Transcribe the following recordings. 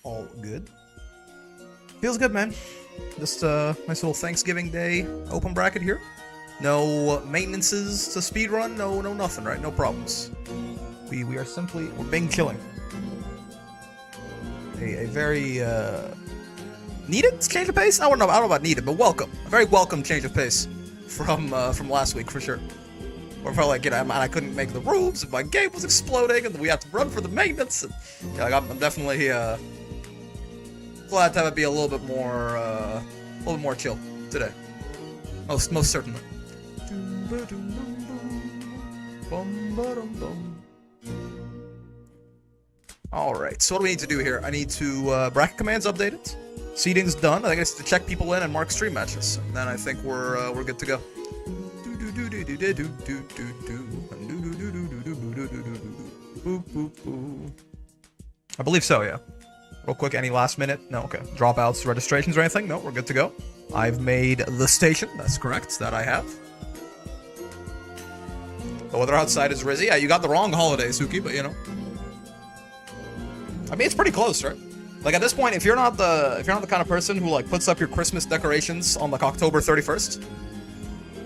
all good. Feels good, man. Just nice little Thanksgiving Day open bracket here. No maintenances to speedrun, no nothing, right? No problems. We're being chilling. A very needed change of pace? I don't know about needed, but welcome. A very welcome change of pace from last week for sure. Or felt like, you know, I couldn't make the roofs, and my game was exploding, and we had to run for the maintenance. And, you know, like, I'm definitely glad to have it be a little bit more chill today. Most certainly. Alright, so what do we need to do here? I need to bracket commands updated. Seating's done. I think I need to check people in and mark stream matches. And then I think we're good to go. I believe so, yeah. Real quick, any last minute? No, okay. Dropouts, registrations, or anything? No, we're good to go. I've made the station. That's correct. That I have. The weather outside is Rizzy. Yeah, you got the wrong holiday, Suki, but you know. I mean, it's pretty close, right? Like at this point, if you're not the kind of person who like puts up your Christmas decorations on like October 31st,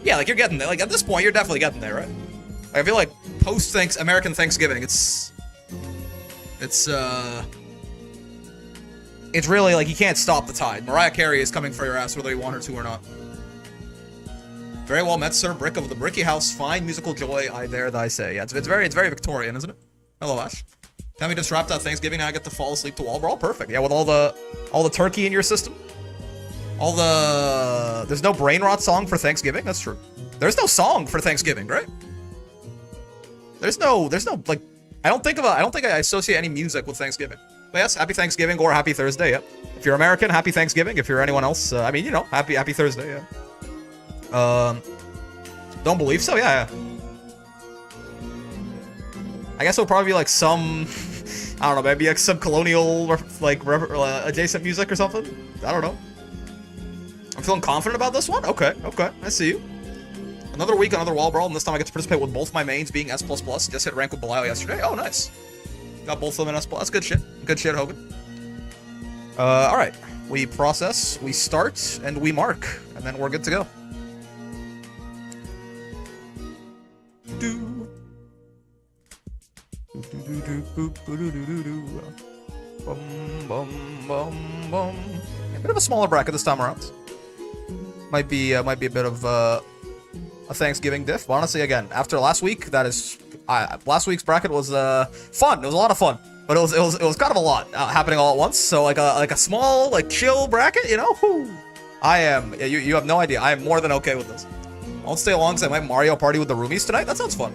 yeah, like you're getting there. Like at this point, you're definitely getting there, right? Like, I feel like post American Thanksgiving, it's really like you can't stop the tide. Mariah Carey is coming for your ass whether you want her to or not. Very well met, sir. Brick of the Bricky House. Fine musical joy, I dare thy say. Yeah, it's very Victorian, isn't it? Hello, Ash. Tell me just wrapped out Thanksgiving, now I get to fall asleep to Brawl. Perfect. Yeah, with all the turkey in your system. There's no brain rot song for Thanksgiving. That's true. There's no song for Thanksgiving, right? There's no like. I don't think I associate any music with Thanksgiving. But yes, happy Thanksgiving or happy Thursday. Yeah. If you're American, happy Thanksgiving. If you're anyone else, I mean, you know, happy Thursday. Yeah. Don't believe so. Yeah. I guess it'll probably be like some, I don't know, maybe like some colonial like adjacent music or something. I don't know. I'm feeling confident about this one. Okay, I see you. Another week, another wall brawl, and this time I get to participate with both my mains being S++. Just hit rank with Belial yesterday. Oh, nice. Got both of them in S++. That's good shit. Good shit, Hogan. Alright. We process, we start, and we mark. And then we're good to go. A bit of a smaller bracket this time around. Might be a bit of a Thanksgiving diff. But honestly, again, after last week, last week's bracket was fun. It was a lot of fun, but it was kind of a lot happening all at once. So like a small chill bracket, you know. Whew. You have no idea. I am more than okay with this. I won't stay alongside my Mario Party with the roomies tonight. That sounds fun.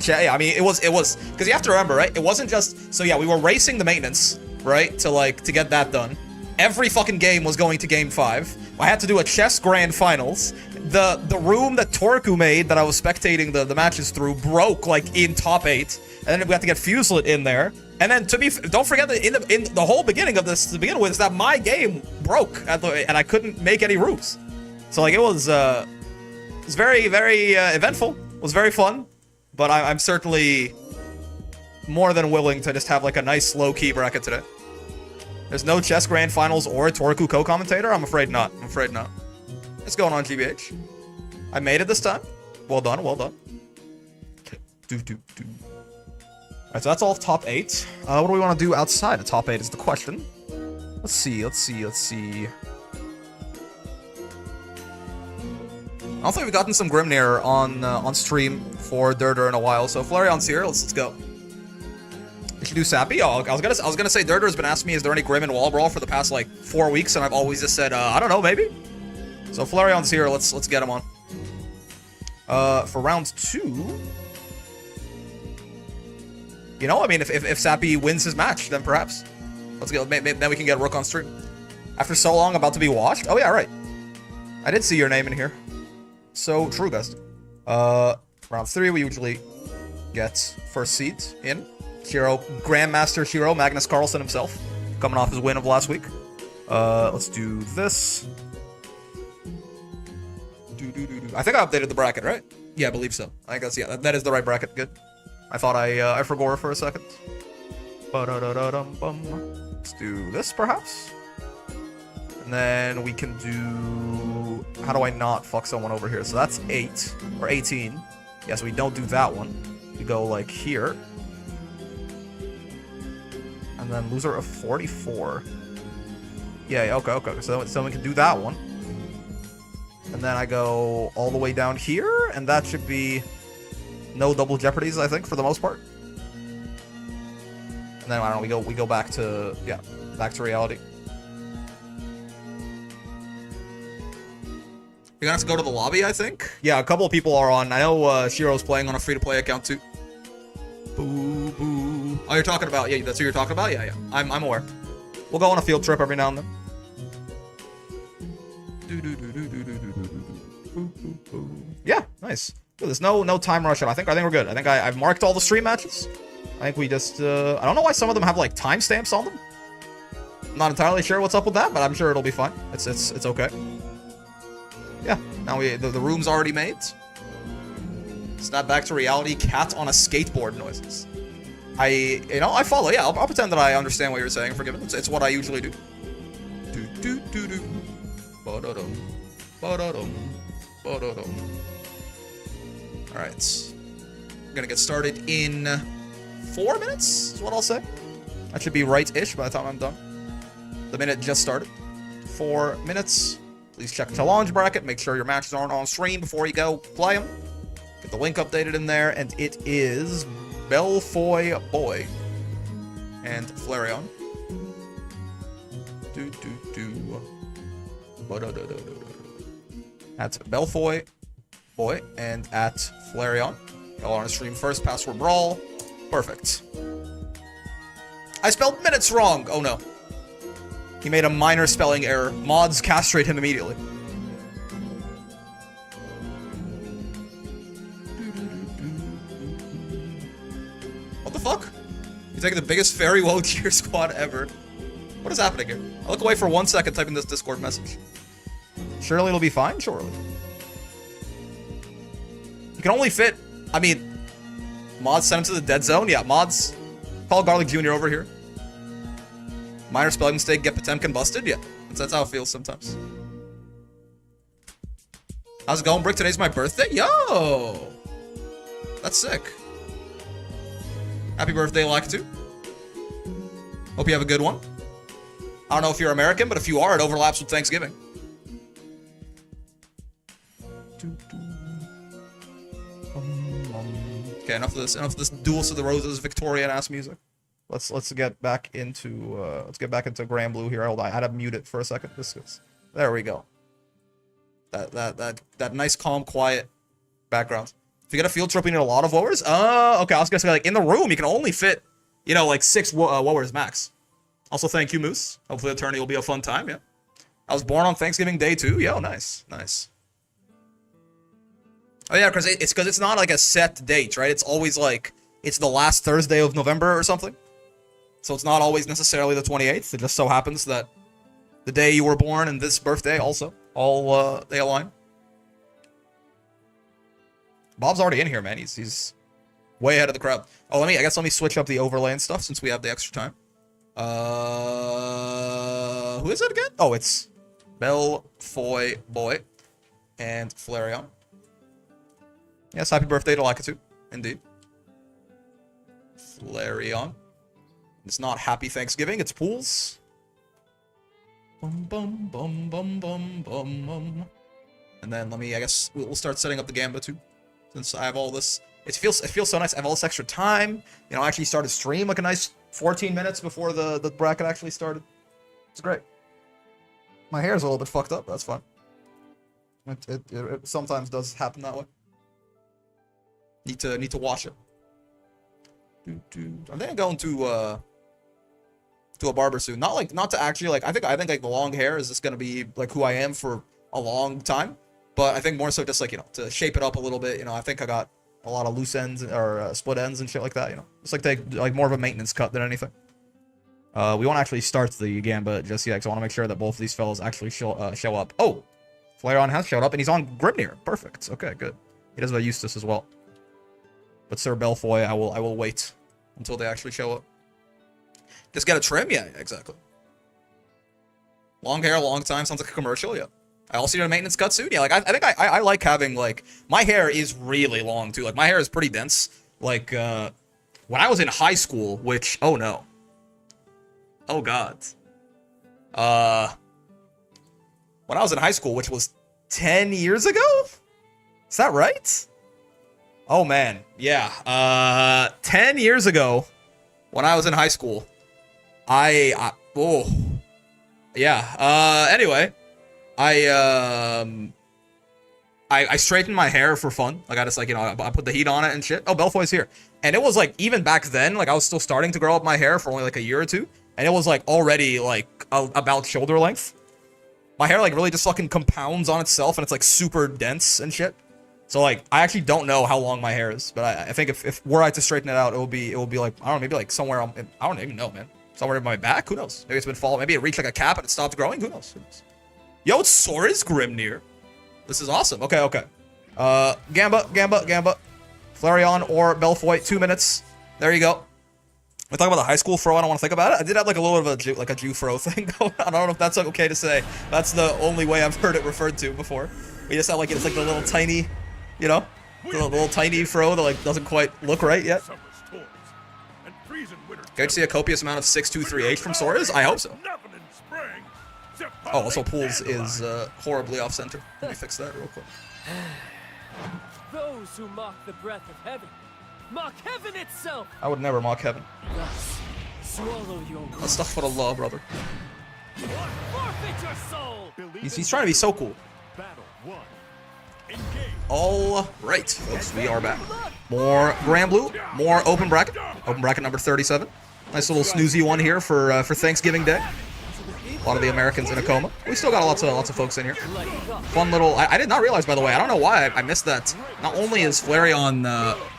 Yeah, I mean, it was because you have to remember, right? It wasn't just so yeah, we were racing the maintenance, right, to get that done. Every fucking game was going to game 5. I had to do a chess grand finals. The room that Torku made that I was spectating the matches through broke like in top 8, and then we had to get Fuselet in there. And then don't forget that in the whole beginning of this to begin with is that my game broke and I couldn't make any roofs. So like it was very eventful. It was very fun. But I'm certainly more than willing to just have like a nice low-key bracket today. There's no chess grand finals or a Torku co-commentator? I'm afraid not. What's going on, GBH? I made it this time. Well done. Alright, so that's all top 8. What do we want to do outside of top 8 is the question. Let's see. I don't think we've gotten some Grimnir on stream for Durdur in a while, so Flarion's here. Let's go. We should do Sappy. Oh, I was gonna say Durdur's been asking me, is there any Grim in Wall Brawl for the past like 4 weeks, and I've always just said, I don't know, maybe. So Flarion's here. Let's get him on. For round 2. You know, I mean, if Sappy wins his match, then perhaps. Let's go. Then we can get Rook on stream. After so long, about to be washed. Oh yeah, right. I did see your name in here. So true, guys. Round 3, we usually get first seat in. Shiro, Grandmaster Shiro, Magnus Carlsen himself, coming off his win of last week. Let's do this. I think I updated the bracket, right? Yeah, I believe so. I guess, yeah, that is the right bracket. Good. I thought I forgot for a second. Ba-da-da-da-dum-bum. Let's do this, perhaps. And then we can do... How do I not fuck someone over here? So that's 8, or 18. Yeah, so we don't do that one. We go, like, here. And then loser of 44. Yeah, okay. So we can do that one. And then I go all the way down here, and that should be no double jeopardies, I think, for the most part. And then, I don't know, we go back to, yeah, back to reality. You're gonna have to go to the lobby, I think? Yeah, a couple of people are on. I know Shiro's playing on a free-to-play account, too. Boo, boo. Oh, you're talking about, yeah, that's who you're talking about? Yeah. I'm aware. We'll go on a field trip every now and then. Yeah, nice. There's no time rush. I think we're good. I think I've marked all the stream matches. I think we just I don't know why some of them have like timestamps on them. I'm not entirely sure what's up with that, but I'm sure it'll be fine. It's okay. Yeah. Now the room's already made. Snap back to reality. Cat on a skateboard noises. I follow. Yeah, I'll pretend that I understand what you're saying. Forgive me. It's what I usually do. Do. Ba-da-dum. Ba-da-dum. Ba-da-dum. Alright. We're gonna get started in 4 minutes, is what I'll say. That should be right-ish by the time I'm done. The minute just started. 4 minutes. Please check challenge bracket. Make sure your matches aren't on stream before you go play them. Get the link updated in there, and it is Belfoy Boy and Flareon. At Belfoy Boy and at Flareon. Y'all are on stream first. Password Brawl. Perfect. I spelled minutes wrong. Oh no. He made a minor spelling error. Mods castrate him immediately. What the fuck? You're taking the biggest fairy woe cheer squad ever. What is happening here? I look away for 1 second typing this Discord message. Surely it'll be fine? Surely. You can only fit... I mean... Mods sent him to the dead zone? Yeah, mods... Call Garlic Jr. over here. Minor spelling mistake, get Potemkin busted? Yeah, that's how it feels sometimes. How's it going, Brick? Today's my birthday? Yo! That's sick. Happy birthday, Lakitu. Hope you have a good one. I don't know if you're American, but if you are, it overlaps with Thanksgiving. Okay, enough of this Duels of the Roses Victorian-ass music. Let's get back into Granblue here. Hold on, I had to mute it for a second. There we go. That nice, calm, quiet background. If you get a field trip, you need a lot of wowers. Okay, I was gonna say, like, in the room, you can only fit, you know, like 6 wowers max. Also, thank you, Moose. Hopefully the tourney will be a fun time, yeah. I was born on Thanksgiving Day, too. Yo, nice. Nice. Oh, yeah, because it's not, like, a set date, right? It's always, like, it's the last Thursday of November or something. So it's not always necessarily the 28th. It just so happens that the day you were born and this birthday also, all, they align. Bob's already in here, man. He's way ahead of the crowd. Oh, I guess let me switch up the overlay and stuff since we have the extra time. Who is it again? Oh, it's Belfoy Boy and Flareon. Yes, happy birthday to Lakitu. Indeed. Flareon. It's not happy Thanksgiving, it's pools. Bum bum bum bum bum bum bum. And then I guess we'll start setting up the Gamba too. Since I have all this. It feels so nice. I have all this extra time. You know, I actually started stream like a nice 14 minutes before the bracket actually started. It's great. My hair's a little bit fucked up. That's fine. It sometimes does happen that way. Need to wash it. I think I'm going to a barber soon. Not to actually like. I think like the long hair is just gonna be like who I am for a long time. But I think more so just like, you know, to shape it up a little bit. You know, I think I got a lot of loose ends or split ends and shit like that. You know, just like take like more of a maintenance cut than anything. We won't actually start the Gamba just yet, because I want to make sure that both of these fellas actually show up. Oh, Flareon has showed up, and he's on Grimnir. Perfect. Okay, good. He does have Eustace as well. But Sir Belfoy, I will wait until they actually show up. Just get a trim? Yeah, exactly. Long hair, long time. Sounds like a commercial, yeah. I also need a maintenance cut soon. Yeah, like, I think I like having, like, my hair is really long, too. Like, my hair is pretty dense. Like, when I was in high school, which, oh no. Oh god. When I was in high school, which was 10 years ago? Is that right? Oh man, yeah. 10 years ago, when I was in high school, I anyway, I straightened my hair for fun. Like, I just, like, you know, I put the heat on it and shit. Oh, Belfoy's here. And it was, like, even back then, like, I was still starting to grow up my hair for only, like, a year or two. And it was, like, already, like, about shoulder length. My hair, like, really just fucking compounds on itself, and it's, like, super dense and shit. So, like, I actually don't know how long my hair is. But I think if were I to straighten it out, it will be, like, I don't know, maybe, like, somewhere, I don't even know, man. Somewhere in my back? Who knows? Maybe it's been falling. Maybe it reached, like, a cap and it stopped growing? Who knows? Yo, it's Sora's Grimnir. This is awesome. Okay, okay. Gamba. Flareon or Belfoy, 2 minutes. There you go. We talk about the high school fro. I don't want to think about it. I did have like a little bit of a Jew fro thing going on. I don't know if that's okay to say. That's the only way I've heard it referred to before. We just have like it's like the little tiny, you know, the little tiny fro that like doesn't quite look right yet. Going to see a copious amount of 623H from Sora's? I hope so. Oh, also Pools is horribly off center. Let me fix that real quick. Those who mock the breath of heaven, mock heaven itself. I would never mock heaven. Thus, swallow your Astaghfirullah, brother. forfeit your soul. He's trying to be so cool. All right, folks, we are back. More Granblue, more open bracket. Open bracket number 37. Nice little snoozy one here for Thanksgiving Day. A lot of the Americans in a coma. We still got lots of folks in here. Fun little. I did not realize, by the way. I don't know why I missed that. Not only is Flareon.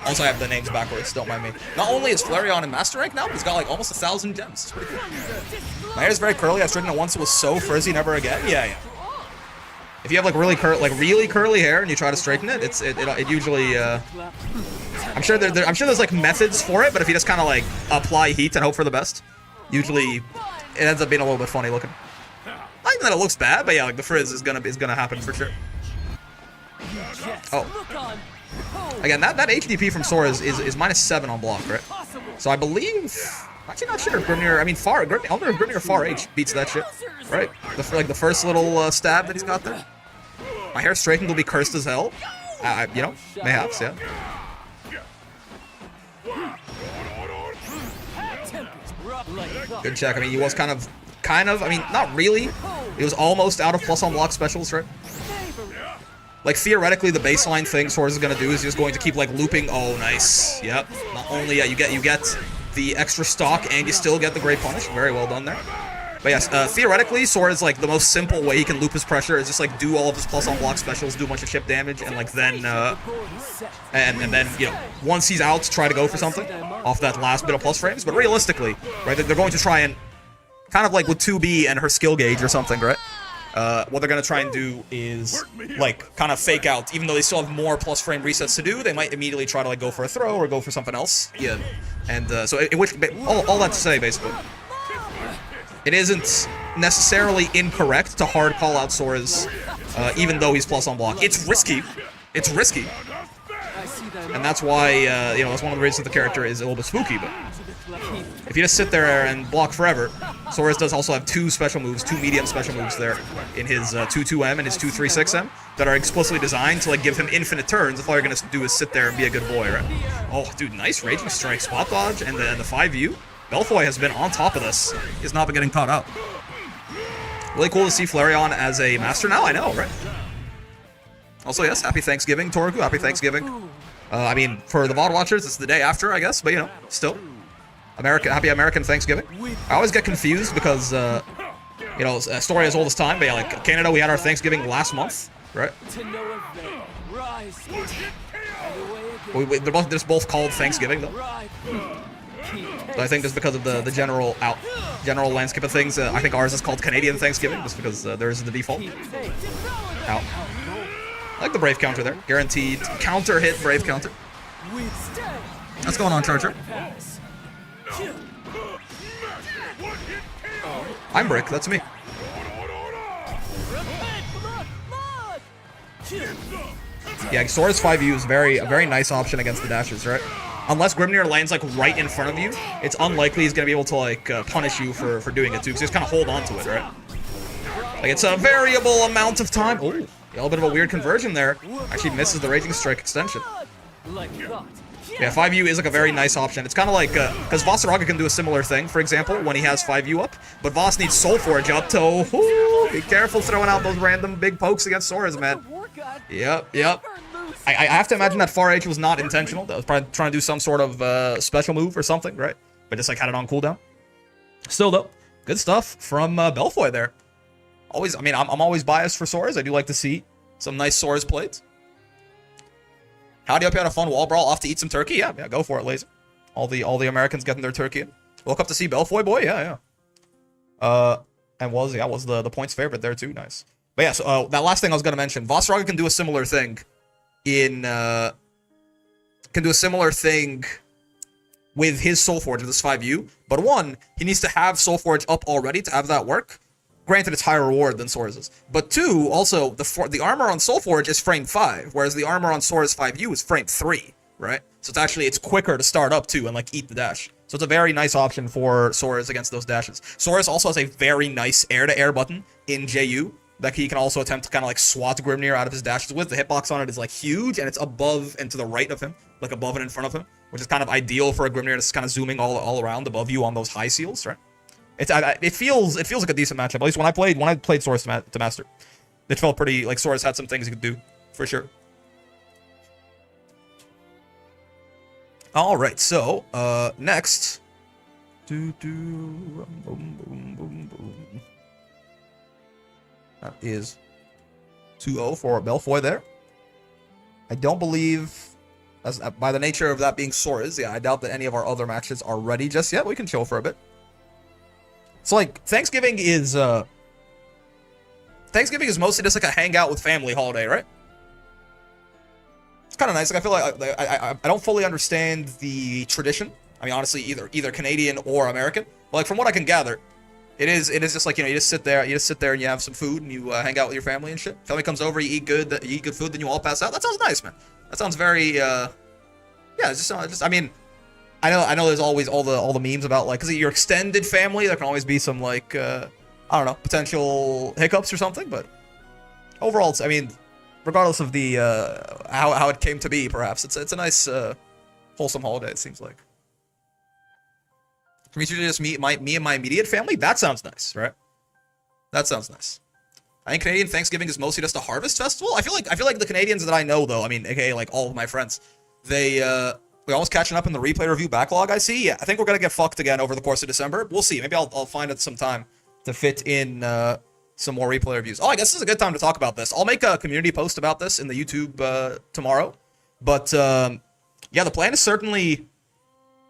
Also, I have the names backwards. Don't mind me. Not only is Flareon in Master Rank now, but he's got like almost 1,000 gems. It's pretty cool. My hair is very curly. I straightened it once. It was so frizzy. Never again. Yeah. If you have like really curly hair and you try to straighten it, it usually. I'm sure there's like methods for it, but if you just kind of like apply heat and hope for the best, usually. It ends up being a little bit funny looking. Not even that it looks bad, but yeah, like the frizz is gonna happen for sure. Oh. Again, that HDP from Sora is -7 on block, right? So I believe, actually not sure. Grimnir, I mean I wonder if Grimnir Far H beats that shit, right? The first little stab that he's got there. My hair straightened will be cursed as hell. You know, mayhaps, yeah. Good check. I mean, he was kind of, I mean, not really. He was almost out of plus on block specials, right? Like, theoretically, the baseline thing Sora's is going to do is just going to keep, like, looping. Oh, nice. Yep. Not only, yeah, you get the extra stock and you still get the Great Punish. Very well done there. But yes, theoretically, Sora's, like, the most simple way he can loop his pressure is just, like, do all of his plus on block specials, do a bunch of chip damage, and, like, then, and then, you know, once he's out, try to go for something off that last bit of plus frames. But realistically, right, they're going to try and, kind of like with 2B and her skill gauge or something, right? What they're going to try and do is, like, kind of fake out. Even though they still have more plus frame resets to do, they might immediately try to, like, go for a throw or go for something else. Yeah. And, so, in which, all that to say, basically, it isn't necessarily incorrect to hard call out Sora's, even though he's plus on block. It's risky. It's risky. And that's why, you know, that's one of the reasons the character is a little bit spooky, but if you just sit there and block forever, Sora's does also have two special moves, two medium special moves there in his 2-2M and his 2-3-6M that are explicitly designed to, like, give him infinite turns if all you're going to do is sit there and be a good boy, right? Oh, dude, nice Raging Strike spot dodge and the 5U. Belfoy has been on top of this. He has not been getting caught up. Really cool to see Flareon as a master now, I know, right? Also, yes, happy Thanksgiving, Torgu. Happy Thanksgiving. I mean, for the VOD watchers, it's the day after, I guess, but, you know, still. Happy American Thanksgiving. I always get confused because, you know, a story as old as time, but yeah, like, Canada, we had our Thanksgiving last month, right? They're both called Thanksgiving, though. So I think just because of the general landscape of things, I think ours is called Canadian Thanksgiving, just because theirs is the default. Out. I like the Brave counter there. Guaranteed counter hit Brave counter. What's going on, Charger? I'm Brick, that's me. Yeah, Sora's 5U is a very nice option against the dashes, right? Unless Grimnir lands like right in front of you, it's unlikely he's gonna be able to like punish you for doing it too, because you just kind of hold on to it, right? Like it's a variable amount of time. Oh, a little bit of a weird conversion there. Actually misses the Raging Strike extension. Yeah, 5U is like a very nice option. It's kind of like, because Vossaraga can do a similar thing, for example, when he has 5U up, but Voss needs Soul Forge up to, be careful throwing out those random big pokes against Soras, man. Yep. I have to imagine that Far H was not intentional. That was probably trying to do some sort of special move or something, right? But just like had it on cooldown. Still though, good stuff from Belfoy there. Always, I mean, I'm always biased for Soras. I do like to see some nice Soras plays. Howdy, hope you had a fun wall brawl. Off to eat some turkey? Yeah, go for it, Laser. All the Americans getting their turkey in. Woke up to see Belfoy, boy. Yeah. And was the points favorite there too. Nice. But yeah, so that last thing I was gonna mention, Vossaraga can do a similar thing with his Soul Forge with this 5U. But one, he needs to have Soul Forge up already to have that work. Granted, it's higher reward than Sora's. But two, also, the armor on Soul Forge is frame 5, whereas the armor on Sora's 5U is frame 3, right? So it's quicker to start up, too, and, like, eat the dash. So it's a very nice option for Sora's against those dashes. Sora's also has a very nice air-to-air button in JU that he can also attempt to kind of, like, swat Grimnir out of his dashes with. The hitbox on it is, like, huge, and it's above and to the right of him, like, above and in front of him, which is kind of ideal for a Grimnir that's kind of zooming all around above you on those high seals, right? It feels like a decent matchup. At least when I played Soras to Master, it felt pretty like Soras had some things he could do for sure. All right, so next, that is 2-0 for Belfoy there. I don't believe, as by the nature of that being Soras, yeah, I doubt that any of our other matches are ready just yet. We can chill for a bit. So, like, Thanksgiving is mostly just, like, a hangout with family holiday, right? It's kind of nice. Like, I feel like I don't fully understand the tradition. I mean, honestly, either Canadian or American. But, like, from what I can gather, it is just, like, you know, you just sit there and you have some food and you hang out with your family and shit. Family comes over, you eat good food, then you all pass out. That sounds nice, man. That sounds very, yeah, it's just, I mean... I know there's always all the memes about, like, because your extended family, there can always be some, like, I don't know, potential hiccups or something, but overall, I mean, regardless of the, how it came to be, perhaps, it's a nice, wholesome holiday, it seems like. For me to just me and my immediate family, that sounds nice, right? That sounds nice. I think Canadian Thanksgiving is mostly just a harvest festival. I feel like the Canadians that I know, though, I mean, aka, like, all of my friends, we're almost catching up in the replay review backlog, I see. Yeah, I think we're going to get fucked again over the course of December. We'll see. Maybe I'll find it some time to fit in some more replay reviews. Oh, I guess this is a good time to talk about this. I'll make a community post about this in the YouTube tomorrow. But, yeah, the plan is certainly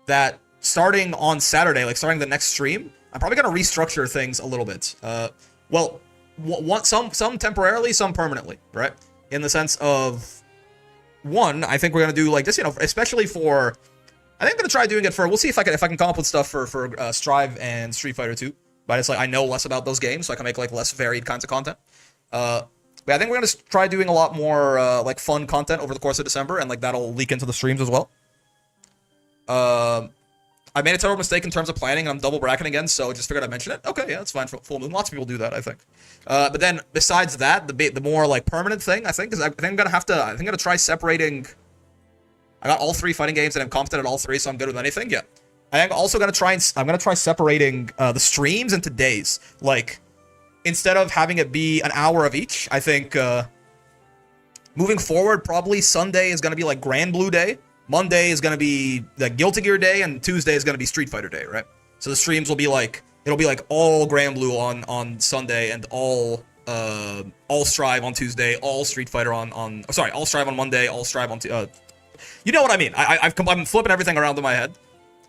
that starting on Saturday, like starting the next stream, I'm probably going to restructure things a little bit. Well, some temporarily, some permanently, right? In the sense of... One, I think we're gonna do like this, you know, especially for. I think I'm gonna try doing it for. We'll see if I can come up with stuff for Strive and Street Fighter 2. But it's like I know less about those games, so I can make like less varied kinds of content. But I think we're gonna try doing a lot more like fun content over the course of December, and like that'll leak into the streams as well. I made a terrible mistake in terms of planning, and I'm double bracketing again, so just figured I'd mention it. Okay, yeah, that's fine for full moon. Lots of people do that, I think. But then, besides that, the more, like, permanent thing, I think, is I'm gonna try separating... I got all 3 fighting games, and I'm competent at all 3, so I'm good with anything, yeah. I'm also gonna try separating the streams into days. Like, instead of having it be an hour of each, I think, moving forward, probably Sunday is gonna be, like, Granblue Day. Monday is going to be the Guilty Gear Day, and Tuesday is going to be Street Fighter Day, right? So the streams will be like, it'll be like all Granblue on Sunday, and all Strive on Tuesday, all Street Fighter all Strive on Monday, all Strive on you know what I mean? I'm flipping everything around in my head.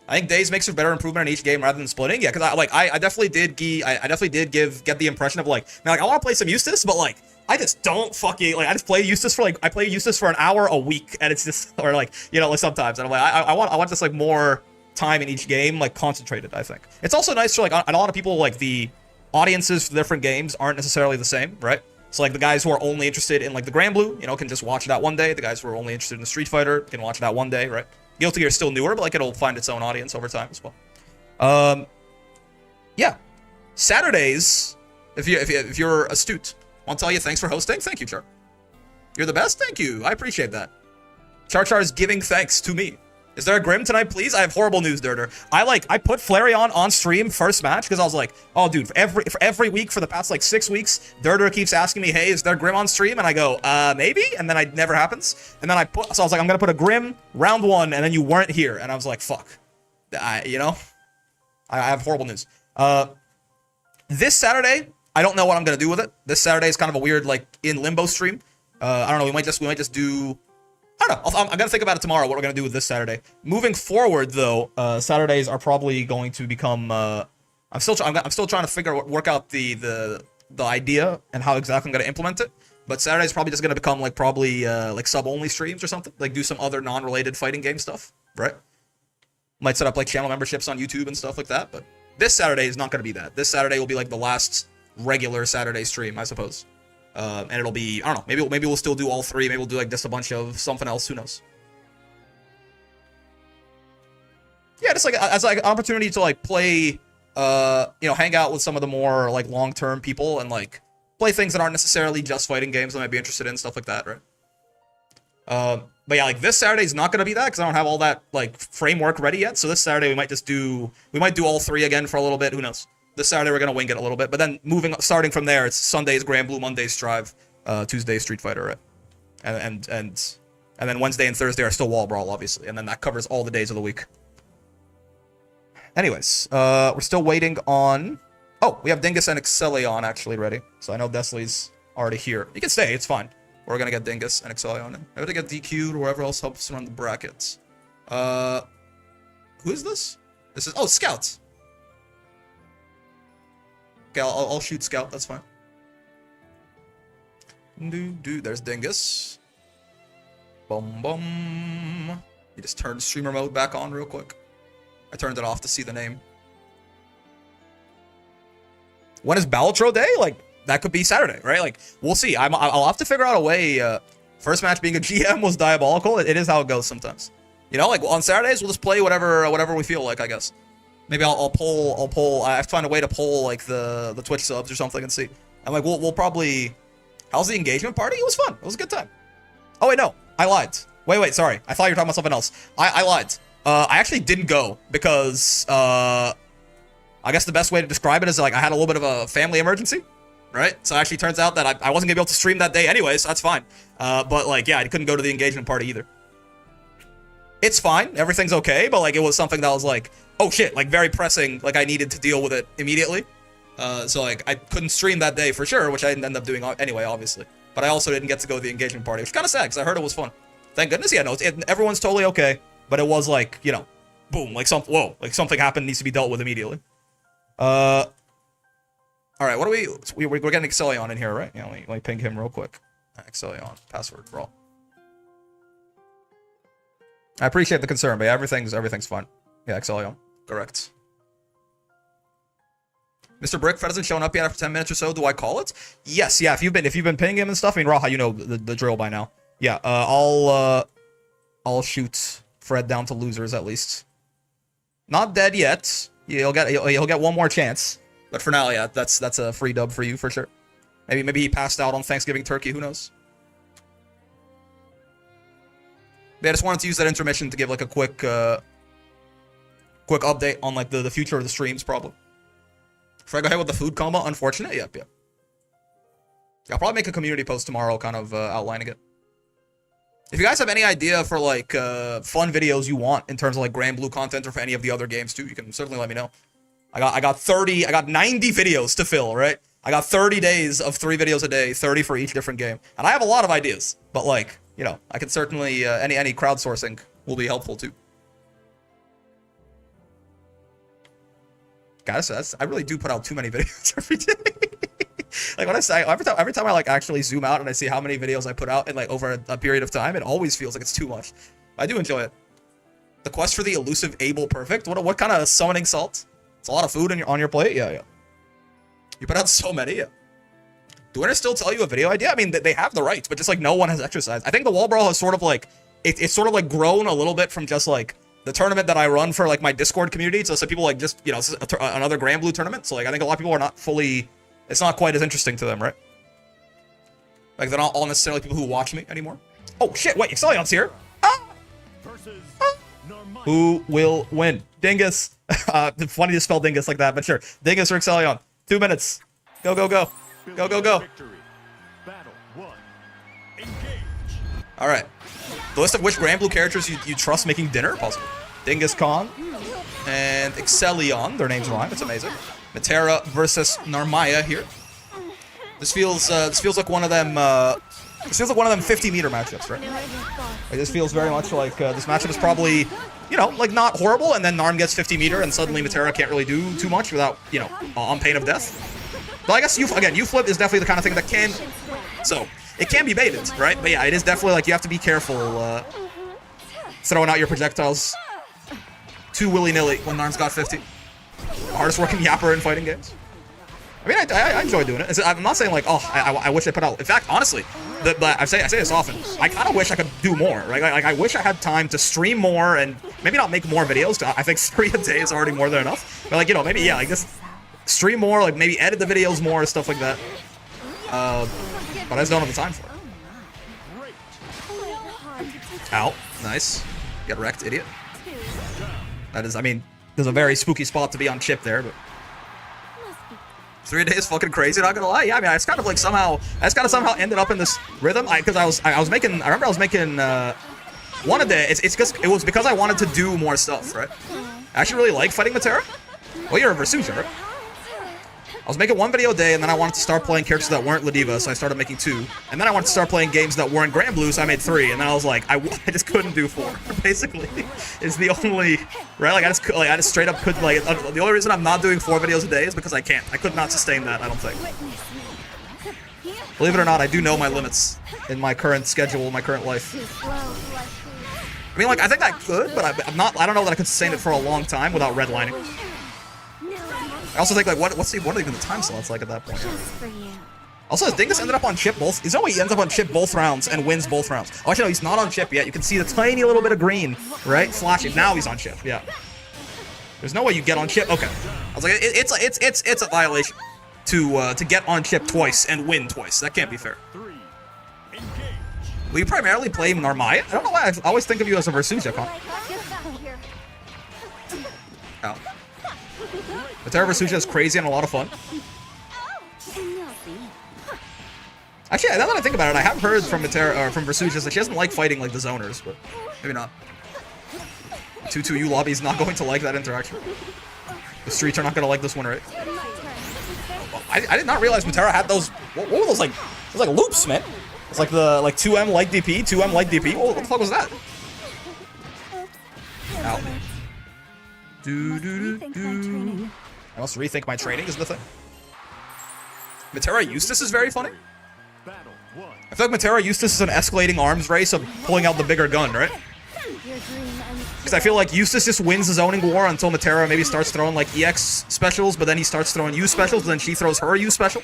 I think days makes a better improvement in each game rather than splitting. Yeah, because I definitely did get the impression of like, man, like I want to play some Eustace, but like I just don't fucking like I just play Eustace for I play Eustace for an hour a week, and it's just or like you know like sometimes, and I'm like I want just like more time in each game, like concentrated. I think it's also nice for like a lot of people like the audiences for different games aren't necessarily the same, right? So like the guys who are only interested in like the Granblue, you know, can just watch that one day. The guys who are only interested in the Street Fighter can watch that one day, right? Guilty Gear is still newer, but like it'll find its own audience over time as well. Yeah, Saturdays. If you're astute, I'll tell you thanks for hosting. Thank you, Char. You're the best. Thank you. I appreciate that. Char is giving thanks to me. Is there a Grim tonight, please? I have horrible news, Durder. I put Flareon on stream first match because I was like, oh, dude, for every week for the past like 6 weeks, Durder keeps asking me, hey, is there Grim on stream? And I go, maybe. And then it never happens. And then I was like, I'm gonna put a Grim round 1, and then you weren't here, and I was like, fuck. I have horrible news. This Saturday, I don't know what I'm gonna do with it. This Saturday is kind of a weird like in limbo stream. I don't know. We might just do. I don't know. I'm gonna think about it tomorrow. What we're gonna do with this Saturday. Moving forward, though, Saturdays are probably going to become. I'm still trying to work out the idea and how exactly I'm gonna implement it. But Saturday's probably just gonna become like like sub only streams or something. Like do some other non-related fighting game stuff, right? Might set up like channel memberships on YouTube and stuff like that. But this Saturday is not gonna be that. This Saturday will be like the last regular Saturday stream, I suppose. And it'll be, I don't know, maybe we'll still do all 3. Maybe we'll do like just a bunch of something else. Who knows? Yeah, just like as like an opportunity to like play, hang out with some of the more like long-term people and like play things that aren't necessarily just fighting games that I might be interested in, stuff like that, right? But yeah, like this Saturday is not gonna be that because I don't have all that like framework ready yet. So this Saturday we might do all 3 again for a little bit. Who knows? This Saturday we're gonna wing it a little bit, but then starting from there, it's Sundays Granblue, Mondays Strive, Tuesdays Street Fighter, right? And then Wednesday and Thursday are still Wall Brawl, obviously, and then that covers all the days of the week. Anyways, we're still waiting on. Oh, we have Dingus and Excellion actually ready, so I know Desley's already here. You can stay, it's fine. We're gonna get Dingus and Excellion in. I gotta get DQ'd or whoever else helps run the brackets. Who is this? This is Scout. Okay, I'll shoot Scout, that's fine. There's Dingus. Bum. You just turned streamer mode back on real quick. I turned it off to see the name. When is Balatro Day? Like, that could be Saturday, right? Like, we'll see. I'll have to figure out a way. First match being a GM was diabolical. It is how it goes sometimes. You know, like on Saturdays we'll just play whatever we feel like, I guess. Maybe I'll poll. I have to find a way to poll like the Twitch subs or something and see. I'm like, we'll probably. How's the engagement party? It was fun. It was a good time. Oh wait, no, I lied. Wait, sorry. I thought you were talking about something else. I lied. I actually didn't go because I guess the best way to describe it is like I had a little bit of a family emergency, right? So it actually turns out that I wasn't gonna be able to stream that day anyway, so that's fine. But like, yeah, I couldn't go to the engagement party either. It's fine. Everything's okay, but like it was something that was like, oh shit, like very pressing, like I needed to deal with it immediately. So like I couldn't stream that day for sure, which I didn't end up doing anyway, obviously. But I also didn't get to go to the engagement party, which is kind of sad because I heard it was fun. Thank goodness. Yeah, no, everyone's totally okay, but it was like, you know, boom, like something happened, needs to be dealt with immediately. All right, what are we're getting Excellion in here, right? Yeah, let me ping him real quick. Excellion, password, Brawl. I appreciate the concern, but yeah, everything's fine. Yeah, Excellion, correct. Mr. Brickfed hasn't shown up yet after 10 minutes or so. Do I call it? Yes, yeah. If you've been pinging him and stuff, I mean, Raha, you know the drill by now. Yeah, I'll shoot Fred down to losers at least. Not dead yet. He'll get one more chance. But for now, yeah, that's a free dub for you for sure. Maybe he passed out on Thanksgiving turkey. Who knows? But yeah, I just wanted to use that intermission to give like a quick update on like the future of the streams probably. Should I go ahead with the food combo? Unfortunate? Yep. I'll probably make a community post tomorrow kind of outlining it. If you guys have any idea for like fun videos you want in terms of like Granblue content or for any of the other games too, you can certainly let me know. I got 90 videos to fill, right? I got 30 days of 3 videos a day, 30 for each different game. And I have a lot of ideas, but like, you know, I can certainly any crowdsourcing will be helpful too. Guys, I really do put out too many videos every day. Like when I say every time I like actually zoom out and I see how many videos I put out in like over a period of time, it always feels like it's too much. I do enjoy it. The quest for the elusive Able Perfect. What kind of summoning salt? It's a lot of food on your plate. Yeah. You put out so many. Do winners still tell you a video idea? I mean, they have the rights, but just like no one has exercised. I think the wall brawl has sort of like, it's sort of like grown a little bit from just like the tournament that I run for like my Discord community. So some people like just, you know, this is another Granblue tournament. So like I think a lot of people are not fully, it's not quite as interesting to them, right? Like they're not all necessarily people who watch me anymore. Oh shit, wait, Excelion's here. Who will win? Dingus. Funny to spell Dingus like that, but sure. Dingus or Excelion. 2 minutes. Go, go, go. Go, go, go. Alright. The list of which Granblue characters you trust making dinner? Possible. Dingus Khan and Excelion. Their names rhyme. It's amazing. Metera versus Narmaya here. This feels like one of them. This feels like one of them 50-meter matchups, right? Like, this feels very much like this matchup is probably, you know, like not horrible, and then Narm gets 50-meter, and suddenly Metera can't really do too much without, you know, on pain of death. But I guess U-flip is definitely the kind of thing that can, so it can be baited, right? But yeah, it is definitely like you have to be careful throwing out your projectiles too willy-nilly when Narm's got 50. The hardest working yapper in fighting games. I mean, I enjoy doing it. I'm not saying like, oh, I wish I put out. In fact, honestly, I say this often. I kind of wish I could do more, right? Like I wish I had time to stream more and maybe not make more videos. I think 3 a day is already more than enough. But like, you know, maybe yeah, like just stream more, like maybe edit the videos more, stuff like that. But I just don't have the time for it. Ow, nice. Get wrecked, idiot. That is, I mean, there's a very spooky spot to be on chip there, but. 3 days is fucking crazy, not gonna lie. Yeah, I mean, I just kind of like somehow ended up in this rhythm. Because I was making one a day. It was because I wanted to do more stuff, right? I actually really like fighting Metera. Well, you're a Versuja, right? I was making 1 video a day, and then I wanted to start playing characters that weren't Ladiva, so I started making 2. And then I wanted to start playing games that weren't Granblue, so I made 3. And then I was like, I just couldn't do 4. Basically, it's the only right. Like I just straight up could like. The only reason I'm not doing 4 videos a day is because I can't. I could not sustain that. I don't think. Believe it or not, I do know my limits in my current schedule, my current life. I mean, like I think I could, but I'm not. I don't know that I could sustain it for a long time without redlining. I also think like what are even the time slots like at that point? Also, has Dingus ended up on chip both? Is that way he ends up on chip both rounds and wins both rounds? Oh, actually, no, he's not on chip yet. You can see the tiny little bit of green, right? Flashing. Now he's on chip. Yeah. There's no way you get on chip. Okay. I was like, it's a violation to get on chip twice and win twice. That can't be fair. Will you primarily play Narmaya? I don't know why I always think of you as a Versuja, Con. Ow. Metera Versuja is crazy and a lot of fun. Actually, now that I think about it, I have heard from Metera, or from Versuja that she doesn't like fighting like the zoners, but maybe not. 2-2U lobby is not going to like that interaction. The streets are not going to like this one, right? I did not realize Metera had those. What were those like? It was like loops, man. It's like the 2M like DP, 2M like DP. What the fuck was that? Ow. I must rethink my training is the thing. Metera Eustace is very funny. I feel like Metera Eustace is an escalating arms race of pulling out the bigger gun, right? Because I feel like Eustace just wins the zoning war until Metera maybe starts throwing like EX specials, but then he starts throwing U specials, but then she throws her U special.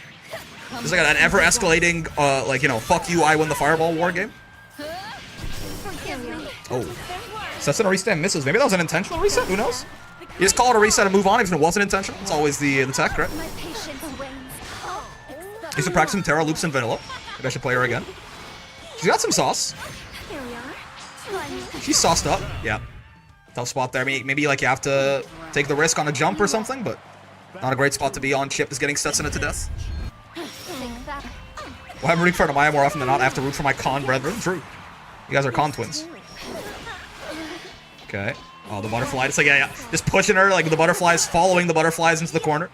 There's like an ever-escalating, like, you know, fuck you, I win the fireball war game. Oh. So that's a reset and misses. Maybe that was an intentional reset? Who knows? You just call it a reset and move on even if it wasn't intentional. It's always the tech, right? Used to practice some Terra loops in vanilla. Maybe I should play her again. She's got some sauce. She's sauced up. Yeah. Tough spot there. Maybe like you have to take the risk on a jump or something, but not a great spot to be on. Chip is getting Stetson to death. Well, I'm rooting for Namaya more often than not. I have to root for my Con brethren. True. You guys are Con twins. Okay. Oh, the butterfly. It's like, yeah. Just pushing her, like the butterflies, following the butterflies into the corner.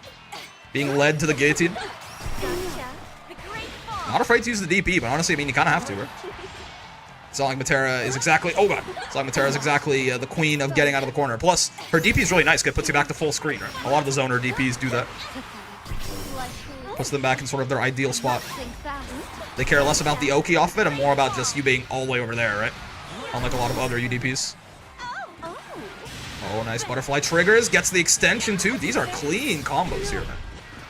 Being led to the guillotine. Not afraid to use the DP, but honestly, I mean, you kind of have to, right? It's not like Metera is exactly... Oh, God. It's not like Metera is exactly the queen of getting out of the corner. Plus, her DP is really nice because it puts you back to full screen, right? A lot of the zoner DPs do that. Puts them back in sort of their ideal spot. They care less about the Oki off of it and more about just you being all the way over there, right? Unlike a lot of other UDPs. Oh, nice butterfly triggers. Gets the extension, too. These are clean combos here, man.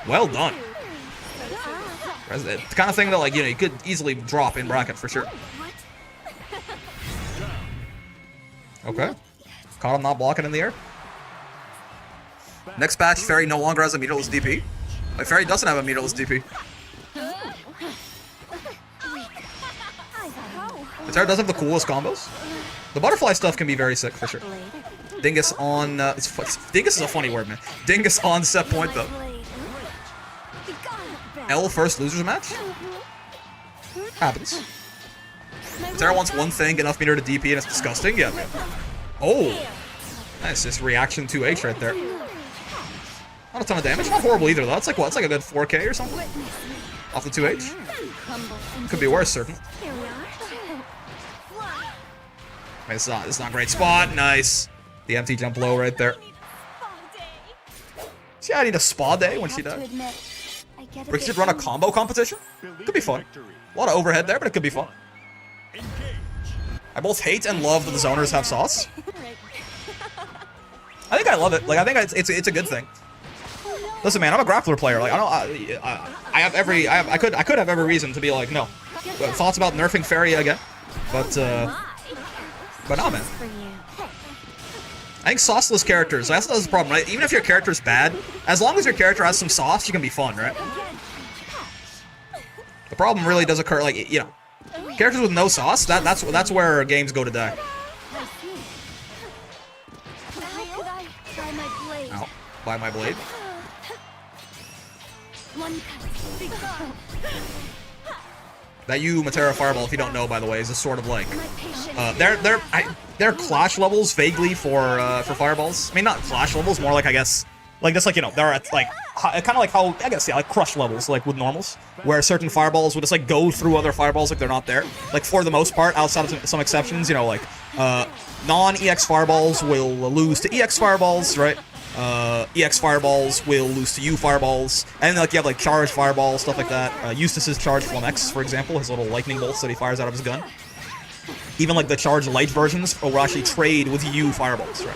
Well done. It's the kind of thing that, like, you know, you could easily drop in bracket for sure. Okay. Caught him not blocking in the air. Next patch, Fairy no longer has a meterless DP. Like, Fairy doesn't have a meterless DP. The Terra does have the coolest combos. The butterfly stuff can be very sick for sure. Dingus on... Dingus is a funny word, man. Dingus on set point, though. L first losers match? Happens. Terra wants one thing, get enough meter to DP, and it's disgusting. Yeah, man. Oh! Nice, just reaction 2H right there. Not a ton of damage. Not horrible either, though. It's like, what? It's like a good 4K or something? Off the 2H? Could be worse, certainly. It's not a great spot. Nice. The empty jump low right there. See, I need a spa day when she died. Ricky should run a combo competition. Could be fun. A lot of overhead there, but it could be fun. I both hate and love that the zoners have sauce. I think I love it. Like, I think it's a good thing. Listen, man, I'm a grappler player. Like, I could have every reason to be like, no. Thoughts about nerfing Fairy again, but no, man. I think sauceless characters, that's the problem, right? Even if your character's bad, as long as your character has some sauce, you can be fun, right? The problem really does occur, like, you know, characters with no sauce, that's where games go to die. Ow. Buy my blade. That Matera Fireball, if you don't know, by the way, is a sort of like, they're clash levels vaguely for fireballs. I mean, not clash levels, more like, I guess, like just like, you know, they're at like kind of like how, I guess, yeah, like crush levels, like with normals, where certain fireballs would just like go through other fireballs like they're not there. Like for the most part, outside of some exceptions, you know, like non-EX fireballs will lose to EX fireballs, right? EX fireballs will lose to U fireballs, and like you have like charged fireballs, stuff like that. Eustace's charged Flum X, for example, his little lightning bolts that he fires out of his gun. Even like the charged light versions will actually trade with U fireballs, right?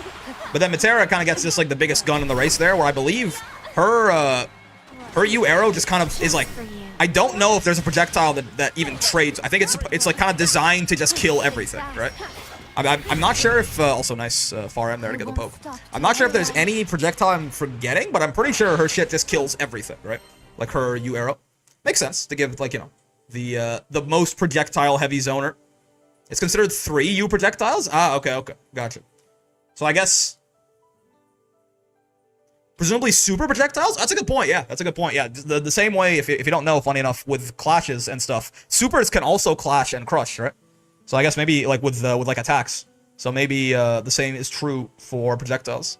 But then Matera kind of gets just like the biggest gun in the race there, where I believe her U arrow just kind of is like, I don't know if there's a projectile that even trades. I think it's like kind of designed to just kill everything, right? I'm not sure if, also nice far end there to get the poke. I'm not sure if there's any projectile I'm forgetting, but I'm pretty sure her shit just kills everything, right? Like her U arrow. Makes sense to give, like, you know, the most projectile heavy zoner. It's considered 3 U projectiles? Ah, okay, gotcha. So I guess, presumably super projectiles? That's a good point, yeah, that's a good point, yeah. The same way, if you don't know, funny enough, with clashes and stuff, supers can also clash and crush, right? So I guess maybe like with like attacks. So maybe the same is true for projectiles.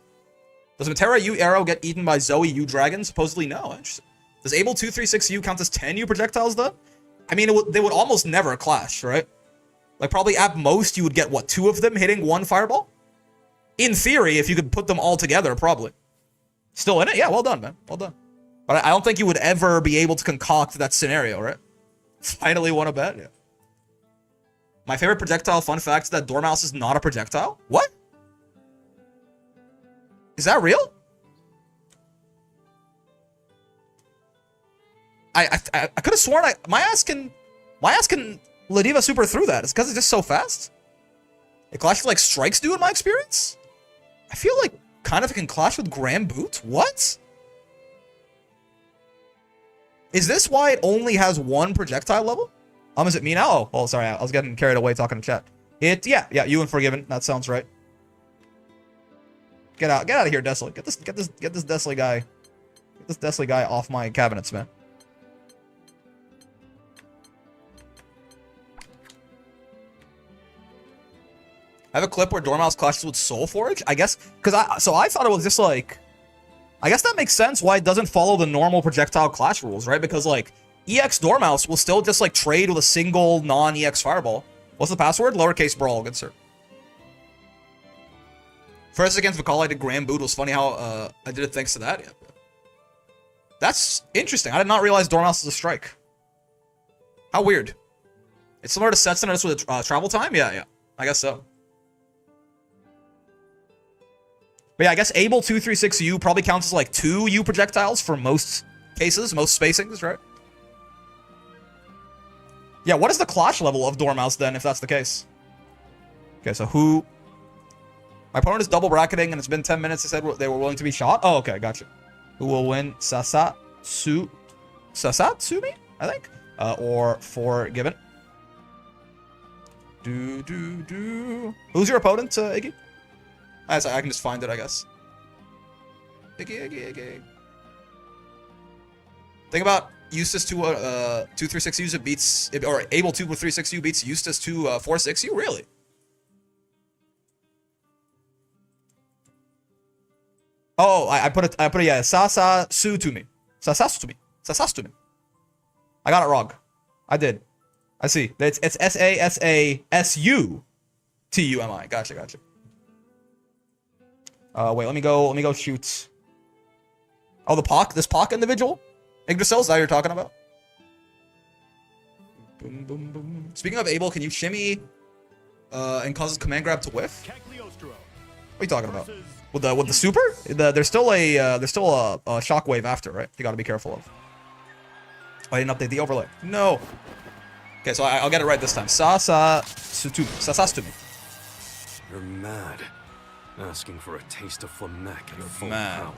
Does Matera U arrow get eaten by Zoe U dragon? Supposedly no. Interesting. Does Able 236U count as 10 U projectiles though? I mean, they would almost never clash, right? Like probably at most you would get what, 2 of them hitting 1 fireball? In theory, if you could put them all together, probably. Still in it? Yeah, well done, man. Well done. But I don't think you would ever be able to concoct that scenario, right? Finally won a bet, yeah. My favorite projectile fun fact is that Dormouse is not a projectile? What? Is that real? I could have sworn my ass can Ladiva super through that. It's because it's just so fast. It clashes like strikes do in my experience. I feel like kind of it can clash with Granblue. What? Is this why it only has 1 projectile level? Is it me now? Oh, sorry, I was getting carried away talking to chat. Yeah, you and Forgiven. That sounds right. Get out of here, Desley. Get this Desley guy. Get this Desley guy off my cabinets, man. I have a clip where Dormouse clashes with Soul Forge. I guess because I thought it was just like, I guess that makes sense why it doesn't follow the normal projectile clash rules, right? Because like EX Dormouse will still just like trade with a single non-EX fireball. What's the password? Lowercase Brawl, good sir. First against Vakal, I did Granblue. It was funny how I did it thanks to that. Yeah. That's interesting. I did not realize Dormouse is a strike. How weird. It's similar to Setsun just with travel time? Yeah. I guess so. But yeah, I guess Able 236U probably counts as like 2 U projectiles for most cases, most spacings, right? Yeah, what is the clash level of Dormouse then, if that's the case? Okay, so who... My opponent is double bracketing, and it's been 10 minutes. They said they were willing to be shot. Oh, okay, gotcha. Who will win? Sasatsumi, I think? Or Forgiven? Who's your opponent, Iggy? I can just find it, I guess. Iggy. Think about Eustace to 236U beats, or Able 2 with 36U beats Eustace to 46U? Really? Oh, I put it, yeah, Sasasutumi. I got it wrong. I did. I see. It's Sasasutumi. Gotcha. Wait, let me go shoot. Oh, this Pock individual? Yggdrasil, is that what you're talking about? Boom. Speaking of Able, can you shimmy and cause his command grab to whiff? What are you talking about? With the super? There's still a shockwave after, right? You gotta be careful of. Oh, I didn't update the overlay. No. Okay, so I'll get it right this time. Sasasutumi. You're mad. Asking for a taste of Flamek at full Mad. power.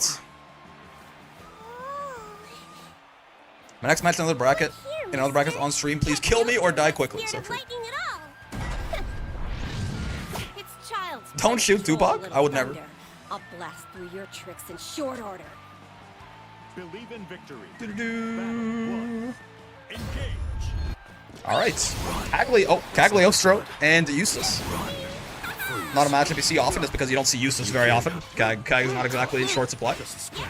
My next match in another bracket. In another bracket on stream. Please kill me or die quickly. So true. Don't shoot Tupac. I would never. I'll blast through your tricks in short order. Believe in victory. All right. Cagliostro and Eustace. Not a matchup you see often, just because you don't see Eustace very often. Kag is not exactly in short supply,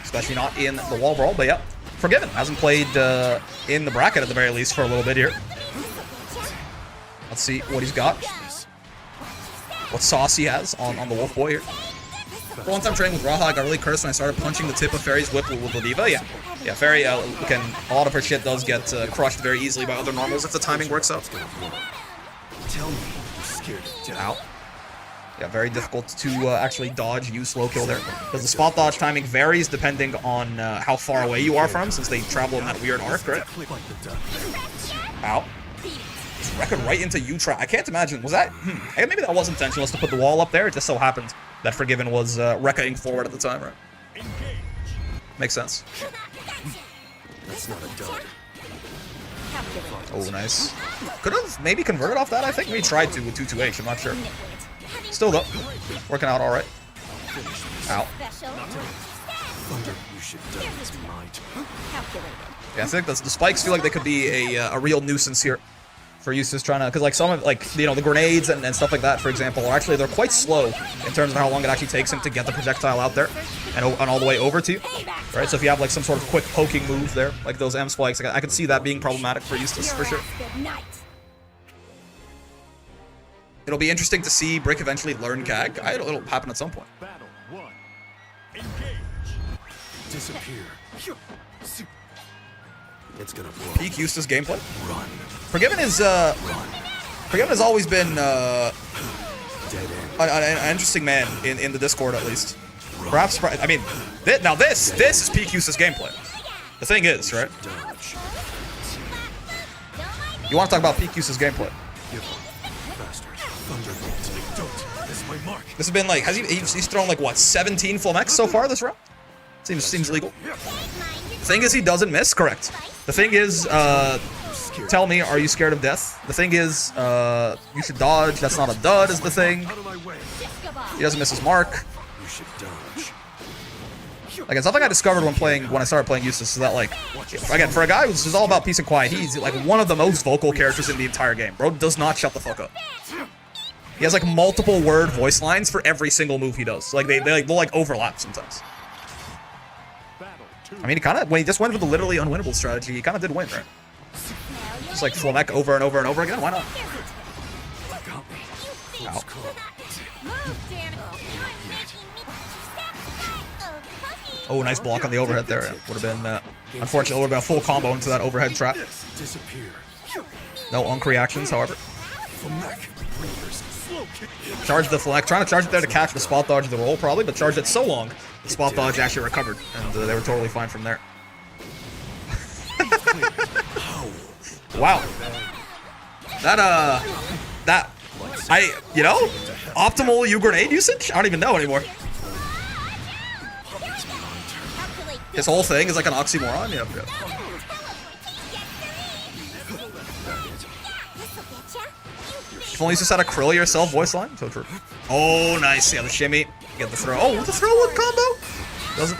especially not in the wall brawl. But yeah, Forgiven hasn't played in the bracket at the very least for a little bit here. Let's see what he's got. What sauce he has on the Wolf Boy here. One time training with Raha, I got really cursed when I started punching the tip of Fairy's whip with Ladiva. Yeah, Fairy a lot of her shit does get crushed very easily by other normals if the timing works out. Tell me you're scared of death. Ow. Yeah, very difficult to actually dodge, use slow kill there. Because the spot dodge timing varies depending on how far away you are from him, since they travel in that weird arc, right? Ow. Just record right into U-Trap. I can't imagine. Was that... Maybe that was intentional, to put the wall up there. It just so happened that Forgiven was reckoning forward at the time, right? Makes sense. That's not a dud. Oh, nice. Could have maybe converted off that, I think. Maybe tried to with 2-2H, I'm not sure. Still though, working out alright. Ow. You should die. It's my turn. Yeah, I think the spikes feel like they could be a real nuisance here for Eustace trying to, because like some of the grenades and stuff like that, for example, are actually, they're quite slow in terms of how long it actually takes him to get the projectile out there and all the way over to you, right? So if you have like some sort of quick poking move there, like those M spikes, I could see that being problematic for Eustace for sure. It'll be interesting to see Brick eventually learn Kag. It'll happen at some point. Battle 1. Engage. Disappear. It's gonna blow. Peak Eustace gameplay. Run. Forgiven has always been Dead end. an interesting man in the Discord at least. Perhaps, I mean, this is peak Eustace gameplay. The thing is, right? Dodge. You want to talk about peak Eustace gameplay? Give up. Faster. Thunderbolt. Don't miss my mark. This has been like, he's thrown like what, 17 Flamex so far this round? Seems legal. The thing is, he doesn't miss. Correct. The thing is, tell me, are you scared of death? The thing is, you should dodge. That's not a dud, is the thing. Out of my way. He doesn't miss his mark. You should dodge. Like, it's something I discovered when I started playing Eustace, is that, like, again, for a guy who's just all about peace and quiet, he's, like, one of the most vocal characters in the entire game. Bro does not shut the fuck up. He has, like, multiple word voice lines for every single move he does. Like, they'll like, overlap sometimes. I mean, when he just went with the literally unwinnable strategy, he kind of did win, right? Just, like, Flamek over and over and over again, why not? Got me. Ow. Oh, nice block on the overhead there. Would have been, unfortunately, would have been a full combo into that overhead trap. Disappear. No unk reactions, however. Flamek. Charge the Flamek. Trying to charge it there to catch the spot dodge of the roll, probably, but charged it so long, the spot dodge actually recovered, and they were totally fine from there. Wow. You know, optimal U grenade usage? I don't even know anymore. His whole thing is like an oxymoron. Yep. If only you just had a Krill yourself voice line. So true. Oh, nice. Yeah, the shimmy. Get the throw. Oh, the throw with combo.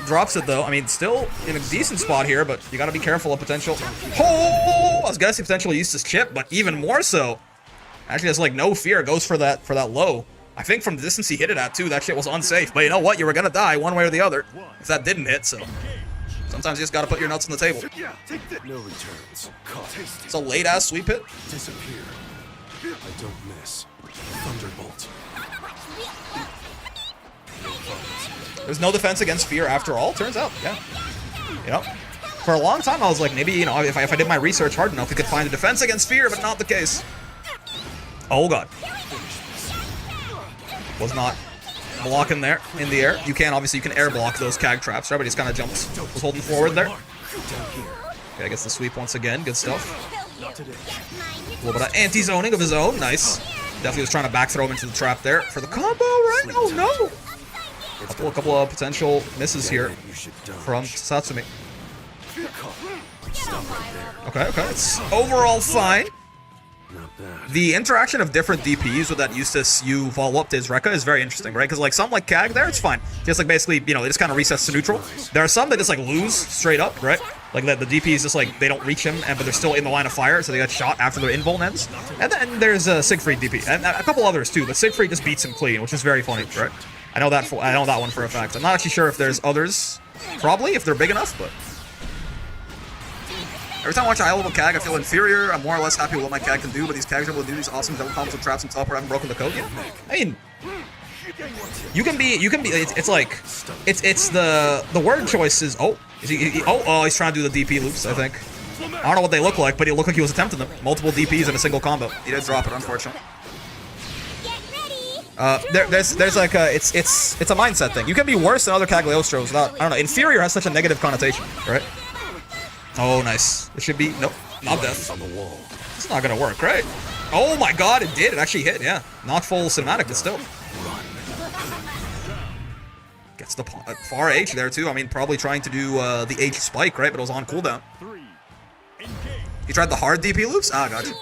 Drops it though. I mean, still in a decent spot here, but you gotta be careful of potential. Oh, I was gonna say potential use this chip, but even more so. Actually, has like no fear. Goes for that low. I think from the distance he hit it at too, that shit was unsafe. But you know what? You were gonna die one way or the other if that didn't hit. So sometimes you just gotta put your nuts on the table. No returns. It's a late ass sweep hit. Disappear. I don't miss. Thunderbolt. There's no defense against fear after all. Turns out, yeah. You know, for a long time I was like, maybe, you know, if I did my research hard enough, we could find a defense against fear, but not the case. Oh god. Was not blocking there in the air. You can obviously air block those CAG traps, right? But he's kind of jumped, was holding forward there. Okay, I guess the sweep once again. Good stuff. A little bit of anti-zoning of his own. Nice. Definitely was trying to back throw him into the trap there for the combo, right? Oh no! A couple of potential misses here from Satsumi. Okay, it's overall fine. The interaction of different DPs with that Eustace U follow-up to his Rekka is very interesting, right? Because like some like CAG there, it's fine. Just like basically, you know, it just kind of resets to neutral. There are some that just like lose straight up, right? Like the DPs just like, they don't reach him, but they're still in the line of fire, so they get shot after their invuln ends. And then there's Siegfried DP, and a couple others too, but Siegfried just beats him clean, which is very funny, right? I know that one for a fact. I'm not actually sure if there's others, probably, if they're big enough, but... Every time I watch a high-level CAG, I feel inferior. I'm more or less happy with what my CAG can do, but these CAGs are able to do these awesome double combos with traps and teleport. I haven't broken the code yet. I mean, you can be. It's like, it's the word choice is. Oh, he's trying to do the DP loops. I think. I don't know what they look like, but it looked like he was attempting them. Multiple DPs in a single combo. He did drop it, unfortunately. There's like a it's a mindset thing. You can be worse than other Cagliostros without, I don't know. Inferior has such a negative connotation, right? Oh, nice. It should be... Nope. Not death. It's not gonna work, right? Oh my god, it did. It actually hit, yeah. Not full cinematic, but still. Gets the far H there, too. I mean, probably trying to do the H spike, right? But it was on cooldown. You tried the hard DP loops? Ah, gotcha.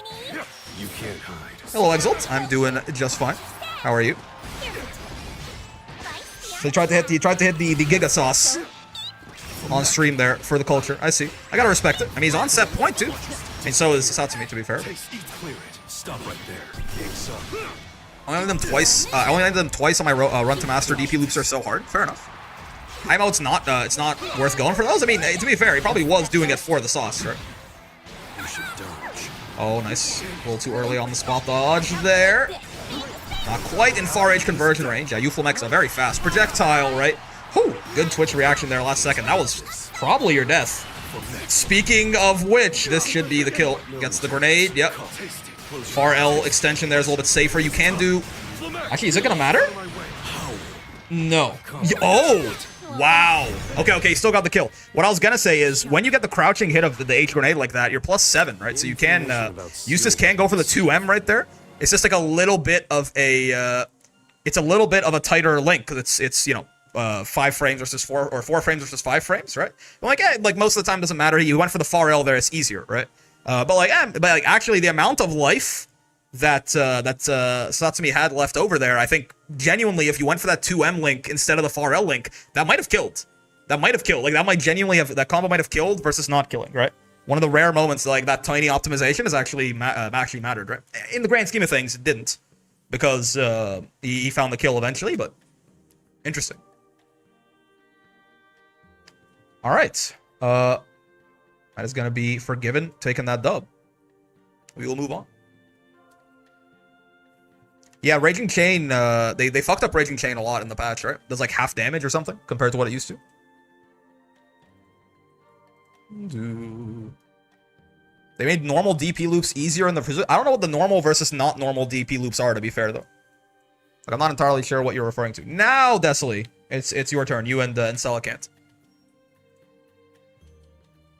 You can't hide. Hello, Exalt. I'm doing just fine. How are you? So you tried to hit the Giga Sauce on stream there for the culture. I see. I gotta respect it. I mean, he's on set point too. I mean, so is Satsumi, to be fair. Stop right there. I only landed them twice. I only landed them twice on my run to master. DP loops are so hard. Fair enough. I know it's not worth going for those. I mean, to be fair, he probably was doing it for the sauce, right? Oh, nice. A little too early on the spot dodge there. Not quite in far H conversion range. Yeah, Euphlomech's a very fast projectile, right? Whew, good Twitch reaction there last second. That was probably your death. Speaking of which, this should be the kill. Gets the grenade, yep. Far L extension there is a little bit safer. You can do... Actually, is it gonna matter? No. Oh! Wow. Okay, you still got the kill. What I was gonna say is, when you get the crouching hit of the H grenade like that, you're +7, right? So you can... Eustace can go for the 2M right there. It's just like a little bit of a... it's a little bit of a tighter link, because it's, you know, 5 frames versus 4, or 4 frames versus 5 frames, right? But like, like most of the time doesn't matter. You went for the far L there, it's easier, right? But like actually the amount of life that Satsumi had left over there, I think genuinely, if you went for that 2M link instead of the far L link, that might have killed. Like that might genuinely have, that combo might have killed versus not killing, right? One of the rare moments like that tiny optimization has actually mattered, right? In the grand scheme of things, it didn't, because he found the kill eventually, but interesting. All right, that is gonna be forgiven, taking that dub. We will move on. Yeah, Raging Chain, they fucked up Raging Chain a lot in the patch, right? Does like half damage or something compared to what it used to. They made normal DP loops easier in the... I don't know what the normal versus not normal DP loops are, to be fair, though. Like, I'm not entirely sure what you're referring to. Now, Desily, it's your turn. You and Celicant.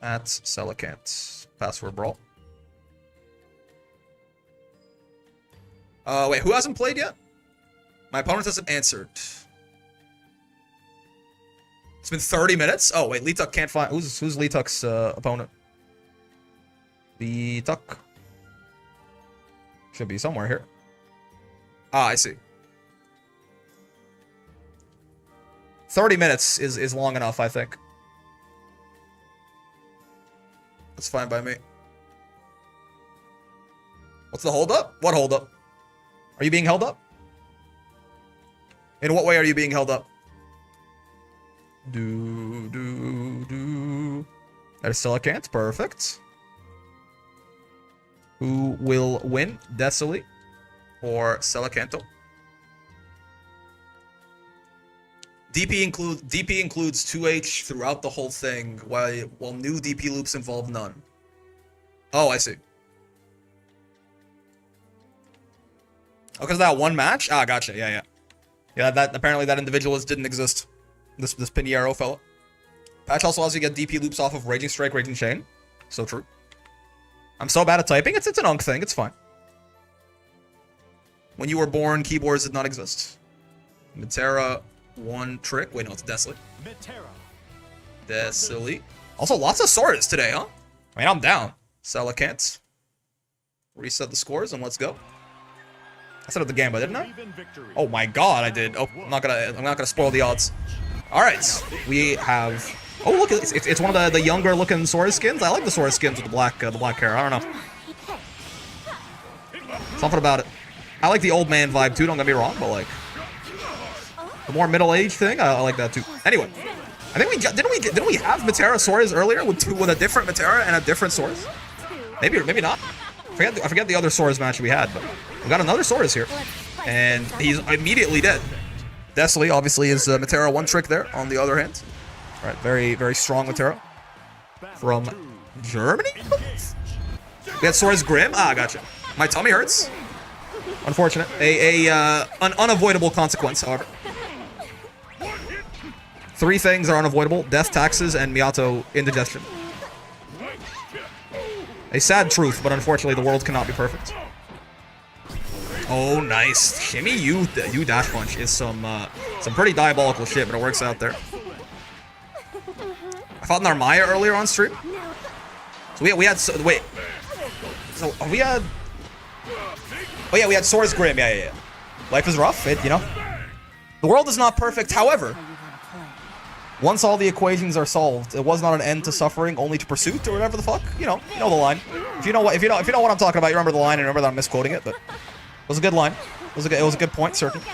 At Celicant. Password Brawl. Wait, who hasn't played yet? My opponent hasn't answered. It's been 30 minutes? Oh, wait, Lituk can't find... Who's Lituk's opponent? Lituk. Should be somewhere here. Ah, I see. 30 minutes is long enough, I think. That's fine by me. What's the holdup? What holdup? Are you being held up? In what way are you being held up? That is still a can't. Perfect. Who will win? Desoli or Celacanto? DP includes 2H throughout the whole thing, while new DP loops involve none. Oh, I see. Oh, because of that one match? Ah, gotcha. Yeah. Yeah, that apparently that individual didn't exist. This Pinheiro fella. Patch also allows you to get DP loops off of Raging Strike, Raging Chain. So true. I'm so bad at typing. It's an Unk thing. It's fine. When you were born, keyboards did not exist. Metera, one trick. Wait, no, it's Desoli. Desoli. Also, lots of swords today, huh? I mean, I'm down. Celacanto. Reset the scores and let's go. I set up the game, but didn't I? Oh my god, I did. Oh, I'm not gonna spoil the odds. All right, we have. Oh, look, it's one of the younger looking Sora skins. I like the Sora skins with the black hair. I don't know. Something about it. I like the old man vibe too. Don't get me wrong, but like the more middle-aged thing, I like that too. Anyway, I think didn't we have Metera Soras earlier with a different Metera and a different Soras? Maybe or maybe not. I forget the other Soras match we had, but we got another Soras here, and he's immediately dead. Desoli obviously is Metera one trick there. On the other hand, all right, very strong Metera from Germany. We had Soras Grim. Ah, gotcha. My tummy hurts. Unfortunate. An unavoidable consequence, however. 3 things are unavoidable: death, taxes, and Miyato indigestion. A sad truth, but unfortunately the world cannot be perfect. Oh, nice. Shimmy you dash punch is some pretty diabolical shit, but it works out there. I fought Narmaya earlier on stream. So we had wait. So we had. Oh yeah, we had Sora's Grim. Yeah. Life is rough. You know, the world is not perfect. However, once all the equations are solved, it was not an end to suffering, only to pursuit, or whatever the fuck. You know the line. If you know what I'm talking about, you remember the line, and remember that I'm misquoting it, but it was a good line. It was a good point, certainly.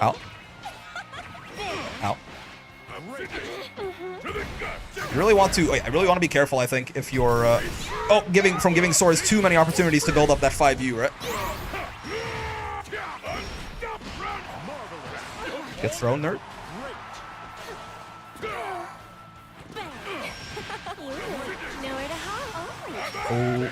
Ow. Ow. I really want to be careful, I think, if you're giving Soras too many opportunities to build up that 5U, right? Get thrown, nerd. Oh.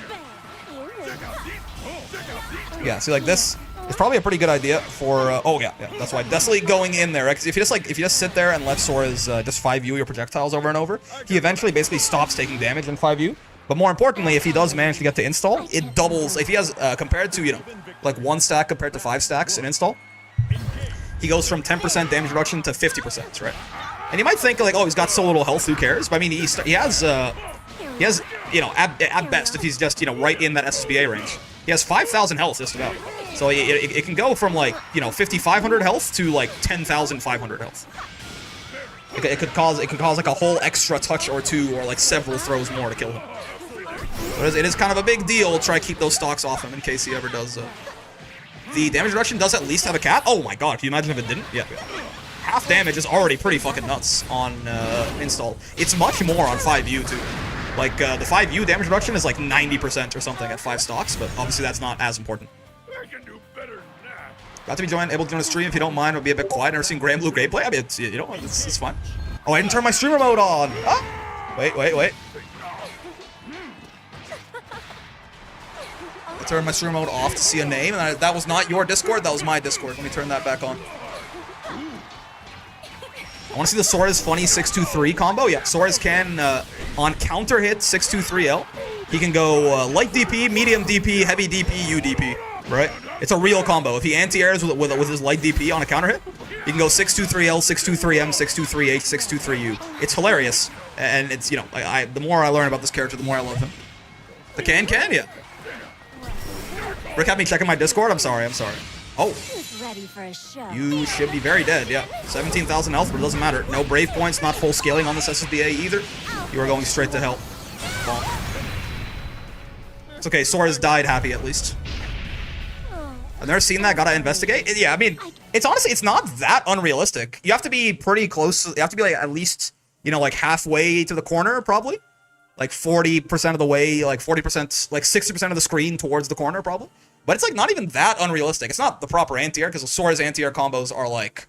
Yeah, see, like this is probably a pretty good idea for. Oh yeah, that's why Desoli going in there. Because if you just sit there and let Sora's just 5U your projectiles over and over, he eventually basically stops taking damage in 5U. But more importantly, if he does manage to get to install, it doubles. If he has compared to like 1 stack compared to 5 stacks in install, he goes from 10% damage reduction to 50%, right? And you might think like, oh, he's got so little health, who cares? But I mean, he has at best, if he's just right in that SSBA range, he has 5,000 health just about. So it can go from like 5,500 health to like 10,500 health. It could cause like a whole extra touch or 2 or like several throws more to kill him. So it is kind of a big deal. Try to keep those stocks off him in case he ever does. The damage reduction does at least have a cap. Oh my god, can you imagine if it didn't? Yeah. Half damage is already pretty fucking nuts on install. It's much more on 5U too. Like, the 5U damage reduction is like 90% or something at 5 stocks, but obviously that's not as important. Got to be able to join a stream if you don't mind. It'll be a bit quiet. Never seen Granblue gameplay. I mean, it's fine. Oh, I didn't turn my streamer mode on. Ah! Wait. I turned my streamer mode off to see a name, and that was not your Discord. That was my Discord. Let me turn that back on. I want to see the Sora's funny 623 combo. Yeah, Sora's can, on counter hit 623L, he can go light DP, medium DP, heavy DP, UDP. right? It's a real combo. If he anti-airs with his light DP on a counter hit, he can go 623L, 623M, 623H, 623U. It's hilarious, and it's, you know, the more I learn about this character, the more I love him. The can, yeah. Rick had me checking my Discord. I'm sorry. Oh. Who's ready for a show? You should be very dead, yeah. 17,000 health, but it doesn't matter. No brave points, not full scaling on this SSBA either. You are going straight to hell. Bonk. It's okay, Sora's died happy at least. I've never seen that, gotta investigate. Yeah, I mean, it's honestly, it's not that unrealistic. You have to be pretty close, you have to be like at least, you know, like halfway to the corner, probably. Like 40% of the way, like 40%, like 60% of the screen towards the corner, probably. But it's like not even that unrealistic. It's not the proper anti-air, because Sora's anti-air combos are like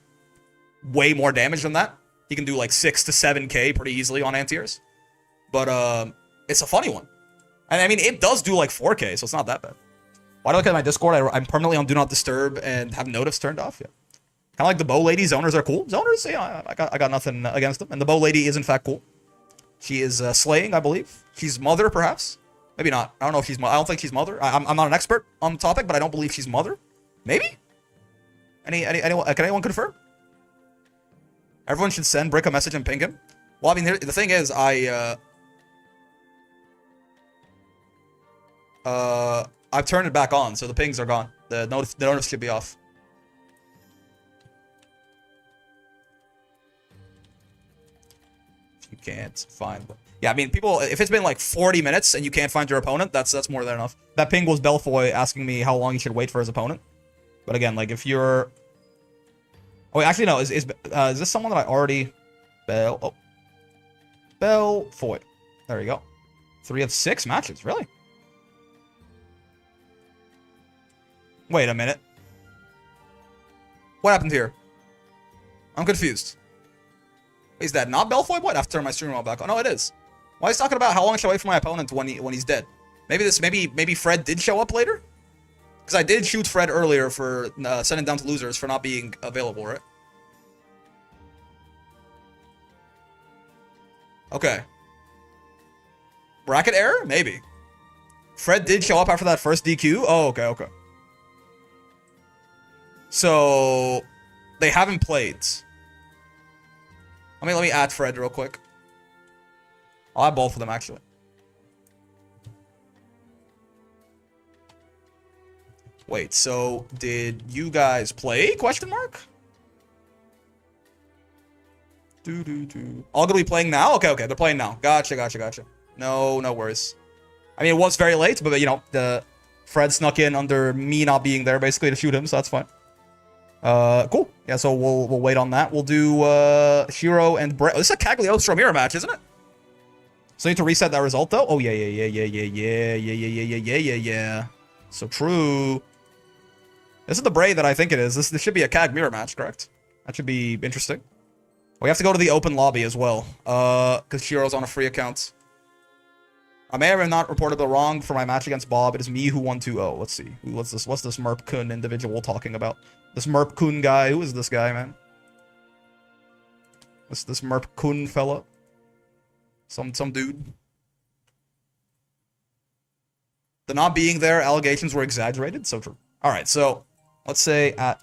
way more damage than that. He can do like 6 to 7k pretty easily on anti-airs. But it's a funny one. And I mean, it does do like 4k, so it's not that bad. Why do I look at my Discord? I'm permanently on Do Not Disturb and have notifs turned off. Yeah. Kind of like the bow lady. Zoners are cool. Zoners, yeah, I got nothing against them. And the bow lady is in fact cool. She is slaying, I believe. She's mother, perhaps. Maybe not. I don't know if she's. I don't think she's mother. I'm not an expert on the topic, but I don't believe she's mother. Maybe. Anyone? Can anyone confirm? Everyone should send Brick a message and ping him. Well, I mean, the thing is, I've turned it back on, so the pings are gone. The notice should be off. If you can't find them. Yeah, I mean, people, if it's been like 40 minutes and you can't find your opponent, that's more than enough. That ping was Belfoy asking me how long he should wait for his opponent. But again, like if you're... Oh, wait, actually, no. Is this someone that I already... Belfoy. There you go. 3 of 6 matches, really? Wait a minute. What happened here? I'm confused. Is that not Belfoy? What? I have to turn my stream back on. No, it is. Why is he talking about how long should I wait for my opponent when he's dead? Maybe Fred did show up later? Because I did shoot Fred earlier for sending down to losers for not being available, right? Okay. Bracket error? Maybe. Fred did show up after that first DQ? Oh, okay. So they haven't played. Let me add Fred real quick. I'll add both of them actually. Wait, so did you guys play? Question mark? All gonna be playing now? Okay, they're playing now. Gotcha. No worries. I mean, it was very late, but you know, the Fred snuck in under me not being there basically to shoot him, so that's fine. Cool. Yeah, so we'll wait on that. We'll do Shiro and Brawl. This is a Cagliostro mirror match, isn't it? So I need to reset that result though. Oh yeah. So true. This is the Bray that I think it is. This should be a CAG mirror match, correct? That should be interesting. We have to go to the open lobby as well, because Shiro's on a free account. I may have not reported the wrong for my match against Bob. It is me who won 2-0. Let's see. What's this Merp Kun individual talking about? This Merp Kun guy. Who is this guy, man? This Merp Kun fella. Some dude. The not being there allegations were exaggerated. So true. All right, so let's say at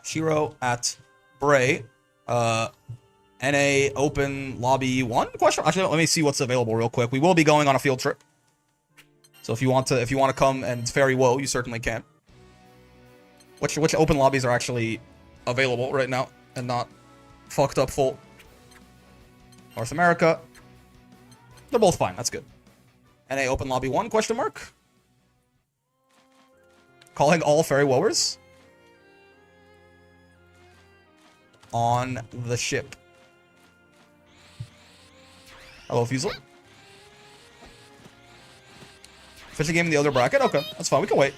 Shiro at Bray, NA open lobby 1 question. Actually, let me see what's available real quick. We will be going on a field trip, so if you want to come and ferry woe, you certainly can. Which open lobbies are actually available right now and not fucked up full? North America. They're both fine. That's good. NA open lobby 1 question mark. Calling all ferry woers on the ship. Hello, Fusel. Fishing game in the other bracket? Okay, that's fine. We can wait.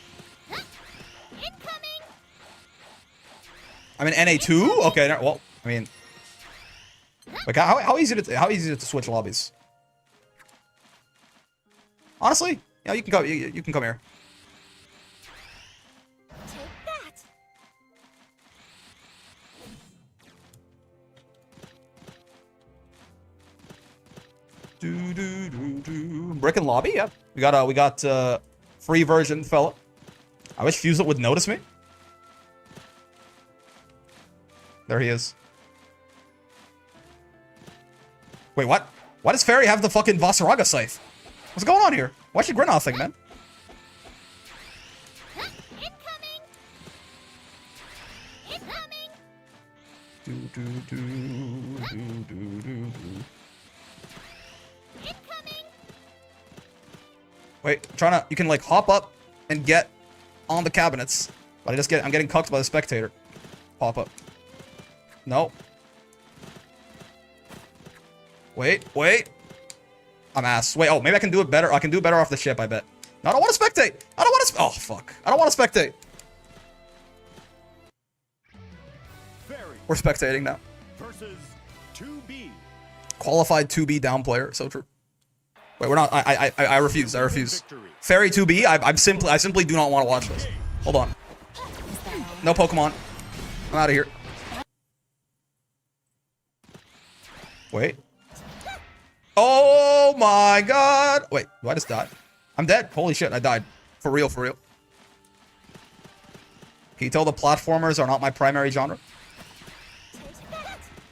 I'm in NA2? Okay, well, I mean... Like, how easy is it to switch lobbies? Honestly, yeah, you can go. You can come here. Brick and lobby, yeah. We got free version, fella. I wish Fusel would notice me. There he is. Wait, what? Why does Fairy have the fucking Vasaraga scythe? What's going on here? Why is she Grenoughing, man? Incoming! Incoming! Incoming! Wait, trying to. You can like hop up and get on the cabinets, but I'm getting cucked by the spectator. Pop up. No. Wait. I'm ass. Wait, oh, maybe I can do it better. I can do it better off the ship, I bet. No, I don't want to spectate. I don't want to. Oh, fuck. I don't want to spectate. Fairy We're spectating now. versus 2B. Qualified 2B down player. So true. Wait, we're not. I refuse. I refuse. Victory. Fairy 2B. I simply do not want to watch this. Hold on. No Pokemon. I'm out of here. Wait. Oh my god. Wait, do I just die? I'm dead. Holy shit, I died. For real, for real. Can you tell the platformers are not my primary genre?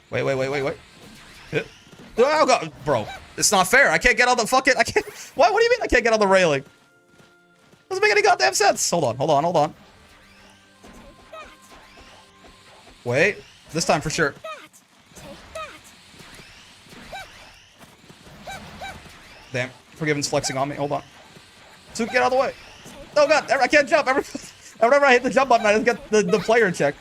Wait. Oh god, bro. It's not fair. I can't get on the fucking. I can't. What do you mean I can't get on the railing? Doesn't make any goddamn sense. Hold on. Wait. This time for sure. Damn. Forgiven's flexing on me. Hold on. So get out of the way. Oh god, I can't jump. Whenever I hit the jump button, I just get the player check.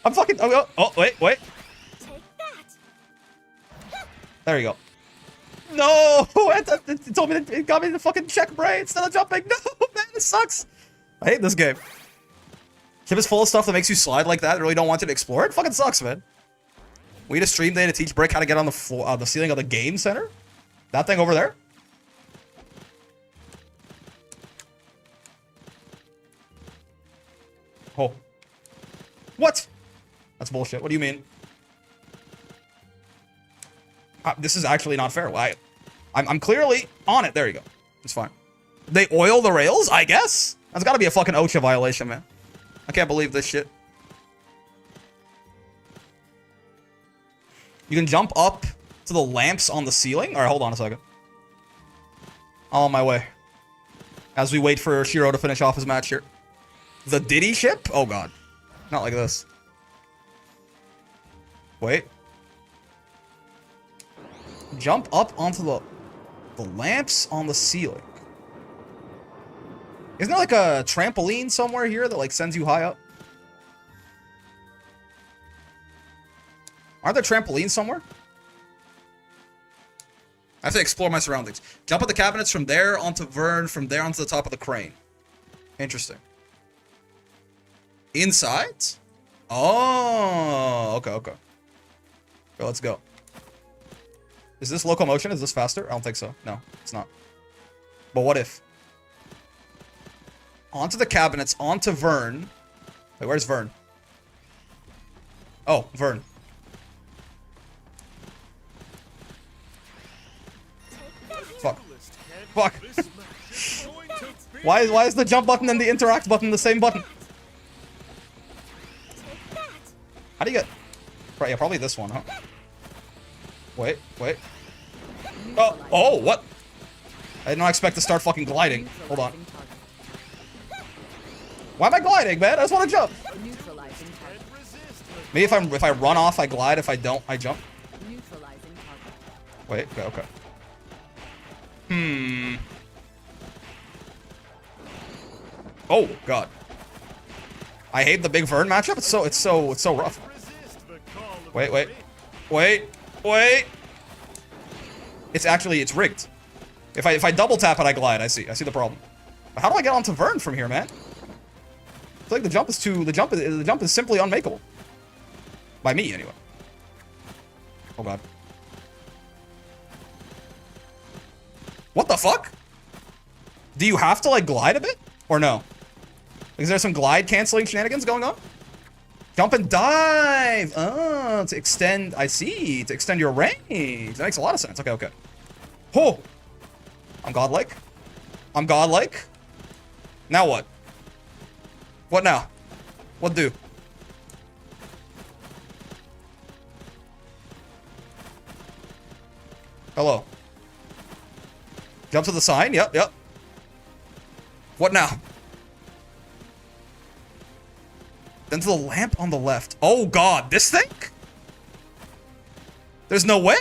I'm fucking. Oh, wait. There you go. No! It told me it got me the fucking check brain instead of jumping. No, man, this sucks. I hate this game. Chip is full of stuff that makes you slide like that. I really don't want you to explore it. Fucking sucks, man. We need a stream day to teach Brick how to get on the floor, the ceiling of the game center. That thing over there. Oh. What? That's bullshit. What do you mean? This is actually not fair. Why? I'm clearly on it. There you go. It's fine. They oil the rails, I guess? That's gotta be a fucking OSHA violation, man. I can't believe this shit. You can jump up to the lamps on the ceiling? Alright, hold on a second. I'm on my way. As we wait for Shiro to finish off his match here. The Diddy ship? Oh god. Not like this. Wait. Jump up onto the lamps on the ceiling. Isn't there like a trampoline somewhere here that like sends you high up? Aren't there trampolines somewhere? I have to explore my surroundings. Jump at the cabinets from there onto Vern, from there onto the top of the crane. Interesting. Inside? Oh, okay. Okay, let's go. Is this locomotion? Is this faster? I don't think so. No, it's not. But what if? Onto the cabinets, onto Vern. Wait, where's Vern? Oh, Vern. Fuck. Why is the jump button and the interact button the same button? How do you get... Right, yeah, probably this one, huh? Wait. Oh, what? I did not expect to start fucking gliding. Hold on. Why am I gliding, man? I just want to jump. Maybe if I run off, I glide. If I don't, I jump. Wait, okay. Oh god. I hate the big Vern matchup. It's so rough. Wait. It's rigged. If I double tap it, I glide. I see the problem. But how do I get onto Vern from here, man? I feel like the jump is simply unmakeable. By me, anyway. Oh god. What the fuck? Do you have to like glide a bit? Or no? Is there some glide canceling shenanigans going on? Jump and dive! Oh, to extend, I see. To extend your range. That makes a lot of sense. Okay. Oh! I'm godlike. I'm godlike. Now what? What now? What do? Hello. Jump to the sign. Yep, yep. What now? Then to the lamp on the left. Oh god, this thing? There's no way.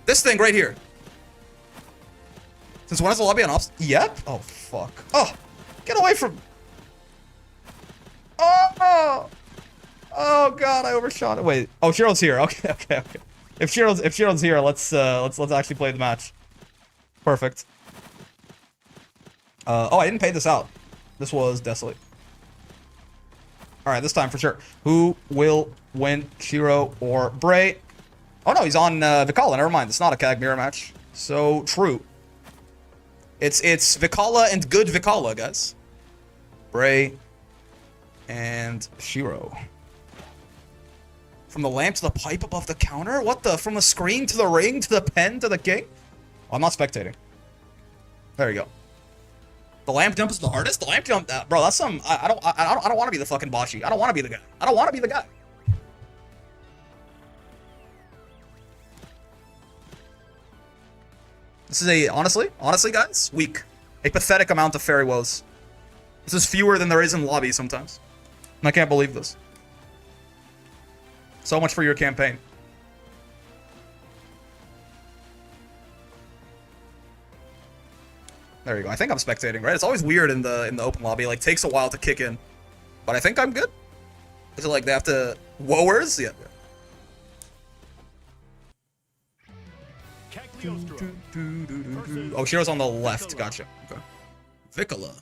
This thing right here. Since when is the lobby on ops? Yep. Oh fuck. Oh, get away from. Oh. Oh god, I overshot it. Wait. Oh, Shiro's here. Okay, okay, okay. If Shiro's here, let's actually play the match. Perfect. Oh, I didn't pay this out. This was Desolate. Alright, this time for sure. Who will win, Shiro or Bray? Oh no, he's on Vikala. Never mind. It's not a CAG mirror match. So true. It's Vikala and good Vikala, guys. Bray and Shiro. From the lamp to the pipe above the counter? What the? From the screen to the ring to the pen to the king? Oh, I'm not spectating. There you go. The lamp jump is the hardest. The lamp jump, bro. That's some. I don't want to be the fucking Bashi. I don't want to be the guy. I don't want to be the guy. This is a honestly, guys, weak. A pathetic amount of fairy woes. This is fewer than there is in lobby sometimes. And I can't believe this. So much for your campaign. There you go. I think I'm spectating, right? It's always weird in the open lobby. Like, takes a while to kick in. But I think I'm good. Is it like they have to... Wowers? Yeah. Oh, Shiro's on the left. Gotcha. Okay. Vikala.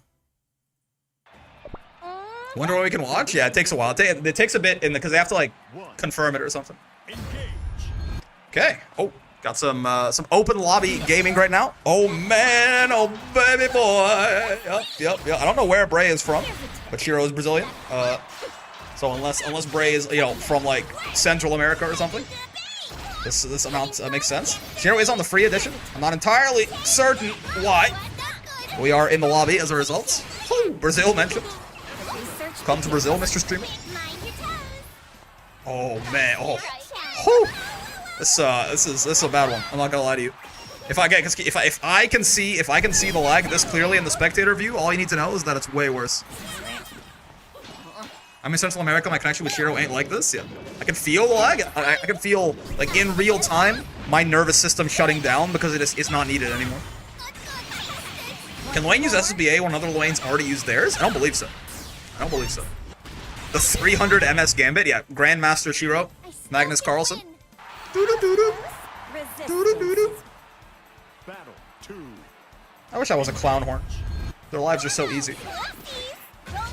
Wonder what we can watch? Yeah, it takes a while. It takes a bit in because they have to, like, confirm it or something. Okay. Oh. Got some open lobby gaming right now. Oh man, oh baby boy. Yep. I don't know where Bray is from, but Shiro is Brazilian. So unless Bray is, you know, from like Central America or something, this amount makes sense. Shiro is on the free edition. I'm not entirely certain why. We are in the lobby as a result. Woo, Brazil mentioned. Come to Brazil, Mr. Streamer. Oh man. Oh. Whew. This is a bad one. I'm not gonna lie to you. If I can see the lag this clearly in the spectator view, all you need to know is that it's way worse. I'm in Central America. My connection with Shiro ain't like this. Yeah, I can feel the lag. I can feel like in real time my nervous system shutting down because it's not needed anymore. Can Lane use SSBA when other lanes already use theirs? I don't believe so. The 300 MS Gambit, yeah. Grandmaster Shiro, Magnus Carlsen. Battle 2. I wish I was a clown horn. Their lives are so easy.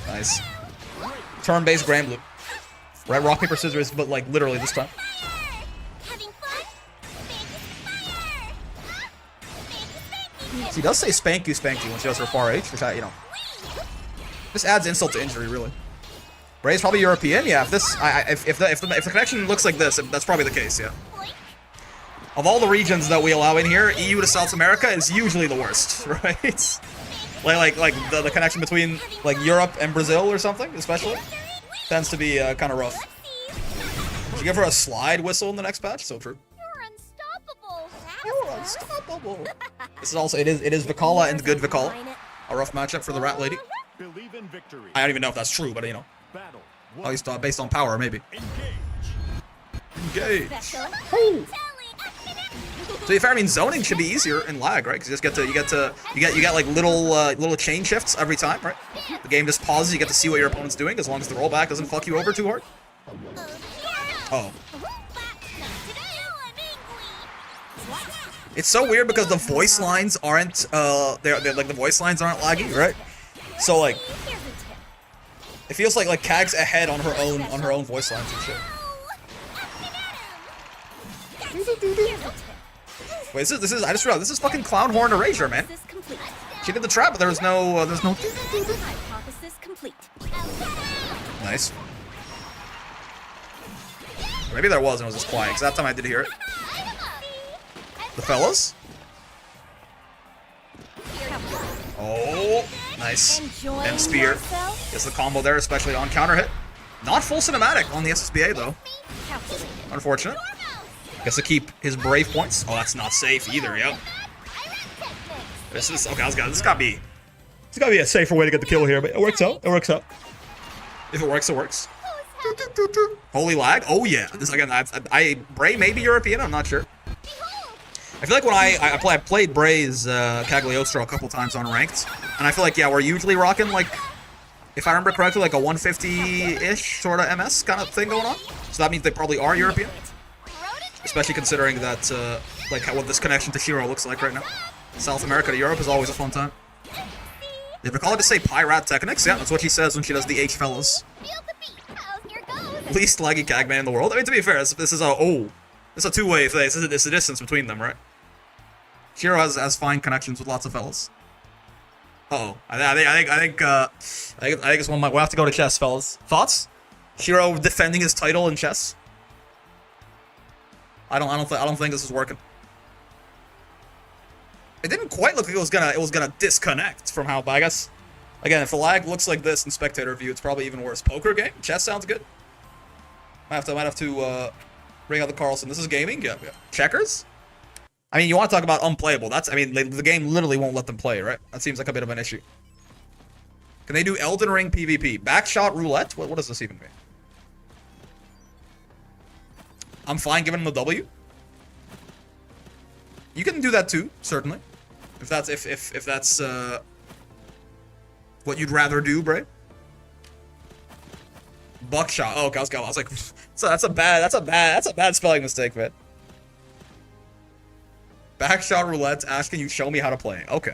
Nice. Turn-based Granblue. Right, rock, paper, scissors, but like literally this time. She does say spank you when she does her far H, which you know. This adds insult to injury, really. Bray's probably European, yeah. If the connection looks like this, that's probably the case, yeah. Of all the regions that we allow in here, EU to South America is usually the worst, right? like the connection between like Europe and Brazil or something, especially, tends to be kind of rough. Did you give her a slide whistle in the next patch? So true. You're unstoppable. This is also it is Vikala and good Vikala. A rough matchup for the Rat Lady. Believe in victory. I don't even know if that's true, but you know. Battle At least based on power, maybe. Engage. To be fair, I mean zoning should be easier in lag, right? Because you get like little chain shifts every time, right? The game just pauses. You get to see what your opponent's doing as long as the rollback doesn't fuck you over too hard. Oh. It's so weird because the voice lines aren't they're like the voice lines aren't laggy, right? So like it feels like CAG's ahead on her own voice lines and shit. Wait, this is I just realized this is fucking Clown Horn Erasure, man. She did the trap, but there's no Nice. Maybe there was and it was just quiet, because that time I did hear it. The fellas? Oh, nice. Enjoying And spear. yourself? Gets the combo there, especially on counter hit. Not full cinematic on the SSBA though. Calculated. Unfortunate. Gets to keep his brave points. Oh, that's not safe either. Yep. This is okay. This gotta be a safer way to get the kill here, but it works out. It works out. If it works, it works. Holy lag. Oh yeah. This again. Bray may be European. I'm not sure. I feel like when I played Bray's Cagliostro a couple times on ranked, and I feel like yeah, we're usually rocking like, if I remember correctly, like a 150-ish sort of MS kind of thing going on. So that means they probably are European, especially considering that like what this connection to Shiro looks like right now. South America to Europe is always a fun time. Did Vicala just say Pirate Technics? Yeah, that's what she says when she does the H fellas. Least laggy Cagman in the world. I mean, to be fair, this is a two-way thing. It's a distance between them, right? Shiro has fine connections with lots of fellas. Uh-oh. I think this one we'll have to go to chess, fellas. Thoughts? Shiro defending his title in chess? I don't think this is working. It didn't quite look like it was gonna disconnect from how, but I guess again, if the lag looks like this in spectator view, it's probably even worse. Poker game? Chess sounds good. Might have to bring out the Carlson. This is gaming? Yeah. Checkers? I mean, you want to talk about unplayable. The game literally won't let them play, right? That seems like a bit of an issue. Can they do Elden Ring PvP? Backshot roulette? What does this even mean? I'm fine giving them a W. You can do that too, certainly. If that's what you'd rather do, Bray. Buckshot. Oh, okay, I was like, so that's a bad spelling mistake, man. Backshot roulette asking you show me how to play. Okay,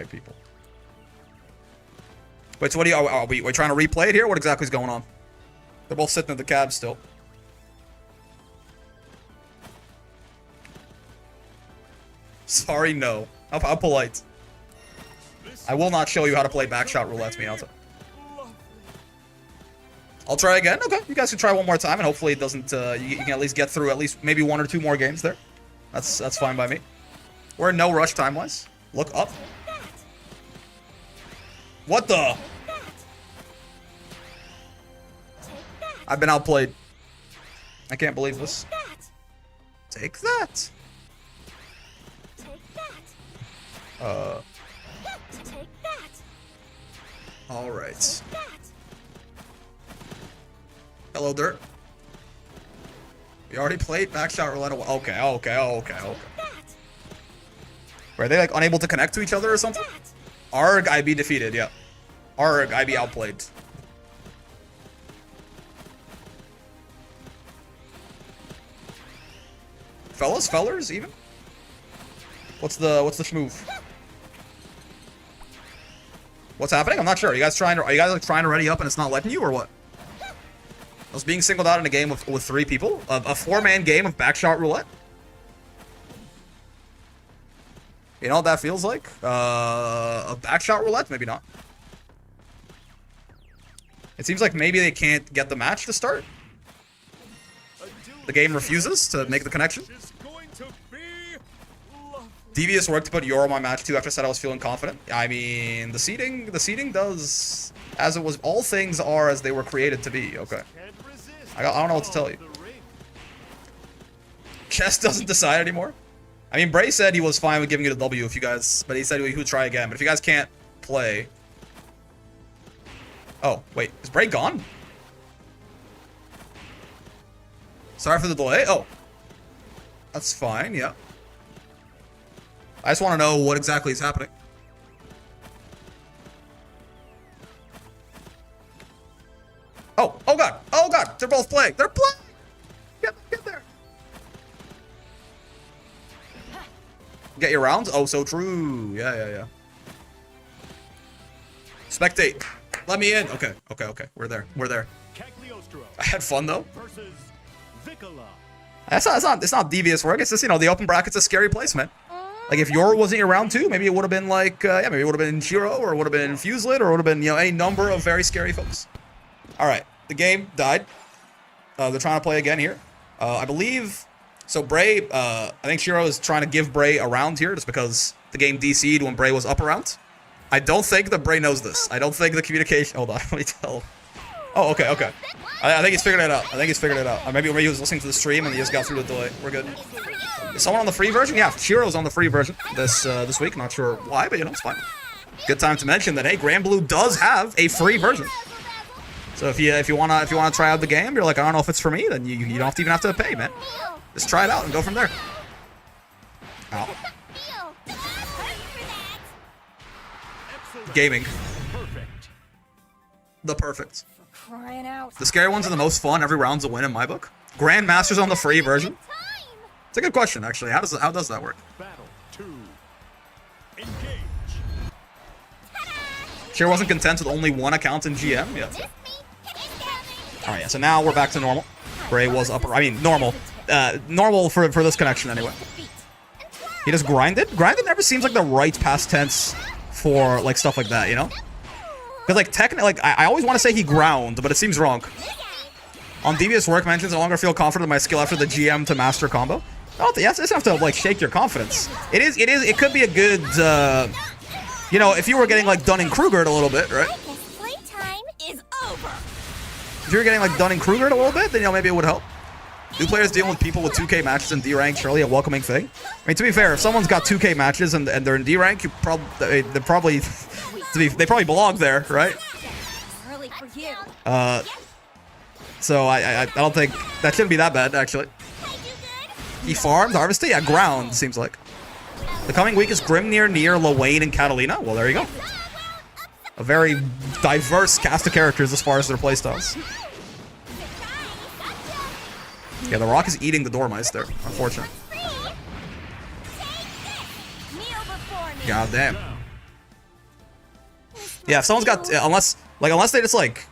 people. Wait, so what are we trying to replay it here? What exactly is going on? They're both sitting in the cab still. Sorry, no. How polite. I will not show you how to play backshot roulette, Miata. I'll try again. Okay, you guys can try one more time, and hopefully it doesn't. You can at least get through at least maybe 1 or 2 more games there. That's fine by me. We're in no rush time-wise. Look up. What the? I've been outplayed. I can't believe this. Take that. All right. Hello, Dirt. We already played backshot roulette. Okay. Were they like unable to connect to each other or something? Arg, IB defeated. Yeah. Arg, IB outplayed. Fellers, even. What's the schmove? What's happening? I'm not sure. Are you guys trying to ready up and it's not letting you, or what? I was being singled out in a game with 3 people. A 4-man game of backshot roulette. You know what that feels like? A backshot roulette? Maybe not. It seems like maybe they can't get the match to start. The game refuses to make the connection. Devious work to put Euro on my match too after I said I was feeling confident. I mean, the seeding does as it was. All things are as they were created to be. Okay. I don't know what to tell you. Chess doesn't decide anymore. I mean, Bray said he was fine with giving it a W if you guys, but he said he would try again. But if you guys can't play. Oh, wait. Is Bray gone? Sorry for the delay. Oh. That's fine, yeah. I just want to know what exactly is happening. Oh god. Oh god. They're both playing. They're playing. Get there. Get your rounds? Oh, so true. Yeah. Spectate. Let me in. Okay. We're there. I had fun though. It's not devious work. It's just, the open bracket's a scary place, man. Like, if Yor wasn't your round 2, maybe it would have been like, maybe it would have been Shiro, or it would have been Fuselit, or it would have been, any number of very scary folks. Alright, the game died. They're trying to play again here. I believe So Bray, I think Shiro is trying to give Bray a round here just because the game DC'd when Bray was up around. I don't think that Bray knows this. I don't think the communication... Hold on, let me tell him. Oh, okay, okay. I think he's figured it out. I think he's figured it out. Maybe he was listening to the stream and he just got through the delay. We're good. Is someone on the free version? Yeah, Shiro's on the free version this week. Not sure why, but you know, it's fine. Good time to mention that, hey, Granblue does have a free version. So if you wanna try out the game, you're like, I don't know if it's for me, then you don't even have to pay, man. Just try it out and go from there. Ow. Gaming. The perfect. Crying out. The scary ones are the most fun. Every round's a win in my book. Grandmaster's on the free version. It's a good question, actually. How does that work? Battle 2. Engage. Shiro wasn't content with only one account in GM. Yeah. All right. Yeah. So now we're back to normal. Bray was up. I mean, normal. Normal for this connection anyway. He just grinded. Grinded never seems like the right past tense for like stuff like that, you know? Because like technically, like I always want to say he ground, but it seems wrong. On devious work mentions, I no longer feel confident in my skill after the GM to master combo. Oh, yes, it's have to like shake your confidence. It could be a good, you know, if you were getting like Dunning-Krugered a little bit, right? Playtime is over. If you were getting like Dunning-Krugered a little bit, then you know maybe it would help. New players dealing with people with 2K matches in D rank, surely a welcoming thing. I mean, to be fair, if someone's got 2K matches and they're in D rank, they probably belong there, right? Early for you. So I don't think that shouldn't be that bad, actually. He farmed, harvested, yeah, ground seems like. The coming week is Grimnir, Nier, Lawayne, and Catalina. Well, there you go. A very diverse cast of characters as far as their playstyles. Yeah, the Rock is eating the Dormice there. Unfortunate. God damn. Yeah, if someone's got unless they just like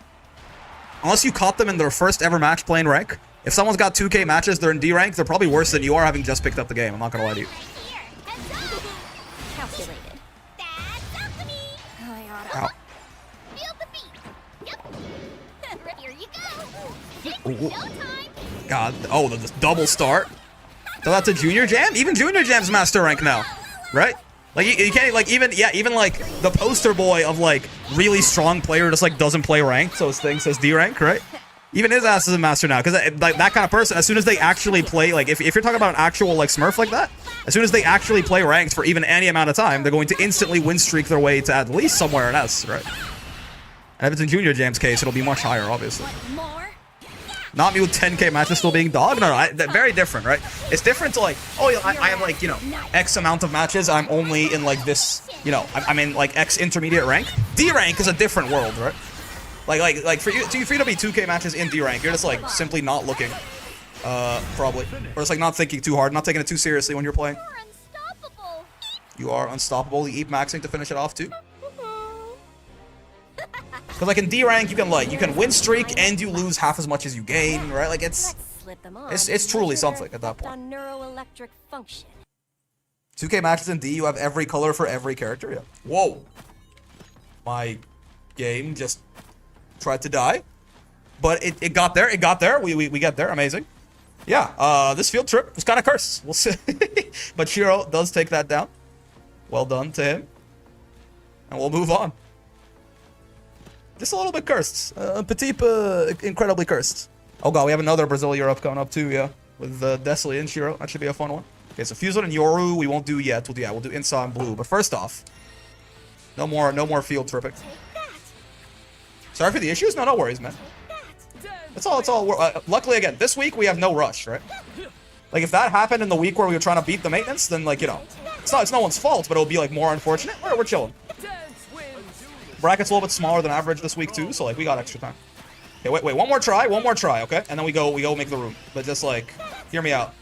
unless you caught them in their first ever match playing rank. If someone's got 2K matches, they're in D rank, they're probably worse than you are having just picked up the game. I'm not gonna lie to you. Calculated. Ow. Ooh. God, oh, the double start. So that's a junior jam? Even junior jam's master rank now, right? Like you can't like even like the poster boy of like really strong player just like doesn't play ranked, so his thing says D rank, right? Even his ass is a master now, because like that kind of person, as soon as they actually play, like if you're talking about an actual like Smurf like that, as soon as they actually play ranked for even any amount of time, they're going to instantly win streak their way to at least somewhere in S, right? And if it's in Junior Jam's case, it'll be much higher, obviously. Not me with 10K matches still being dog. No, very different, right? It's different to like, oh, I have like, you know, X amount of matches. I'm only in like this, you know, I'm in like X intermediate rank. D rank is a different world, right? Like for you to be 2K matches in D rank, you're just like simply not looking, probably, or it's like not thinking too hard, not taking it too seriously when you're playing. You are unstoppable. You keep maxing to finish it off too. Because like in D rank, you can win streak and you lose half as much as you gain, right? Like it's truly something at that point. 2K matches in D, you have every color for every character. Yeah. Whoa. My game just tried to die, but it got there. It got there. We get there. Amazing. Yeah. This field trip was kind of cursed. We'll see. But Shiro does take that down. Well done to him. And we'll move on. Just a little bit cursed. Incredibly cursed. Oh god, we have another Brazil Europe coming up too, yeah. With Desley and Shiro. That should be a fun one. Okay, so Fuselet and Yoru we won't do yet. We'll do Insa and Blue. But first off, no more field tripping. Sorry for the issues? No worries, man. It's all luckily again, this week we have no rush, right? Like if that happened in the week where we were trying to beat the maintenance, then like, you know, it's no one's fault, but it'll be like more unfortunate. We're chilling. Bracket's a little bit smaller than average this week too, so like we got extra time. Okay, wait, one more try, okay? And then we go make the room. But just like, hear me out.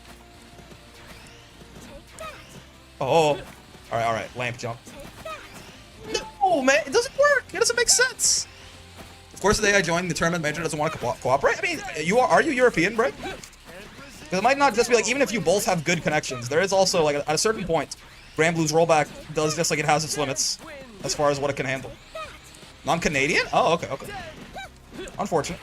Oh. Alright, lamp jump. No, man, it doesn't work. It doesn't make sense. Of course, the day I joined the tournament, Major doesn't want to cooperate. I mean, are you European, bro? Because it might not just be like, even if you both have good connections, there is also like at a certain point, Granblue's rollback does just like it has its limits as far as what it can handle. Non-Canadian? Oh, okay. Unfortunate.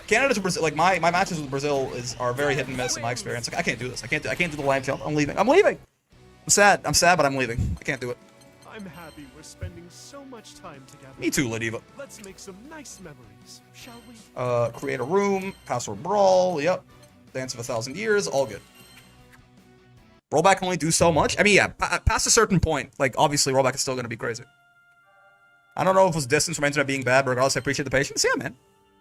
Canada to Brazil, like my matches with Brazil are very hit and miss in my experience. Like I can't do this. I can't do the lamp jump. I'm leaving. I'm leaving. I'm sad, but I'm leaving. I can't do it. I'm happy we're spending so much time together. Me too, Ladiva. Let's make some nice memories, shall we? Create a room, password Brawl, yep. Dance of 1,000 years, all good. Rollback can only do so much. I mean, yeah, past a certain point, like, obviously, rollback is still going to be crazy. I don't know if it was distance from internet being bad, but regardless, I appreciate the patience. Yeah, man.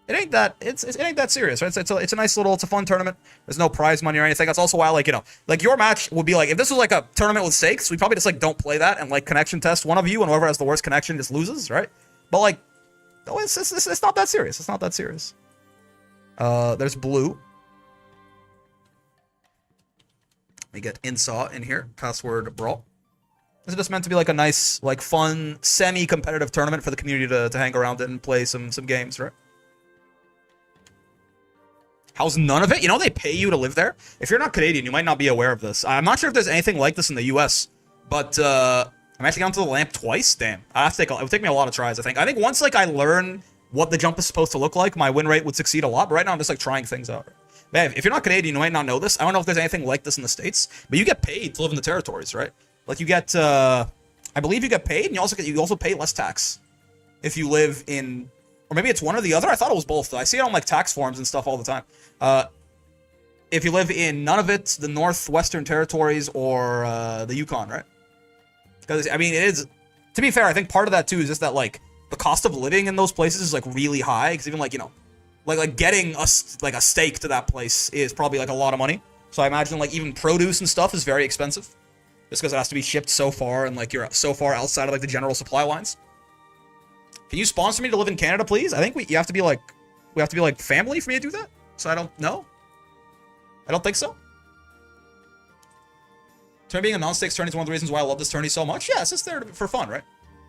It ain't that serious, right? It's a nice little, it's a fun tournament. There's no prize money or anything. That's also why, like, you know, like, your match would be like, if this was like a tournament with stakes, we probably just, like, don't play that and, like, connection test one of you, and whoever has the worst connection just loses, right? But, like, no, it's not that serious. It's not that serious. There's blue. We get Insaw in here. Password Brawl. This is just meant to be like a nice, like, fun, semi-competitive tournament for the community to hang around in and play some games, right? How's none of it? You know they pay you to live there? If you're not Canadian, you might not be aware of this. I'm not sure if there's anything like this in the US, but I'm actually gone to the lamp twice. Damn. I have to it would take me a lot of tries, I think. I think once, like, I learn what the jump is supposed to look like, my win rate would succeed a lot, but right now I'm just, like, trying things out. Man, if you're not Canadian, you might not know this. I don't know if there's anything like this in the States, but you get paid to live in the territories, right? Like, you get, I believe you get paid, and you also pay less tax if you live in, or maybe it's one or the other. I thought it was both. I see it on, like, tax forms and stuff all the time. If you live in none of it, the Northwestern Territories or the Yukon, right? Because, I mean, it is, to be fair, I think part of that, too, is just that, like, the cost of living in those places is, like, really high, because even, like, you know, like getting a steak to that place is probably, like, a lot of money. So I imagine, like, even produce and stuff is very expensive. Just because it has to be shipped so far, and, like, you're so far outside of, like, the general supply lines. Can you sponsor me to live in Canada, please? I think we have to be, like, family for me to do that? So I don't know. I don't think so. Turn being a non-stakes tourney is one of the reasons why I love this tourney so much. Yeah, it's just there for fun, right?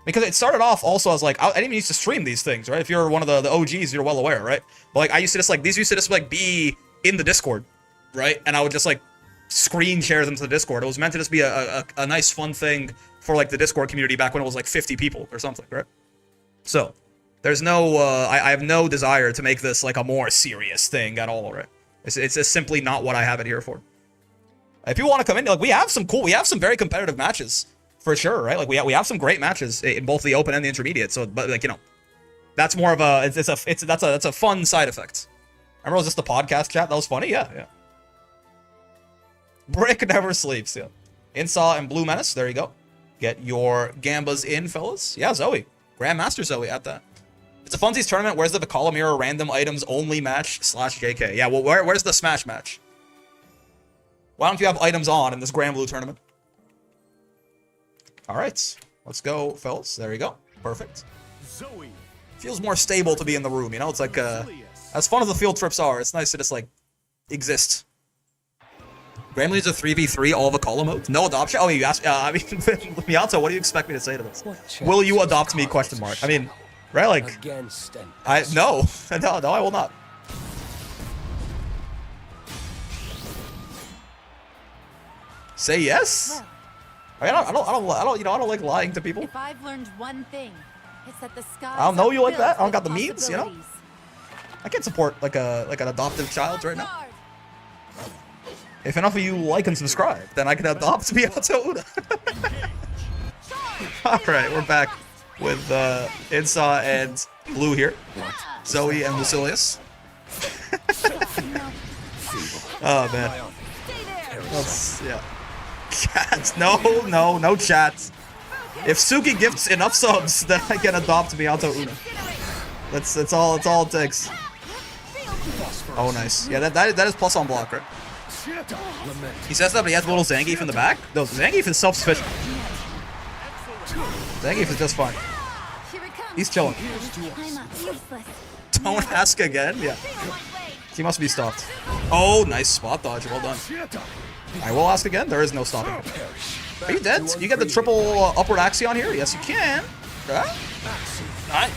Because it started off also as, like, I didn't even used to stream these things, right? If you're one of the OGs, you're well aware, right? But, like, I used to just, like, these used to just, like, be in the Discord, right? And I would just, like, screen share them to the Discord. It was meant to just be a nice, fun thing for, like, the Discord community back when it was, like, 50 people or something, right? So, there's no, I have no desire to make this, like, a more serious thing at all, right? It's just simply not what I have it here for. If people want to come in, like, we have some very competitive matches. For sure, right? Like, we have some great matches in both the open and the intermediate. So, but, like, you know, that's more of a that's a fun side effect. Remember, was this the podcast chat? That was funny. Yeah. Brick never sleeps. Yeah. Insaw and Blue Menace. There you go. Get your gambas in, fellas. Yeah, Zoe, Grandmaster Zoe at that. It's a funsies tournament. Where's the column mirror random items only match /JK? Yeah. Well, where's the Smash match? Why don't you have items on in this Granblue tournament? All right, let's go, fellas. There you go. Perfect. Zoe. Feels more stable to be in the room, you know? It's like, as fun as the field trips are, it's nice to just, like, exist. Granblue's a 3v3, all the column modes? No adoption? Oh, you asked, I mean, Miyato, what do you expect me to say to this? Will you adopt me, question mark? I mean, right, like, no, I will not. Say yes? I don't like lying to people. If I've learned one thing, it's that the sky. I don't know you like that. I don't got the means, you know. I can't support like an adoptive child right now. If enough of you like and subscribe, then I can adopt Miyato Una. All right, we're back with Insaw and Blue here, Zoe and Lucilius. Oh man, yeah. Chats, no chats. If Suki gifts enough subs, then I can adopt Miyato Una. That's all it takes. Oh, nice. Yeah, that is plus on block, right? He says that, but he has a little Zangief in the back. No, Zangief is self-sufficient. Zangief is just fine. He's chilling. Don't ask again. Yeah. He must be stopped. Oh, nice spot dodge. Well done. I will ask again. There is no stopping. Are you dead? You get the triple upward axion here? Yes, you can.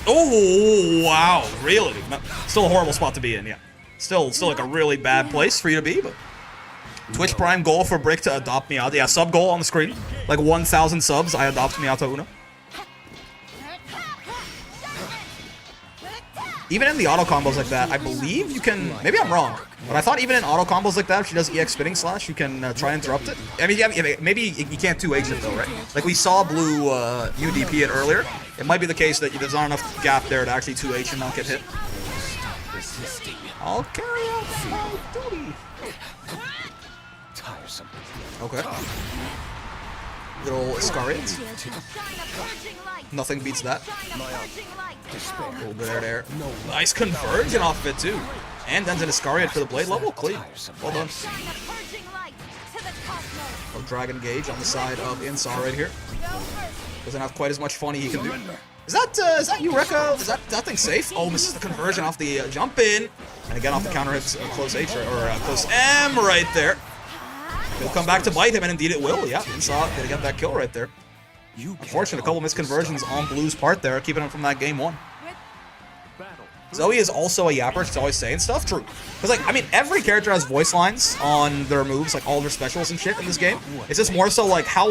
Oh, wow. Really? No, still a horrible spot to be in, yeah. Still like a really bad place for you to be, but... Twitch Prime goal for Brick to adopt Miyato. Yeah, sub goal on the screen. Like 1,000 subs, I adopt Miyato Una. even in the auto combos like that, I believe you can, maybe I'm wrong, but I thought even in auto combos like that, if she does EX spinning slash, you can try and interrupt it. I mean, yeah, maybe you can't 2H it though, right? Like we saw Blue UDP it earlier. It might be the case that there's not enough gap there to actually 2H and not get hit. I'll carry out my duty. Tiresome. Okay. Little Iscariot. Nothing beats that. Oh, there. Nice conversion off of it too. And then an Iscariot for the blade level. Clean. Well done. Oh, Dragon Gauge on the side of Insar right here. Doesn't have quite as much funny he can do. Is that Eureka? Is that thing safe? Oh, misses the conversion off the jump in. And again off the counter hits close H or close M right there. It'll come back to bite him, and indeed it will. Yeah, Insar gonna get that kill right there. Unfortunate, a couple misconversions on Blue's part there, keeping him from that game 1. Zoe is also a yapper. She's always saying stuff. True. Because, like, I mean, every character has voice lines on their moves, like all their specials and shit in this game. It's just more so, like, how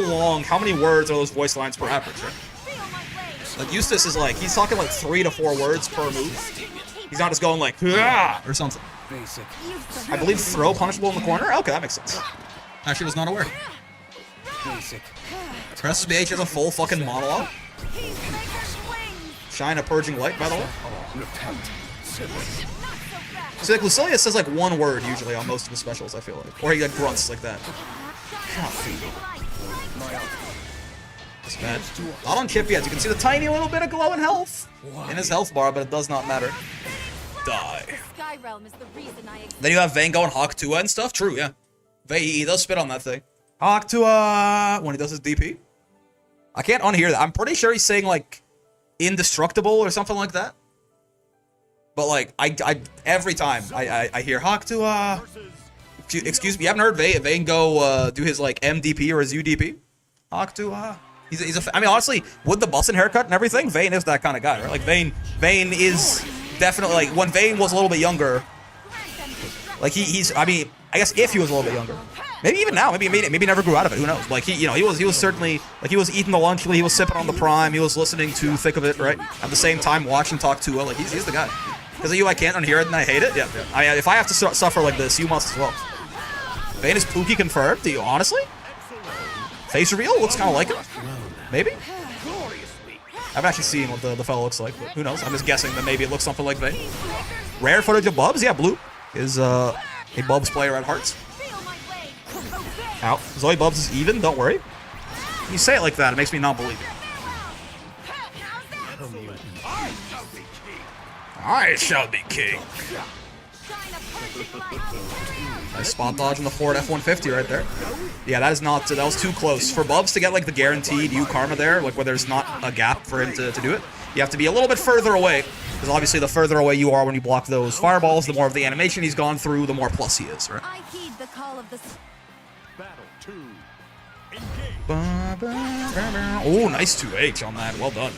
many words are those voice lines per average, right? Like, Eustace is, like, he's talking, like, 3 to 4 words per move. He's not just going, like, "Hurrah!" or something. I believe throw punishable in the corner? Okay, that makes sense. Actually was not aware. Press BH has a full fucking monologue. Shine a purging light, by the way. So like Lucilius says like one word usually on most of his specials, I feel like. Or he like grunts like that. This man. Not on chip yet. You can see the tiny little bit of glow in health in his health bar, but it does not matter. Die. Then you have Vayne going Hawk Tua and stuff. True, yeah. Vayne, he does spit on that thing. Hawk Tua when he does his DP. I can't unhear that. I'm pretty sure he's saying like indestructible or something like that. But like I every time I hear Hawk Tua. Excuse me, you haven't heard Vayne go do his like MDP or his UDP? Hawk Tua. I mean honestly, with the bussin' haircut and everything, Vayne is that kind of guy, right? Like Vayne is definitely like when Vayne was a little bit younger. Like he's I mean, I guess if he was a little bit younger. Maybe even now, maybe he never grew out of it. Who knows? Like he was certainly like he was eating the lunch, he was sipping on the prime, he was listening to Thick of It, right? At the same time, watching Talk Tua. Like he's the guy. Because of you, I can't unhear it and I hate it. Yeah. If I have to suffer like this, you must as well. Vayne is Pookie confirmed. Do you honestly? Face reveal looks kind of like it. Maybe. I haven't actually seen what the fellow looks like, but who knows? I'm just guessing that maybe it looks something like Vayne. Rare footage of Bubs. Yeah, Blue is a Bubs player at Hearts. Ow. Zoe Bubs is even, don't worry. You say it like that, it makes me not believe it. I shall be king. Nice spot dodge on the forward F-150 right there. Yeah, that was too close. For Bubs to get like the guaranteed U karma there, like where there's not a gap for him to do it, you have to be a little bit further away. Because obviously the further away you are when you block those fireballs, the more of the animation he's gone through, the more plus he is, right? I heed the call of the Oh, nice 2H on that. Well done.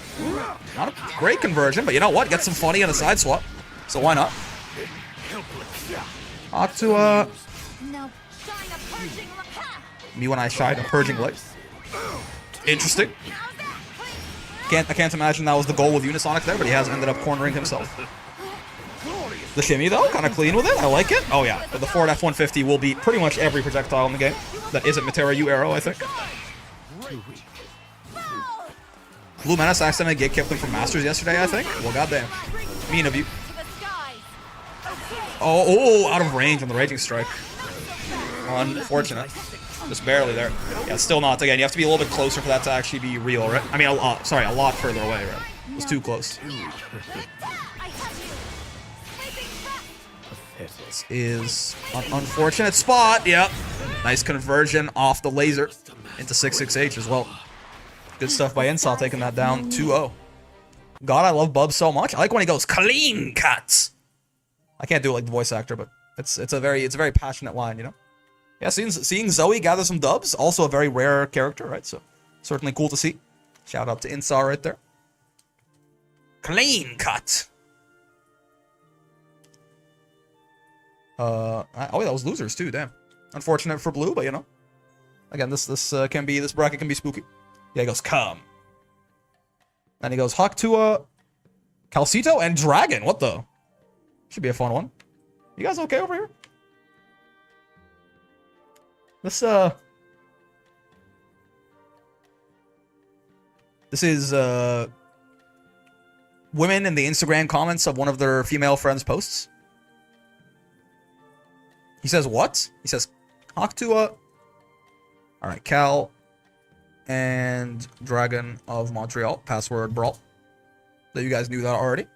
Not a great conversion, but you know what? Get some funny on a side swap. So why not? Hawk Tua. Me when I shied a purging light. Interesting. I can't imagine that was the goal with Unisonic there, but he has ended up cornering himself. The shimmy though, kind of clean with it. I like it. Oh yeah, the forward F-150 will beat pretty much every projectile in the game. That isn't Matera U arrow, I think. Blue Menace accidentally gate kicked him from Masters yesterday, I think. Well, goddamn. Mean of you. Oh, out of range on the Raging Strike. Unfortunate. Just barely there. Yeah, still not. Again, you have to be a little bit closer for that to actually be real, right? I mean, a lot further away, right? It was too close. This is an unfortunate spot. Yep. Nice conversion off the laser into 6-6H as well. Good stuff by Insal taking that down 2-0. God, I love Bubs so much. I like when he goes clean cuts. I can't do it like the voice actor, but it's a very passionate line, you know. Yeah, seeing Zoe gather some dubs, also a very rare character, right? So certainly cool to see. Shout out to Insal right there. Clean cut. Oh yeah, that was losers too. Damn. Unfortunate for Blue, but you know. Again, this bracket can be spooky. Yeah, he goes come. Then he goes Hawk Tua, Calcito, and Dragon. What the? Should be a fun one. You guys okay over here? This is women in the Instagram comments of one of their female friends' posts. He says what? He says Octua. Alright, Cal and Dragon of Montreal. Password Brawl. That you guys knew that already.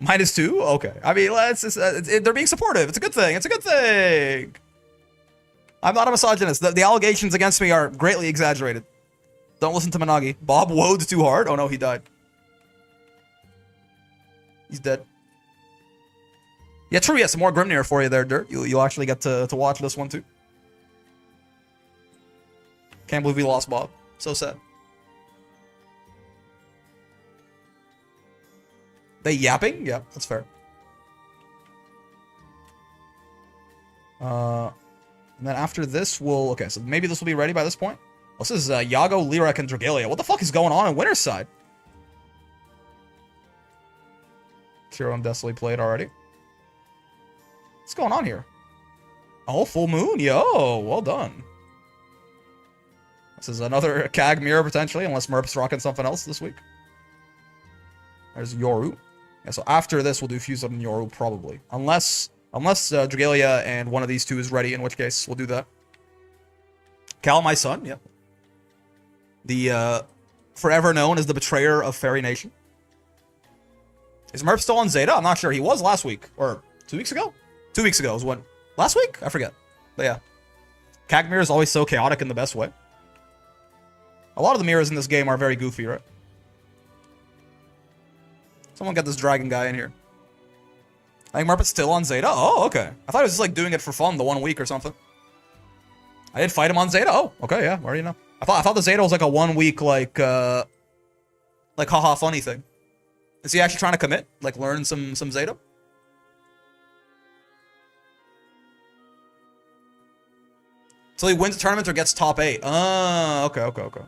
-2? Okay. I mean, they're being supportive. It's a good thing. It's a good thing. I'm not a misogynist. The allegations against me are greatly exaggerated. Don't listen to Managi. Bob woed too hard. Oh no, he died. He's dead. Yeah, true. Yeah, some more Grimnir for you there, Dirt. You'll actually get to watch this one too. Can't believe we lost Bob. So sad. They yapping? Yeah, that's fair. And then after this, okay, so maybe this will be ready by this point. This is Yago, Lyrak, and Dragalia. What the fuck is going on in Winter's side? Kiro and Desley played already. What's going on here? Oh, full moon? Yo, well done. This is another CAG mirror, potentially, unless Merp's rocking something else this week. There's Yoru. Yeah, so after this, we'll do Fuse on Yoru, probably. Unless Dragalia and one of these two is ready, in which case, we'll do that. Cal, my son, yep. The, forever known as the betrayer of Fairy Nation. Is Merp still on Zeta? I'm not sure. He was last week. Or 2 weeks ago? 2 weeks ago was when? Last week? I forget. But yeah. CAG mirror is always so chaotic in the best way. A lot of the mirrors in this game are very goofy, right? Someone get this dragon guy in here. I think Merp's still on Zeta. Oh, okay. I thought he was just like doing it for fun the 1 week or something. I did fight him on Zeta. Oh, okay, yeah. Where do you know? I thought the Zeta was like a 1 week like haha funny thing. Is he actually trying to commit? Like learn some Zeta? Till he wins the tournament or gets top 8. Okay.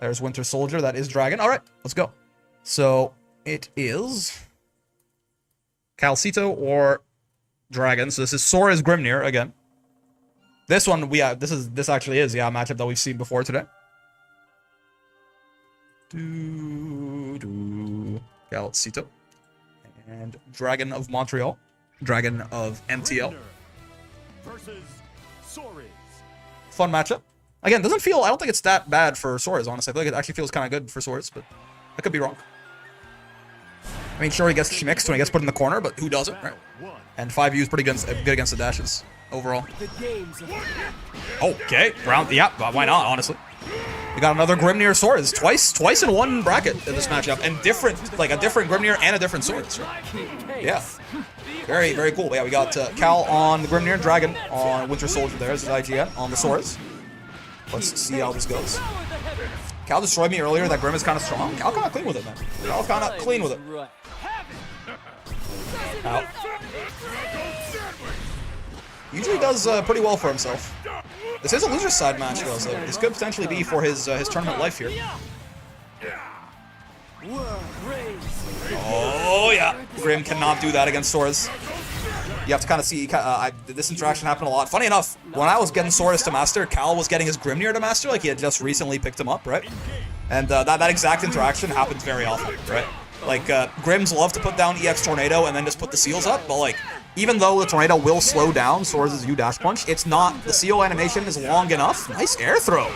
There's Winter Soldier. That is Dragon. All right, let's go. So it is Calcito or Dragon. So this is Sora's Grimnir again. This one, this actually is, yeah, a matchup that we've seen before today. Calcito. And Dragon of Montreal. Dragon of MTL. Versus Soares. Fun matchup. Again, doesn't feel, I don't think it's that bad for Soares, honestly. I feel like it actually feels kind of good for Soares, but I could be wrong. I mean, sure, he gets mixed when he gets put in the corner, but who doesn't, right? And 5U is pretty good against the dashes overall. Okay, round, yeah, why not, honestly. We got another Grimnir Soares, twice in one bracket in this matchup, and different, like a different Grimnir and a different Soares, right? Yeah, very, very cool. But yeah, we got Cal on the Grimnir, Dragon on Winter Soldier. There's his IGN on the Soares. Let's see how this goes. Cal destroyed me earlier. That Grim is kind of strong. Cal kind of clean with it, man. Cal kind of clean with it. Out. Usually does pretty well for himself. This is a loser's side match, though, so this could potentially be for his tournament life here. Oh, yeah. Grim cannot do that against Soares. You have to kind of see, this interaction happened a lot. Funny enough, when I was getting Soares to master, Cal was getting his Grimnir to master, like he had just recently picked him up, right? And that exact interaction happens very often, right? Like, Grims love to put down EX Tornado and then just put the seals up, but like, even though the Tornado will slow down Soares' U-Dash Punch, it's not, the seal animation is long enough. Nice air throw.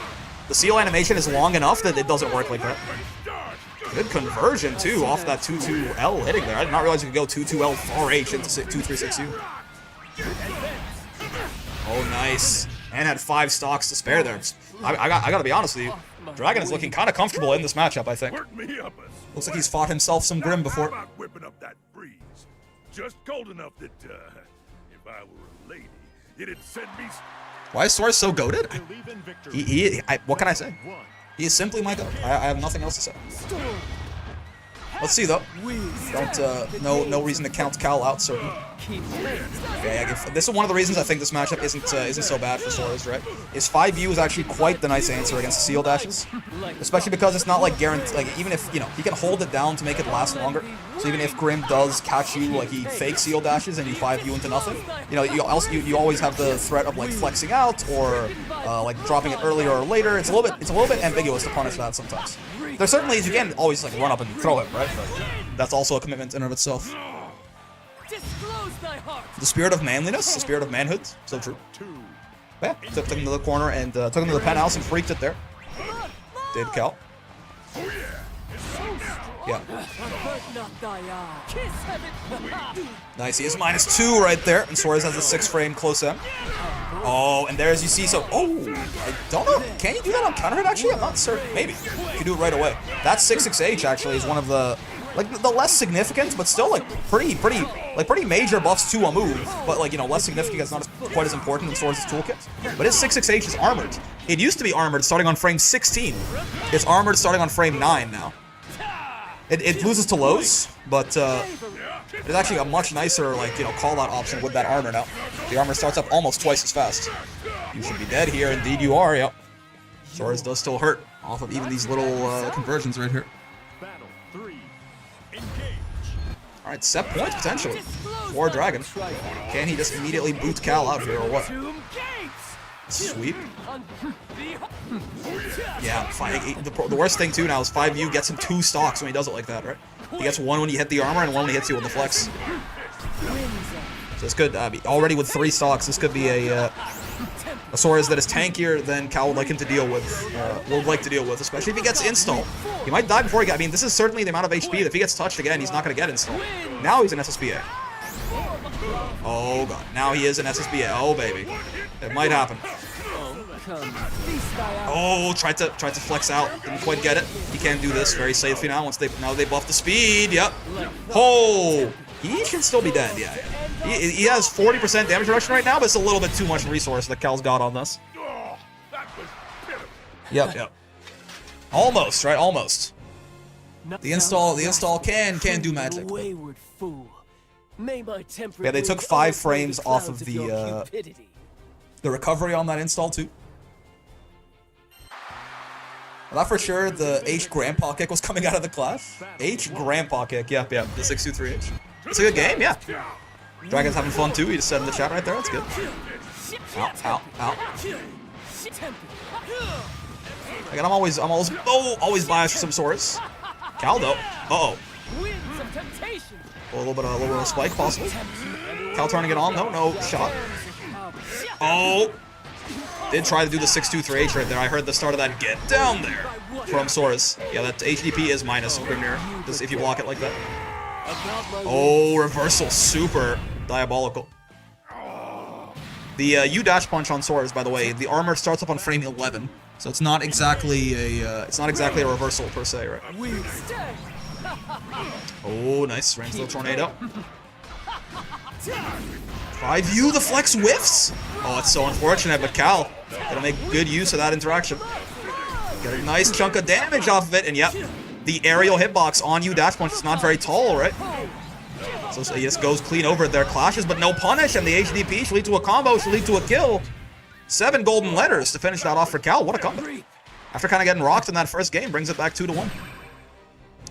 The seal animation is long enough that it doesn't work like that. Good conversion, too, off that 2-2L hitting there. I did not realize you could go 2-2L far H into 2-3-6U. Oh, nice. And had 5 stocks to spare there. I gotta be honest with you. Dragon is looking kind of comfortable in this matchup, I think. Looks like he's fought himself some Grim before. Whipping up that breeze. Just cold enough that, if I were a lady, it'd send me... Why is Soares so goated? What can I say? He is simply my goat. I have nothing else to say. Let's see though. Don't no reason to count Cal out certainly. Okay, this is one of the reasons I think this matchup isn't so bad for Soares, right? Is 5U is actually quite the nice answer against seal dashes, especially because it's not like guaranteed. Like even if he can hold it down to make it last longer. So even if Grim does catch you, like he fake seal dashes and you 5U into nothing, you always have the threat of like flexing out or like dropping it earlier or later. It's a little bit ambiguous to punish that sometimes. There certainly is, you can't always like run up and throw it, right? But that's also a commitment in and of itself. The spirit of manliness, the spirit of manhood, so true. Yeah, took him to the corner and took him to the penthouse and freaked it there. Did Cal. Yeah. Nice, he is -2 right there, and Soares has a 6-frame close M. Oh, and there as you see, so, I don't know, can you do that on counter hit actually? I'm not certain, maybe. You can do it right away. That 6-6H actually is one of the, like, the less significant, but still, like, pretty major buffs to a move, but, like, less significant, it's not quite as important in Soares' toolkit. But his 6-6H is armored. It used to be armored starting on frame 16. It's armored starting on frame 9 now. It loses to lows, but it's actually a much nicer, like, call-out option with that armor now. The armor starts up almost twice as fast. You should be dead here. Indeed you are, yep. Soares does still hurt off of even these little conversions right here. Alright, set point potentially for Dragon. Can he just immediately boot Cal out here or what? Sweep. Yeah, the worst thing too now is 5U gets him 2 stocks when he does it like that, right? He gets 1 when you hit the armor and 1 when he hits you with the flex. So this could already with 3 stocks, this could be a Soares that is tankier than Cal would like him to deal with, especially if he gets install. He might die before he gets. I mean, this is certainly the amount of HP that if he gets touched again, he's not going to get install. Now he's an SSBA. Oh god, now he is an SSBA. Oh baby, it might happen. Oh, tried to flex out, didn't quite get it. He can do this very safely now. Now they buff the speed. Yep. Oh, he should still be dead. Yeah. He has 40% damage reduction right now, but it's a little bit too much resource that Cal's got on this. Yep. Almost, right? Almost. The install can do magic. Yeah, they took 5 frames off of the recovery on that install too. I thought for sure the H Grandpa kick was coming out of the class. H Grandpa kick, yeah, the 623H. It's a good game, yeah. Dragon's having fun too, he just said in the chat right there, that's good. Ow. Again, I'm always biased for some Soares. Cal though, a little bit of a spike possible. Cal turning it on, no shot. Oh! Did try to do the 623H right there. I heard the start of that get down there from Soares. Yeah, that HDP is minus Grimnir, if you block it like that. Oh, reversal, super diabolical. The U-dash punch on Soares, by the way, the armor starts up on frame 11, so it's not exactly a reversal per se, right? Oh, nice Rainbow Tornado. 5U, the flex whiffs. Oh, it's so unfortunate, but Cal gonna make good use of that interaction. Get a nice chunk of damage off of it, and yep, the aerial hitbox on you dash punch is not very tall, right? So he just goes clean over their clashes, but no punish, and the HDP should lead to a combo, should lead to a kill. 7 golden letters to finish that off for Cal. What a comeback. After kind of getting rocked in that first game, brings it back 2-1.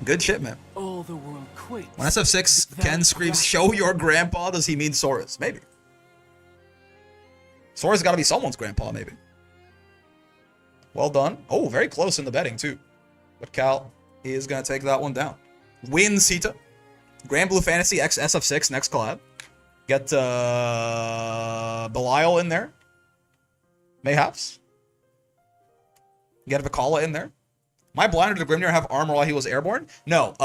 Good shit, man. All the world quakes. When SF6 Ken screams, "Show your grandpa," does he mean Soares? Maybe. Soares got to be someone's grandpa, maybe. Well done. Oh, very close in the betting, too. But Cal is going to take that one down. Win Sita. Granblue Fantasy X SF6 next collab. Get Belial in there. Mayhaps. Get Vikala in there. Am I blind or did Grimnir have armor while he was airborne? No,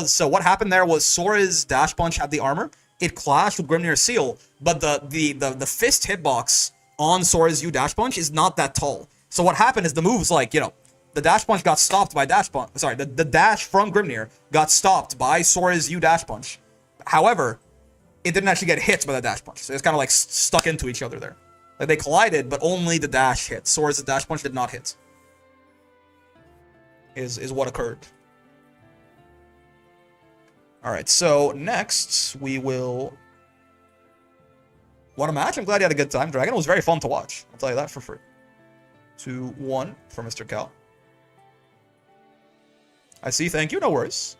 so what happened there was Sora's dash punch had the armor. It clashed with Grimnir's seal, but the fist hitbox on Sora's U dash punch is not that tall. So what happened is the move's like, the dash punch got stopped by dash punch. Sorry, the dash from Grimnir got stopped by Sora's U dash punch. However, it didn't actually get hit by the dash punch. So it's kind of like stuck into each other there. Like they collided, but only the dash hit. Sora's dash punch did not hit. Is what occurred. Alright, so next we will... Want a match? I'm glad you had a good time. Dragon was very fun to watch. I'll tell you that for free. 2-1 for Mr. Cal. I see, thank you, no worries.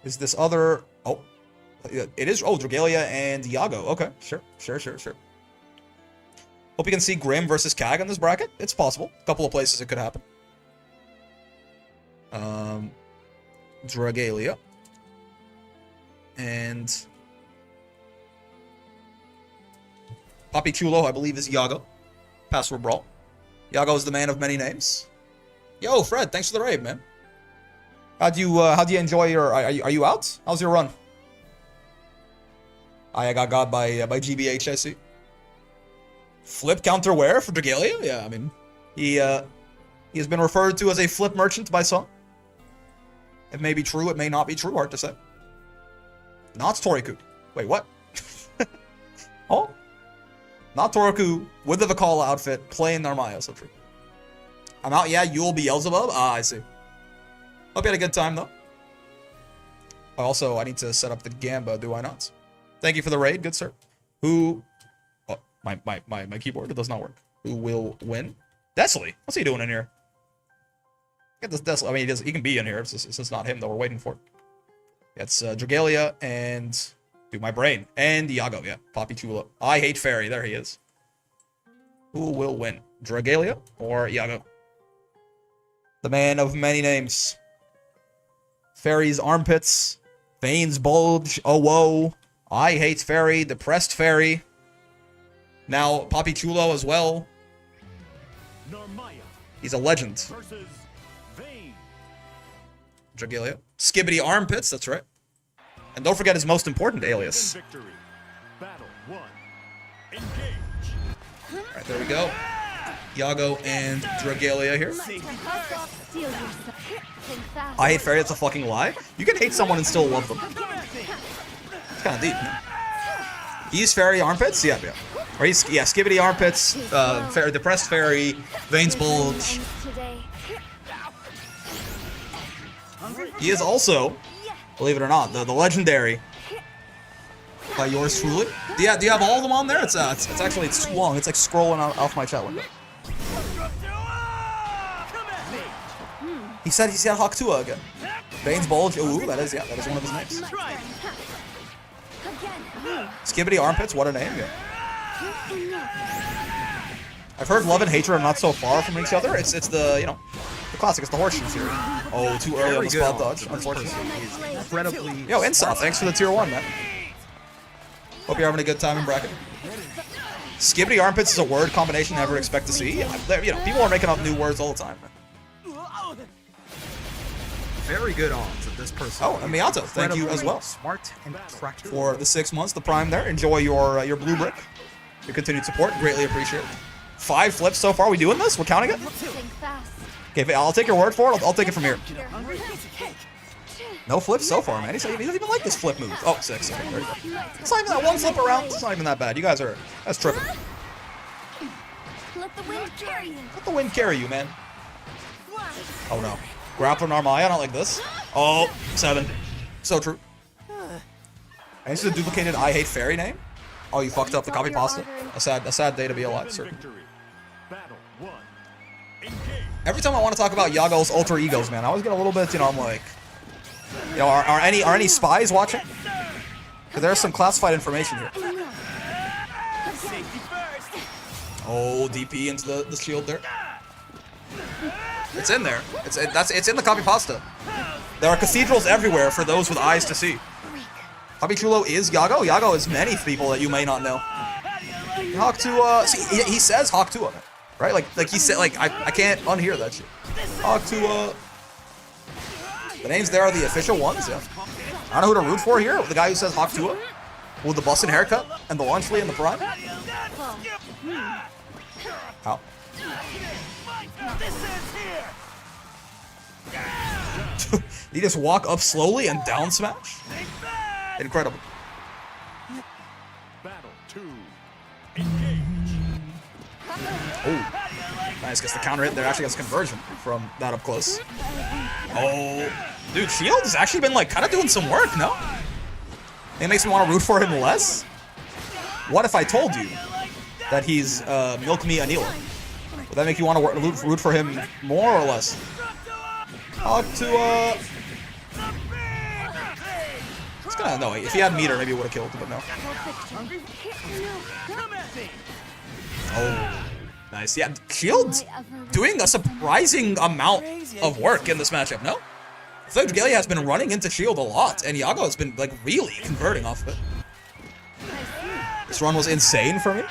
Is this other... Oh, it is... Oh, Dragalia and Iago. Okay, sure. Hope you can see Grim versus Kag in this bracket. It's possible. A couple of places it could happen. Dragalia. And... Papi Chulo, I believe, is Iago. Password Brawl. Iago is the man of many names. Yo, Fred, thanks for the raid, man. How do you enjoy your... Are you out? How's your run? I got got by GBH, I see. Flip counter where for Dragalia? Yeah, I mean, he has been referred to as a flip merchant by some. It may be true, it may not be true, hard to say. Not Toriku. Wait, what? Oh? Not Toriku, with the Vakala outfit, playing Narmaya, so true. I'm out, yeah, you'll be Beelzebub? Ah, I see. Hope you had a good time, though. Also, I need to set up the Gamba, do I not? Thank you for the raid, good sir. Who... Oh, my keyboard, it does not work. Who will win? Desley, what's he doing in here? Get this Desley, I mean, he can be in here, it's just not him that we're waiting for. It's Dragalia and... Dude, my brain. And Iago, yeah. Papi Chulo. I hate Fairy, there he is. Who will win? Dragalia or Iago? The man of many names. Fairy's armpits. Veins bulge. Oh, whoa. I hate Fairy. Depressed Fairy. Now, Papi Chulo as well. Narmaya He's a legend. versus Vayne. Dragalia. Skibbity armpits, that's right. And don't forget his most important alias. Victory. Battle 1. Engage. Alright, there we go. Iago and Dragalia here. I hate Fairy, that's a fucking lie. You can hate someone and still love them. It's kind of deep, man. He's Fairy armpits? Yeah. Or he's, yeah, Skibbity armpits, Fairy, depressed Fairy, Veins bulge. He is also, believe it or not, the legendary by yours truly. Do you have all of them on there? It's actually too long. It's like scrolling off my chat window. He said Haktua again. Veins bulge. Ooh, that is one of his names. Skibbity armpits. What a name. Yeah. I've heard love and hatred are not so far from each other. It's the the classic. It's the horseshoe theory. Oh, too early on the spot dodge. Unfortunately. Incredibly. Yo, Insa, thanks for the tier 1, man. Hope you're having a good time in bracket. Skibbity armpits is a word combination I never expect to see. People are making up new words all the time, man. Very good odds of this person. Oh, and Miyato, thank you as well. Smart and practical. For the 6 months, the prime there. Enjoy your blue brick. Your continued support, greatly appreciated. 5 flips so far. We doing this? We're counting it? Okay, I'll take your word for it. I'll take it from here. No flips so far, man. He doesn't even like this flip move. Oh, 6. Okay, there you go. It's not even that one flip around. It's not even that bad. You guys are... That's tripping. Let the wind carry you. Let the wind carry you, man. Oh, no. Grappler Narmaya, not like this. Oh, 7. So true. I used to duplicated I hate Fairy name. Oh, you fucked up the copy pasta. A sad day to be alive, sir. Victory. Battle 1. Engage. Every time I want to talk about Yago's alter egos, man, I always get a little bit, I'm like, are any spies watching? Because there's some classified information here. Oh, DP into the shield there. It's in there. It's in the copy pasta. There are cathedrals everywhere for those with eyes to see. Papi Chulo is Iago. Iago is many people that you may not know. Haktua. See, he says Haktua, right? Like he said. Like I can't unhear that shit. Haktua. The names there are the official ones. Yeah. I don't know who to root for here. The guy who says Haktua with the bussin' haircut and the lunch flea in the prime. How? He just walk up slowly and down smash? Incredible. Battle 2. Engage. Oh, nice. Gets the counter hit there. Actually gets conversion from that up close. Oh, Dude, Shield has actually been, like, kind of doing some work, no? It makes me want to root for him less. What if I told you that he's Milk Me Anila? Would that make you want to root for him more or less? Talk to, It's gonna, no, if he had meter, maybe it would have killed, but no. Oh, nice. Yeah, Shield doing a surprising amount of work in this matchup, no? I feel like Dragalia has been running into Shield a lot, and Yago has been, like, really converting off of it. This run was insane for me.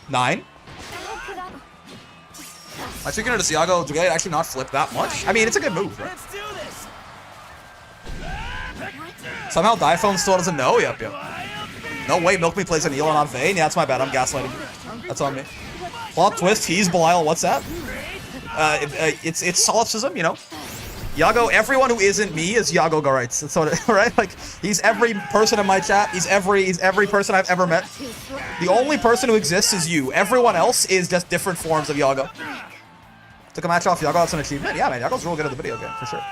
9. I think into Yago, Dragalia actually not flip that much. I mean, it's a good move, right? Somehow Diphone still doesn't know? Yep. No way Milk Me plays an Elon on Vayne. Yeah, that's my bad. I'm gaslighting you. That's on me. Plot twist, he's Belial. What's that? It's solipsism, you know? Yago, everyone who isn't me is Yago Garites. That's what it, right? Like, he's every person in my chat. He's every person I've ever met. The only person who exists is you. Everyone else is just different forms of Yago. Took a match off Yago. That's an achievement. Yeah, man. Yago's real good at the video game, for sure.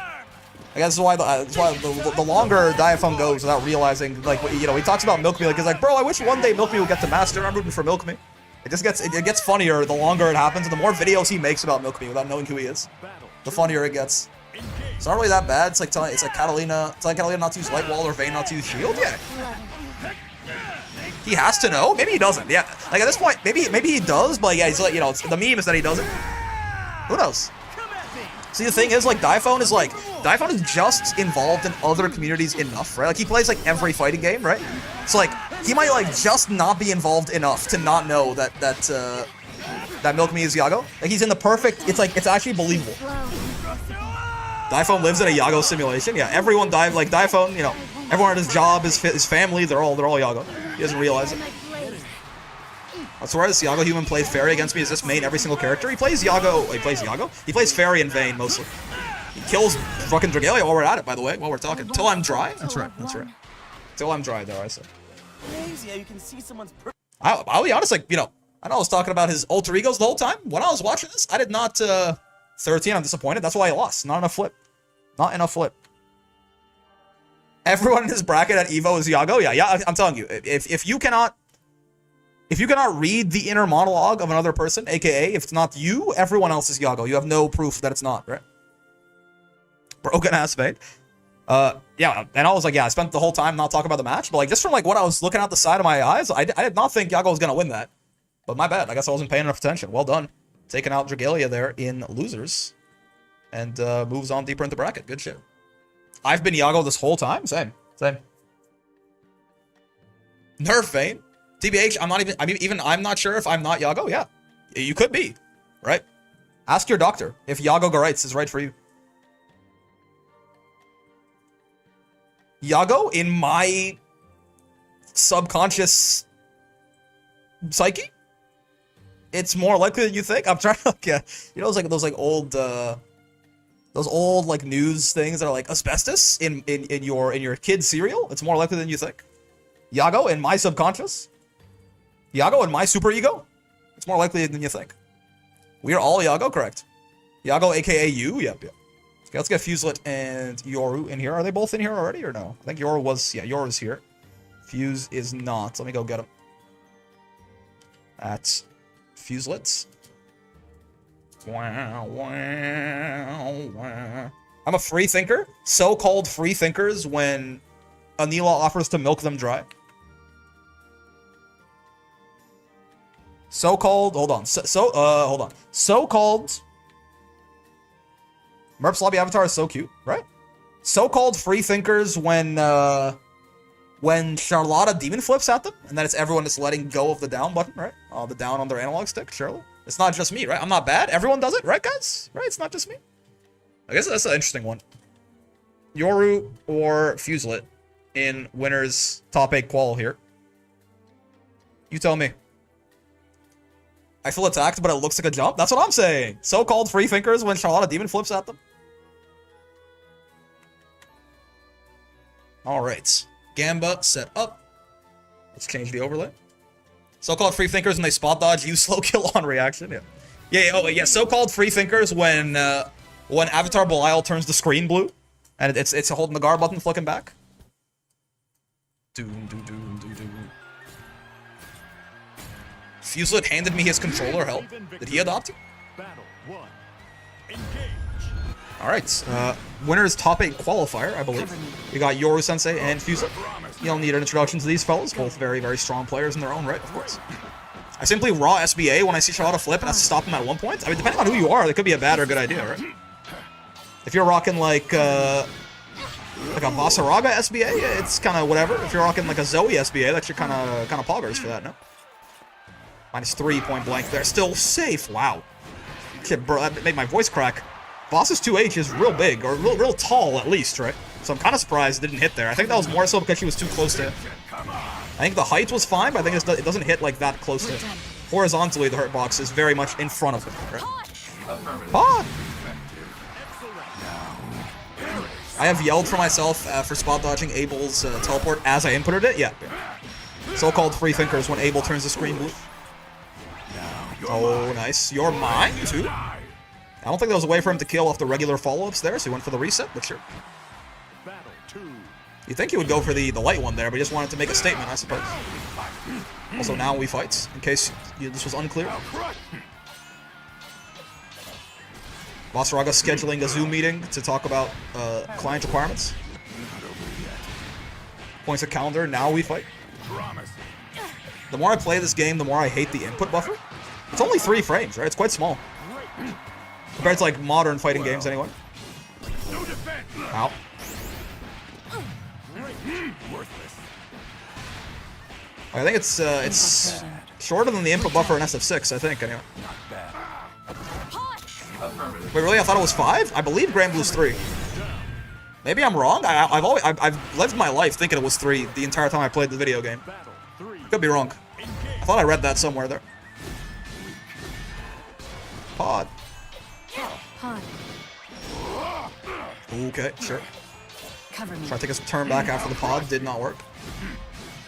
I guess that's why the longer Diaphone goes without realizing, like, you know, he talks about Milk Me, like, he's like, bro, I wish one day Milk Me would get to Master. I'm rooting for Milk Me. It just gets funnier the longer it happens, and the more videos he makes about Milk Me without knowing who he is, the funnier it gets. It's not really that bad. It's like Catalina not to use Light Wall or Vayne not to use Shield. Yeah. He has to know. Maybe he doesn't. Yeah. Like at this point, maybe he does. But yeah, he's like, you know, the meme is that he doesn't. Who knows? See, the thing is, like, Diphone is just involved in other communities enough, right? Like, he plays, like, every fighting game, right? So, like, he might, like, just not be involved enough to not know that Milk Me is Yago. Like, he's in the perfect, it's actually believable. Diphone lives in a Yago simulation. Yeah, everyone like, Diphone, you know, everyone at his job, his family, they're all Yago. He doesn't realize it. That's where this Yago human plays Fairy against me. Is this main every single character? He plays Yago. He plays Fairy and Vayne mostly. He kills fucking Dragalia while we're at it, by the way, while we're talking. Till I'm dry. That's right. Till I'm dry, though, I said. Crazy how you can see someone's I'll be honest, like, you know, I know I was talking about his alter egos the whole time. When I was watching this, I did not, 13, I'm disappointed. That's why I lost. Not enough flip. Not enough flip. Everyone in his bracket at Evo is Yago. Yeah, I'm telling you, if you cannot read the inner monologue of another person, aka if it's not you, everyone else is Yago. You have no proof that it's not, right? Broken ass fade. Yeah, and I was like, yeah, I spent the whole time not talking about the match, but like just from like what I was looking out the side of my eyes, I did not think Yago was gonna win that. But my bad. I guess I wasn't paying enough attention. Well done. Taking out Dragalia there in losers. And moves on deeper into bracket. Good shit. I've been Yago this whole time. Same. Nerf Vayne. TBH, I'm not sure if I'm not Yago. Yeah. You could be. Right? Ask your doctor if Yago Garites is right for you. Yago, in my subconscious psyche, it's more likely than you think. I'm trying to, like, you know, those old like news things that are like asbestos in your kid's cereal. It's more likely than you think. Yago, in my subconscious. Yago, in my super ego. It's more likely than you think. We are all Yago, correct? Yago, aka you. Yep. Okay, let's get Fuselet and Yoru in here. Are they both in here already or no? I think Yoru was, yeah, Yoru's here. Fuse is not. Let me go get him. That's Fuselets. Wow. I'm a free thinker. So-called free thinkers when Anila offers to milk them dry. So-called, hold on. Hold on. So-called Merp's lobby avatar is so cute, right? So-called free thinkers when Charlotta demon flips at them, and then it's everyone just letting go of the down button, right? The down on their analog stick, surely. It's not just me, right? I'm not bad. Everyone does it, right, guys? Right? It's not just me. I guess that's an interesting one. Yoru or Fuselet in winner's top 8 qual here. You tell me. I feel attacked, but it looks like a jump. That's what I'm saying. So-called free thinkers when Charlotta demon flips at them. All right. Gamba set up. Let's change the overlay. So-called free thinkers when they spot dodge, use slow kill on reaction. Yeah. Oh, yeah. So-called free thinkers when When Avatar Belial turns the screen blue, and it's holding the guard button, flicking back. Doom, doom, doom, doom, doom. Fuselet handed me his controller. Help. Did he adopt it? Battle 1. Engage. All right. Winner's top 8 qualifier, I believe. We got Yoru Sensei and Fuselet. You don't need an introduction to these fellas. Both very, very strong players in their own right, of course. I simply raw SBA when I see Charlotta flip and has to stop him at one point. I mean, depending on who you are, that could be a bad or good idea, right? If you're rocking like a Vasaraga SBA, it's kind of whatever. If you're rocking like a Zoe SBA, that's your kind of poggers for that, no? -3 point blank there. Still safe. Wow. Shit, bro, that made my voice crack. Boss's 2H is real big, or real tall at least, right? So I'm kind of surprised it didn't hit there. I think that was more so because she was too close to it. I think the height was fine, but I think it doesn't hit like that close to it. Horizontally, the hurt box is very much in front of it, right? Pod! I have yelled for myself for spot dodging Abel's teleport as I inputted it. Yeah. So-called free thinkers when Abel turns the screen blue. Oh, nice. You're mine, too. I don't think there was a way for him to kill off the regular follow-ups there, so he went for the reset, but sure. Battle 2. You'd think he would go for the light one there, but he just wanted to make a statement, I suppose. Also, now we fight, in case this was unclear. Vasaraga scheduling a Zoom meeting to talk about client requirements. Points at calendar, now we fight. The more I play this game, the more I hate the input buffer. It's only 3 frames, right? It's quite small. Compared to like modern fighting games anyway. Ow. I think it's shorter than the input buffer in SF6, I think, anyway. Wait, really? I thought it was 5? I believe Granblue's 3. Maybe I'm wrong. I've lived my life thinking it was 3 the entire time I played the video game. Could be wrong. I thought I read that somewhere there. Pod. Pod. Okay, sure. Cover me. Try to take a turn back after the pod. Did not work.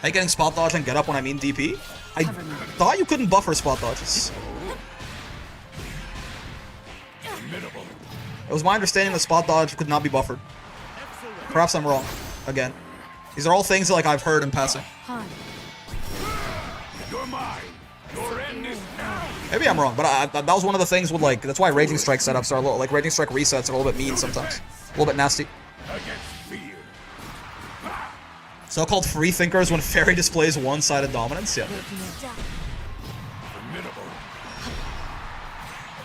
Are you getting spot dodge and get up when I mean DP? I thought you couldn't buffer spot dodges. It was my understanding that spot dodge could not be buffered. Perhaps I'm wrong. Again. These are all things that, like, I've heard in passing. Pod. Maybe I'm wrong, but that was one of the things with, like, that's why Raging Strike setups are a little, like, Raging Strike resets are a little bit mean sometimes. A little bit nasty. So-called free thinkers when Fairy displays one-sided dominance? Yeah.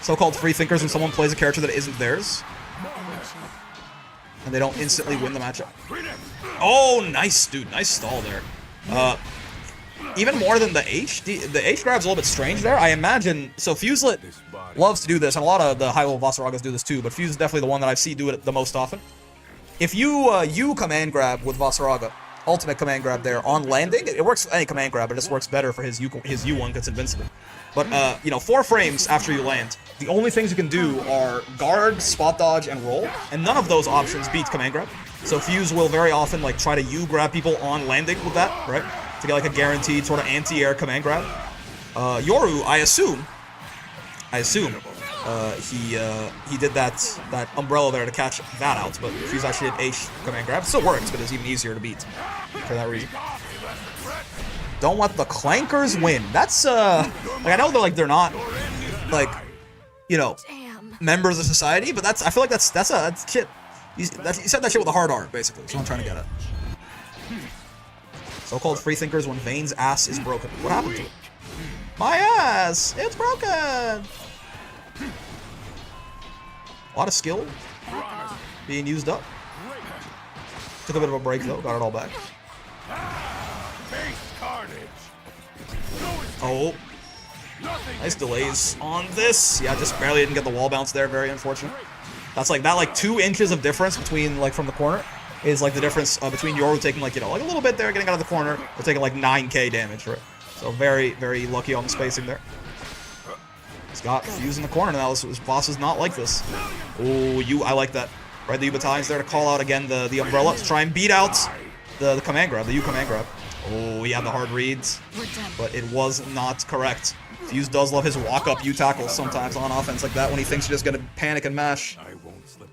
So-called free thinkers when someone plays a character that isn't theirs. And they don't instantly win the matchup. Oh, nice, dude. Nice stall there. Even more than the H. The H grab's a little bit strange there. I imagine... So Fuselet loves to do this, and a lot of the high-level Vasaragas do this too, but Fuse is definitely the one that I've seen do it the most often. If you command grab with Vasaraga, ultimate command grab there, on landing, it works for any command grab, but it just works better for his U1 gets invincible. But, you know, 4 frames after you land, the only things you can do are guard, spot dodge, and roll, and none of those options beat command grab. So Fuse will very often, like, try to U-grab people on landing with that, right? To get, like, a guaranteed sort of anti-air command grab. Yoru, I assume, he did that umbrella there to catch that out, but Fuse actually did H command grab. It still works, but it's even easier to beat for that reason. Don't let the clankers win. That's like, I know they're not like, you know, members of society, but I feel like that's shit. You said that shit with a hard R, basically. That's what I'm trying to get at. So-called free thinkers when Vane's ass is broken. What happened to it? My ass! It's broken! A lot of skill being used up. Took a bit of a break though, got it all back. Oh. Nice delays on this. Yeah, just barely didn't get the wall bounce there, very unfortunate. That's like, that like 2 inches of difference between, like, from the corner is like the difference between Yoru taking, like, you know, like a little bit there, getting out of the corner, or taking like 9k damage, right? So very, very lucky on the spacing there. He's got Fuse in the corner now. His boss is not like this. Oh, I like that. Right, the U battalion's there to call out again the umbrella to try and beat out the command grab, the U command grab. Oh, he had the hard reads, but it was not correct. Fuse does love his walk-up U tackles sometimes on offense like that when he thinks you're just gonna panic and mash.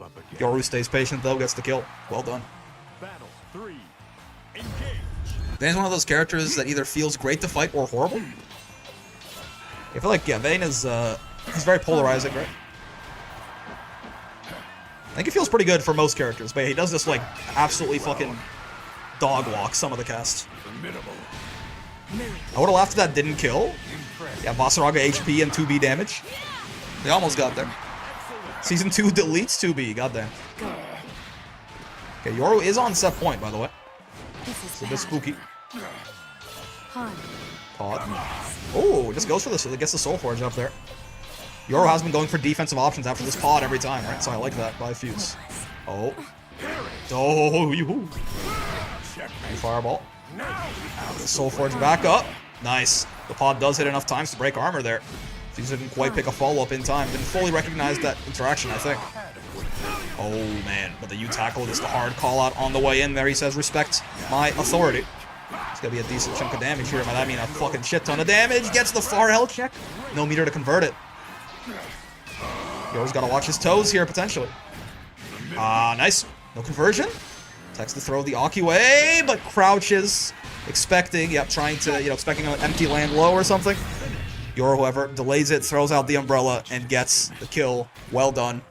up again. Yoru stays patient though, gets the kill. Well done. Battle 3. Engage. Vane's one of those characters that either feels great to fight or horrible. I feel like, yeah, Vane is, he's very polarizing, right? I think he feels pretty good for most characters, but he does this, like, absolutely fucking dog walk some of the cast. Formidable. I would have laughed if that didn't kill. Yeah, Basaraga HP and 2B damage. They almost got there. Season 2 deletes 2B, goddamn. Okay, Yoru is on set point, by the way. This is It's a bit spooky. Han. Pod. Oh, just goes for this. It gets the Soul Forge up there. Yoru has been going for defensive options after this pod every time, right? So I like that by Fuse. Oh. Oh, you fireball. The Soul Forge back up. Nice. The pod does hit enough times to break armor there. Fuse didn't quite pick a follow-up in time. Didn't fully recognize that interaction, I think. Oh, man. But the U-tackle is the hard call-out on the way in there. He says, respect my authority. It's gonna be a decent chunk of damage here. By that I mean a fucking shit ton of damage. Gets the far L check. No meter to convert it. Yoru's gotta watch his toes here, potentially. Nice. No conversion. Takes the throw the Aki way, but crouches. Expecting, yep, trying to, expecting an empty land low or something. Yoru, however, delays it, throws out the umbrella, and gets the kill. Well done.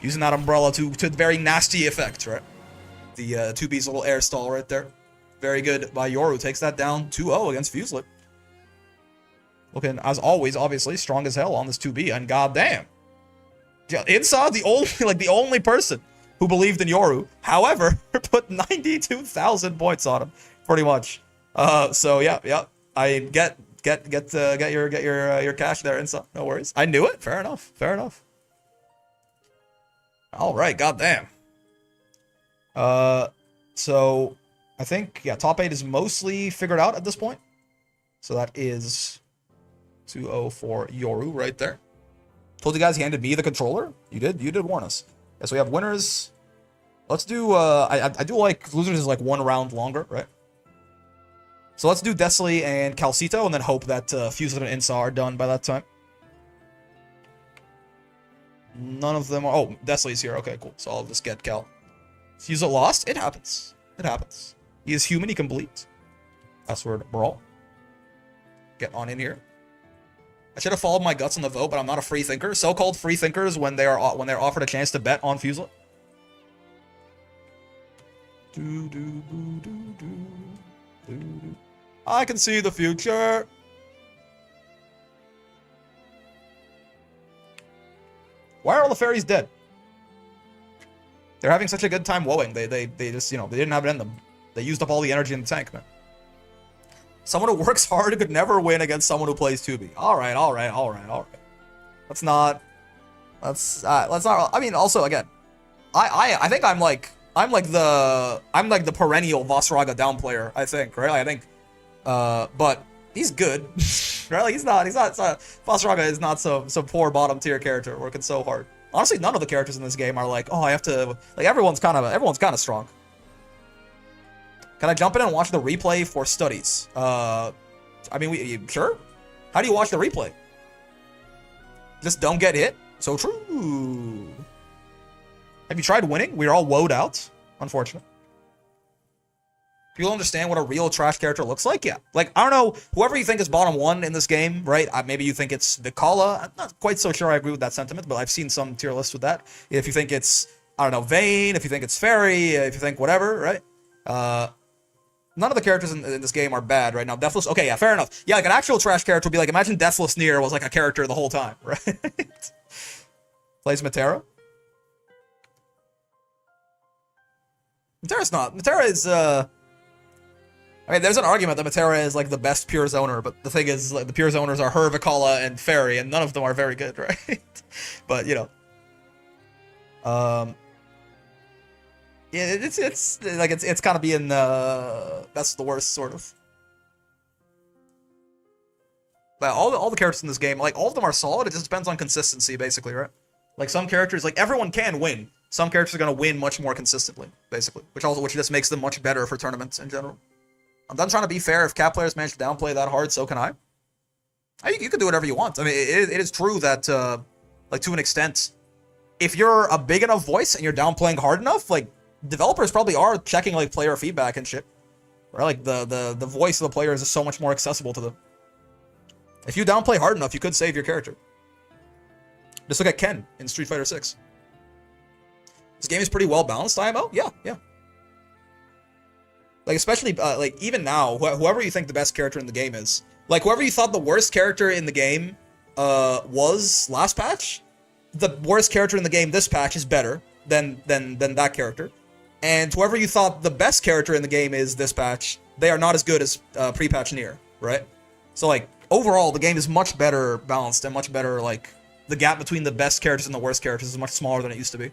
Using that umbrella to very nasty effect, right? The 2B's little air stall right there. Very good by Yoru. Takes that down 2-0 against Fuselet. Looking, as always, obviously, strong as hell on this 2B, and goddamn. Insa, the only person who believed in Yoru, however, put 92,000 points on him, pretty much. So yeah. I get your cash there, Insa. No worries. I knew it. Fair enough. All right, goddamn. So I think, yeah, top 8 is mostly figured out at this point. So that is 2-0 for Yoru right there. Told you guys he handed me the controller. You did warn us. Yeah, so we have winners. Let's do, I do like, losers is like 1 round longer, right? So let's do Desley and Calcito, and then hope that Fuselet and Insa are done by that time. None of them are, oh, Desley's here, okay, cool. So I'll just get Cal. Fuselet lost, it happens. He is human, he can bleed. Password, Brawl. Get on in here. I should have followed my guts on the vote, but I'm not a free thinker. So-called free thinkers when they're offered a chance to bet on Fuselet. I can see the future. Why are all the fairies dead? They're having such a good time woeing. They just, they didn't have it in them. They used up all the energy in the tank, man. Someone who works hard could never win against someone who plays 2B. All right. Let's not. I mean, also again, I think I'm like the perennial Vasaraga down player. I think, right? I think, but he's good, right? Like he's not. Vasaraga is not some poor bottom tier character working so hard. Honestly, none of the characters in this game are like, oh, I have to. Like everyone's kind of strong. Can I jump in and watch the replay for studies? I mean, sure? How do you watch the replay? Just don't get hit? So true. Have you tried winning? We're all woed out. Unfortunate. People understand what a real trash character looks like? Yeah. Like, I don't know, whoever you think is bottom 1 in this game, right? Maybe you think it's Vikala. I'm not quite so sure I agree with that sentiment, but I've seen some tier lists with that. If you think it's, I don't know, Vayne, if you think it's Fairy, if you think whatever, right? None of the characters in this game are bad right now. Deathless, okay, yeah, fair enough. Yeah, like an actual trash character would be like, imagine Deathless Near was like a character the whole time, right? Plays Matera. Matera's not. Matera is, I mean, there's an argument that Matera is like the best pure zoner, but the thing is, like, the pure zoners are her, Vikala, and Fairy, and none of them are very good, right? But, yeah, it's kind of being that's the worst, sort of. But all the characters in this game, like, all of them are solid. It just depends on consistency, basically, right? Like, some characters, like, everyone can win. Some characters are gonna win much more consistently, basically, which just makes them much better for tournaments in general. I'm done trying to be fair. If cat players manage to downplay that hard, so can I. You can do whatever you want. I mean, it is true that, like, to an extent, if you're a big enough voice and you're downplaying hard enough, like, developers probably are checking, like, player feedback and shit. Right? Like, the voice of the player is just so much more accessible to them. If you downplay hard enough, you could save your character. Just look at Ken in Street Fighter 6. This game is pretty well balanced, IMO? Yeah. Like, especially, like, even now, whoever you think the best character in the game is, like, whoever you thought the worst character in the game was last patch, the worst character in the game this patch is better than that character. And whoever you thought the best character in the game is this patch, they are not as good as pre-patch Nier, right? So, like, overall, the game is much better balanced and much better, like, the gap between the best characters and the worst characters is much smaller than it used to be.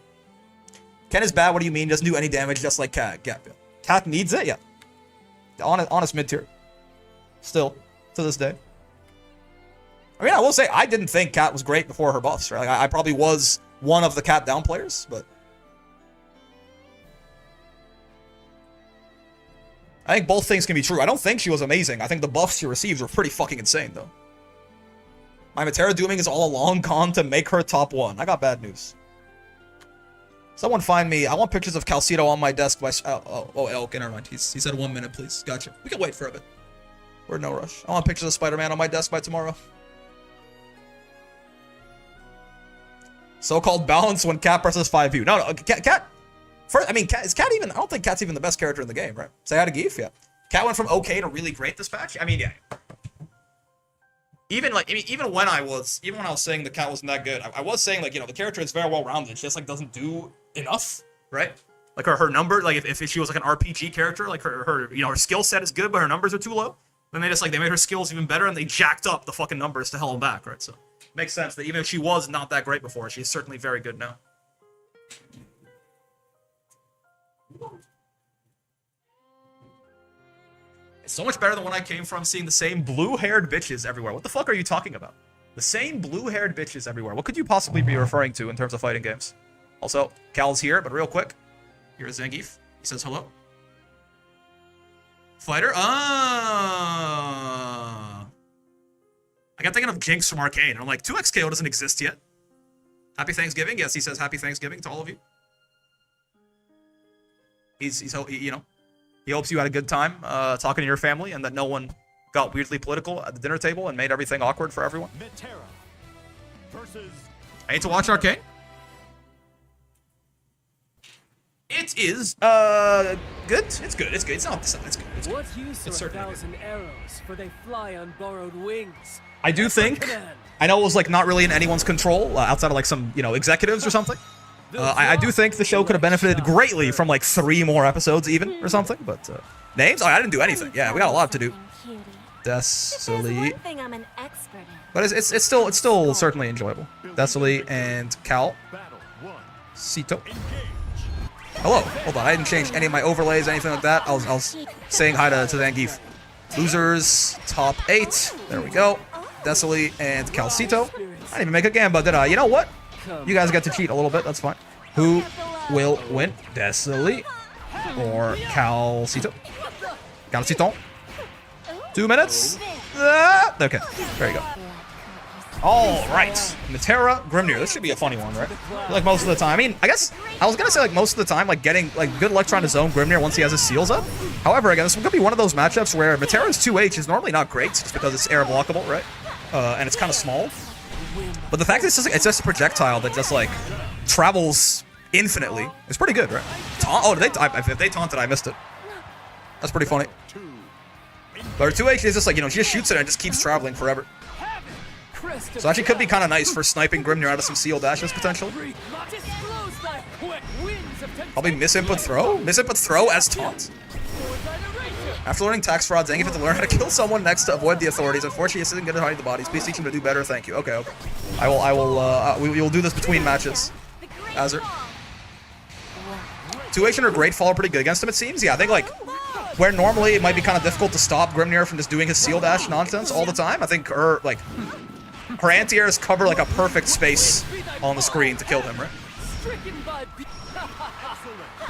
Ken is bad, what do you mean? Doesn't do any damage, just like Cat. Yeah. Cat needs it, yeah. Honest mid-tier. Still, to this day. I mean, I will say, I didn't think Cat was great before her buffs, right? Like, I probably was one of the Cat down players, but... I think both things can be true. I don't think she was amazing. I think the buffs she received were pretty fucking insane, though. My Matera dooming is all along gone to make her top 1. I got bad news. Someone find me. I want pictures of Calcito on my desk by... okay, never mind. He said 1 minute, please. Gotcha. We can wait for a bit. We're in no rush. I want pictures of Spider-Man on my desk by tomorrow. So-called balance when Cat versus 5U. No, Cat... First, I mean, is Cat even... I don't think Cat's even the best character in the game, right? Say hi to Geef, yeah. Cat went from okay to really great this patch. I mean, yeah. Even when I was saying the Cat wasn't that good, I was saying, like, you know, the character is very well-rounded. She just, like, doesn't do enough, right? Like, her number, like, if she was, like, an RPG character, like, her you know, her skill set is good, but her numbers are too low. Then they just, like, they made her skills even better, and they jacked up the fucking numbers to hell and back, right? So, makes sense that even if she was not that great before, she's certainly very good now. It's so much better than when I came from, seeing the same blue-haired bitches everywhere. What the fuck are you talking about? The same blue-haired bitches everywhere. What could you possibly be referring to in terms of fighting games? Also, Cal's here, but real quick. Here's Zangief. He says hello. Fighter? I got thinking of Jinx from Arcane, and I'm like, 2XKO doesn't exist yet. Happy Thanksgiving? Yes, he says happy Thanksgiving to all of you. He's you know, he hopes you had a good time talking to your family and that no one got weirdly political at the dinner table and made everything awkward for everyone. I need to watch Arcane. It is good. It's good. It's good. It's not. It's good. It's good. What use are 1,000 arrows, for they fly on borrowed wings? I do think. I know it was like not really in anyone's control outside of like some, you know, executives or something. I do think the show could have benefited greatly from like 3 more episodes even or something, but names? Oh, I didn't do anything. Yeah, we got a lot to do. Desoli. But it's still certainly enjoyable. Desoli and Cal. Cito. Hello. Hold on, I didn't change any of my overlays, anything like that. I was saying hi to Zangief. Losers, top 8. There we go. Desoli and Calcito. I didn't even make a Gamba, did I? You know what? You guys get to cheat a little bit, that's fine. Who will win? Desoli or Calcito? Calcito. 2 minutes. Okay, there you go. All right, Matera, Grimnir. This should be a funny one, right? Like most of the time. I mean, I guess I was gonna say like most of the time, like getting like good luck trying to zone Grimnir once he has his seals up. However, again, this could be one of those matchups where Matera's 2H is normally not great just because it's air blockable, right? And it's kind of small. But the fact that it's just a projectile that just like travels infinitely is pretty good, right? If they taunted, I missed it. That's pretty funny. But her 2H is just like, you know, she just shoots it and it just keeps traveling forever. So actually could be kind of nice for sniping Grimnir out of some seal dashes potentially. Probably misinput throw? Misinput throw as taunt? After learning tax fraud, Zangief had to learn how to kill someone next to avoid the authorities. Unfortunately, he isn't good at hiding the bodies. Please teach him to do better. Thank you. Okay. We will do this between matches. Azure. 2H and her Great Fall are pretty good against him, it seems. Yeah, I think, like, where normally it might be kind of difficult to stop Grimnir from just doing his seal dash nonsense all the time, I think her, like, her anti-airs cover, like, a perfect space on the screen to kill him, right?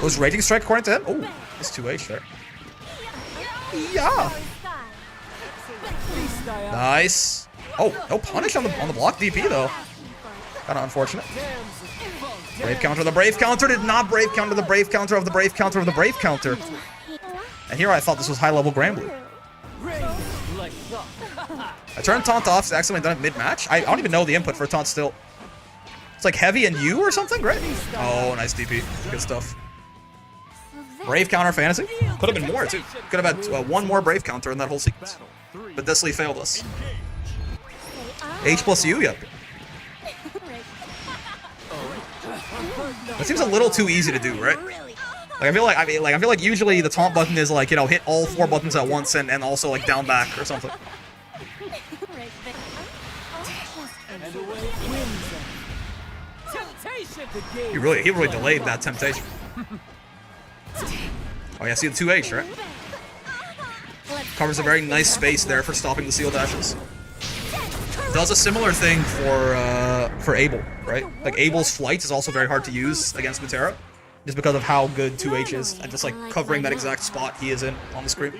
Was Raging Strike according to him? Oh, it's 2H there. Yeah. Nice. Oh, no punish on the block DP though. Kind of unfortunate. Brave counter. The brave counter did not brave counter the brave counter of the brave counter of the brave counter. And here I thought this was high-level Granblue. I turned taunt off, so accidentally done it mid-match. I don't even know the input for taunt still. It's like heavy and U or something, right? Oh, nice DP. Good stuff. Brave counter fantasy. Could have been more, too. Could have had one more brave counter in that whole sequence. But Desley failed us. H plus U? Yep. That seems a little too easy to do, right? Like I feel like usually the taunt button is like, you know, hit all 4 buttons at once and also like down back or something. He really delayed that temptation. Oh yeah, see the 2H, right? Covers a very nice space there for stopping the seal dashes. Does a similar thing for Abel, right? Like Abel's flight is also very hard to use against Metera, just because of how good 2H is, and just like covering that exact spot he is in on the screen.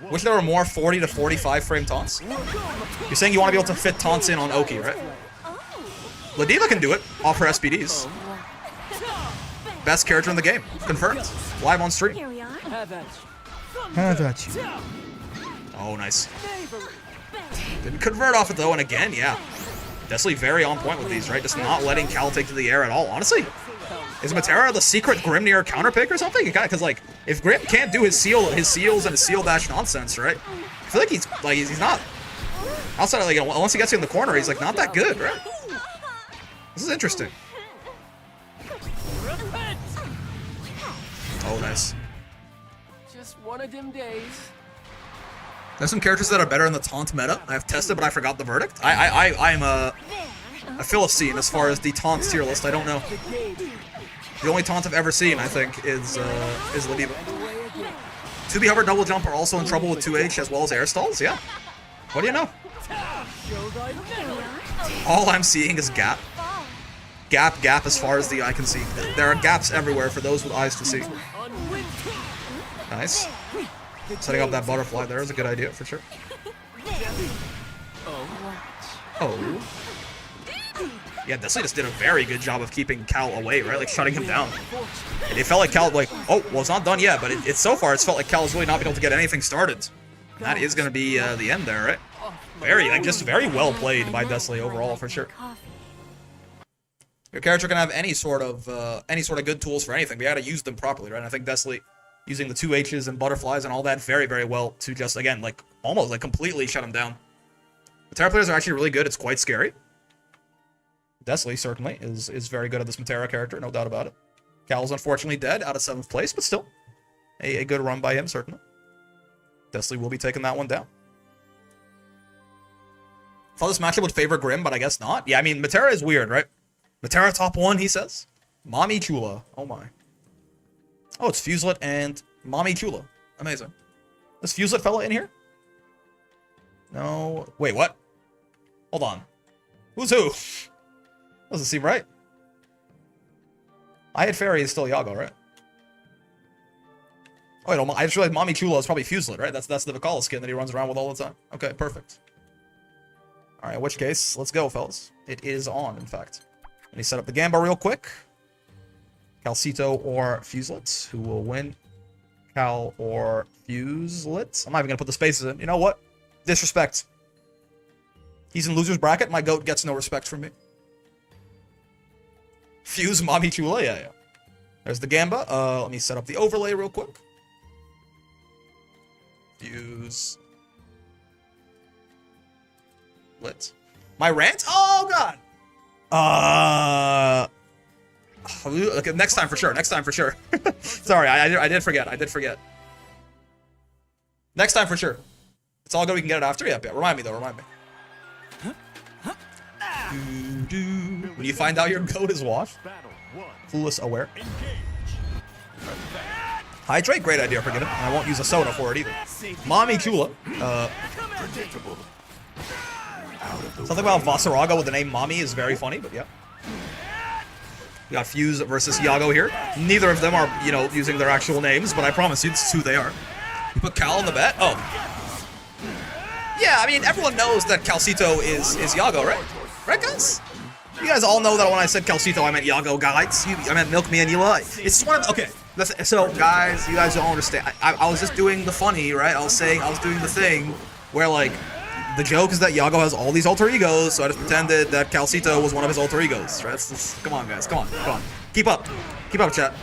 Wish there were more 40 to 45 frame taunts. You're saying you want to be able to fit taunts in on Oki, right? Ladiva can do it off her SPDs. Best character in the game, confirmed. Live on stream. Have at you. Oh, nice. Didn't convert off it though, and again, yeah. Desley very on point with these, right? Just not letting Cal take to the air at all. Honestly, is Metera the secret Grimnir counterpick or something? Because like, if Grim can't do his seals and his seal dash nonsense, right? I feel like he's not. Outside of like, you know, once he gets you in the corner, he's like not that good, right? This is interesting. Oh, nice. Just one of them days. There's some characters that are better in the taunt meta. I've tested, but I forgot the verdict. I'm a Philistine as far as the taunts tier list. I don't know. The only taunt I've ever seen, I think, is Ladiva. 2B hover double jump are also in trouble with 2H as well as air stalls. Yeah. What do you know? All I'm seeing is gap. Gap as far as the eye can see. There are gaps everywhere for those with eyes to see. Nice. Setting up that butterfly there is a good idea for sure. Oh. Yeah, Desley just did a very good job of keeping Cal away, right? Like shutting him down. And it felt like Cal, like, oh, well, it's not done yet, but it's so far it's felt like Cal's really not been able to get anything started. That is going to be the end there, right? Just very well played by Desley overall for sure. Your character can have any sort of good tools for anything, but you gotta use them properly, right? And I think Desley using the 2Hs and butterflies and all that very, very well to just, again, like, almost, like, completely shut him down. The Metera players are actually really good. It's quite scary. Desley, certainly, is very good at this Metera character, no doubt about it. Cal's unfortunately dead, out of 7th place, but still, a good run by him, certainly. Desley will be taking that one down. Thought this matchup would favor Grim, but I guess not. Yeah, I mean, Metera is weird, right? Metera top 1, he says. Mommy Chula. Oh, my. Oh, it's Fuselet and Mommy Chula. Amazing. Is Fuselet fella in here? No. Wait, what? Hold on. Who's who? Doesn't seem right. I had Fairy is still Yago, right? Oh, wait, I just realized Mommy Chula is probably Fuselet, right? That's the Vakala skin that he runs around with all the time. Okay, perfect. Alright, in which case, let's go, fellas. It is on, in fact. Let me set up the Gamba real quick. Calcito or Fuselet, who will win? Cal or Fuselet? I'm not even going to put the spaces in. You know what? Disrespect. He's in loser's bracket. My goat gets no respect from me. Fuse Mommy Chula? Yeah. There's the Gamba. Let me set up the overlay real quick. Fuse. Lit. My rant? Oh, God! Okay, next time for sure. Sorry, I did forget. Next time for sure. It's all good. We can get it after. Yeah. Remind me though. When you find out your goat is washed. Clueless aware. Hydrate. Great idea for getting. I won't use a soda for it either. Mommy Chula. Something about Vasaraga with the name Mommy is very funny, but yeah. We got Fuse versus Yago here. Neither of them are, you know, using their actual names, but I promise you, it's who they are. You put Cal in the bet? Oh. Yeah, I mean, everyone knows that Calcito is Yago, right? Right, guys? You guys all know that when I said Calcito, I meant Yago, guys. I meant Milk Me and Eli. It's just one of the, okay. So, guys, you guys don't understand. I was just doing the funny, right? I was doing the thing where, like, the joke is that Yago has all these alter egos, so I just pretended that Calcito was one of his alter egos, right? Come on, guys. Come on. Keep up, chat.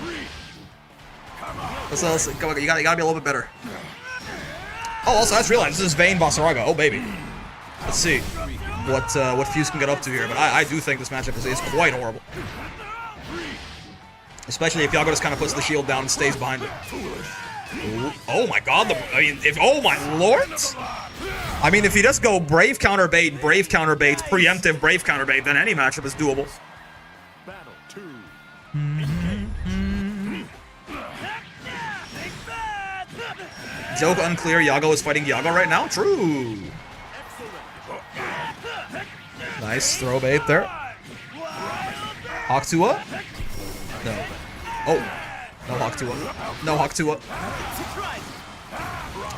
Come on, you gotta be a little bit better. Oh, also, I just realized this is Vayne Basaraga. Oh, baby. Let's see what Fuse can get up to here, but I do think this matchup is quite horrible. Especially if Yago just kind of puts the shield down and stays behind it. Ooh. Oh my god, oh my lord! I mean, if you just go Brave counterbait, preemptive Brave counterbait, then any matchup is doable. Battle 2. Joke unclear, Yago is fighting Yago right now? True! Nice throw bait there. Hawk 2-up? No. Oh. No Hawk 2-up. No Hawk 2-up.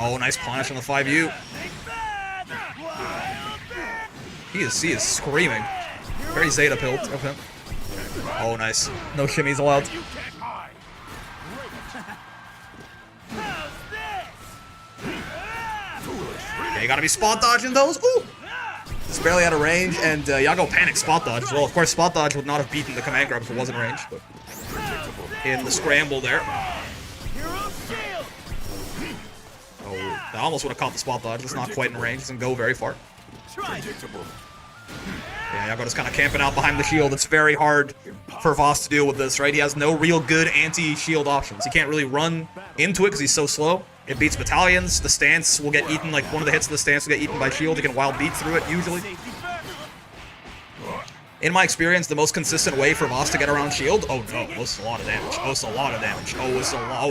Oh, nice punish on the 5U. He is screaming. Very Zeta pilled of him. Oh, nice. No shimmies allowed. Yeah, you gotta be spot dodging those. Ooh! It's barely out of range, and Yago panicked spot dodge as well. Of course, spot dodge would not have beaten the command grab if it wasn't range, but in the scramble there. Oh, I almost would have caught the spot dodge. It's not quite in range. It doesn't go very far. Yeah, Yago just kind of camping out behind the shield. It's very hard for Voss to deal with this, right? He has no real good anti-shield options. He can't really run into it because he's so slow. It beats battalions. The stance will get eaten, like one of the hits of the stance will get eaten by shield. He can wild beat through it, usually. In my experience, the most consistent way for Voss to get around shield... Oh no, it's a lot of damage. Oh, it's a lot of damage. Oh,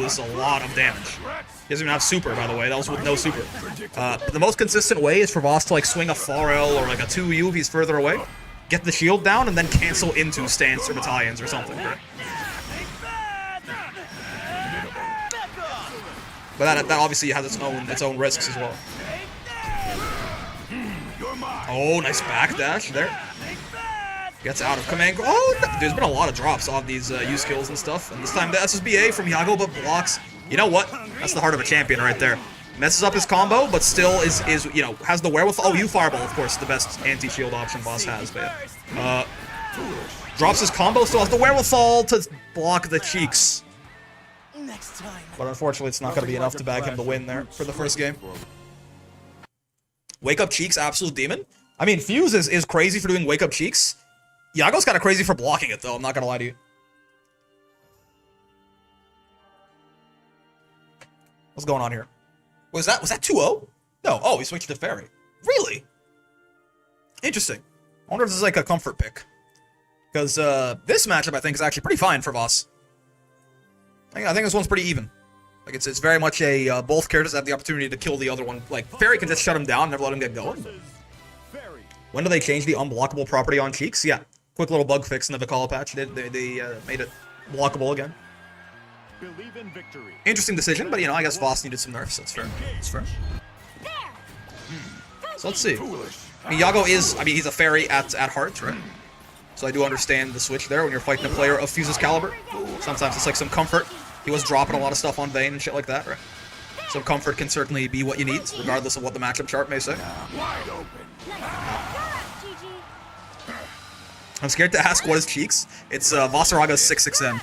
it's a lot of damage. He doesn't even have super, by the way. That was with no super. The most consistent way is for Voss to like swing a 4L or like a 2U if he's further away. Get the shield down and then cancel into stance or battalions or something, right? But that obviously has its own risks as well. Oh, nice backdash there. Gets out of command. Oh, there's been a lot of drops off these U skills and stuff. And this time the SSBA from Yago, but blocks. You know what? That's the heart of a champion right there. Messes up his combo, but still is has the wherewithal. Oh, U Fireball, of course, the best anti-shield option Boss has. But drops his combo, still has the wherewithal to block the cheeks. Next time. But unfortunately, it's not going to be enough to bag him the win there for the first game. Wake Up Cheeks, absolute demon. I mean, Fuse is crazy for doing Wake Up Cheeks. Yago's kind of crazy for blocking it, though. I'm not going to lie to you. What's going on here? Was that 2-0? No. Oh, he switched to Fairy. Really? Interesting. I wonder if this is like a comfort pick. Because this matchup, I think, is actually pretty fine for Voss. I think this one's pretty even. Like, it's very much a both characters have the opportunity to kill the other one. Like, Fairy can just shut him down, never let him get going. When do they change the unblockable property on Cheeks? Yeah. Quick little bug fix in the Vikala patch. They made it blockable again. Believe in victory. Interesting decision, but, I guess Voss needed some nerfs. That's fair. That's fair. So let's see. I mean, Yago is, he's a Fairy at heart, right? So I do understand the switch there when you're fighting a player of Fuse's caliber. Sometimes it's like some comfort. He was dropping a lot of stuff on Vayne and shit like that, right? Some comfort can certainly be what you need, regardless of what the matchup chart may say. I'm scared to ask what is Cheeks. It's Vasaraga's 6-6M.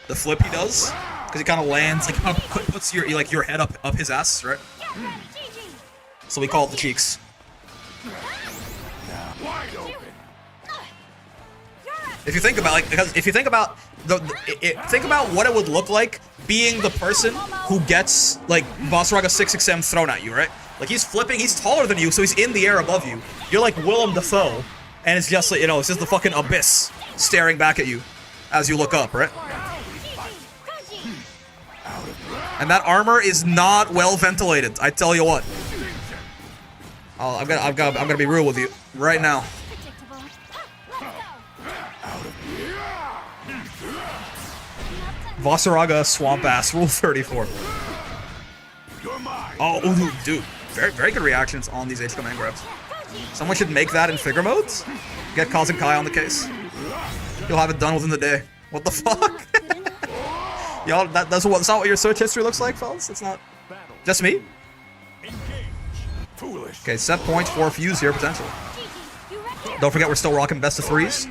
The flip he does, because he kind of lands, like puts your head up his ass, right? So we call it the Cheeks. If you think about think about what it would look like being the person who gets like Vasaraga 6-6M thrown at you, right? Like he's flipping, he's taller than you, so he's in the air above you. You're like Willem Dafoe, and it's just like it's just the fucking abyss staring back at you as you look up, right? And that armor is not well ventilated. I tell you what. I'm gonna be real with you right now. Vasaraga Swamp Ass, Rule 34. Oh, dude. Very good reactions on these H command grabs. Someone should make that in figure modes. Get Causing Kai on the case. You'll have it done within the day. What the fuck? Y'all, that's not what your search history looks like, fellas? It's not just me? Foolish. Okay, set points for Fuse here, potentially. Don't forget, we're still rocking best of threes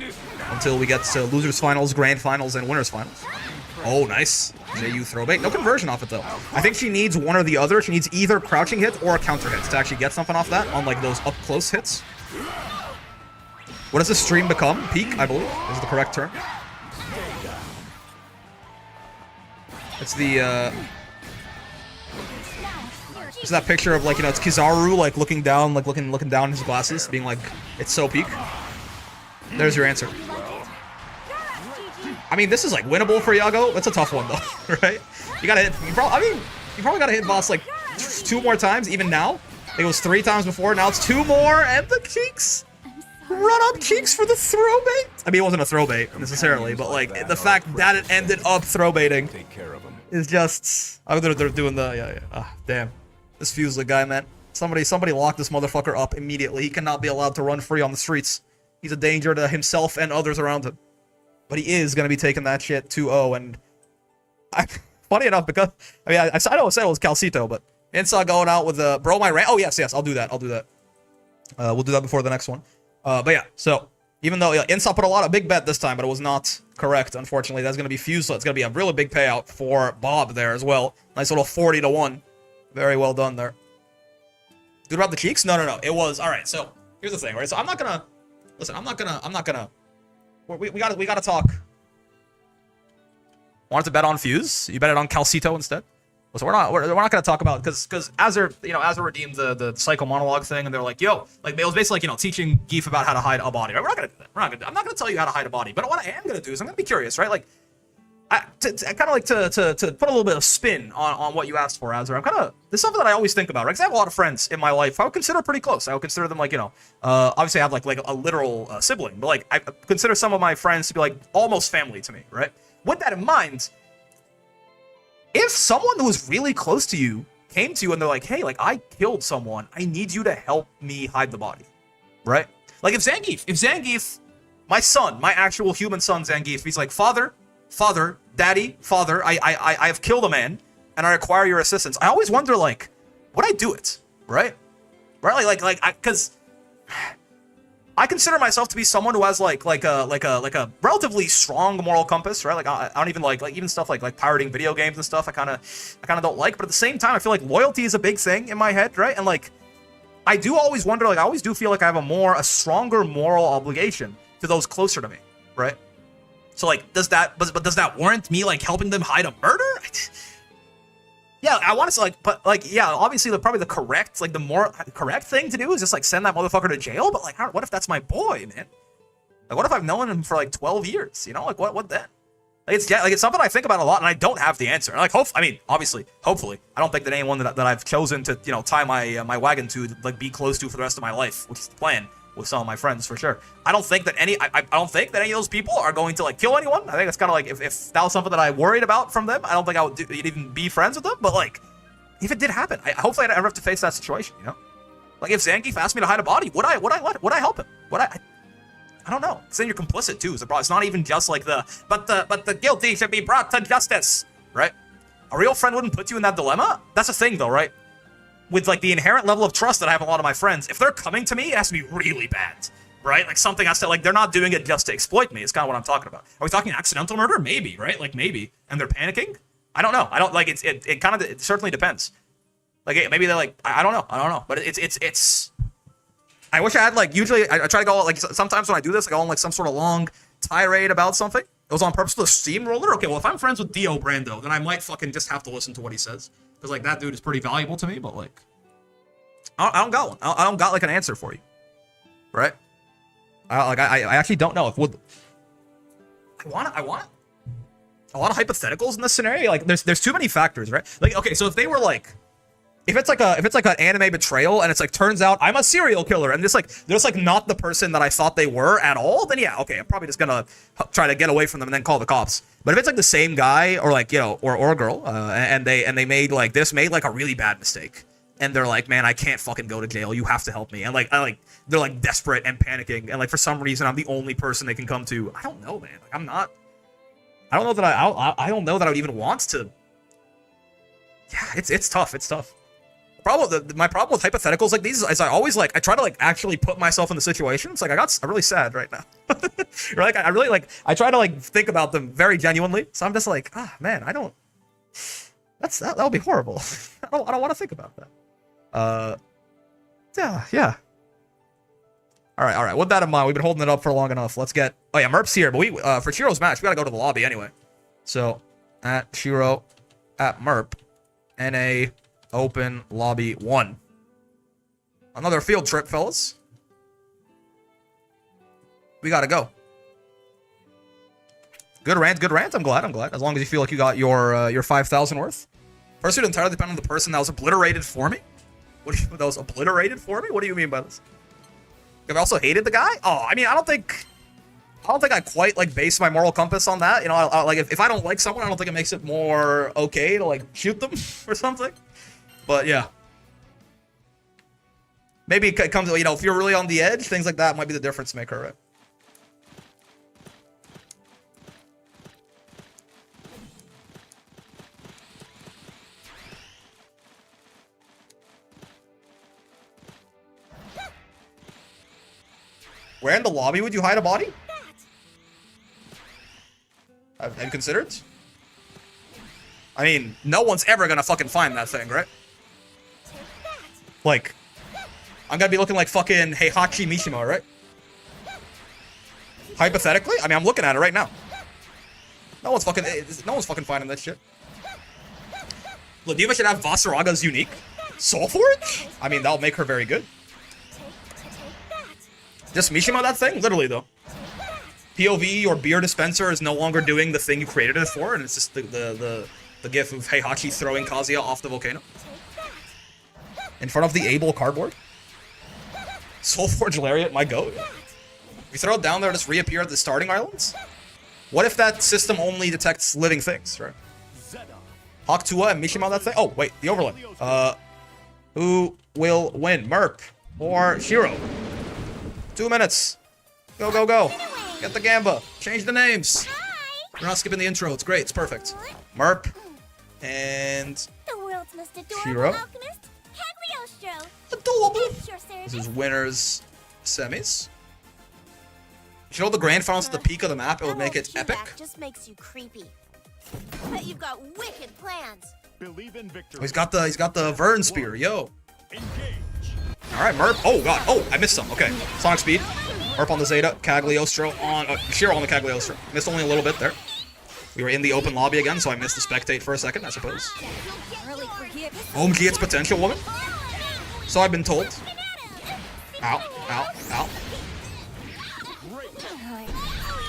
until we get to losers finals, grand finals, and winners finals. Oh, nice. JU throw bait. No conversion off it, though. I think she needs one or the other. She needs either crouching hit or counter hits to actually get something off that on, like, those up-close hits. What does this stream become? Peak, I believe, is the correct term. It's the, it's that picture of, like, you know, it's Kizaru, like, looking down, like, looking down his glasses, being like, it's so peak. There's your answer. I mean, this is, like, winnable for Yago. That's a tough one, though, right? You gotta hit, you probably gotta hit boss, like, 2 more times, even now. I think it was 3 times before, now it's 2 more, and the cheeks. Run up cheeks for the throw bait. I mean, it wasn't a throw bait, necessarily, but, like, the fact that it ended up throw baiting is just... Oh, they're doing the... Yeah. Ah, damn. This Fuse the guy, man. Somebody lock this motherfucker up immediately. He cannot be allowed to run free on the streets. He's a danger to himself and others around him. But he is going to be taking that shit 2-0, and... funny enough, because... I mean, I know I said it was Calcito, but... Insa going out with the... Bro, my rant... Oh, yes, I'll do that. We'll do that before the next one. But yeah, so... Even though Insa put a lot of big bet this time, but it was not correct, unfortunately. That's going to be Fuse, so it's going to be a really big payout for Bob there as well. Nice little 40-1. Very well done there. Good about the cheeks? No. It was... Alright, so... Here's the thing, right? So I'm not gonna... Listen, I'm not gonna... We gotta talk. Wanted to bet on Fuse? You bet it on Calcito instead? So we're not gonna talk about, because Azure redeemed the psycho monologue thing, and they're like, yo, like, it was basically like, you know, teaching Geef about how to hide a body, right? We're not gonna do that. I'm not gonna tell you how to hide a body, but what I am gonna do is I'm gonna be curious, right? Like, I kind of like to put a little bit of spin on what you asked for, Azure. This is something that I always think about, right? Because I have a lot of friends in my life I would consider pretty close. I would consider them, like, you know, obviously I have like a literal sibling, but like I consider some of my friends to be like almost family to me, right? With that in mind, if someone who was really close to you came to you and they're like, hey, like, I killed someone, I need you to help me hide the body, right? Like, if Zangief, my son, my actual human son Zangief, he's like, father, daddy, father, I have killed a man, and I require your assistance. I always wonder, like, would I do it, right? Right, because I consider myself to be someone who has like a relatively strong moral compass, right? Like, I don't even like even stuff like pirating video games and stuff. I kind of don't like, but at the same time, I feel like loyalty is a big thing in my head, right? And like, I do always wonder, like, I always do feel like I have a stronger moral obligation to those closer to me, right? So like, does that warrant me like helping them hide a murder? Yeah, I want to say, like, but like, yeah, obviously probably the correct, like, the more correct thing to do is just like send that motherfucker to jail. But like, what if that's my boy, man? Like, what if I've known him for like 12 years? You know, like, what then? Like, it's something I think about a lot, and I don't have the answer. Like, hopefully, I don't think that anyone that I've chosen to, you know, tie my wagon to, like, be close to for the rest of my life, which is the plan with some of my friends for sure. I don't think that any of those people are going to like kill anyone. I think it's kind of like, if that was something that I worried about from them, I don't think I would even be friends with them. But like, if it did happen, hopefully I never have to face that situation, you know? Like, if Zangief asked me to hide a body, would I help him? I don't know. Because then you're complicit too. So it's not even just like but the guilty should be brought to justice, right? A real friend wouldn't put you in that dilemma. That's the thing, though, right? With like the inherent level of trust that I have in a lot of my friends, if they're coming to me, it has to be really bad, right? Like, something has to, like, they're not doing it just to exploit me. It's kind of what I'm talking about. Are we talking accidental murder? Maybe, right? Like, maybe. And they're panicking? I don't know. I don't, like, it certainly depends. Like, maybe they're like, I don't know. But it's I wish I had, like, usually I try to go, like, sometimes when I do this, I go on like some sort of long tirade about something. It was on purpose with a steamroller. Okay, well, if I'm friends with Dio Brando, then I might fucking just have to listen to what he says. Because, like, that dude is pretty valuable to me, but, like, I don't got one. I don't got, like, an answer for you. Right? I actually don't know if would... I want a lot of hypotheticals in this scenario. Like, there's too many factors, right? Like, okay, so if they were, like... If it's like an anime betrayal, and it's like, turns out I'm a serial killer, and they're just like not the person that I thought they were at all, then yeah, okay, I'm probably just gonna try to get away from them and then call the cops. But if it's like the same guy, or like, you know, or a girl, and they made like a really bad mistake, and they're like, man, I can't fucking go to jail. You have to help me. And like, they're like desperate and panicking, and like for some reason, I'm the only person they can come to. I don't know, man. Like, I'm not. I don't know that I don't know that I would even want to. Yeah, it's tough. It's tough. My problem with hypotheticals like these is I always like I try to like actually put myself in the situations. Like I'm really sad right now. Like I really like I try to like think about them very genuinely. So I'm just like, man, I don't. That would be horrible. I don't want to think about that. Yeah. All right. With that in mind, we've been holding it up for long enough. Let's get. Oh yeah, Merp's here, but we for Shiro's match, we gotta go to the lobby anyway. So at Shiro, at Merp, NA. Open lobby 1. Another field trip, fellas. We gotta go. Good rant. I'm glad. As long as you feel like you got your 5,000 worth. First, it entirely depend on the person that was obliterated for me. That was obliterated for me? What do you mean by this? I've also hated the guy. Oh, I mean, I don't think I quite like base my moral compass on that. You know, like if I don't like someone, I don't think it makes it more okay to like shoot them or something. But yeah, maybe it comes, you know, if you're really on the edge, things like that might be the difference maker, right? Where in the lobby would you hide a body? Have you considered? I mean, no one's ever gonna fucking find that thing, right? Like, I'm gonna be looking like fucking Heihachi Mishima, right? Hypothetically? I mean, I'm looking at it right now. No one's fucking finding that shit. Look, Diva should have Vasaraga's unique. Soul Forge? I mean, that'll make her very good. Just Mishima, that thing? Literally, though. POV or beer dispenser is no longer doing the thing you created it for, and it's just the gif of Heihachi throwing Kazuya off the volcano. In front of the Able cardboard. Soulforge Lariat, my goat. If you throw it down there, just reappear at the starting islands? What if that system only detects living things, right? Hakutua and Mishima, that thing? Oh, wait, the overlay. Who will win? Merp or Shiro? 2 minutes. Go. Get the Gamba. Change the names. We're not skipping the intro. It's great. It's perfect. Merp and The world's most adorable Shiro. alchemist, Cagliostro. Adorable. It's your service. This is winners semis. You should hold the grand finals at the peak of the map. It would make it epic. Just makes you creepy. Bet you've got wicked plans. Believe in victory. Oh, he's got the Vern Spear. Yo. Engage. All right, Merp. Oh god. Oh, I missed some. Okay. Sonic Speed. Merp on the Zeta. Cagliostro on Shiro on the Cagliostro. Missed only a little bit there. We were in the open lobby again, so I missed the spectate for a second, I suppose. OMG, it's potential, woman. So I've been told. Ow.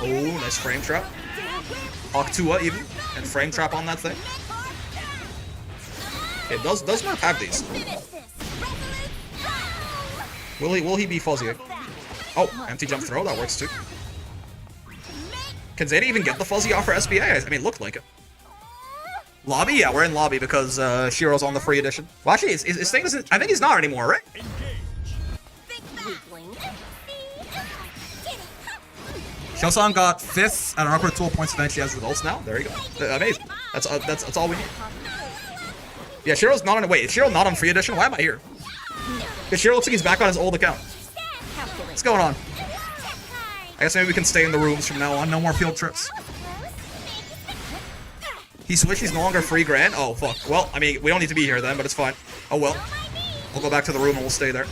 Oh, nice frame trap. Hakutua even, and frame trap on that thing. Okay, does Merp have these? Will he be fuzzy? Oh, empty jump throw, that works too. Can Zeta even get the fuzzy off for SBA? I mean, it looked like it. Lobby? Yeah, we're in lobby because Shiro's on the free edition. Well, actually, his thing isn't. I think he's not anymore, right? Shosan got 5th at an awkward 12 points event. She has results now. There you go. Amazing. That's all we need. Yeah, Shiro's not on. Wait, is Shiro not on free edition? Why am I here? Because Shiro looks like he's back on his old account. What's going on? I guess maybe we can stay in the rooms from now on. No more field trips. He switched. He's no longer free grand. Oh, fuck. Well, I mean, we don't need to be here then, but it's fine. Oh, well. We'll go back to the room and we'll stay there.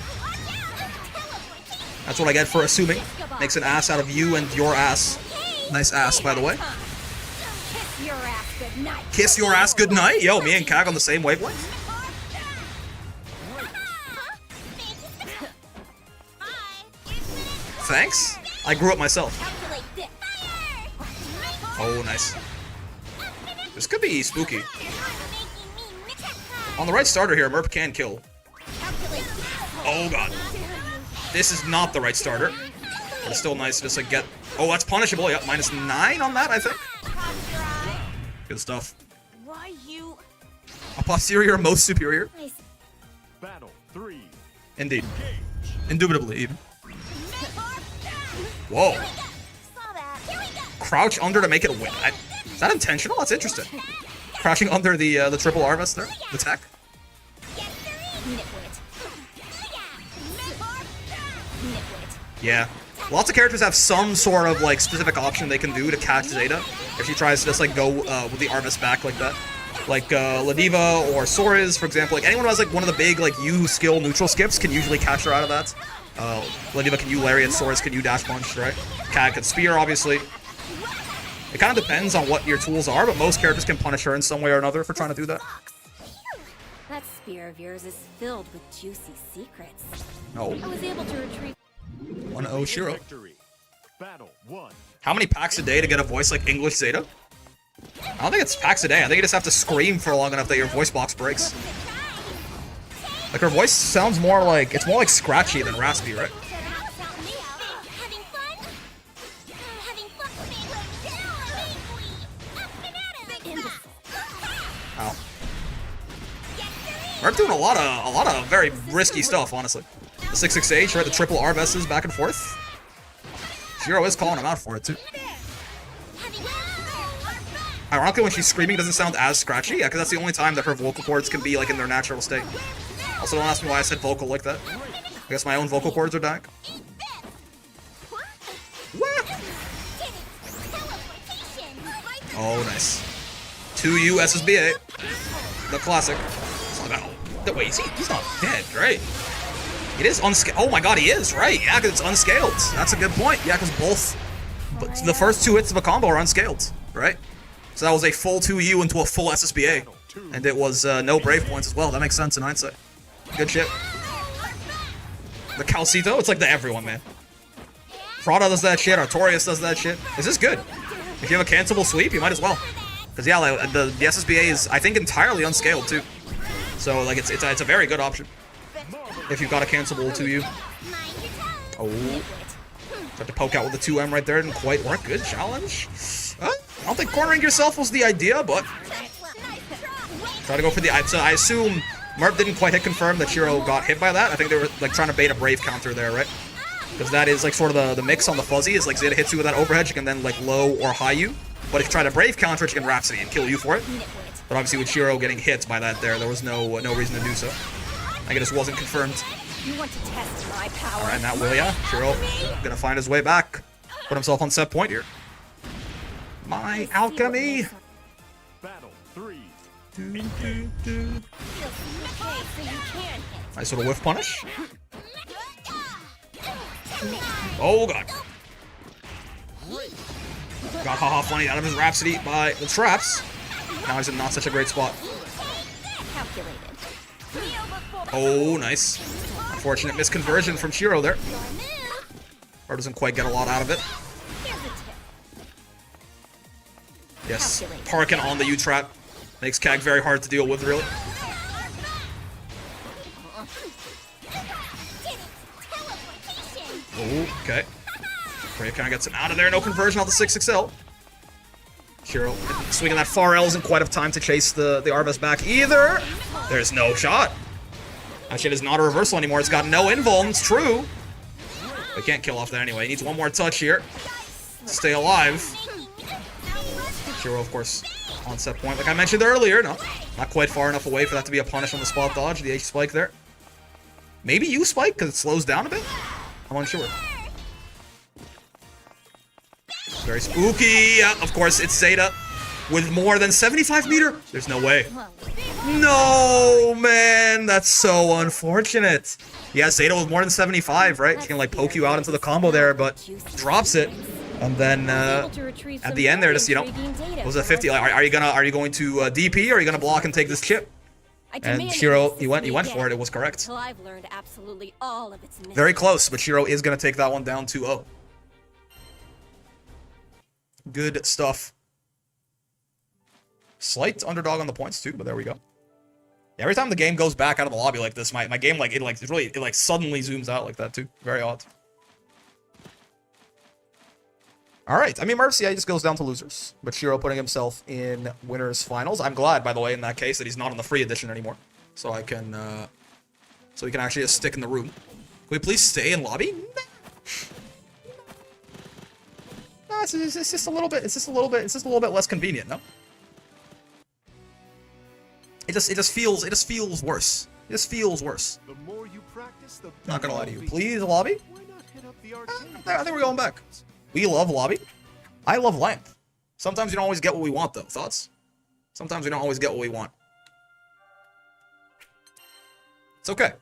That's what I get for assuming. Makes an ass out of you and your ass. Nice ass, by the way. Kiss your ass goodnight. Yo, me and Kag on the same wavelength. Thanks. I grew up myself. Oh, nice. This could be spooky. On the right starter here, Merp can kill. Oh, God. This is not the right starter. But it's still nice to just, like, get... Oh, that's punishable. Yep, -9 on that, I think. Good stuff. A posterior, most superior. Battle 3. Indeed. Indubitably, even. Whoa. Saw that. Here we go. Crouch under to make it a win. Is that intentional? That's interesting. Crouching under the triple R vest there. The tech. Yeah. Lots of characters have some sort of like specific option they can do to catch Zeta if she tries to just like go with the Arvis back like that. Like Ladiva or Sores, for example. Like anyone who has like one of the big like U skill neutral skips can usually catch her out of that. Ladiva can U lariat, Sores can U dash punch, right? Cat can spear, obviously. It kind of depends on what your tools are, but most characters can punish her in some way or another for trying to do that. That spear of yours is filled with juicy secrets. No. I was able to retrieve 1-0 Shiro. Victory. Battle 1. How many packs a day to get a voice like English Zeta? I don't think it's packs a day. I think you just have to scream for long enough that your voice box breaks. Like her voice sounds more like, it's more like scratchy than raspy, right? Having fun? Having fun? Ow. We're doing a lot of very risky stuff, honestly. The 668, right? The triple R vests back and forth. Shiro is calling him out for it too. Ironically, when she's screaming, it doesn't sound as scratchy. Yeah, because that's the only time that her vocal cords can be like in their natural state. Also, don't ask me why I said vocal like that. I guess my own vocal cords are dying. Oh, nice. 2U SSBA. The classic. Oh, wait, he's not dead, right? It is unscaled. Oh my god, he is, right? Yeah, because it's unscaled. That's a good point. Yeah, because both... But the first two hits of a combo are unscaled, right? So that was a full 2U into a full SSBA. And it was no Brave points as well. That makes sense in hindsight. Good shit. The Calcito, it's like the everyone, man. Prada does that shit. Artorias does that shit. This is good. If you have a cancelable sweep, you might as well. Because, yeah, like, the SSBA is, I think, entirely unscaled, too. So, like, it's a very good option. If you've got a cancelable 2U. Oh. Tried to poke out with the 2M right there. Didn't quite work. Good challenge. I don't think cornering yourself was the idea, but... Try to go for the... So I assume Merp didn't quite hit confirm that Shiro got hit by that. I think they were, like, trying to bait a Brave counter there, right? Because that is, like, sort of the mix on the fuzzy. Is, like, Zeta hits you with that overhead, she can then, like, low or high you. But if you try to Brave counter, she can Rhapsody and kill you for it. But obviously with Shiro getting hit by that there was no reason to do so. I think it just wasn't confirmed. You want to test my power? Alright, that will ya. Shiro gonna find his way back. Put himself on set point here. My alchemy! Battle 3. Nice little whiff punish. Oh god. Got haha funny out of his Rhapsody by the traps. Now he's in not such a great spot. Oh, nice. Unfortunate misconversion from Shiro there. Or doesn't quite get a lot out of it. Yes, parking on the U-trap. Makes Kag very hard to deal with, really. Oh, okay. Brave kind of gets him out of there. No conversion on the 6XL. Shiro swinging that far L isn't quite enough time to chase the Arvis back either. There's no shot. That shit is not a reversal anymore. It's got no invuln. It's true. But can't kill off that anyway. He needs one more touch here to stay alive. Shiro, of course, on set point. Like I mentioned earlier, no, not quite far enough away for that to be a punish on the spot dodge. The H spike there. Maybe U spike because it slows down a bit. I'm unsure. Very spooky. Yeah, of course, it's Zeta with more than 75 meter. There's no way. No, man. That's so unfortunate. Yeah, Zeta with more than 75, right? She can, like, poke you out into the combo there, but drops it. And then, at the end there, just, you know, it was a 50. Like, are you going to DP, or are you going to block and take this chip? And Shiro, he went for it. It was correct. I've learned absolutely all of its very close, but Shiro is going to take that one down 2-0. Good stuff. Slight underdog on the points too, but there we go. Every time the game goes back out of the lobby like this, my game it suddenly zooms out like that too. Very odd. All right, I mean Mercy just goes down to losers, but Shiro putting himself in winners finals. I'm glad, by the way, in that case that he's not on the free edition anymore, so I can so we can actually just stick in the room. Can we please stay in lobby? No, it's just a little bit. It's just a little bit less convenient. No. It just feels worse. It just feels worse. The more you practice, the Not gonna lie to better you. you'll be. Please lobby. Why not hit up the arcade? I think we're going back. We love lobby. I love length. Sometimes you don't always get what we want, though. Thoughts? Sometimes we don't always get what we want. It's okay.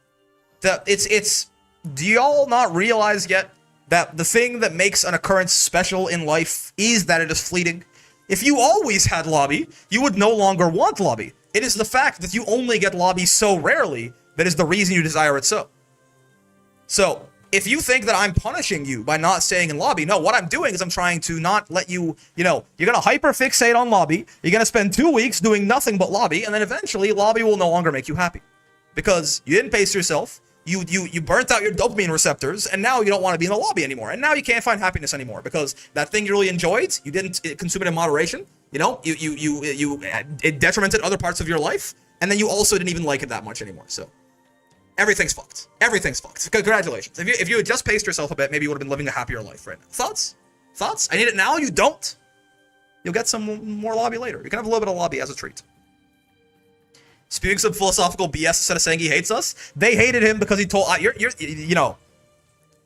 Do y'all not realize yet that the thing that makes an occurrence special in life is that it is fleeting? If you always had lobby, you would no longer want lobby. It is the fact that you only get lobby so rarely that is the reason you desire it so. So, if you think that I'm punishing you by not staying in lobby, no, what I'm doing is I'm trying to not let you, you're going to hyperfixate on lobby, you're going to spend 2 weeks doing nothing but lobby, and then eventually lobby will no longer make you happy. Because you didn't pace yourself, you burnt out your dopamine receptors, and now you don't want to be in the lobby anymore. And now you can't find happiness anymore because that thing you really enjoyed, you didn't consume it in moderation, it detrimented other parts of your life, and then you also didn't even like it that much anymore, so. Everything's fucked. Everything's fucked. Congratulations. If you had just paced yourself a bit, maybe you would have been living a happier life right now. Thoughts? Thoughts? I need it now? You don't? You'll get some more lobby later. You can have a little bit of lobby as a treat. Spewing some philosophical BS instead of saying he hates us. They hated him because he told can't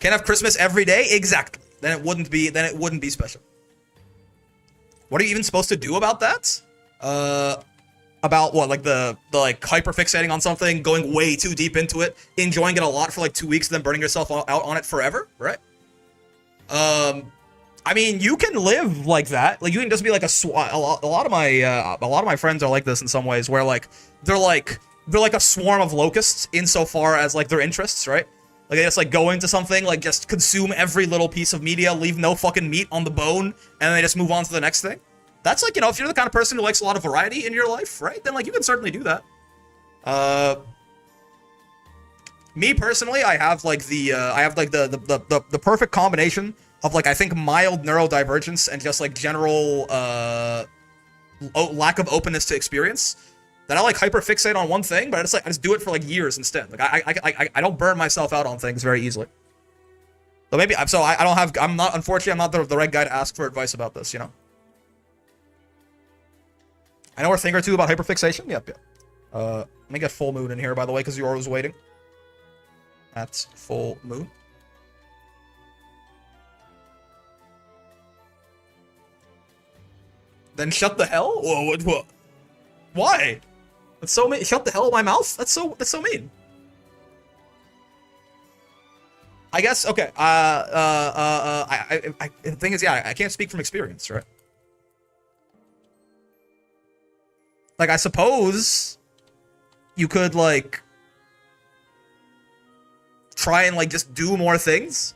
have Christmas every day? Exactly. Then it wouldn't be special. What are you even supposed to do about that? About what, like the hyperfixating on something, going way too deep into it, enjoying it a lot for like 2 weeks, and then burning yourself out on it forever, right? I mean, you can live like that. Like you can just be like a lot of my friends are like this in some ways, where like they're like a swarm of locusts insofar as like their interests, right? Like they just like go into something, like just consume every little piece of media, leave no fucking meat on the bone, and then they just move on to the next thing. That's like, if you're the kind of person who likes a lot of variety in your life, right? Then like you can certainly do that. Me personally, I have like the perfect combination of like I think mild neurodivergence and just like general lack of openness to experience. That I like hyperfixate on one thing, but I just do it for like years instead. Like I don't burn myself out on things very easily. So maybe unfortunately I'm not the right guy to ask for advice about this, I know a thing or two about hyperfixation. Yep. Let me get full moon in here, by the way, because Yor was waiting. That's full moon. Then shut the hell? Whoa, what? Why? That's so mean. Shut the hell in my mouth? That's so mean. I guess, okay. The thing is, yeah, I can't speak from experience, right? Like, I suppose you could, like, try and, like, just do more things.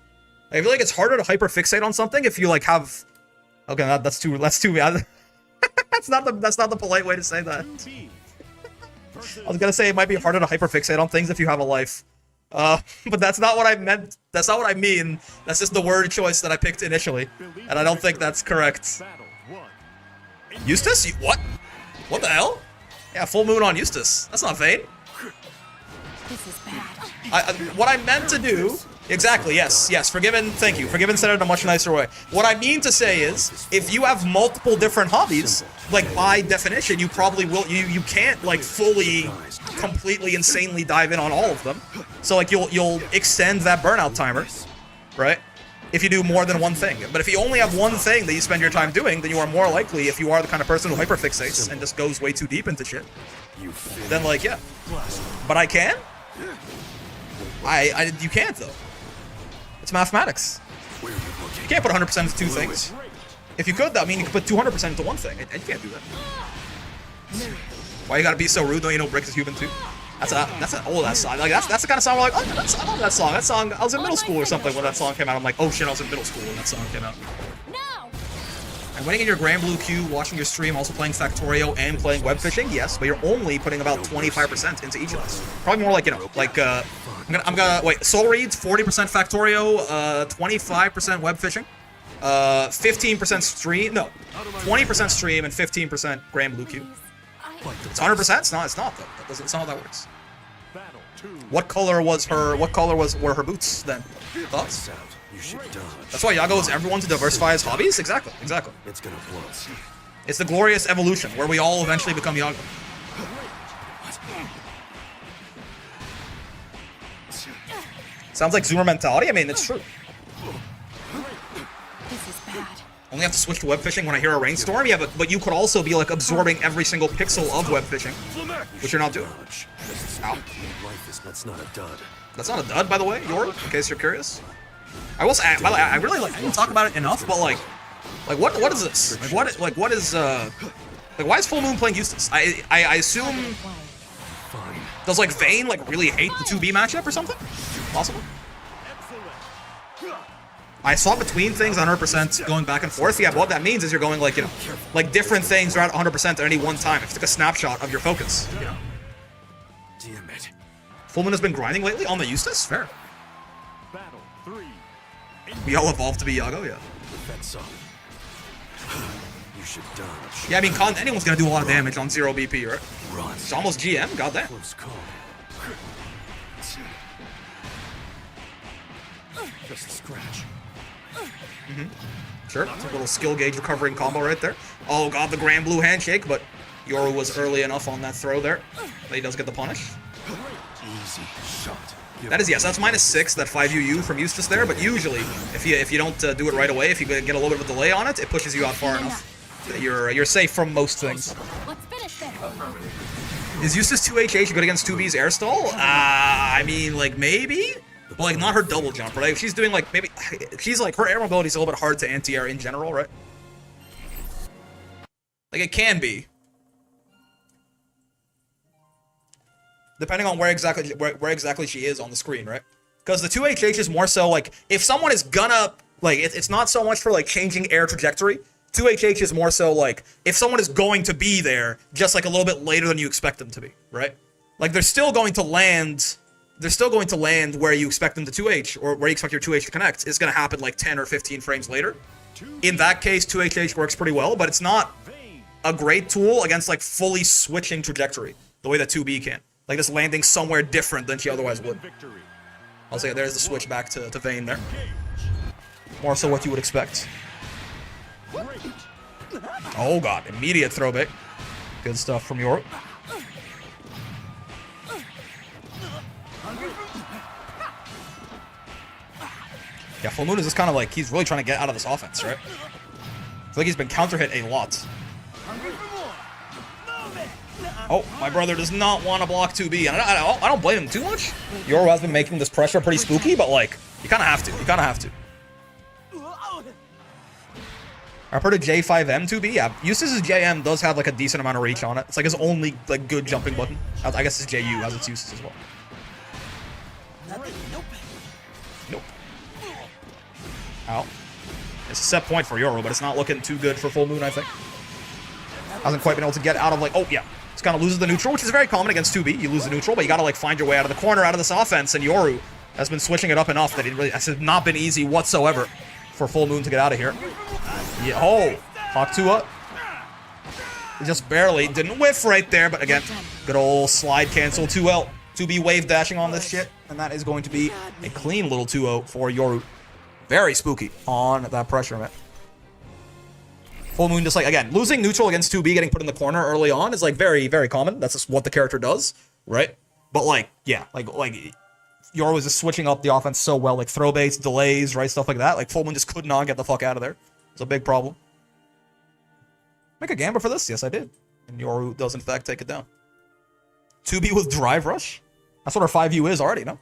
I feel like it's harder to hyperfixate on something if you, like, have... Okay, that's too... that's not the polite way to say that. I was gonna say it might be harder to hyperfixate on things if you have a life. But that's not what I meant. That's not what I mean. That's just the word choice that I picked initially. And I don't think that's correct. Eustace? What? What the hell? Yeah, full moon on Eustace. That's not Vayne. This is bad. What I meant to do... Exactly, yes. Forgiven, thank you. Forgiven said it in a much nicer way. What I mean to say is, if you have multiple different hobbies, like, by definition, you probably will... You can't, like, fully, completely, insanely dive in on all of them. So, like, you'll extend that burnout timer, right? If you do more than one thing. But if you only have one thing that you spend your time doing, then you are more likely, if you are the kind of person who hyperfixates and just goes way too deep into shit, then, like, yeah. But I can? You can't, though. It's mathematics. You can't put 100% into two things. If you could, that mean you could put 200% into one thing. And you can't do that. Why you gotta be so rude? Don't you know Brick is human too? That's an old ass song. Like that's the kind of song where like, oh, I love that song. That song, I was in middle school or something when that song came out. I'm like, oh shit, I was in middle school when that song came out. No! And winning in your Granblue queue, watching your stream, also playing Factorio and playing web fishing, yes, but you're only putting about 25% into each of those. Probably more like, I'm gonna wait, Soul Reads, 40% Factorio, 25% web fishing, 15% stream, no, 20% stream and 15% Granblue queue. It's 100%? It's not though. That's not how that works. What color were her boots then? Thoughts? Out. You should dodge. That's why Yago is everyone to diversify his hobbies? Exactly. It's gonna blow. It's the glorious evolution where we all eventually become Yago. Sounds like Zoomer mentality. I mean, it's true. This is bad. Only have to switch to web fishing when I hear a rainstorm. Yeah, but you could also be like absorbing every single pixel of web fishing, which you're not doing. Ow. That's not a dud. That's not a dud, by the way, Yor, in case you're curious. I will say, I really like. I didn't talk about it enough, but like what is this? What is why is Full Moon playing Eustace? I assume does like Vayne like really hate the 2B matchup or something? Possible. I saw between things 100% going back and forth. Yeah, but what that means is you're going like, you know, like different things are at 100% at any one time. If you took a snapshot of your focus, you know. Damn it. Full Moon has been grinding lately on the Eustace? Fair. Battle 3. We all evolved to be Yago, yeah. That's up. You should dodge. Yeah, I mean, anyone's gonna do a lot of damage on 0 BP, right? Run. It's almost GM, goddamn. Close call. Just a scratch. Sure, it's a little skill gauge recovering combo right there. Oh god, the Granblue handshake, but Yoru was early enough on that throw there that he does get the punish. Easy shot. That is, yes, that's -6, that 5 UU from Eustace there, but usually, if you don't do it right away, if you get a little bit of a delay on it, it pushes you out far enough that you're safe from most things. Let's finish this. Is Eustace 2HH good against 2B's air stall? I mean, like, maybe? But, like, not her double jump, right? If she's doing, like, maybe... She's, like, her air mobility is a little bit hard to anti-air in general, right? Like, it can be. Depending on where exactly she is on the screen, right? Because the 2HH is more so, like, if someone is gonna... Like, it's not so much for, like, changing air trajectory. 2HH is more so, like, if someone is going to be there, just, like, a little bit later than you expect them to be, right? Like, they're still going to land... They're still going to land where you expect them to 2H, or where you expect your 2H to connect. It's going to happen like 10 or 15 frames later. In that case, 2HH works pretty well, but it's not a great tool against like fully switching trajectory, the way that 2B can. Like just landing somewhere different than she otherwise would. I'll say there's the switch back to Vayne there. More so what you would expect. Oh god, immediate throwback. Good stuff from Yoru. Yeah, Full Moon is just kind of like, he's really trying to get out of this offense, right? I feel like he's been counter-hit a lot. Oh, my brother does not want to block 2B, and I don't blame him too much. Yoru has been making this pressure pretty spooky, but like, you kind of have to. You kind of have to. I've heard of J5M 2B. Yeah, Eustace's JM does have like a decent amount of reach on it. It's like his only like good jumping button. I guess it's JU has its uses as well. Nope. Ow. It's a set point for Yoru, but it's not looking too good for Full Moon, I think. Hasn't quite been able to get out of, like, oh, yeah. Just kind of loses the neutral, which is very common against 2B. You lose the neutral, but you got to, like, find your way out of the corner, out of this offense, and Yoru has been switching it up enough that it has not been easy whatsoever for Full Moon to get out of here. Yeah, oh, Hawk 2 up. Just barely. Didn't whiff right there, but again, good old slide cancel 2L. 2B wave dashing on this shit, and that is going to be a clean little 2-0 for Yoru. Very spooky on that pressure, man. Full Moon just like, again, losing neutral against 2B, getting put in the corner early on is like very, very common. That's just what the character does, right? But like, yeah, like Yoru was just switching up the offense so well, like throw baits, delays, right, stuff like that. Like Full Moon just could not get the fuck out of there. It's a big problem. Make a gambler for this? Yes, I did. And Yoru does in fact take it down. 2B with drive rush? That's what her 5U is already, no?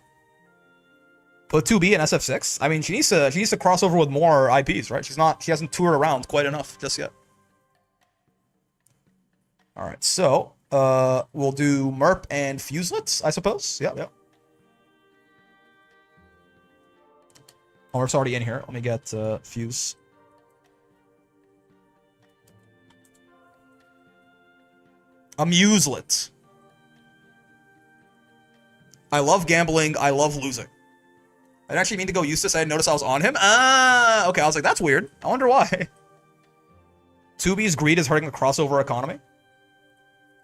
Put 2B in SF6. I mean, she needs to cross over with more IPs, right? She hasn't toured around quite enough just yet. All right, so we'll do Merp and Fuselets, I suppose. Yep. Oh, Merp's already in here. Let me get Fuse. Amuselet. I love gambling. I love losing. I didn't actually mean to go Eustace. I didn't notice I was on him. Okay. I was like, that's weird. I wonder why. 2B's greed is hurting the crossover economy.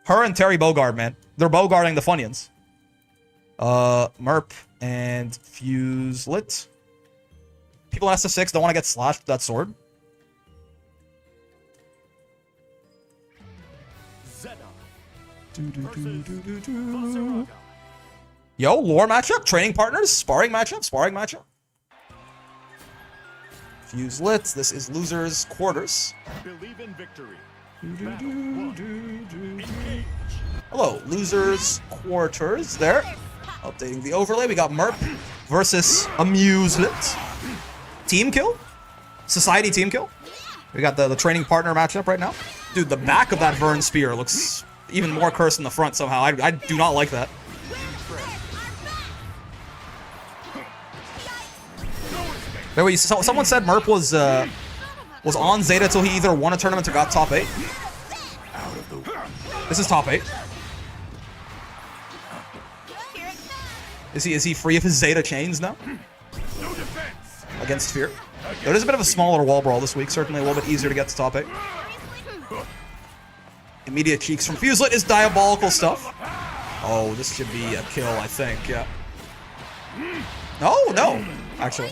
Her and Terry Bogard, man. They're Bogarting the Funyuns. Merp and Fuse lit. People in SF6 don't want to get slashed with that sword. Zeta versus Vaseraga. Yo, lore matchup, training partners, sparring matchup. Fuse lit. This is losers quarters. Believe in victory. Battle 1. Engage. Hello, losers quarters there. Updating the overlay. We got Merp versus Amuselet. Team kill? Society team kill? We got the training partner matchup right now. Dude, the back of that Vern Spear looks even more cursed than the front somehow. I do not like that. There we, so, someone said Merp was on Zeta till he either won a tournament or got top 8. This is top 8. Is he free of his Zeta chains now? Against Fear. There is a bit of a smaller wall brawl this week, certainly a little bit easier to get to top 8. Immediate cheeks from Fuselet is diabolical stuff. Oh, this should be a kill, I think, yeah. No, actually.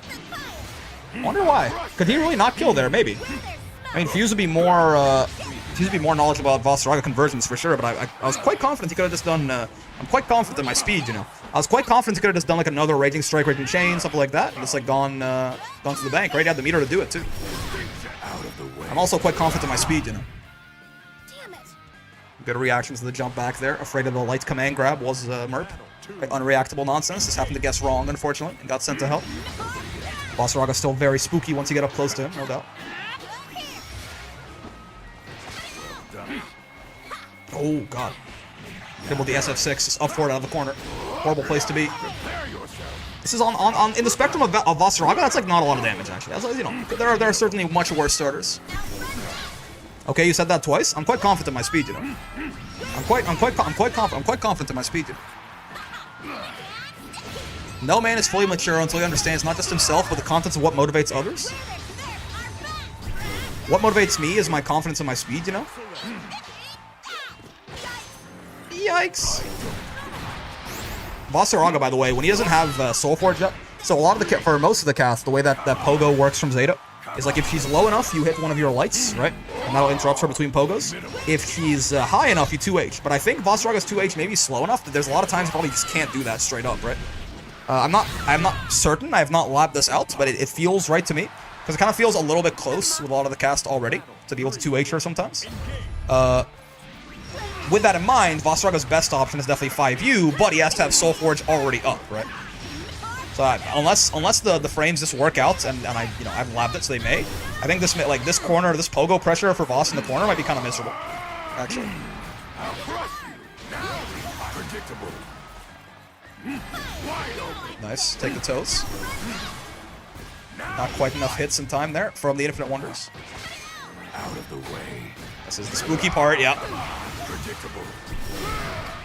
I wonder why. Could he really not kill there? Maybe. I mean, Fuse would be more knowledgeable about Vaseraga conversions for sure, but I was quite confident he could have just done, I'm quite confident in my speed, you know. I was quite confident he could have just done like another Raging Strike, Raging Chain, something like that, and just like gone to the bank, right? He had the meter to do it too. I'm also quite confident in my speed, you know. Good reactions to the jump back there. Afraid of the light command grab was Merp. Unreactable nonsense. Just happened to guess wrong, unfortunately, and got sent to hell. Vaseraga still very spooky once you get up close to him, no doubt. Oh, God. Hit with the SF6, just up forward out of the corner. Horrible place to be. This is on in the spectrum of Vaseraga, that's like not a lot of damage, actually. That's, you know, there are certainly much worse starters. Okay, you said that twice. I'm quite confident in my speed, you know. I'm quite confident in my speed, you know. No man is fully mature until he understands not just himself, but the contents of what motivates others. What motivates me is my confidence in my speed, you know? Yikes. Vaseraga, by the way, when he doesn't have Soulforge up, so a lot of for most of the cast, the way that Pogo works from Zeta is like if she's low enough, you hit one of your lights, right? And that'll interrupt her between Pogos. If she's high enough, you 2H. But I think Vaseraga's 2H may be slow enough that there's a lot of times you probably just can't do that straight up, right? I'm not certain. I have not labbed this out, but it feels right to me. Because it kind of feels a little bit close with a lot of the cast already to be able to 2H her sometimes. With that in mind, Vaseraga's best option is definitely 5U, but he has to have Soulforge already up, right? So unless the frames just work out, and I I've labbed it, so they may. I think this corner, this Pogo pressure for Voss in the corner might be kind of miserable, actually. Nice, take the toes. Not quite enough hits in time there from the Infinite Wonders. Out of the way. This is the spooky part, yeah.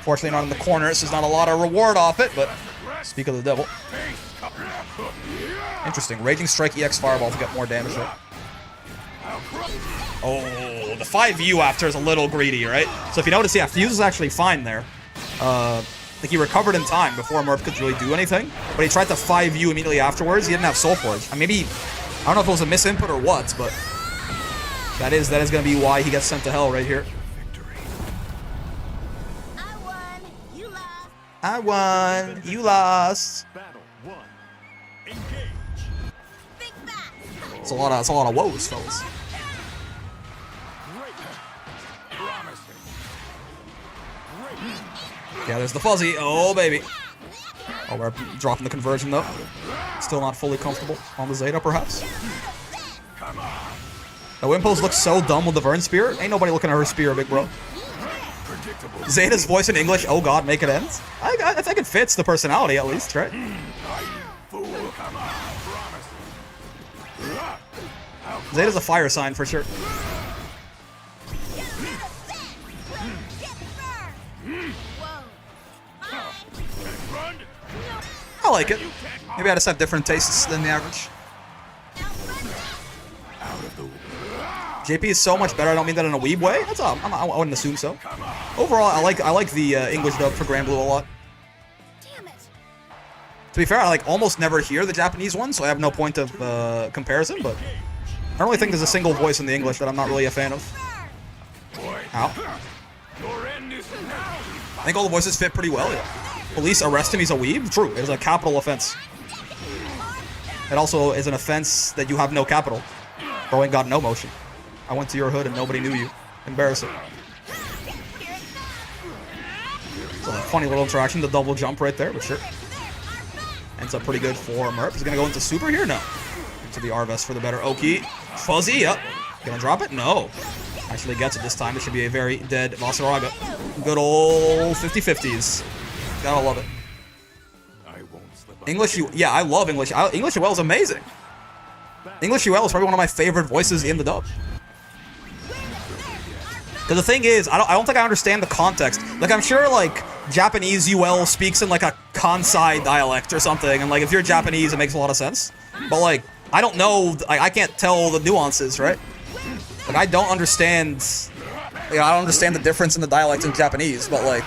Fortunately not in the corner, so there's not a lot of reward off it, but speak of the devil. Interesting, Raging Strike EX Fireball to get more damage there. Oh, the 5U after is a little greedy, right? So if you notice, yeah, Fuse is actually fine there. Like he recovered in time before Merp could really do anything, but he tried to 5U immediately afterwards. He didn't have Soulforge. Maybe, I don't know if it was a misinput or what, but that is going to be why he gets sent to hell right here. I won, you lost. Battle 1. Engage. It's a lot of woes, fellas. Yeah, there's the fuzzy. Oh, baby. Oh, we're dropping the conversion, though. Still not fully comfortable on the Zeta, perhaps. The Wimpos looks so dumb with the Vern Spear. Ain't nobody looking at her spear, big bro. Zeta's voice in English, oh god, make it end. I think it fits the personality, at least, right? Zeta's a fire sign, for sure. I like it. Maybe I just have different tastes than the average. JP is so much better. I don't mean that in a weeb way. That's all. I wouldn't assume so. Overall, I like the English dub for Granblue a lot. Damn it. To be fair, I like almost never hear the Japanese one, so I have no point of comparison, but I don't really think there's a single voice in the English that I'm not really a fan of. Ow. I think all the voices fit pretty well, yeah. Police arrest him, he's a weeb? True, it is a capital offense. It also is an offense that you have no capital. Bro ain't got no motion. I went to your hood and nobody knew you. Embarrassing. So a funny little interaction, the double jump right there, but sure. Ends up pretty good for Merp. He's gonna go into super here? No. Into the Arvest for the better Oki. Fuzzy, yep. Gonna drop it? No. Actually gets it this time. It should be a very dead Vasaraga. Good old 50-50s. Gotta love it. English UL, yeah, I love English. English UL is amazing. English UL is probably one of my favorite voices in the dub. Because the thing is, I don't think I understand the context. Like, I'm sure, like, Japanese UL speaks in, like, a Kansai dialect or something, and, like, if you're Japanese, it makes a lot of sense. But, like, I don't know, I can't tell the nuances, right? Like, I don't understand, you know, I don't understand the difference in the dialect in Japanese, but, like,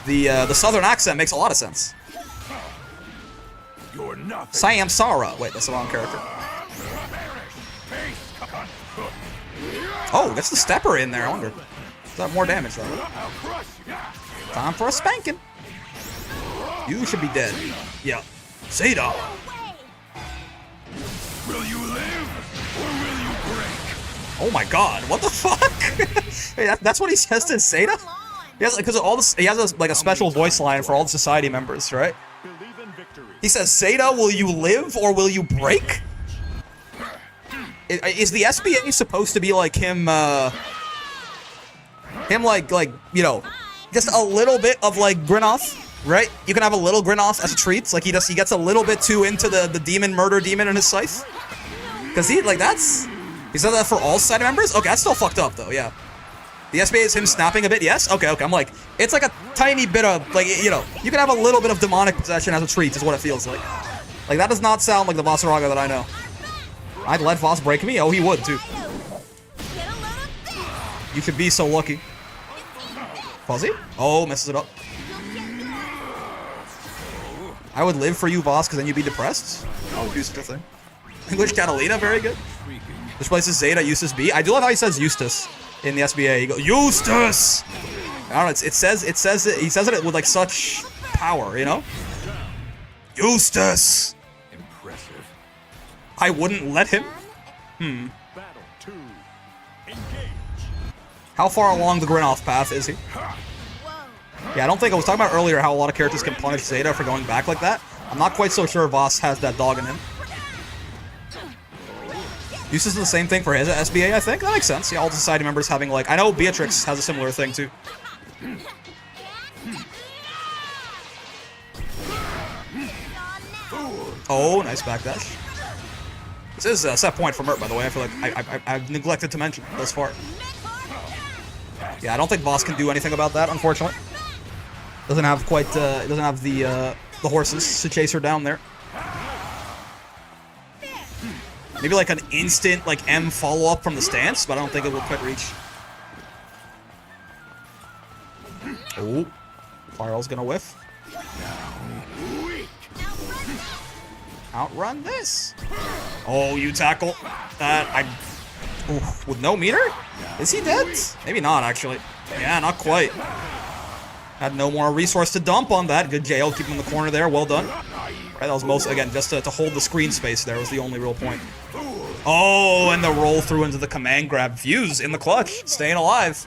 the southern accent makes a lot of sense. Siam Sara. Wait, that's the wrong character. Oh, gets the stepper in there, I wonder. Does that more damage, though? Time for a spanking. You should be dead. Yeah. Zeta. Will you live or will you break? Oh my god, what the fuck? Hey, that's what he says to Zeta? He has, because all this, he has like a special voice line for all the society members, right? He says, Zeta, will you live or will you break? Is the SBA supposed to be like him, like, you know, just a little bit of, like, Grinoth, right? You can have a little Grinoth as a treat. Like, he gets a little bit too into the demon, murder demon in his scythe. Because he said that for all society members? Okay, that's still fucked up, though, yeah. The SBA is him snapping a bit, yes? Okay, I'm like, it's like a tiny bit of, like, you know, you can have a little bit of demonic possession as a treat, is what it feels like. Like, that does not sound like the Vasaraga that I know. I'd let Voss break me? Oh, he would, too. You should be so lucky. Fuzzy? Oh, messes it up. I would live for you, Voss, because then you'd be depressed. I would do such a thing. English Catalina, very good. This place is Zeta, Eustace B. I do love how he says Eustace in the SBA. He goes, Eustace! I don't know, he says it with, like, such power, you know? Eustace! Impressive. I wouldn't let him? Battle 2. Engage. How far along the Grinoth path is he? Yeah, I don't think I was talking about earlier how a lot of characters can punish Zeta for going back like that. I'm not quite so sure Voss has that dog in him. Eustace is the same thing for his SBA, I think. That makes sense. Yeah, all the society members having, like, I know Beatrix has a similar thing too. Oh, nice backdash. This is a set point for Mert, by the way. I feel like I've neglected to mention thus far. Yeah, I don't think Voss can do anything about that, unfortunately. Doesn't have quite, doesn't have the horses to chase her down there. Maybe like an instant, like, M follow-up from the stance, but I don't think it will quite reach. Oh, Farrell's gonna whiff. Outrun this. Oh, you tackle that. Oof, with no meter? Is he dead? Maybe not, actually. Yeah, not quite. Had no more resource to dump on that. Good jail, keep him in the corner there. Well done. Right, that was most, again, just to hold the screen space there was the only real point. Oh, and the roll through into the command grab. Fuse in the clutch. Staying alive.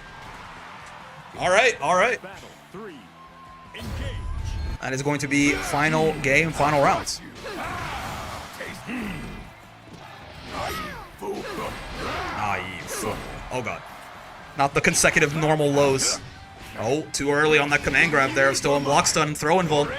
All right, all right. Battle 3. Engage. That is going to be final game, final rounds. Oh god. Not the consecutive normal lows. Oh, too early on that command grab there. Still in block stun, throw involved.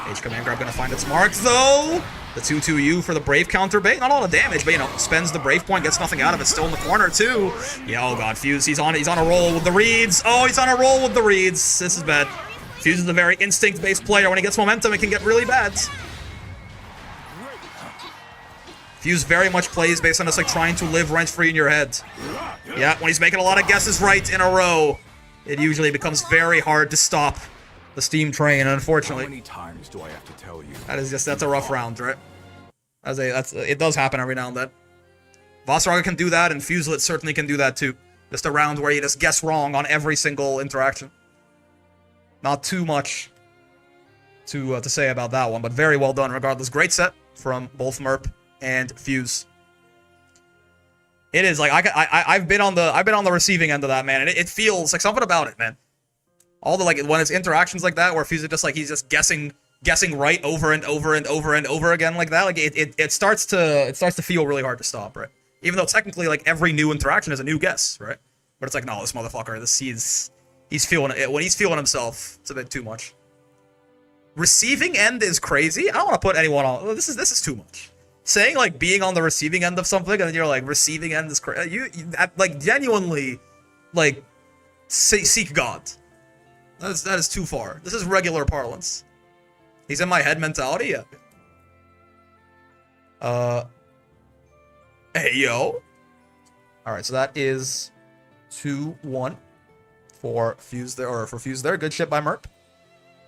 H command grab gonna find its mark though. The 2-2U for the Brave counter bait. Not a lot of damage, but you know, spends the Brave point, gets nothing out of it. Still in the corner too. Yeah, oh god, Fuse, he's on a roll with the reads. Oh, he's on a roll with the reads. This is bad. Fuse is a very instinct-based player. When he gets momentum, it can get really bad. Fuse very much plays based on just like trying to live rent-free in your head. Yeah, when he's making a lot of guesses right in a row, it usually becomes very hard to stop the steam train, How unfortunately. many times do I have to tell you? That's a rough round, right? It does happen every now and then. Vossraga can do that, and Fuselet certainly can do that too. Just a round where you just guess wrong on every single interaction. Not too much to say about that one, but very well done regardless. Great set from both Merp and Fuse. It is like I've been on the receiving end of that, man, and it feels like something about it, man. All the, like, when it's interactions like that where Fuse is just like he's just guessing right over and over and over and over again like that, like it starts to feel really hard to stop, right? Even though technically like every new interaction is a new guess, right? But it's like, no, this motherfucker, he's feeling it. When he's feeling himself, it's a bit too much. Receiving end is crazy. I don't want to put anyone on. This is too much. Saying like being on the receiving end of something and then you're like receiving end is crazy. You like genuinely like seek God. That is too far. This is regular parlance. He's in my head mentality. Yeah. Hey yo. All right, so that is 2-1 for Fuse there, or for Fuse there. Good shit by Merp.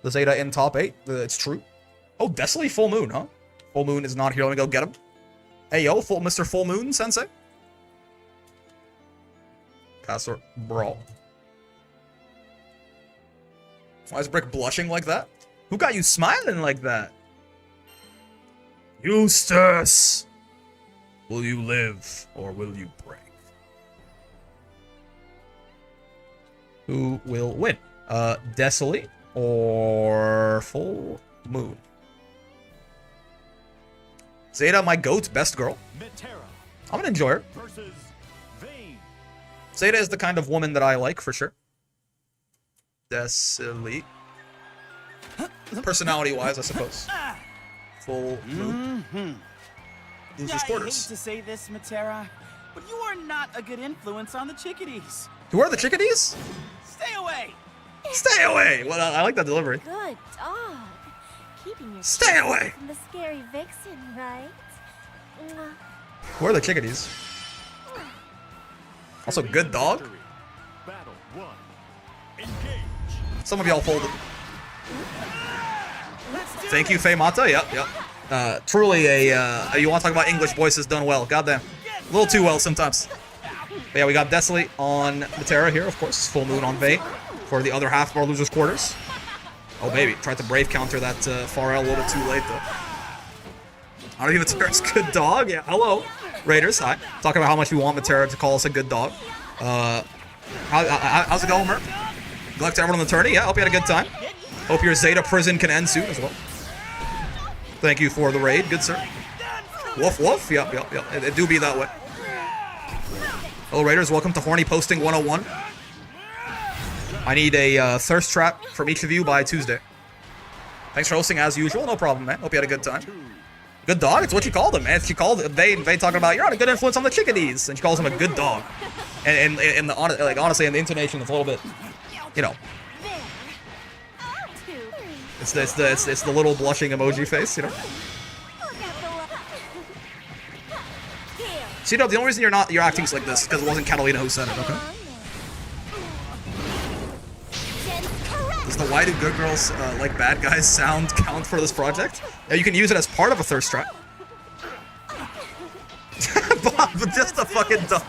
The Zeta in top 8. It's true. Oh, Desolate Full Moon, huh? Full Moon is not here. Let me go get him. Hey, yo, Mr. Full Moon, Sensei. Caster Brawl. Why is Brick blushing like that? Who got you smiling like that? Eustace! Will you live, or will you break? Who will win? Desolate or Full Moon? Zeta, my goat, best girl. I'm gonna enjoy her. Zeta is the kind of woman that I like, for sure. Desolate. Personality-wise, I suppose. Full Moon. Loses I quarters. hate to say this, Matera, but you are not a good influence on the chickadees. Who are the chickadees? Stay away! Stay away! Well, I like that delivery. Good dog. Keeping your Stay away! from the scary vixen, right? Mwah. Who are the chickadees? Also, good dog. Battle 1. Engage. Some of y'all folded. Thank you, Faye Mata. Yep. Truly a you want to talk about English voices done well. Goddamn. A little too well sometimes. But yeah, we got Desolate on Matera here, of course. Full Moon on Vayne for the other half of our losers' quarters. Oh, baby. Tried to brave counter that Pharrell a little bit too late, though. I don't even Matera's good dog. Yeah, hello. Raiders, hi. Talking about how much we want Matera to call us a good dog. How's it going, Merp? Good luck to everyone on the tourney. Yeah, hope you had a good time. Hope your Zeta prison can end soon as well. Thank you for the raid, good sir. Woof woof. Yep. It do be that way. Hello, Raiders. Welcome to Horny Posting 101. I need a thirst trap from each of you by Tuesday. Thanks for hosting as usual. No problem, man. Hope you had a good time. Good dog? It's what you called him, man. She called they talking about you're not a good influence on the chickadees, and she calls him a good dog. And the honestly, in the intonation, it's a little bit, you know. It's the little blushing emoji face, you know. So, you know, the only reason you're acting like this is because it wasn't Catalina who said it, okay? Does the why do good girls like bad guys sound count for this project? Yeah, you can use it as part of a thirst trap. Bob, just a fucking dog.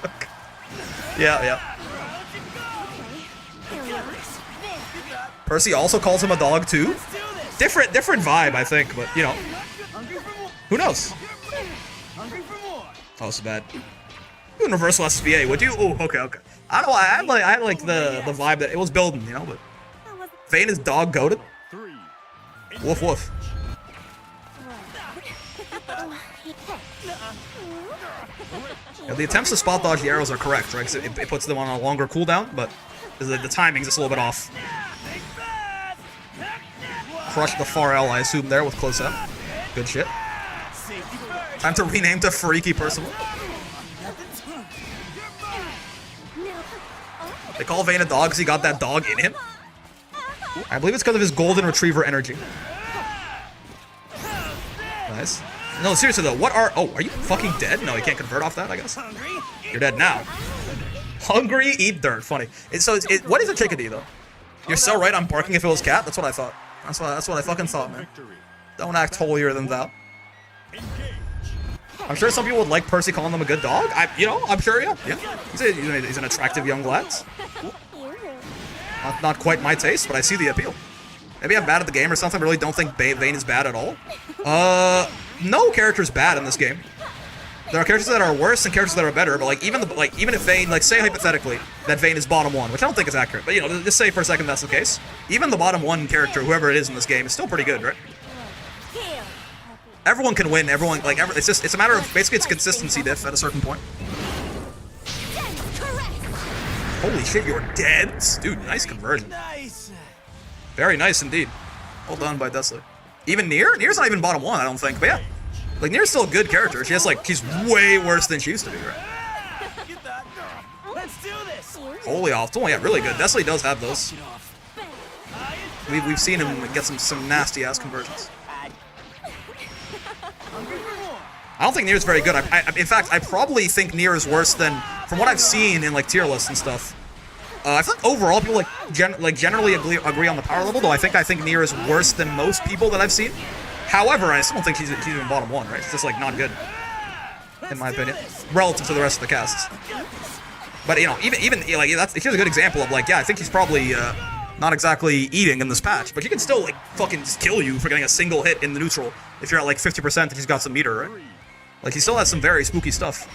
Yeah. Percy also calls him a dog too. Different vibe, I think, but you know, who knows? Oh, it's bad. Universal SBA, would you? Oh, okay. I don't know. I had like the vibe that it was building, you know, but Vayne is dog goated. Woof woof. Yeah, the attempts to spot dodge the arrows are correct, right? 'Cause it puts them on a longer cooldown, but the timing's just a little bit off. Crushed the far L, I assume, there with close up. Good shit. Time to rename to Freaky Percival. They call Vayne a dog because he got that dog in him. I believe it's because of his golden retriever energy. Nice. No, seriously though, are you fucking dead? No, you can't convert off that, I guess. You're dead now. Hungry, eat dirt. Funny. What is a chickadee though? You're so right, I'm barking if it was cat. That's what I thought. That's what I fucking thought, man. Don't act holier than thou. I'm sure some people would like Percy calling them a good dog. I'm sure, yeah. He's an attractive young lad. Not quite my taste, but I see the appeal. Maybe I'm bad at the game or something. I really don't think Vayne is bad at all. No character's bad in this game. There are characters that are worse and characters that are better, but even if Vayne, say hypothetically that Vayne is bottom 1, which I don't think is accurate, but just say for a second that's the case. Even the bottom 1 character, whoever it is in this game, is still pretty good, right? Everyone can win. It's a matter of basically it's consistency diff at a certain point. Holy shit, you're dead, dude. Nice conversion. Nice. Very nice indeed. Well done by Desley. Even Nier's not even bottom 1, I don't think, but yeah. Nier's still a good character. She's way worse than she used to be, right? Get that. Let's do this. Holy optimal, yeah, really good. Desley does have those. We've seen him get some nasty ass conversions. I don't think Nier's very good. In fact, I probably think Nier is worse than, from what I've seen in tier lists and stuff. I think overall people generally agree on the power level, though I think Nier is worse than most people that I've seen. Here's I still don't think he's even bottom 1, right? It's just not good, in my opinion, relative to the rest of the casts. But even here's a good example of I think he's probably not exactly eating in this patch, but he can still fucking just kill you for getting a single hit in the neutral if you're at 50% and he's got some meter, right? He still has some very spooky stuff.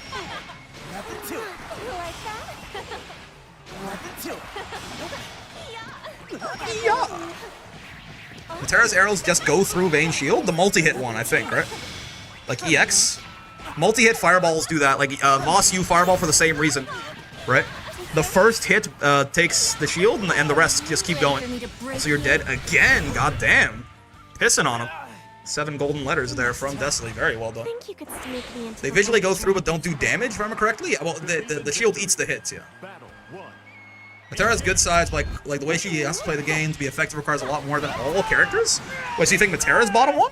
Yeah. Matera's arrows just go through Vayne's shield? The multi-hit one, I think, right? EX? Multi-hit fireballs do that. Voss U fireball for the same reason, right? The first hit takes the shield, and the rest just keep going. So you're dead again, goddamn. Pissing on him. 7 golden letters there from Desley. Very well done. They visually go through but don't do damage, if I remember correctly? Well, the shield eats the hits, yeah. Matera's good sides, the way she has to play the game to be effective requires a lot more than all characters. Wait, so you think Matera's bottom 1?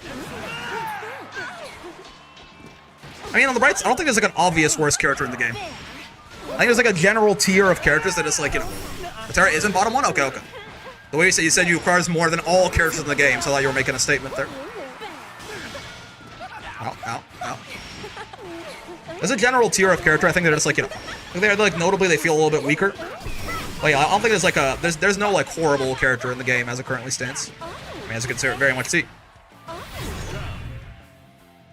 On the brights, I don't think there's an obvious worst character in the game. I think there's a general tier of characters that is Matera isn't bottom 1? Okay. The way you said you requires more than all characters in the game, so I thought you were making a statement there. Ow. There's a general tier of character, I think they're just notably they feel a little bit weaker. I don't think there's no horrible character in the game as it currently stands. As you can very much see.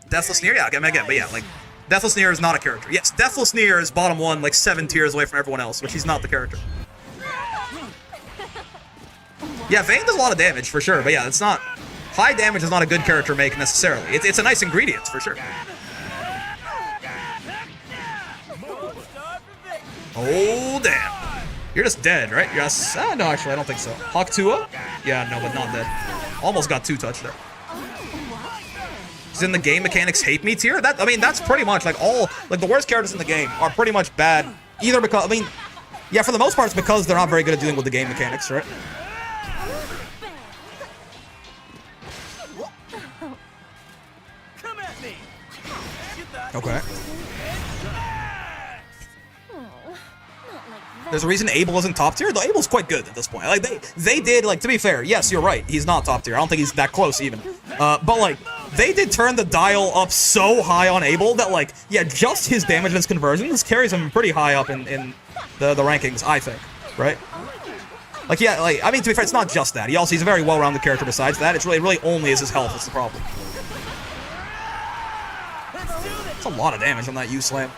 Deathless Nier, yeah, again, but yeah, Deathless Nier is not a character. Yes, Deathless Nier is bottom 1, 7 tiers away from everyone else, but he's not the character. Yeah, Vayne does a lot of damage, for sure, but yeah, it's not... High damage is not a good character make, necessarily. It's a nice ingredient, for sure. Oh, damn. You're just dead, right? Yes. No, actually, I don't think so. Hawk Tua? Yeah, no, but not dead. Almost got 2 touch there. He's in the game mechanics hate me tier? That's pretty much, all... the worst characters in the game are pretty much bad. Either because... yeah, for the most part, it's because they're not very good at dealing with the game mechanics, right? Okay. There's a reason Abel isn't top tier, though Abel's quite good at this point. They did, to be fair, yes, you're right, he's not top tier. I don't think he's that close, even. But, they did turn the dial up so high on Abel that, yeah, just his damage and his conversions carries him pretty high up in the rankings, I think, right? To be fair, it's not just that. He's a very well-rounded character besides that. It really only is his health that's the problem. That's a lot of damage on that U-slam.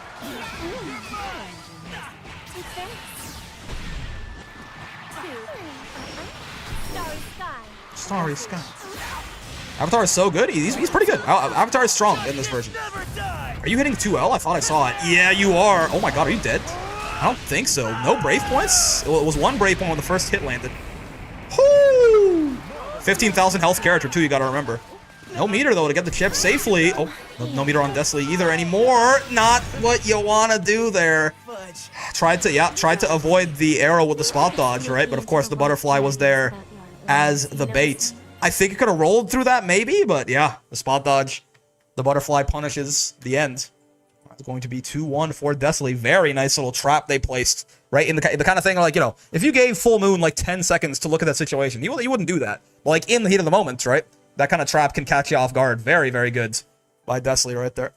Starry Sky. Avatar is so good. He's pretty good. Avatar is strong in this version. Are you hitting 2L? I thought I saw it. Yeah, you are. Oh my god, are you dead? I don't think so. No brave points? It was 1 brave point when the first hit landed. Whoo! 15,000 health character too, you gotta remember. No meter though to get the chip safely. Oh, no meter on Desley either anymore. Not what you wanna do there. Tried to avoid the arrow with the spot dodge, right? But of course the butterfly was there as the bait. I think it could have rolled through that maybe, but yeah, the spot dodge, the butterfly punishes the end. It's going to be 2-1 for Desley. Very nice little trap they placed, right? In the kind of thing, like, you know, if you gave Full Moon, like, 10 seconds to look at that situation, you wouldn't do that. But, like, in the heat of the moment, right? That kind of trap can catch you off guard. Very, very good by Desley right there.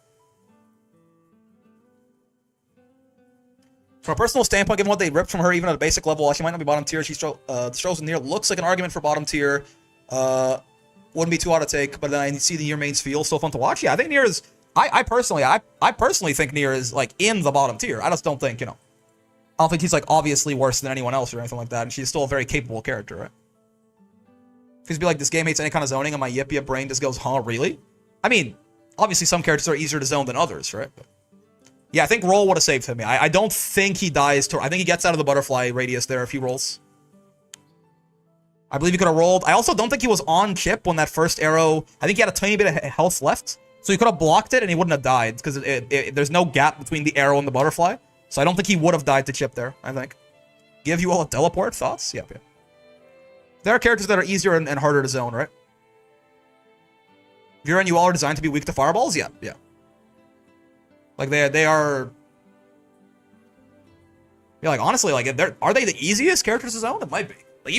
From a personal standpoint, given what they ripped from her, even at a basic level, while she might not be bottom tier, she shows Nier looks like an argument for bottom tier. Wouldn't be too hard to take, but then I see the Nier mains feel so fun to watch. Yeah, I think Nier is... I personally think Nier is, like, in the bottom tier. I just don't think, you know... I don't think he's, like, obviously worse than anyone else or anything like that, and she's still a very capable character, right? Because be like, this game hates any kind of zoning, and my yip brain just goes, huh, really? I mean, obviously some characters are easier to zone than others, right? But yeah, I think roll would have saved him. I don't think he dies to... I think he gets out of the butterfly radius there if he rolls. I believe he could have rolled. I also don't think he was on chip when that first arrow... I think he had a tiny bit of health left. So he could have blocked it and he wouldn't have died. Because there's no gap between the arrow and the butterfly. So I don't think he would have died to chip there, I think. Give you all a teleport? Thoughts? Yep. There are characters that are easier and harder to zone, right? Vera and you all are designed to be weak to fireballs? Yeah. Like, they are... Yeah, like, honestly, like, are they the easiest characters to zone? It might be.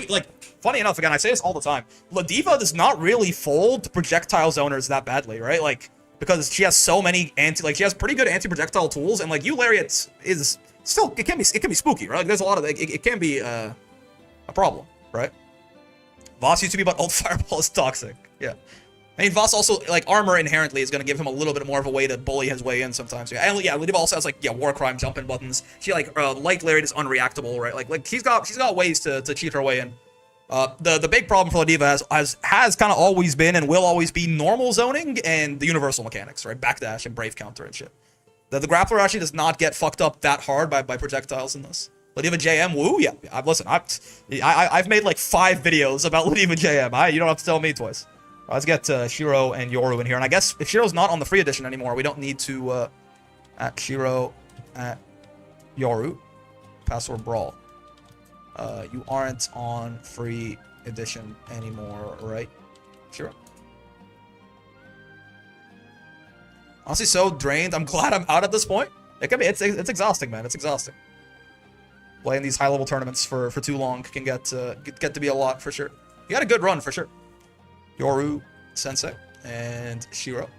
Like, funny enough, again, I say this all the time. Ladiva does not really fold projectile zoners that badly, right? Like, because she has so many she has pretty good anti-projectile tools, and, like, Lariat is still... It can be spooky, right? Like, there's a lot of... It can be a problem, right? Voss used to be, but old fireball is toxic. Yeah. I mean, Voss also, like, armor inherently is going to give him a little bit more of a way to bully his way in sometimes. Yeah, and yeah, Ladiva also has, like, yeah, war crime jumping buttons. She, like, light Lariat is unreactable, right? Like she's got ways to cheat her way in. The big problem for Ladiva has kind of always been and will always be normal zoning and the universal mechanics, right? Backdash and brave counter and shit. The grappler actually does not get fucked up that hard by projectiles in this. Ladiva JM, woo, yeah. Listen, I've made like 5 videos about Ladiva JM. You don't have to tell me twice. Let's get Shiro and Yoru in here. And I guess if Shiro's not on the free edition anymore, we don't need to at Shiro at Yoru. Password Brawl. You aren't on free edition anymore, right, Shiro? Honestly, so drained. I'm glad I'm out at this point. It can be. It's exhausting, man. It's exhausting. Playing these high-level tournaments for too long can get to be a lot for sure. You had a good run for sure. Yoru, Sensei, and Shiro.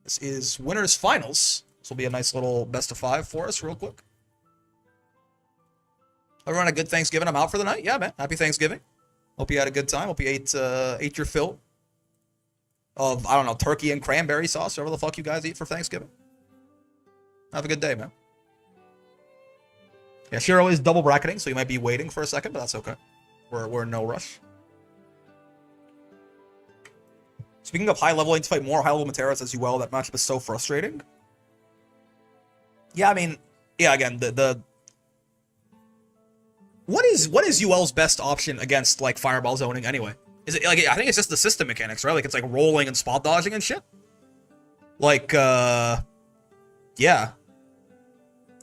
This is winners finals. This will be a nice little best of 5 for us real quick. Everyone had a good Thanksgiving. I'm out for the night. Yeah, man. Happy Thanksgiving. Hope you had a good time. Hope you ate your fill of, I don't know, turkey and cranberry sauce, whatever the fuck you guys eat for Thanksgiving. Have a good day, man. Yeah, Shiro is double bracketing, so you might be waiting for a second, but that's okay. We're in no rush. Speaking of high level, I need to fight more high level Materas as well. That matchup is so frustrating. Yeah, I mean, yeah, again, what is UL's best option against like fireball zoning anyway? Is it like, I think it's just the system mechanics, right? Like it's like rolling and spot dodging and shit. Like yeah.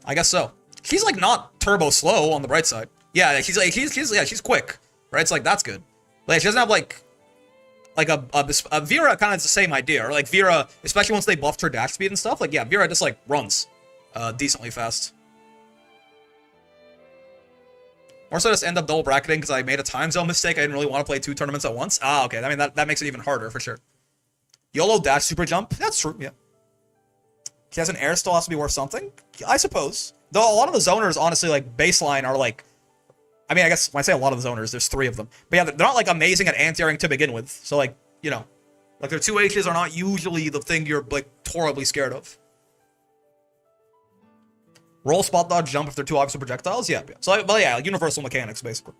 I guess so. She's like not turbo slow on the bright side. Yeah, she's quick, right? It's like that's good. Like she doesn't have like a Vera kind of the same idea, or like Vera, especially once they buffed her dash speed and stuff. Like yeah, Vera just like runs decently fast. Or so I just end up double bracketing because I made a time zone mistake. I didn't really want to play 2 tournaments at once. Ah, okay. I mean that makes it even harder for sure. YOLO dash super jump. That's true. Yeah. She has an air still has to be worth something, I suppose. Though a lot of the zoners, honestly, like, baseline are, like... I mean, I guess when I say a lot of the zoners, there's 3 of them. But yeah, they're not, like, amazing at anti-airing to begin with. So, like, you know. Like, their 2Hs are not usually the thing you're, like, horribly scared of. Roll, spot, dodge, jump if they're 2 obvious projectiles? Yeah. So, well, yeah, like, universal mechanics, basically.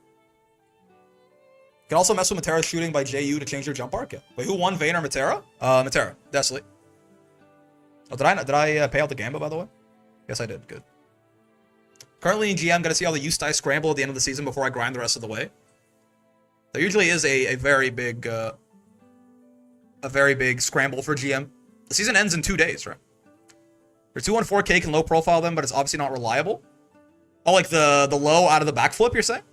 You can also mess with Matera's shooting by JU to change your jump arc. Yeah. Wait, who won, Vayne or Matera? Matera. Desley. Oh, did I pay out the Gamba, by the way? Yes, I did. Good. Currently in GM, gonna see how the Ustai scramble at the end of the season before I grind the rest of the way. There usually is a very big scramble for GM. The season ends in 2 days, right? Your 214K can low profile them, but it's obviously not reliable. Oh, like the low out of the backflip, you're saying?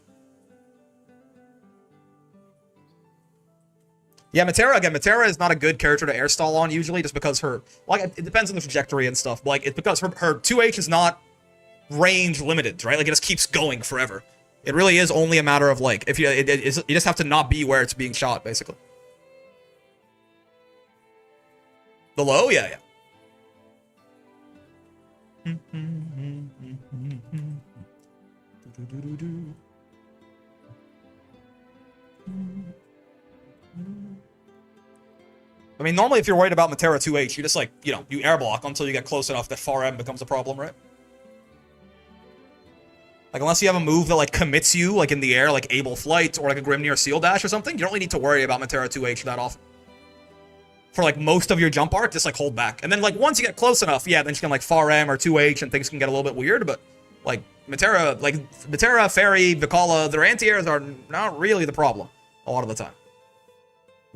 Yeah, Matera, again, Matera is not a good character to air stall on usually, just because her, like, it depends on the trajectory and stuff, but, like, it's because her 2H is not range limited, right? Like, it just keeps going forever. It really is only a matter of, like, if you, you just have to not be where it's being shot, basically. The low? Yeah, yeah. I mean, normally if you're worried about Matera 2H, you just, like, you know, you air block until you get close enough that far M becomes a problem, right? Like, unless you have a move that, like, commits you, like, in the air, like Able Flight or, like, a Grimnir Seal Dash or something, you don't really need to worry about Matera 2H that often. For, like, most of your jump arc, just, like, hold back. And then, like, once you get close enough, yeah, then you can, like, far M or 2H and things can get a little bit weird, but, like, Matera, Fairy, Vikala, their anti-airs are not really the problem a lot of the time.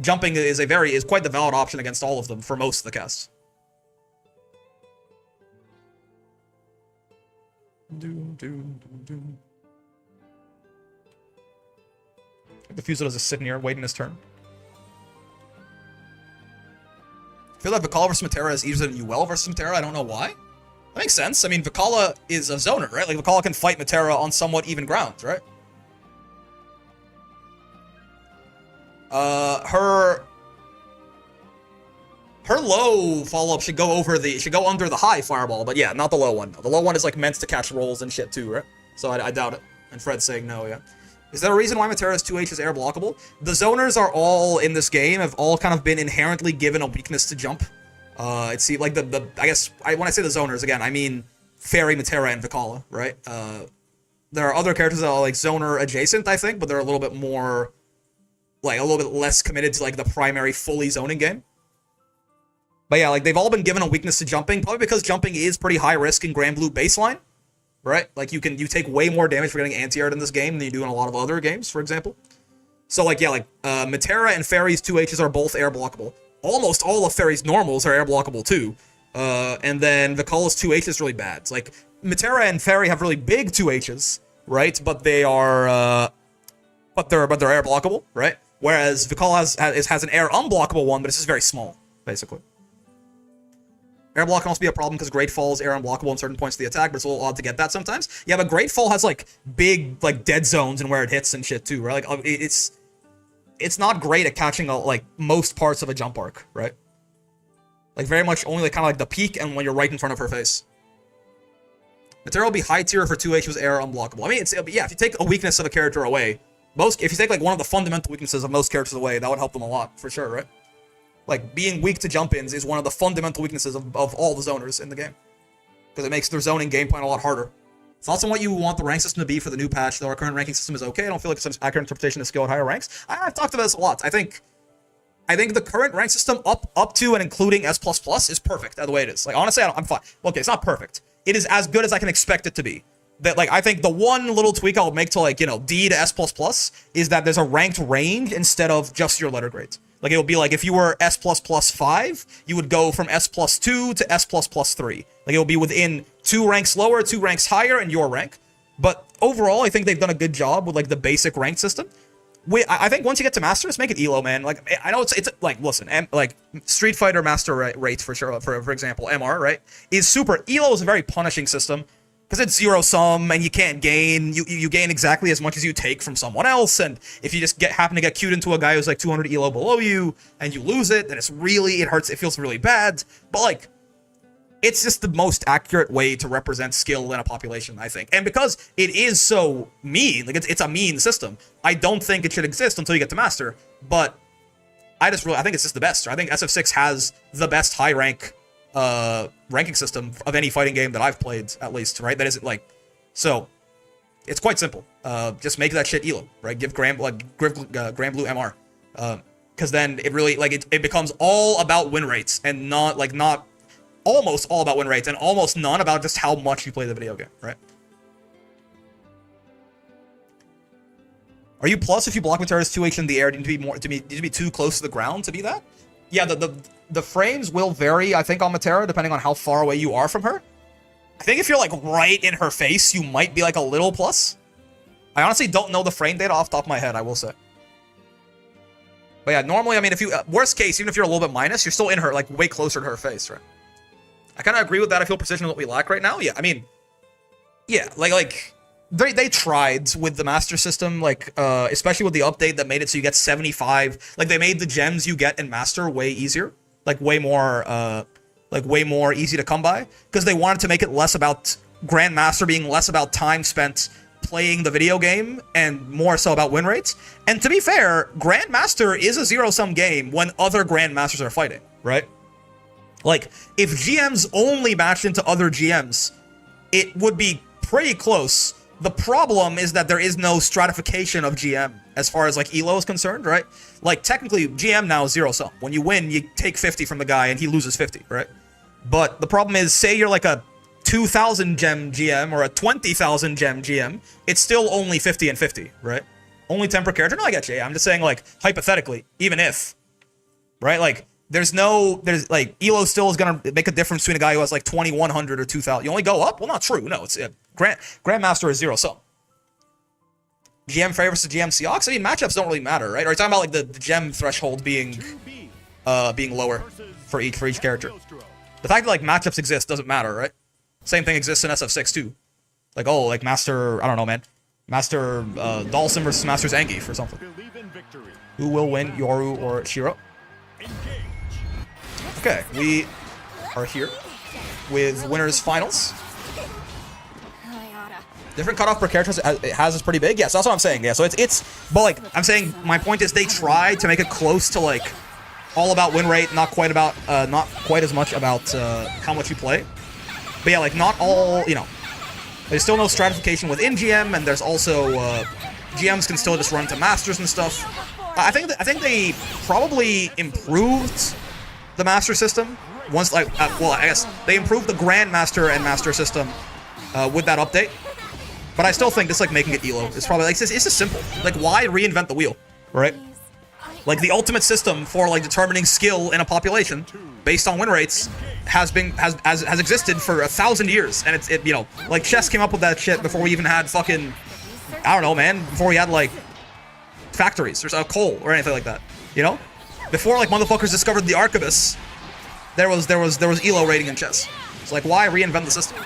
Jumping is quite the valid option against all of them for most of the casts. Diffusal is just sitting here waiting his turn. I feel like Vikala versus Matera is easier than UL versus Matera. I don't know why. That makes sense. I mean, Vikala is a zoner, right? Like, Vikala can fight Matera on somewhat even ground, right? Her low follow-up should go under the high fireball, but yeah, not the low one. The low one is, like, meant to catch rolls and shit too, right? So I doubt it. And Fred's saying no, yeah. Is there a reason why Matera's 2H is air blockable? The zoners are all in this game have all kind of been inherently given a weakness to jump. It's like I guess when I say the zoners again, I mean Fairy, Matera, and Vikala, right? There are other characters that are like zoner adjacent, I think, but they're a little bit more, like, a little bit less committed to, like, the primary fully zoning game. But yeah, like, they've all been given a weakness to jumping, probably because jumping is pretty high risk in Granblue baseline, right? Like, you take way more damage for getting anti-aired in this game than you do in a lot of other games, for example. So, like, yeah, like, Matera and Fairy's 2Hs are both air blockable. Almost all of Fairy's normals are air blockable too. And then Vikala's 2H is really bad. It's like, Matera and Fairy have really big 2Hs, right? But they are, but they're air blockable, right? Whereas Vikala has an air unblockable one, but it's just very small, basically. Air block can also be a problem because Great Fall is air unblockable in certain points of the attack, but it's a little odd to get that sometimes. Yeah, but Great Fall has, like, big, like, dead zones and where it hits and shit too, right? Like, it's not great at catching, like, most parts of a jump arc, right? Like, very much only, like, kind of like the peak and when you're right in front of her face. Matera will be high tier for 2H with air unblockable. I mean, yeah, if you take a weakness of a character away, if you take, like, one of the fundamental weaknesses of most characters away, that would help them a lot, for sure, right? Like, being weak to jump-ins is one of the fundamental weaknesses of all the zoners in the game. Because it makes their zoning game plan a lot harder. Thoughts on what you want the rank system to be for the new patch, though our current ranking system is okay. I don't feel like it's an accurate interpretation of skill at higher ranks. I've talked about this a lot. I think the current rank system up to and including S++ is perfect, the way it is. Like, honestly, I'm fine. Well, okay, it's not perfect. It is as good as I can expect it to be. That, like, I think the one little tweak I'll make to, like, you know, D to S++ is that there's a ranked range instead of just your letter grades. Like, it'll be like, if you were S++ 5, you would go from S++ 2 to S++ 3. Like, it'll be within 2 ranks lower, 2 ranks higher, and your rank. But overall, I think they've done a good job with, like, the basic rank system. I think once you get to Master, just make it ELO, man. Like, I know it's like, listen, like, Street Fighter Master rate, for sure, for example, MR, right, is super. ELO is a very punishing system. Because it's zero sum and you can't gain. You gain exactly as much as you take from someone else. And if you just happen to get queued into a guy who's like 200 elo below you and you lose it, then it hurts. It feels really bad. But, like, it's just the most accurate way to represent skill in a population, I think. And because it is so mean, like, it's a mean system, I don't think it should exist until you get to Master. But I think it's just the best. I think SF6 has the best high rank ranking system of any fighting game that I've played, at least, right? That isn't, like, so it's quite simple. Just make that shit ELO, right? Give Granblue MR, because then it really, like, it becomes all about win rates and not almost all about win rates and almost none about just how much you play the video game, right? Are you plus if you block Matera's 2H in the air? Do you need to be too close to the ground to be that? Yeah, the frames will vary, I think, on Matera, depending on how far away you are from her. I think if you're, like, right in her face, you might be, like, a little plus. I honestly don't know the frame data off the top of my head, I will say. But yeah, normally, I mean, if you worst case, even if you're a little bit minus, you're still in her, like way closer to her face, right? I kind of agree with that. I feel precision is what we lack right now. Yeah, I mean, yeah, like they tried with the master system, like especially with the update that made it so you get 75. Like they made the gems you get in master way easier, like way more easy to come by, because they wanted to make it less about Grandmaster being less about time spent playing the video game and more so about win rates. And to be fair, Grandmaster is a zero-sum game when other Grandmasters are fighting, right? Like, if GMs only matched into other GMs, it would be pretty close. The problem is that there is no stratification of GM as far as, like, ELO is concerned, right? Like, technically, GM now is zero-sum. When you win, you take 50 from the guy and he loses 50, right? But the problem is, say you're like a 2,000 gem GM or a 20,000 gem GM, it's still only 50 and 50, right? Only 10 per character. No, I get you. I'm just saying, like, hypothetically, even if, right? Like, there's like, ELO still is gonna make a difference between a guy who has like 2,100 or 2,000. You only go up? Well, not true. No, it's Grandmaster is zero sum. GM favorites to GM Seahawks. I mean, matchups don't really matter, right? Or are you talking about like the gem threshold being lower for each character? The fact that like matchups exist doesn't matter, right? Same thing exists in SF6 too. Like, oh, like Master, I don't know, man. Master Dhalsim versus Master Zangief or something. Who will win, Yoru or Shiro? Okay, we are here with winners finals. Different cutoff per character it has is pretty big. Yeah, so that's what I'm saying. Yeah, so it's but like I'm saying, my point is they try to make it close to like all about win rate, not quite as much about how much you play. But yeah, like not all, you know, there's still no stratification within GM, and there's also GMs can still just run to masters and stuff. I think they probably improved the master system once, like, well, I guess they improved the Grandmaster and Master system with that update. But I still think just like making it ELO is probably like it's just simple. Like, why reinvent the wheel, right? Like the ultimate system for like determining skill in a population based on win rates has existed for 1,000 years, and it's you know, like chess came up with that shit before we even had fucking, I don't know, man, before we had like factories or coal or anything like that, you know? Before like motherfuckers discovered the arquebus, there was ELO rating in chess. It's like, why reinvent the system?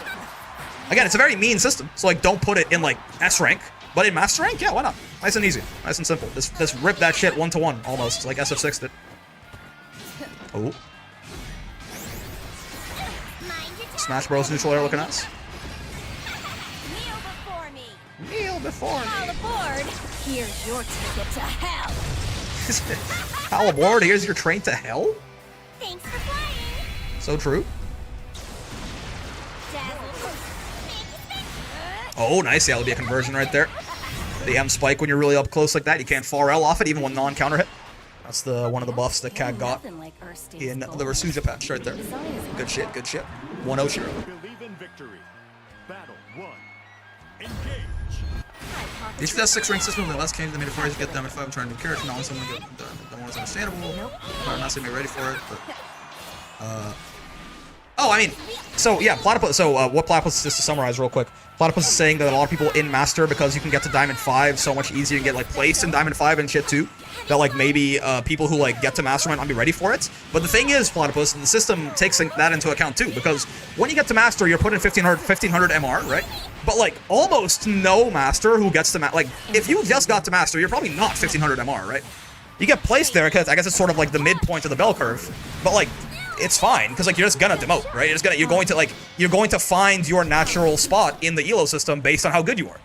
Again, it's a very mean system, so like don't put it in like S rank, but in master rank, yeah, why not? Nice and easy, nice and simple. Just rip that shit 1-to-1 almost, like SF6 did. Oh. Smash Bros. Neutral air looking ass. Kneel before me. All aboard. Here's your ticket to hell. All aboard, here's your train to hell? Thanks for flying. So true. Oh, nice. Yeah, that'll be a conversion right there. The M spike when you're really up close like that. You can't 4L off it even when non-counter hit. That's the one of the buffs that CAG got in the Rasuja patch right there. Good shit, good shit. 1-0 Shiro. Believe in victory. Battle 1. Engage. Each of that 6 rank system, the last game they made it for you to get them at 5 and trying to do character. Not only someone get that one is understandable. I'm not saying be ready for it, but oh, I mean, so yeah, Platypus. So what Platypus is, to summarize real quick, Platypus is saying that a lot of people in Master, because you can get to Diamond 5 so much easier and get like placed in Diamond 5 and shit too, that like maybe people who like get to Master might not be ready for it. But the thing is, Platypus, the system takes that into account too, because when you get to Master, you're put in 1500 MR, right? But like almost no Master who gets to like if you just got to Master, you're probably not 1500 MR, right? You get placed there because I guess it's sort of like the midpoint of the bell curve, but like it's fine because like you're just gonna demote, right? You're going to find your natural spot in the ELO system based on how good you are,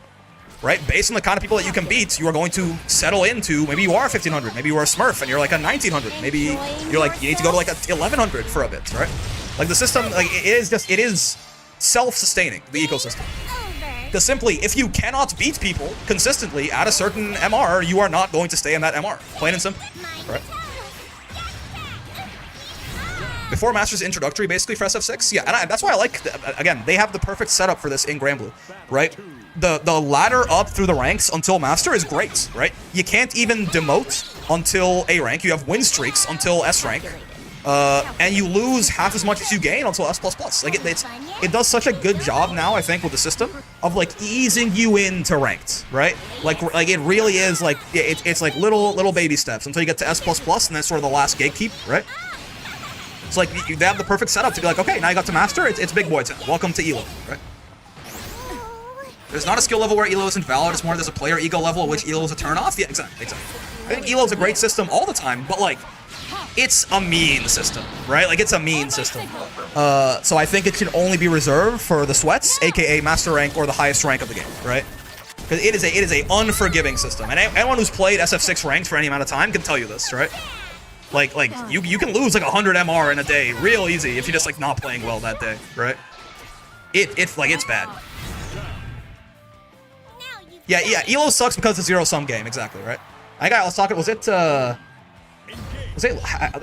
right? Based on the kind of people that you can beat, you are going to settle into, maybe you are 1500, maybe you are a Smurf and you're like a 1900, maybe you're like you need to go to like a 1100 for a bit, right? Like the system, like it is self-sustaining, the ecosystem. Because simply, if you cannot beat people consistently at a certain MR, you are not going to stay in that MR. Plain and simple, right? Before Master's introductory, basically, for SF6, yeah, and that's why I like, again, they have the perfect setup for this in Granblue, right? The ladder up through the ranks until Master is great, right? You can't even demote until A rank, you have win streaks until S rank, and you lose half as much as you gain until S++. Like it does such a good job now, I think, with the system of like easing you into ranked, right? Like it really is like it's like little baby steps until you get to S++, and that's sort of the last gatekeep, right? It's like they have the perfect setup to be like, okay, now you got to master. It's big boy time. Welcome to Elo, right? There's not a skill level where Elo isn't valid. It's more there's a player ego level at which Elo is a turn-off. Yeah, exactly. I think Elo's a great system all the time, but like, it's a mean system, right? Like, it's a mean system. So I think it should only be reserved for the sweats, aka master rank or the highest rank of the game, right? Because it is a unforgiving system, and anyone who's played SF6 ranked for any amount of time can tell you this, right? Like you can lose like 100 MR in a day real easy if you're just like not playing well that day, right? It's bad. Yeah, Elo sucks because it's a zero-sum game, exactly, right? I was talking, was it, I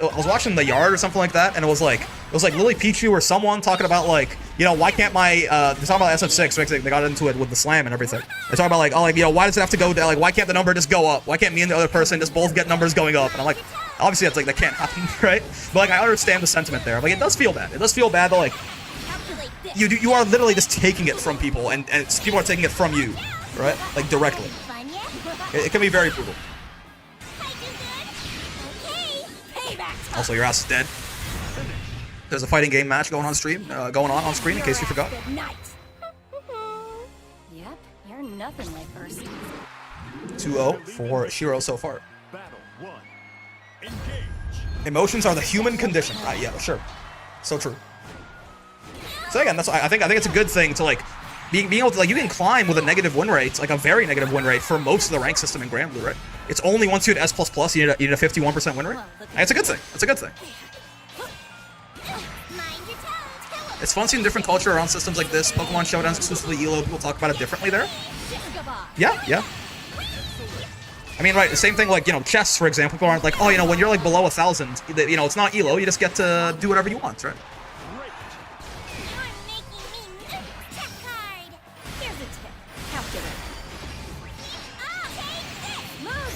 was watching The Yard or something like that, and it was like Lily Pichu or someone talking about, like, you know, why can't my, they're talking about SF6, right? They got into it with the slam and everything. They're talking about, like, oh, like, you know, why does it have to go down? Like, why can't the number just go up? Why can't me and the other person just both get numbers going up? And I'm like, obviously that's, like, that can't happen, right? But, like, I understand the sentiment there. Like, it does feel bad. It does feel bad that, like, you are literally just taking it from people, and people are taking it from you, right? Like, directly. It can be very brutal. Also, your ass is dead. There's a fighting game match going on stream, going on screen, in case you forgot. Yep, you're nothing like Erskine. 2-0 for Shiro so far. Battle 1. Engage. Emotions are the human condition. Yeah, sure. So true. So again, I think it's a good thing to like being able to, like, you can climb with a negative win rate, like a very negative win rate for most of the rank system in Granblue, right? It's only once you hit S++, you need a 51% win rate. And it's a good thing. It's a good thing. It's fun seeing different culture around systems like this. Pokemon Showdown's exclusively Elo. People talk about it differently there. Yeah. I mean, right, the same thing like, you know, chess, for example. People aren't like, oh, you know, when you're like below 1,000, you know, it's not Elo. You just get to do whatever you want, right?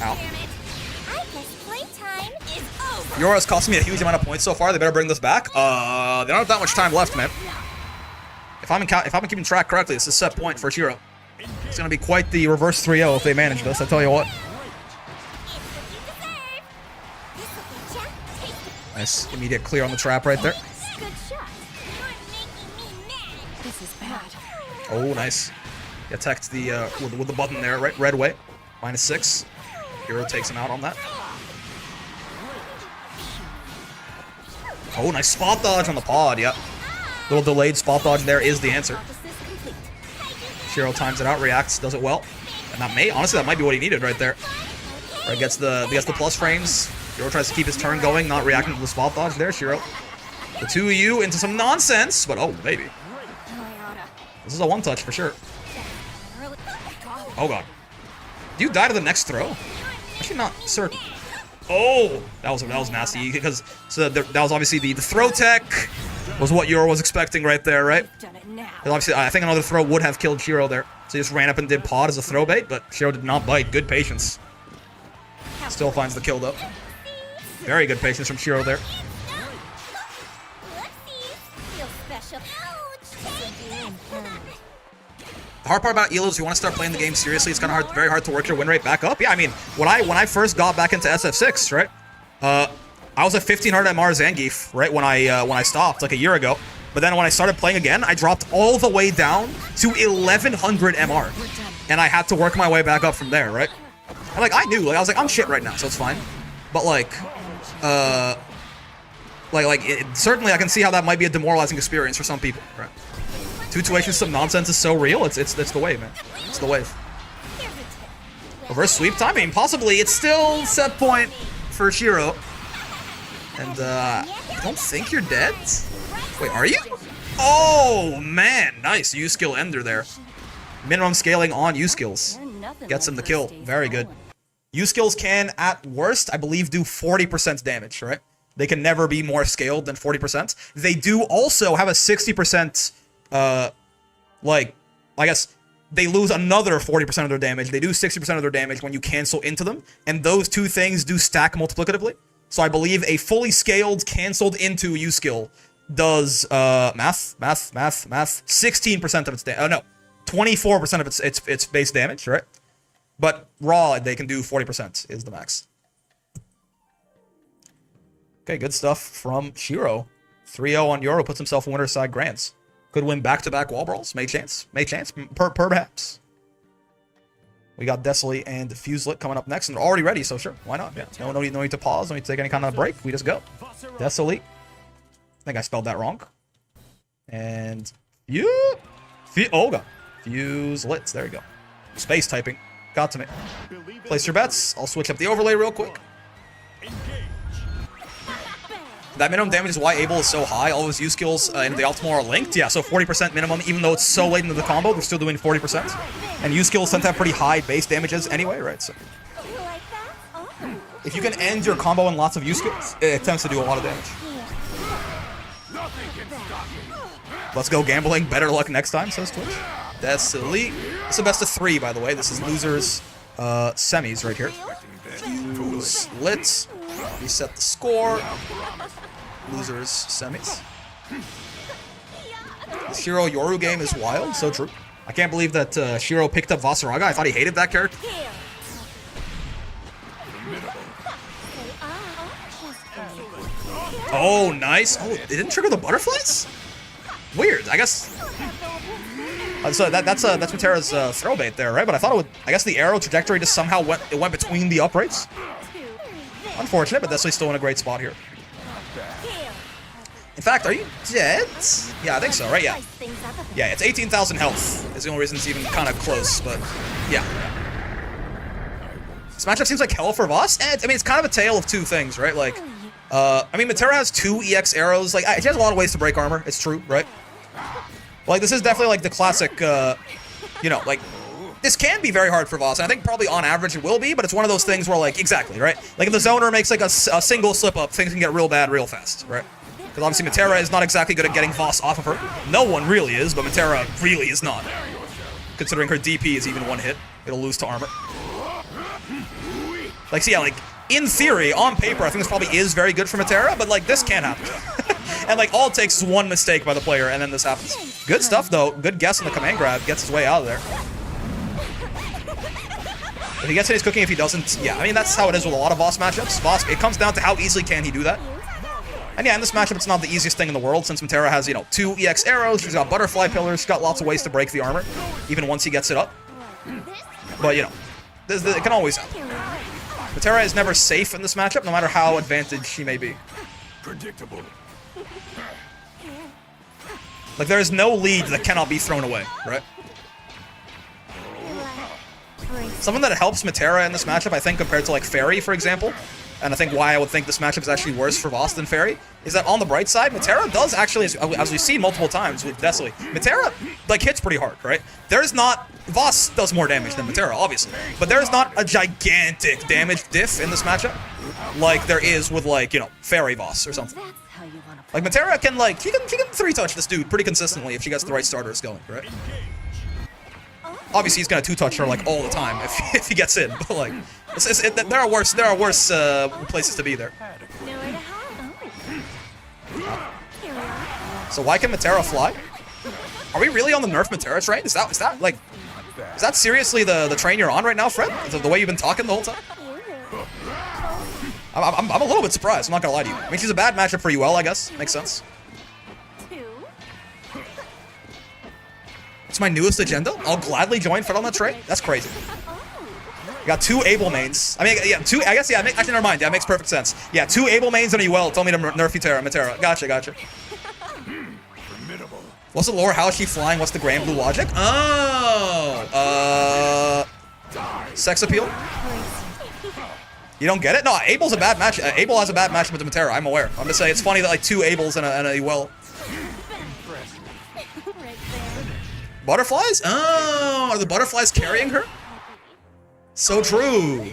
Ow. Yora's cost me a huge amount of points so far. They better bring this back. They don't have that much time left, man. If I'm keeping track correctly, this is set point for Shiro. It's gonna be quite the reverse 3-0 if they manage this. I tell you what. Nice immediate clear on the trap right there. This is bad. Oh, nice. He attacked the with the button there, right? Red way. -6. Hero takes him out on that. Oh, nice spot dodge on the pod, yep. Little delayed spot dodge there is the answer. Shiro times it out, reacts, does it well. And honestly, that might be what he needed right there. Right, gets the plus frames. Shiro tries to keep his turn going, not reacting to the spot dodge there, Shiro. The two of you into some nonsense, but oh, baby. This is a one-touch for sure. Oh, God. Do you die to the next throw? Actually, not certain. Oh, that was nasty because that was obviously the throw tech was what Yoro was expecting right there, right? And obviously, I think another throw would have killed Shiro there. So he just ran up and did pod as a throw bait, but Shiro did not bite. Good patience. Still finds the kill though. Very good patience from Shiro there. The hard part about Elo is you want to start playing the game seriously. It's kind of very hard to work your win rate back up. Yeah, I mean, when I first got back into SF6, right? I was at 1500 MR Zangief, right? When I stopped like a year ago. But then when I started playing again, I dropped all the way down to 1100 MR, and I had to work my way back up from there, right? And like I knew, I was like, I'm shit right now, so it's fine. But certainly I can see how that might be a demoralizing experience for some people, right? Tuition system nonsense is so real. It's the wave, man. It's the wave. Reverse sweep time. I mean, possibly it's still set point for Shiro. And I don't think you're dead. Wait, are you? Oh man, nice U skill ender there. Minimum scaling on U skills gets him the kill. Very good. U skills can, at worst, I believe, do 40% damage. Right? They can never be more scaled than 40%. They do also have a 60%. Like, I guess they lose another 40% of their damage. They do 60% of their damage when you cancel into them, and those two things do stack multiplicatively. So I believe a fully scaled, canceled into U skill does, math, 16% of its damage. Oh, no. 24% of its base damage, right? But raw, they can do 40% is the max. Okay, good stuff from Shiro. 3-0 on Euro, puts himself in winner's side grands. Could win back-to-back wall brawls. May chance, perhaps. We got Desolate and Fuselit coming up next, and they're already ready, so sure, why not? Yeah, no need to pause, no need to take any kind of break. We just go. Desolate. I think I spelled that wrong. And Olga. Fuselit. There you go. Space typing. Got to me. Place your bets. I'll switch up the overlay real quick. That minimum damage is why Abel is so high. All of his U skills and the optimal are linked. Yeah, so 40% minimum, even though it's so late into the combo, they're still doing 40%. And U skills tend to have pretty high base damages anyway, right? So if you can end your combo in lots of U skills, it tends to do a lot of damage. Let's go gambling. Better luck next time, says Twitch. That's elite. It's a best of 3, by the way. This is losers semis right here. Lit. Reset the score. Losers semis. The Shiro Yoru game is wild. So true. I can't believe that Shiro picked up Vasaraga. I thought he hated that character. Oh, nice. Oh, it didn't trigger the butterflies? Weird. I guess. So that's Matera's throw bait there, right? But I thought it would. I guess the arrow trajectory just somehow went between the uprights. Unfortunate, but Desley's still in a great spot here. In fact, are you dead? Yeah, I think so, right? Yeah. Yeah, it's 18,000 health. Is the only reason it's even kind of close, but yeah. This matchup seems like hell for Voss. And I mean, it's kind of a tale of two things, right? Like, I mean, Matera has 2 EX arrows. Like, she has a lot of ways to break armor. It's true, right? Like, this is definitely like the classic, you know, like, this can be very hard for Voss, and I think probably on average it will be, but it's one of those things where, like, exactly, right? Like, if the zoner makes, like, a single slip-up, things can get real bad real fast, right? Because obviously Matera is not exactly good at getting Voss off of her. No one really is, but Matera really is not. Considering her DP is even one hit. It'll lose to armor. Like, so yeah, like, in theory, on paper, I think this probably is very good for Matera, but, like, this can't happen. And, like, all it takes is one mistake by the player, and then this happens. Good stuff, though. Good guess on the command grab. Gets his way out of there. If he gets it, he's cooking. If he doesn't, yeah. I mean, that's how it is with a lot of Voss matchups. Voss, it comes down to how easily can he do that. And yeah, in this matchup, it's not the easiest thing in the world, since Matera has, you know, 2 EX arrows, she's got butterfly pillars, she's got lots of ways to break the armor, even once he gets it up. But, you know, it can always happen. Matera is never safe in this matchup, no matter how advantaged she may be. Predictable. Like, there is no lead that cannot be thrown away, right? Something that helps Matera in this matchup, I think, compared to, like, Fairy, for example, and I think why I would think this matchup is actually worse for Voss than Fairy, is that on the bright side, Matera does actually, as we've seen multiple times with Desley, Matera, like, hits pretty hard, right? There's not... Voss does more damage than Matera, obviously, but there's not a gigantic damage diff in this matchup like there is with, like, you know, Fairy Voss or something. Like, Matera can, like, she can 3-touch this dude pretty consistently if she gets the right starters going, right? Obviously, he's gonna 2-touch her, like, all the time if he gets in, but, like, there are worse places to be there. So why can Matera fly? Are we really on the nerf Matera train? Is that seriously the train you're on right now, Fred? Is it the way you've been talking the whole time? I'm a little bit surprised, I'm not gonna lie to you. I mean, she's a bad matchup for UL, I guess. Makes sense. It's my newest agenda. I'll gladly join Fred on that train. That's crazy. You got 2 Able mains. I mean, yeah, 2, I guess, yeah, actually, never mind. Yeah, it makes perfect sense. Yeah, 2 Able mains and a UL told me to nerf Matera. Gotcha. What's the lore? How is she flying? What's the Granblue logic? Oh, sex appeal? You don't get it? No, Abel's a bad match. Abel has a bad matchup with Matera, I'm aware. I'm just saying, it's funny that, like, 2 Abels and a UL. Butterflies? Oh, are the butterflies carrying her? So true.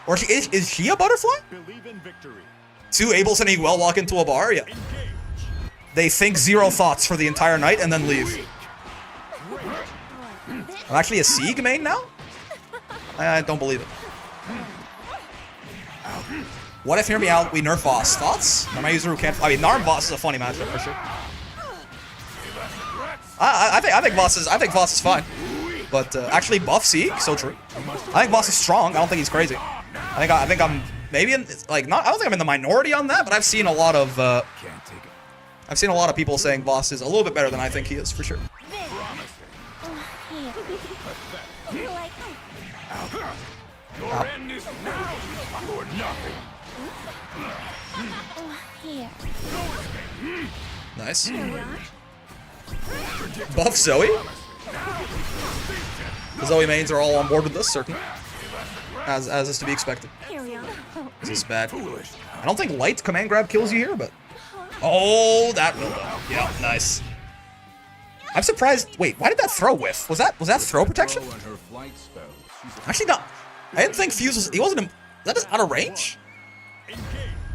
Or is she a butterfly? 2 Abels and a UL walk into a bar? Yeah. They think 0 thoughts for the entire night and then leave. I'm actually a Sieg main now? I don't believe it. What if, hear me out, we nerf Voss? Thoughts? Am I user who can't... I mean, Narm Voss is a funny matchup, for sure. I think Voss is fine. But, actually, buff Seek, so true. I think Voss is strong. I don't think he's crazy. I think I'm maybe in, like, not... I don't think I'm in the minority on that, but I've seen a lot of, I've seen a lot of people saying Voss is a little bit better than I think he is, for sure. Nice. Buff Zoe? The Zoe mains are all on board with this, certainly. As is to be expected. This is bad. I don't think light command grab kills you here, but... Oh, that will. Yeah, nice. I'm surprised. Wait, why did that throw whiff? Was that throw protection? Actually, no. I didn't think Fuse was... He wasn't... Is that just out of range?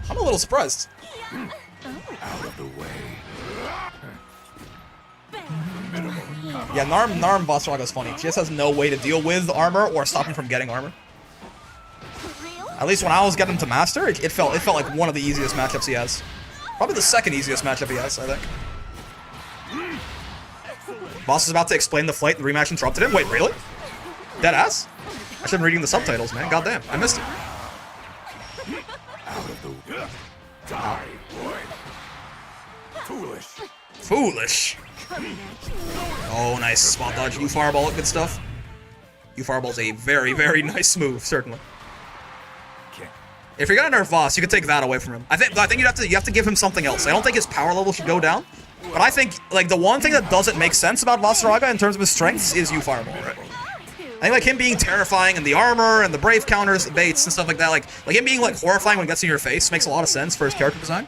I'm a little surprised. Out of the way. Yeah, Narm Boss Raga is funny. She just has no way to deal with armor or stop him from getting armor. At least when I was getting him to master, it felt like one of the easiest matchups he has. Probably the second easiest matchup he has, I think. Boss is about to explain the fight, and the rematch interrupted him. Wait, really? Deadass? I should have been reading the subtitles, man. Goddamn, I missed it. Die, boy. Foolish. Foolish. Oh, nice. Spot dodge. You fireball it. Good stuff. You fireball's a very, very nice move, certainly. If you're gonna nerf Voss, you can take that away from him. I think you have to give him something else. I don't think his power level should go down, but I think like the one thing that doesn't make sense about Voss Raga in terms of his strengths is you fireball, right? I think like him being terrifying and the armor and the brave counters, the baits and stuff like that, like him being like horrifying when it gets in your face makes a lot of sense for his character design.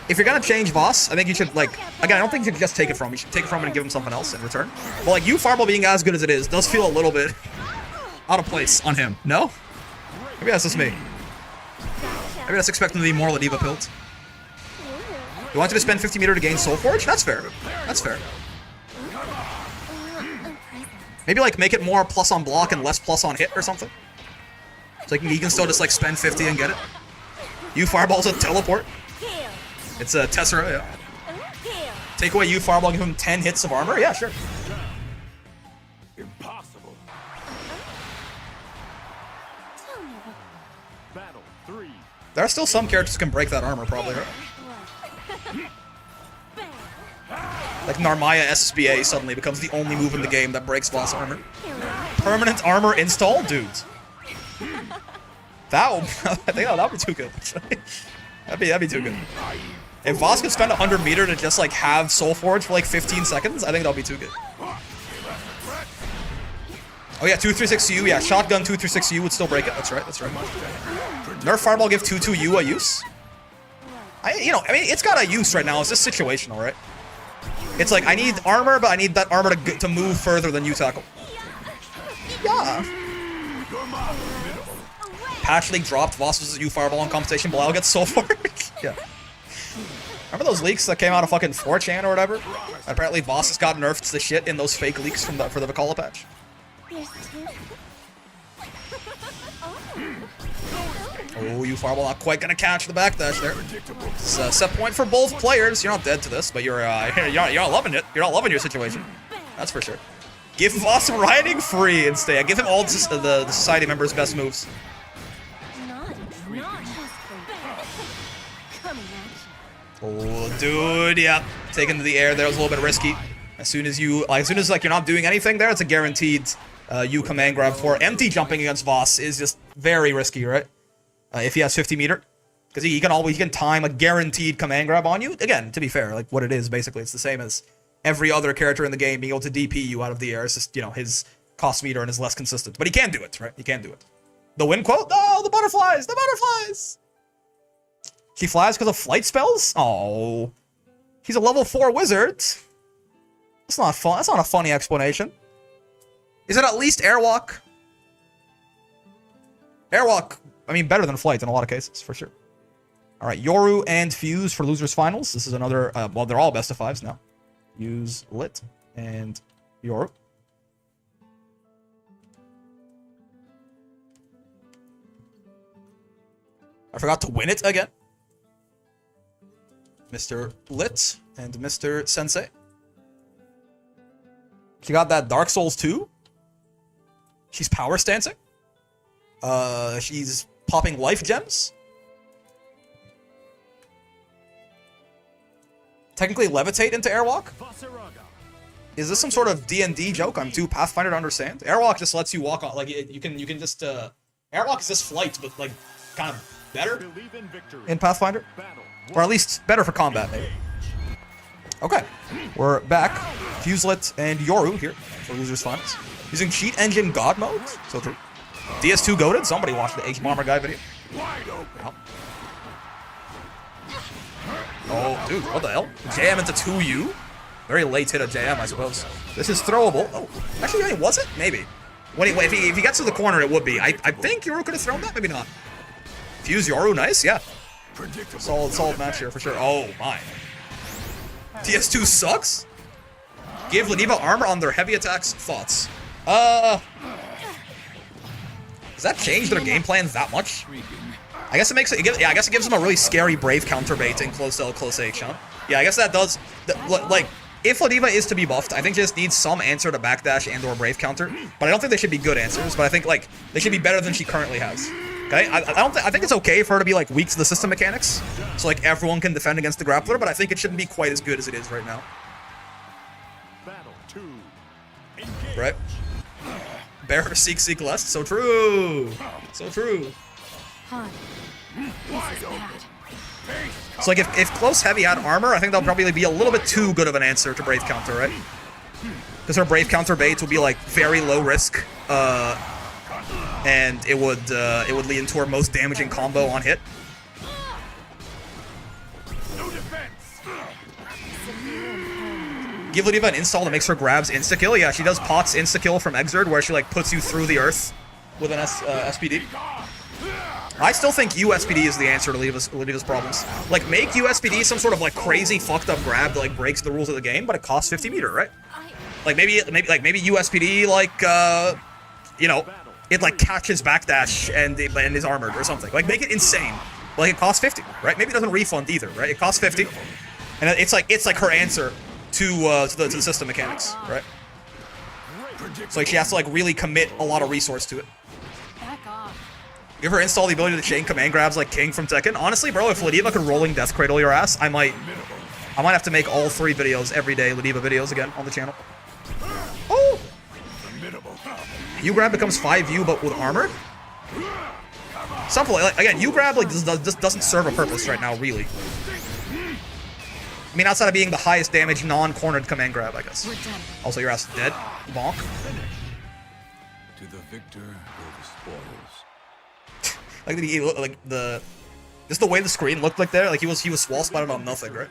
If you're gonna change Voss, I think you should like again. I don't think you should just take it from him. You should take it from him and give him something else in return. But like you fireball being as good as it is does feel a little bit out of place on him. No? Maybe that's just me. Maybe that's expecting to be more Ladiva built. You want you to spend 50 meter to gain Soul Forge? That's fair. That's fair. Maybe like make it more plus on block and less plus on hit or something. So he can still just like spend 50 and get it. You fireball's a teleport. It's a Tessera, yeah. Take away you fireball, give him 10 hits of armor? Yeah, sure. Impossible. Battle 3. There are still some characters who can break that armor, probably, right? Like Narmaya SSBA suddenly becomes the only move in the game that breaks boss armor. Permanent armor install? Dudes. I think that'd be too good. that'd be too good. If Voss could spend 100 meter to just like have Soul Forge for like 15 seconds, I think that'll be too good. Oh yeah, 236U, yeah, shotgun 236U would still break it. That's right, that's right. Nerf Fireball give 2-2U a use? I mean, it's got a use right now. It's just situational, right? It's like, I need armor, but I need that armor to move further than you tackle. Yeah. Patch League dropped Voss vs. U Fireball in competition. Belial gets Soul Forge. Yeah. Remember those leaks that came out of fucking 4chan or whatever? Apparently Voss has got nerfed to shit in those fake leaks for the Vakala patch. Oh, you Fireball not quite gonna catch the backdash there. It's a set point for both players. You're not dead to this, but you're not loving it. You're not loving your situation. That's for sure. Give Voss riding free and stay. Give him all the society members' best moves. Oh, dude, yeah. Taken to the air there was a little bit risky. As soon as like you're not doing anything there, it's a guaranteed you command grab for. Empty jumping against Voss is just very risky, right? If he has 50 meter. Because he can time a guaranteed command grab on you. Again, to be fair, like what it is, basically, it's the same as every other character in the game being able to DP you out of the air. It's just, his cost meter and is less consistent. But he can do it, right? He can do it. The win quote? Oh, the butterflies! The butterflies! She flies because of flight spells? Oh. He's a level 4 wizard. That's not fun. That's not a funny explanation. Is it at least airwalk? Airwalk, I mean, better than flight in a lot of cases, for sure. Alright, Yoru and Fuse for losers finals. This is another, well, they're all best of 5s now. Fuse, Lit, and Yoru. I forgot to win it again. Mr. Lit and Mr. Sensei. She got that Dark Souls 2. She's power stancing. She's popping life gems. Technically levitate into airwalk. Is this some sort of D&D joke? I'm too Pathfinder to understand. Airwalk just lets you walk on, like you can just airwalk is just flight, but like kind of better in Pathfinder, or at least better for combat maybe. Okay, we're back. Fuselet and Yoru here for losers finals using cheat engine god mode. So true. DS2 goated. Somebody watched the H Bomber guy video. Oh, dude, what the hell? JM into 2U. Very late hit of JM, I suppose. This is throwable. Oh, actually, wait, was it? Maybe. If he gets to the corner, it would be. I think Yoru could have thrown that. Maybe not. Fuse Yoru, nice, yeah. Solid match here for sure. Oh my. DS2 sucks. Give Ladiva armor on their heavy attacks. Thoughts? Does that change their game plan that much? I guess it makes it. Yeah, I guess it gives them a really scary Brave counterbait in close L, close H, huh? Yeah, I guess that does. Like, if Ladiva is to be buffed, I think she just needs some answer to backdash and/or Brave counter. But I don't think they should be good answers. But I think like they should be better than she currently has. Okay, I think it's okay for her to be like weak to the system mechanics, so like everyone can defend against the grappler. But I think it shouldn't be quite as good as it is right now. Right? Bear seek less. So true. So true. So like if close heavy had armor, I think that'll probably be a little bit too good of an answer to Brave counter, right? Because her Brave counter baits will be like very low risk, and it would lead into her most damaging combo on hit. Give Ladiva an install that makes her grabs insta-kill. Yeah, she does pots insta-kill from Exerd, where she like puts you through the earth with an SPD. I still think USPD is the answer to Ladiva's problems. Like, make USPD some sort of like crazy fucked up grab that like breaks the rules of the game, but it costs 50 meter, right? Like maybe USPD like you know, it like catches backdash and is armored or something. Like make it insane. Like it costs 50, right? Maybe it doesn't refund either, right? It costs 50, and it's like her answer to the system mechanics, right? So like she has to like really commit a lot of resource to it. Give her install the ability to chain command grabs like King from Tekken. Honestly, bro, if Ladiva could rolling death cradle your ass, I might have to make all 3 videos every day, Ladiva videos again on the channel. Oh! U-grab becomes 5U but with armor? Something like, again, U-grab like just doesn't serve a purpose right now, really. I mean, outside of being the highest damage non-cornered command grab, I guess. Also, your ass is dead. Bonk. To the victor or the spoils. Just the way the screen looked like there, like he was wall spotted on nothing, right?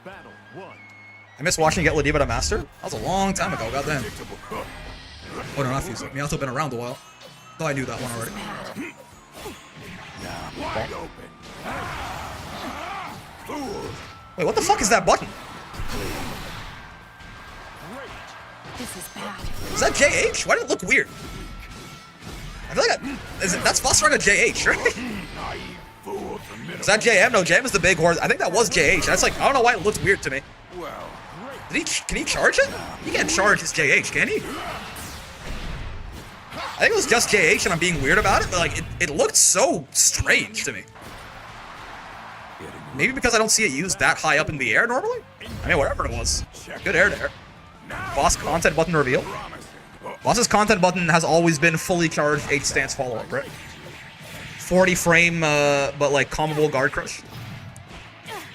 I miss watching you get Ladiva to master. That was a long time ago, goddamn. Oh no, not Fuselet. Miato's been around a while. Thought I knew that one already. Wait, what the fuck is that button? This is bad. Is that JH? Why did it look weird? I feel like that's Foster a JH, right? Is that JM? No, JM is the big horse. I think that was JH. That's like, I don't know why it looked weird to me. Can he charge it? He can't charge his JH, can he? I think it was just JH and I'm being weird about it, but like, it looked so strange to me. Maybe because I don't see it used that high up in the air normally? I mean, whatever it was. Good air there. Boss content button reveal. Boss's content button has always been fully charged H stance follow-up, right? 40 frame, but like combable guard crush.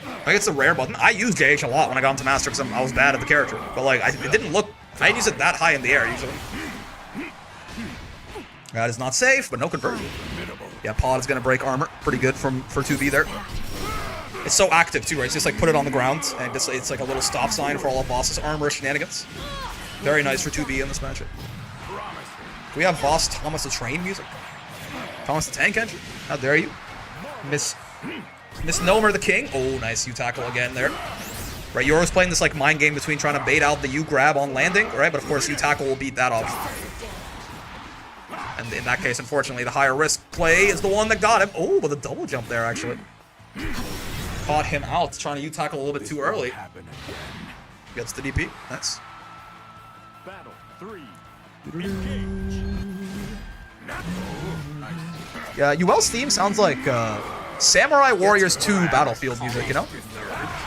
I think it's a rare button. I used JH a lot when I got into Master because I was bad at the character. But like, it didn't look, I didn't use it that high in the air usually. That is not safe, but no conversion. Yeah, Pod is going to break armor. Pretty good for 2B there. It's so active too, right? It's just like put it on the ground and it's like a little stop sign for all of Boss's armor shenanigans. Very nice for 2B in this matchup. Do we have Boss Thomas the Train music? Thomas the Tank Engine? How dare you? Misnomer the King. Oh, nice U-tackle again there. Right, Yoru's playing this like mind game between trying to bait out the U-grab on landing, right? But of course U-tackle will beat that option. And in that case, unfortunately, the higher risk play is the one that got him. Oh, with a double jump there, actually. Caught him out, trying to U-tackle a little bit too early. Gets the DP. Nice. Battle 3. Yeah, UL's theme sounds like Samurai Warriors 2 Battlefield music, you know?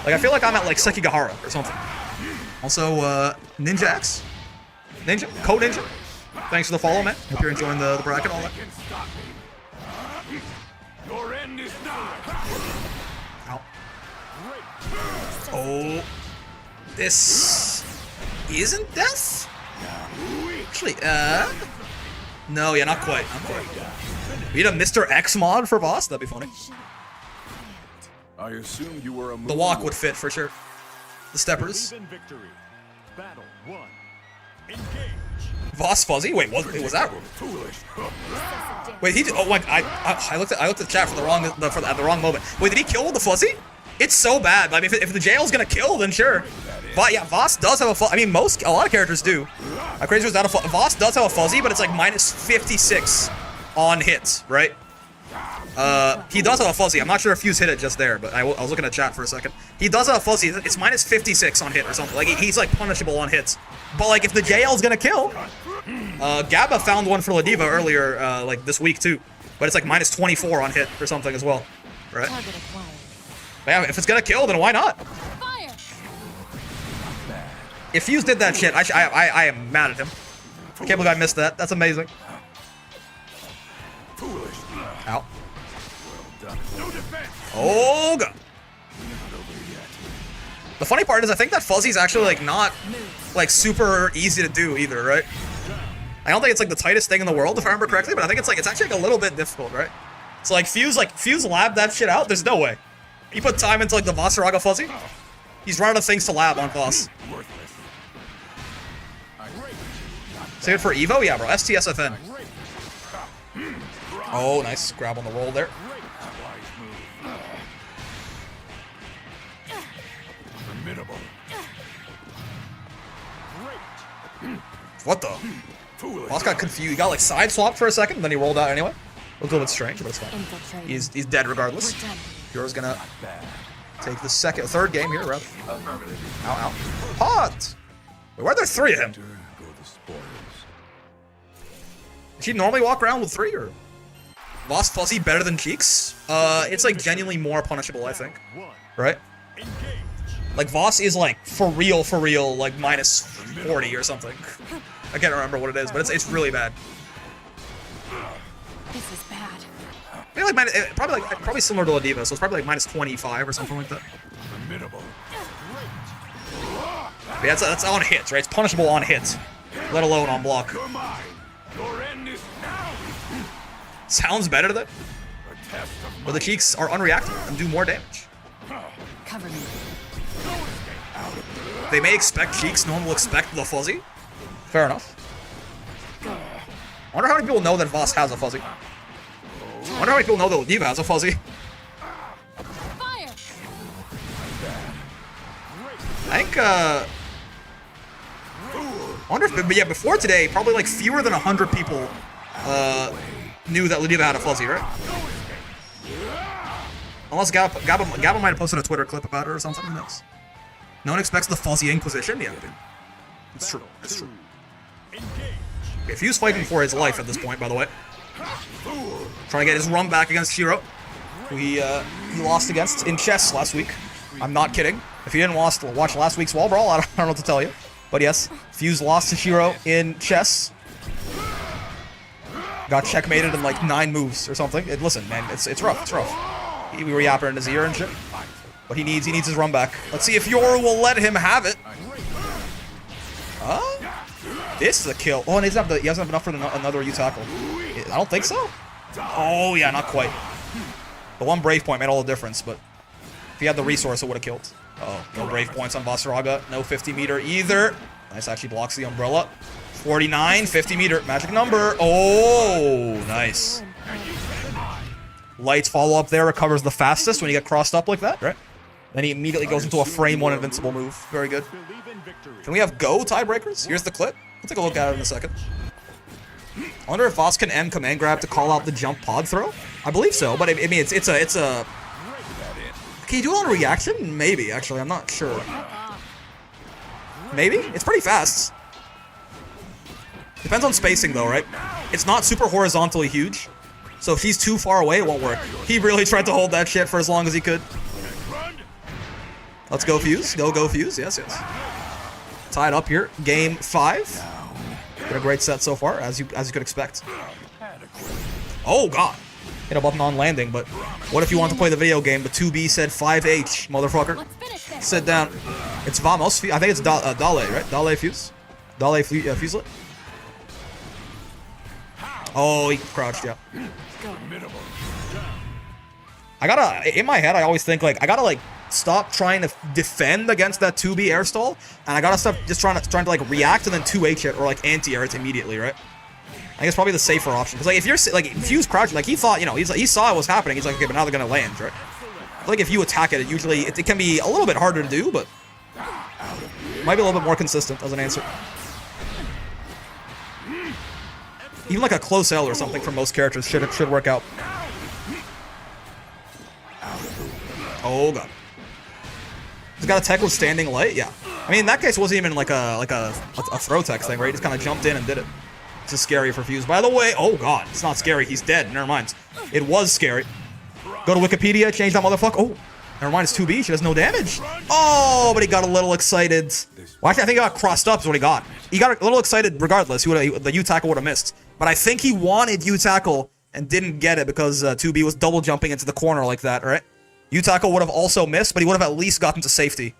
Like, I feel like I'm at, like, Sekigahara or something. Also, Ninja X. Ninja? Code Ninja? Thanks for the follow, man. Hope you're enjoying the bracket and all that. Your end is nigh. Ow. Oh. This isn't death? Actually, no, yeah, not quite. Not quite. We need a Mr. X mod for boss? That'd be funny. I assumed you were a The walk would fit for sure. The steppers. Victory. Battle 1. Engage. Voss fuzzy? Wait, was that? foolish. Wait, he did. Oh, like I looked at the chat for at the wrong moment. Wait, did he kill with the fuzzy? It's so bad. I mean, if the jail's gonna kill, then sure. But yeah, Voss does have a fuzzy. I mean, a lot of characters do. Crazy was not a Voss does have a fuzzy, but it's like minus 56 on hits, right? He does have a fuzzy. I'm not sure if Fuse hit it just there, but I was looking at chat for a second. He does have a fuzzy. It's minus 56 on hit or something. Like, he's like punishable on hits. But like, if the JL's gonna kill, Gabba found one for Ladiva earlier, like this week too. But it's like minus 24 on hit or something as well, right? But yeah, if it's gonna kill, then why not? Fire. If Fuse did that shit, I am mad at him. I can't believe I missed that. That's amazing. Ow. Oh god. The funny part is I think that fuzzy's actually like not like super easy to do either, right? I don't think it's like the tightest thing in the world if I remember correctly, but I think it's actually like a little bit difficult, right? So like Fuse labbed that shit out. There's no way. He put time into like the Vossaraga fuzzy. He's running out of things to lab on Voss. Save it for Evo? Yeah, bro. STSFN. Oh, nice grab on the roll there. What the? Voss got confused. He got like side swapped for a second, and then he rolled out anyway. Looked a little bit strange, but it's fine. He's dead regardless. Pure's gonna take the third game here, rather. Ow, ow. Hot! Wait, why are there 3 of him? Does he normally walk around with 3, or? Voss fuzzy better than Cheeks? It's like genuinely more punishable, I think. Right? Like Voss is like for real, like minus 40 or something. I can't remember what it is, but it's really bad. This is bad. Maybe like probably similar to Ladiva, so it's probably like minus 25 or something like that. But yeah, that's on hits, right? It's punishable on hits, let alone on block. Sounds better though. But the Cheeks are unreactive and do more damage. Cover me. They may expect Cheeks, no one will expect the fuzzy. Fair enough. I wonder how many people know that Voss has a fuzzy. I wonder how many people know that Ladiva has a fuzzy. Fire. I think, I wonder if, but yeah, before today, probably like fewer than 100 people, knew that Ladiva had a fuzzy, right? Unless Gabba might have posted a Twitter clip about it or something, who knows? No one expects the fuzzy Inquisition? Yeah, it's true, it's true. If he was fighting for his life at this point, by the way. Trying to get his run back against Shiro, who he lost against in chess last week. I'm not kidding. If you didn't watch last week's Wall Brawl, I don't know what to tell you. But yes, Fuse lost to Shiro in chess. Got checkmated in like 9 moves or something. Listen, man, it's rough. It's rough. We were yapping in his ear and shit. But he needs his run back. Let's see if Yoru will let him have it. This is a kill. Oh, and he doesn't have enough for another U-tackle. I don't think so. Oh yeah, not quite. The one Brave point made all the difference, but if he had the resource, it would have killed. Oh, no Brave points on Vossaraga. No 50 meter either. Nice, actually blocks the umbrella. 49, 50 meter, magic number. Oh, nice. Lights follow up there, recovers the fastest when you get crossed up like that, right? Then he immediately goes into a frame 1 invincible move. Very good. Can we have go tiebreakers? Here's the clip. We'll take a look at it in a second. I wonder if Voss can M command grab to call out the jump pod throw. I believe so, but I mean it's a. Can you do it on reaction? Maybe actually, I'm not sure. Maybe it's pretty fast. Depends on spacing though, right? It's not super horizontally huge, so if he's too far away, it won't work. He really tried to hold that shit for as long as he could. Let's go Fuse. Go Fuse. Yes. Tied up here. Game 5. Been a great set so far, as you could expect. Oh god. Hit a button on landing, but what if you want to play the video game? The 2B said 5H, motherfucker. Sit down. It's Vamos. I think it's Dale, right? Dale Fuse. Dale Fuselet. Oh, he crouched, yeah. In my head, I always think, like, I gotta, stop trying to defend against that 2B air stall, and I gotta stop just trying to, like, react and then 2H it, or, like, anti-air it immediately, right? I think it's probably the safer option. Because, like, if you're, like, Fuse crouching, like, he thought, he saw it was happening, he's like, okay, but now they're gonna land, right? Like, if you attack it, it can be a little bit harder to do, but might be a little bit more consistent as an answer. Even like a close L or something for most characters should work out. Oh god. He's got a tech with standing light? Yeah. I mean, in that case, it wasn't even like a throw tech thing, right? He just kind of jumped in and did it. This is scary for Fuse. By the way, oh god, it's not scary. He's dead. Never mind. It was scary. Go to Wikipedia, change that motherfucker. Oh, never mind. It's 2B. She does no damage. Oh, but he got a little excited. Well, actually, I think he got crossed up is what he got. He got a little excited regardless. The U-tackle would have missed. But I think he wanted U-tackle and didn't get it because 2B was double jumping into the corner like that, right? U-tackle would have also missed, but he would have at least gotten to safety.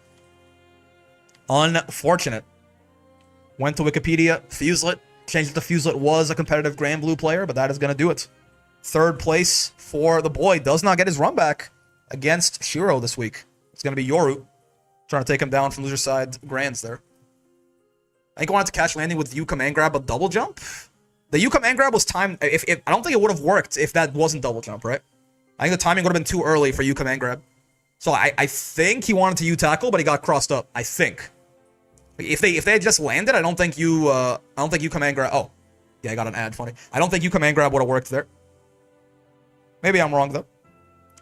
Unfortunate. Went to Wikipedia. Fuselet. Changed it to Fuselet was a competitive Granblue player, but that is going to do it. Third place for the boy. Does not get his run back against Shiro this week. It's going to be Yoru. Trying to take him down from loser side Grands there. I think I wanted to catch landing with U command grab a double jump. The U command grab was timed. I don't think it would have worked if that wasn't double jump, right? I think the timing would have been too early for U command grab. So I think he wanted to U tackle, but he got crossed up. I think. If they had just landed, I don't think U command grab. Oh, yeah, I got an ad. Funny. I don't think U command grab would have worked there. Maybe I'm wrong though.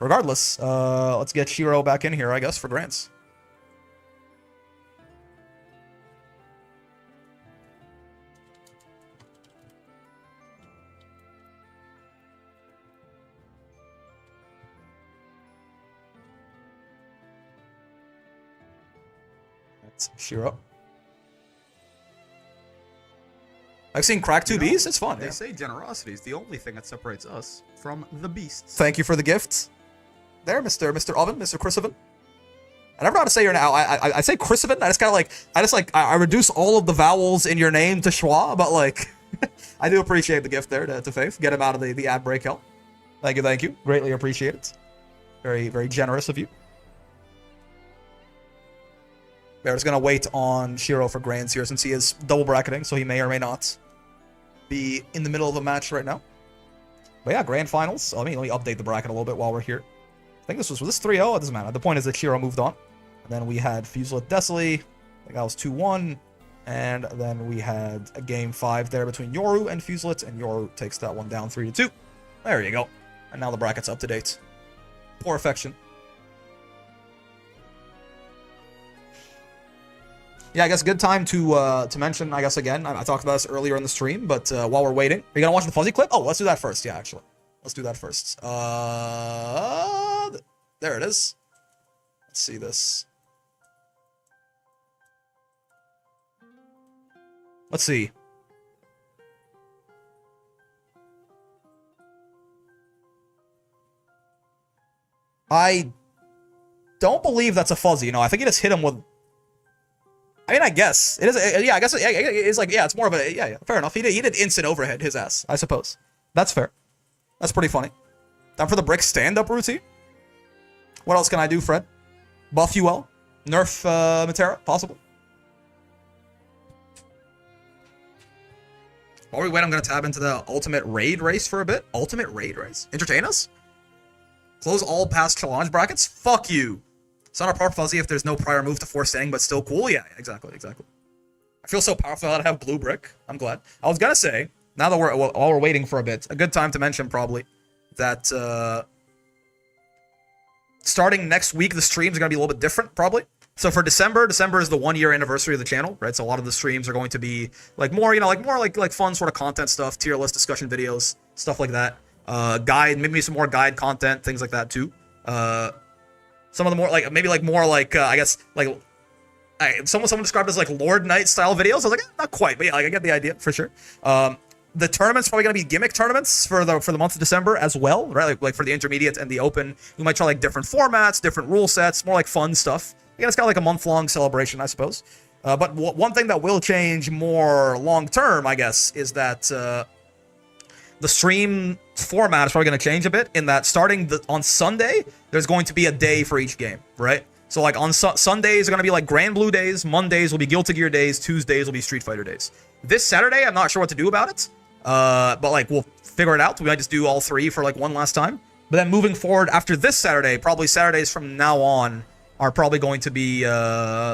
Regardless, let's get Shiro back in here, I guess, for grants. That's Shiro. I've seen crack 2Bs. It's fun. They say generosity is the only thing that separates us from the beasts. Thank you for the gift. There, Mr. Oven, Mr. Chrisoven. I never know how to say your name. I say Chrisoven. I reduce all of the vowels in your name to schwa, but like, I do appreciate the gift there to Faith. Get him out of the ad break hell. Thank you. Greatly appreciate it. Very, very generous of you. Bear's gonna wait on Shiro for Grands here since he is double bracketing, so he may or may not be in the middle of a match right now. But yeah, Grand Finals. Let me update the bracket a little bit while we're here. I think was this 3-0? It doesn't matter. The point is that Shiro moved on. And then we had Fuselet Desily. I think that was 2-1. And then we had a game 5 there between Yoru and Fuselet, and Yoru takes that one down 3-2. There you go. And now the bracket's up to date. Poor affection. Yeah, I guess good time to mention, I guess, again, I talked about this earlier in the stream, but while we're waiting, are you going to watch the fuzzy clip? Oh, let's do that first. Yeah, actually. Let's do that first. There it is. Let's see this. Let's see. I don't believe that's a fuzzy. No, I think he just hit him with... I mean, I guess. It is, yeah, I guess it's like, yeah, it's more of a, yeah, fair enough. He did instant overhead his ass, I suppose. That's fair. That's pretty funny. Time for the brick stand-up routine. What else can I do, Fred? Buff UL? Nerf Matera? Possible. While we wait, I'm going to tab into the Ultimate Raid race for a bit. Ultimate Raid race? Entertain us? Close all past challenge brackets? Fuck you. It's not a proper fuzzy if there's no prior move to force standing, but still cool. Yeah, exactly. I feel so powerful that I have blue brick. I'm glad. I was gonna say, now that while we're waiting for a bit, a good time to mention probably that starting next week, the streams are going to be a little bit different, probably. So for December is the 1 year anniversary of the channel, right? So a lot of the streams are going to be like more, like fun sort of content stuff, tier list discussion videos, stuff like that. Maybe some more guide content, things like that too. Some of the more I guess like someone described as like Lord Knight style videos. I was like, not quite, but yeah, like I get the idea for sure. The tournament's probably gonna be gimmick tournaments for the month of December as well, right? Like for the intermediate and the open, we might try like different formats, different rule sets, more like fun stuff. Again, it's kind of like a month-long celebration, I suppose. But one thing that will change more long-term, I guess, is that the stream format is probably going to change a bit in that starting on Sunday, there's going to be a day for each game, right? So like on Sundays are going to be like Granblue days, Mondays will be Guilty Gear days, Tuesdays will be Street Fighter days. This Saturday, I'm not sure what to do about it, but like we'll figure it out. We might just do all three for like one last time. But then moving forward after this Saturday, probably Saturdays from now on, are probably going to be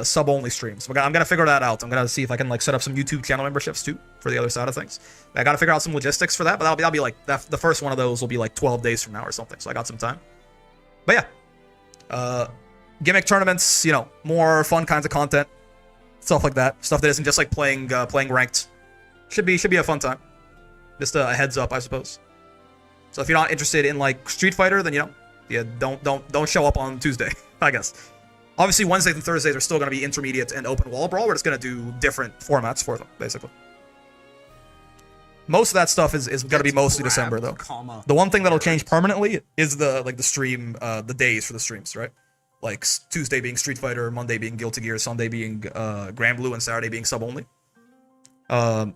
sub-only streams. I'm gonna figure that out. I'm gonna see if I can like set up some YouTube channel memberships too for the other side of things. I gotta figure out some logistics for that, but that'll be like the first one of those will be like 12 days from now or something. So I got some time. But yeah, gimmick tournaments, more fun kinds of content, stuff like that. Stuff that isn't just like playing ranked. Should be a fun time. Just a heads up, I suppose. So if you're not interested in like Street Fighter, then yeah, don't show up on Tuesday, I guess. Obviously, Wednesdays and Thursdays are still going to be intermediate and open wall brawl. We're just going to do different formats for them, basically. Most of that stuff is going to be mostly December, though. The one thing that'll change permanently is the stream, the days for the streams, right? Like Tuesday being Street Fighter, Monday being Guilty Gear, Sunday being Granblue, and Saturday being sub-only. Yeah.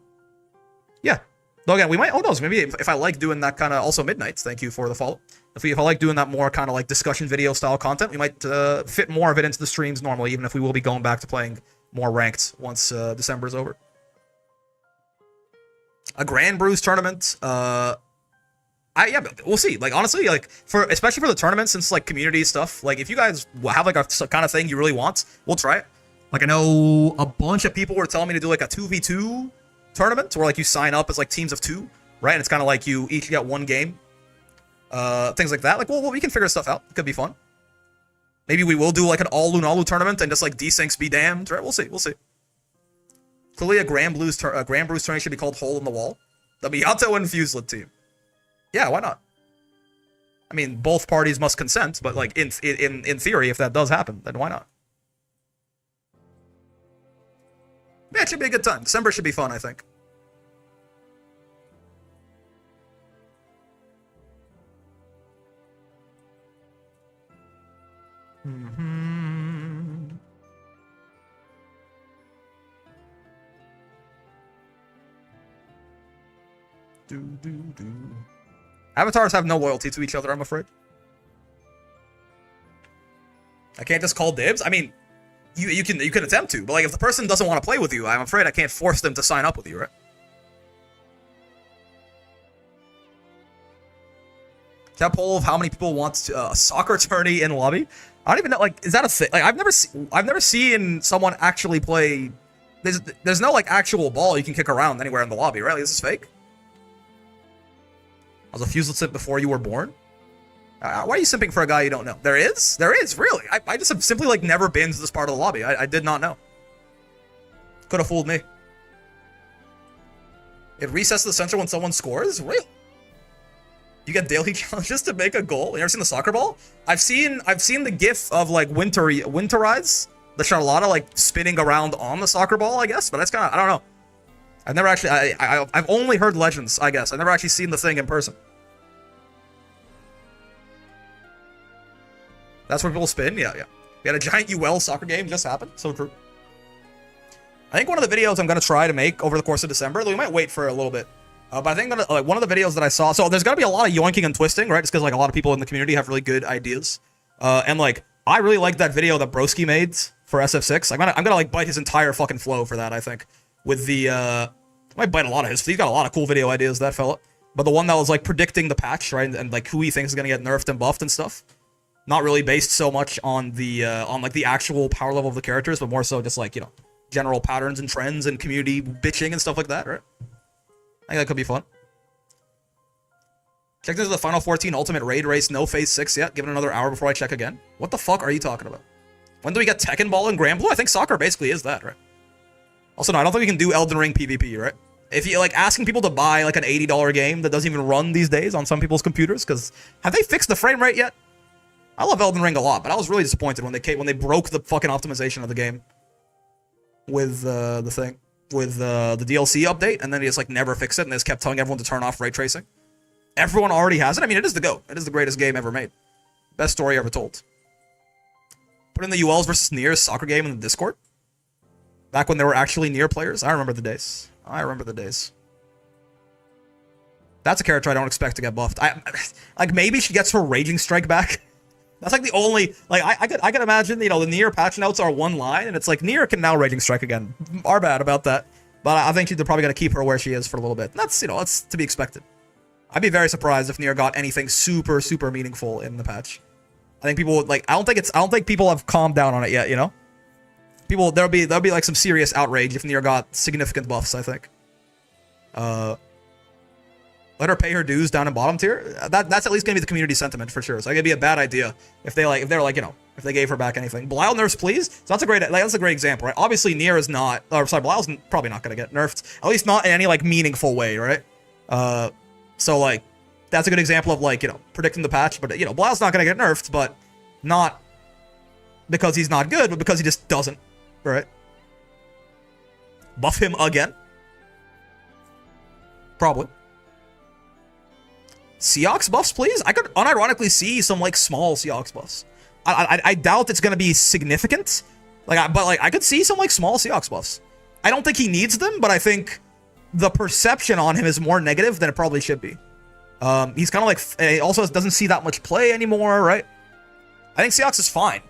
Though again, we might, maybe if I like doing that kind of, also Midnights, thank you for the follow. If I like doing that more kind of like discussion video style content, we might fit more of it into the streams normally, even if we will be going back to playing more ranked once December is over. A Granblue's tournament, yeah, but we'll see. Like honestly, like especially for the tournament, since like community stuff, like if you guys have like a kind of thing you really want, we'll try it. Like I know a bunch of people were telling me to do like a 2v2 tournament where like you sign up as like teams of 2, right? And it's kind of like you each get one game. Things like that. Like, well, we can figure stuff out. It could be fun. Maybe we will do like an all Lunalu tournament and just like desyncs be damned, right? We'll see. Clearly a Granblue's tournament should be called Hole in the Wall. The Miyato and Fuselet team. Yeah, why not? I mean, both parties must consent, but like in theory, if that does happen, then why not? Yeah, it should be a good time. December should be fun, I think. Avatars have no loyalty to each other, I'm afraid. I can't just call dibs. I mean, you can attempt to, but like if the person doesn't want to play with you, I'm afraid I can't force them to sign up with you, right? That poll of how many people want a soccer tourney in lobby. I don't even know. Like, is that a thing? Like, I've never seen someone actually play. There's no like actual ball you can kick around anywhere in the lobby, right? Like, this is fake. I was a Fuselet simp before you were born. Why are you simping for a guy you don't know? There is, really. I just have simply like never been to this part of the lobby. I did not know. Could have fooled me. It resets to the center when someone scores? Really? You get daily challenges to make a goal? You ever seen the soccer ball? I've seen the gif of like Winterize, the Charlotta like spinning around on the soccer ball, I guess, but that's kind of, I don't know. I've never actually, I've only heard legends, I guess. I've never actually seen the thing in person. That's where people spin? Yeah. We had a giant UL soccer game just happened. So true. I think one of the videos I'm going to try to make over the course of December, we might wait for a little bit. But I think like one of the videos that I saw, so there's going to be a lot of yoinking and twisting, right? Just because like a lot of people in the community have really good ideas. And like, I really like that video that Broski made for SF6. I'm gonna like bite his entire fucking flow for that, I think. With the, I might bite a lot of his, he's got a lot of cool video ideas, that fella. But the one that was like predicting the patch, right? And like who he thinks is going to get nerfed and buffed and stuff. Not really based so much on the, on like the actual power level of the characters, but more so just like, you know, general patterns and trends and community bitching and stuff like that, right? I think that could be fun. Checked into the Final 14 Ultimate Raid Race, no Phase 6 yet. Give it another hour before I check again. What the fuck are you talking about? When do we get Tekken Ball and Granblue? I think soccer basically is that, right? Also, no, I don't think we can do Elden Ring PvP, right? If you, like, asking people to buy, like, an $80 game that doesn't even run these days on some people's computers, because have they fixed the frame rate yet? I love Elden Ring a lot, but I was really disappointed when they broke the fucking optimization of the game with the DLC update, and then they just, like, never fixed it, and they just kept telling everyone to turn off ray tracing. Everyone already has it. I mean, it is the GOAT. It is the greatest game ever made. Best story ever told. Put in the ULs versus Nier soccer game in the Discord. Back when there were actually Nier players. I remember the days. I remember the days. That's a character I don't expect to get buffed. Like, maybe she gets her Raging Strike back. That's like the only... Like, I could imagine, you know, the Nier patch notes are one line, and it's like, Nier can now Raging Strike again. Our bad about that. But I think they're probably going to keep her where she is for a little bit. And that's, you know, that's to be expected. I'd be very surprised if Nier got anything super, super meaningful in the patch. I think people would, like, I don't think people have calmed down on it yet, you know? There'll be like some serious outrage if Nier got significant buffs, I think. Let her pay her dues down in bottom tier. That's at least gonna be the community sentiment for sure. So it'd be a bad idea if they're like, you know, if they gave her back anything. Belial nerfs, please. So that's a great example, right? Obviously Nier is not, or sorry, Belial's probably not gonna get nerfed, at least not in any like meaningful way, right? So like, that's a good example of like, you know, predicting the patch. But you know, Belial's not gonna get nerfed, but not because he's not good, but because he just doesn't, right? Buff him again. Probably. Seox buffs, please? I could unironically see some, like, small Seox buffs. I doubt it's gonna be significant. But I could see some, like, small Seox buffs. I don't think he needs them, but I think the perception on him is more negative than it probably should be. He's kind of like... He also doesn't see that much play anymore, right? I think Seox is fine.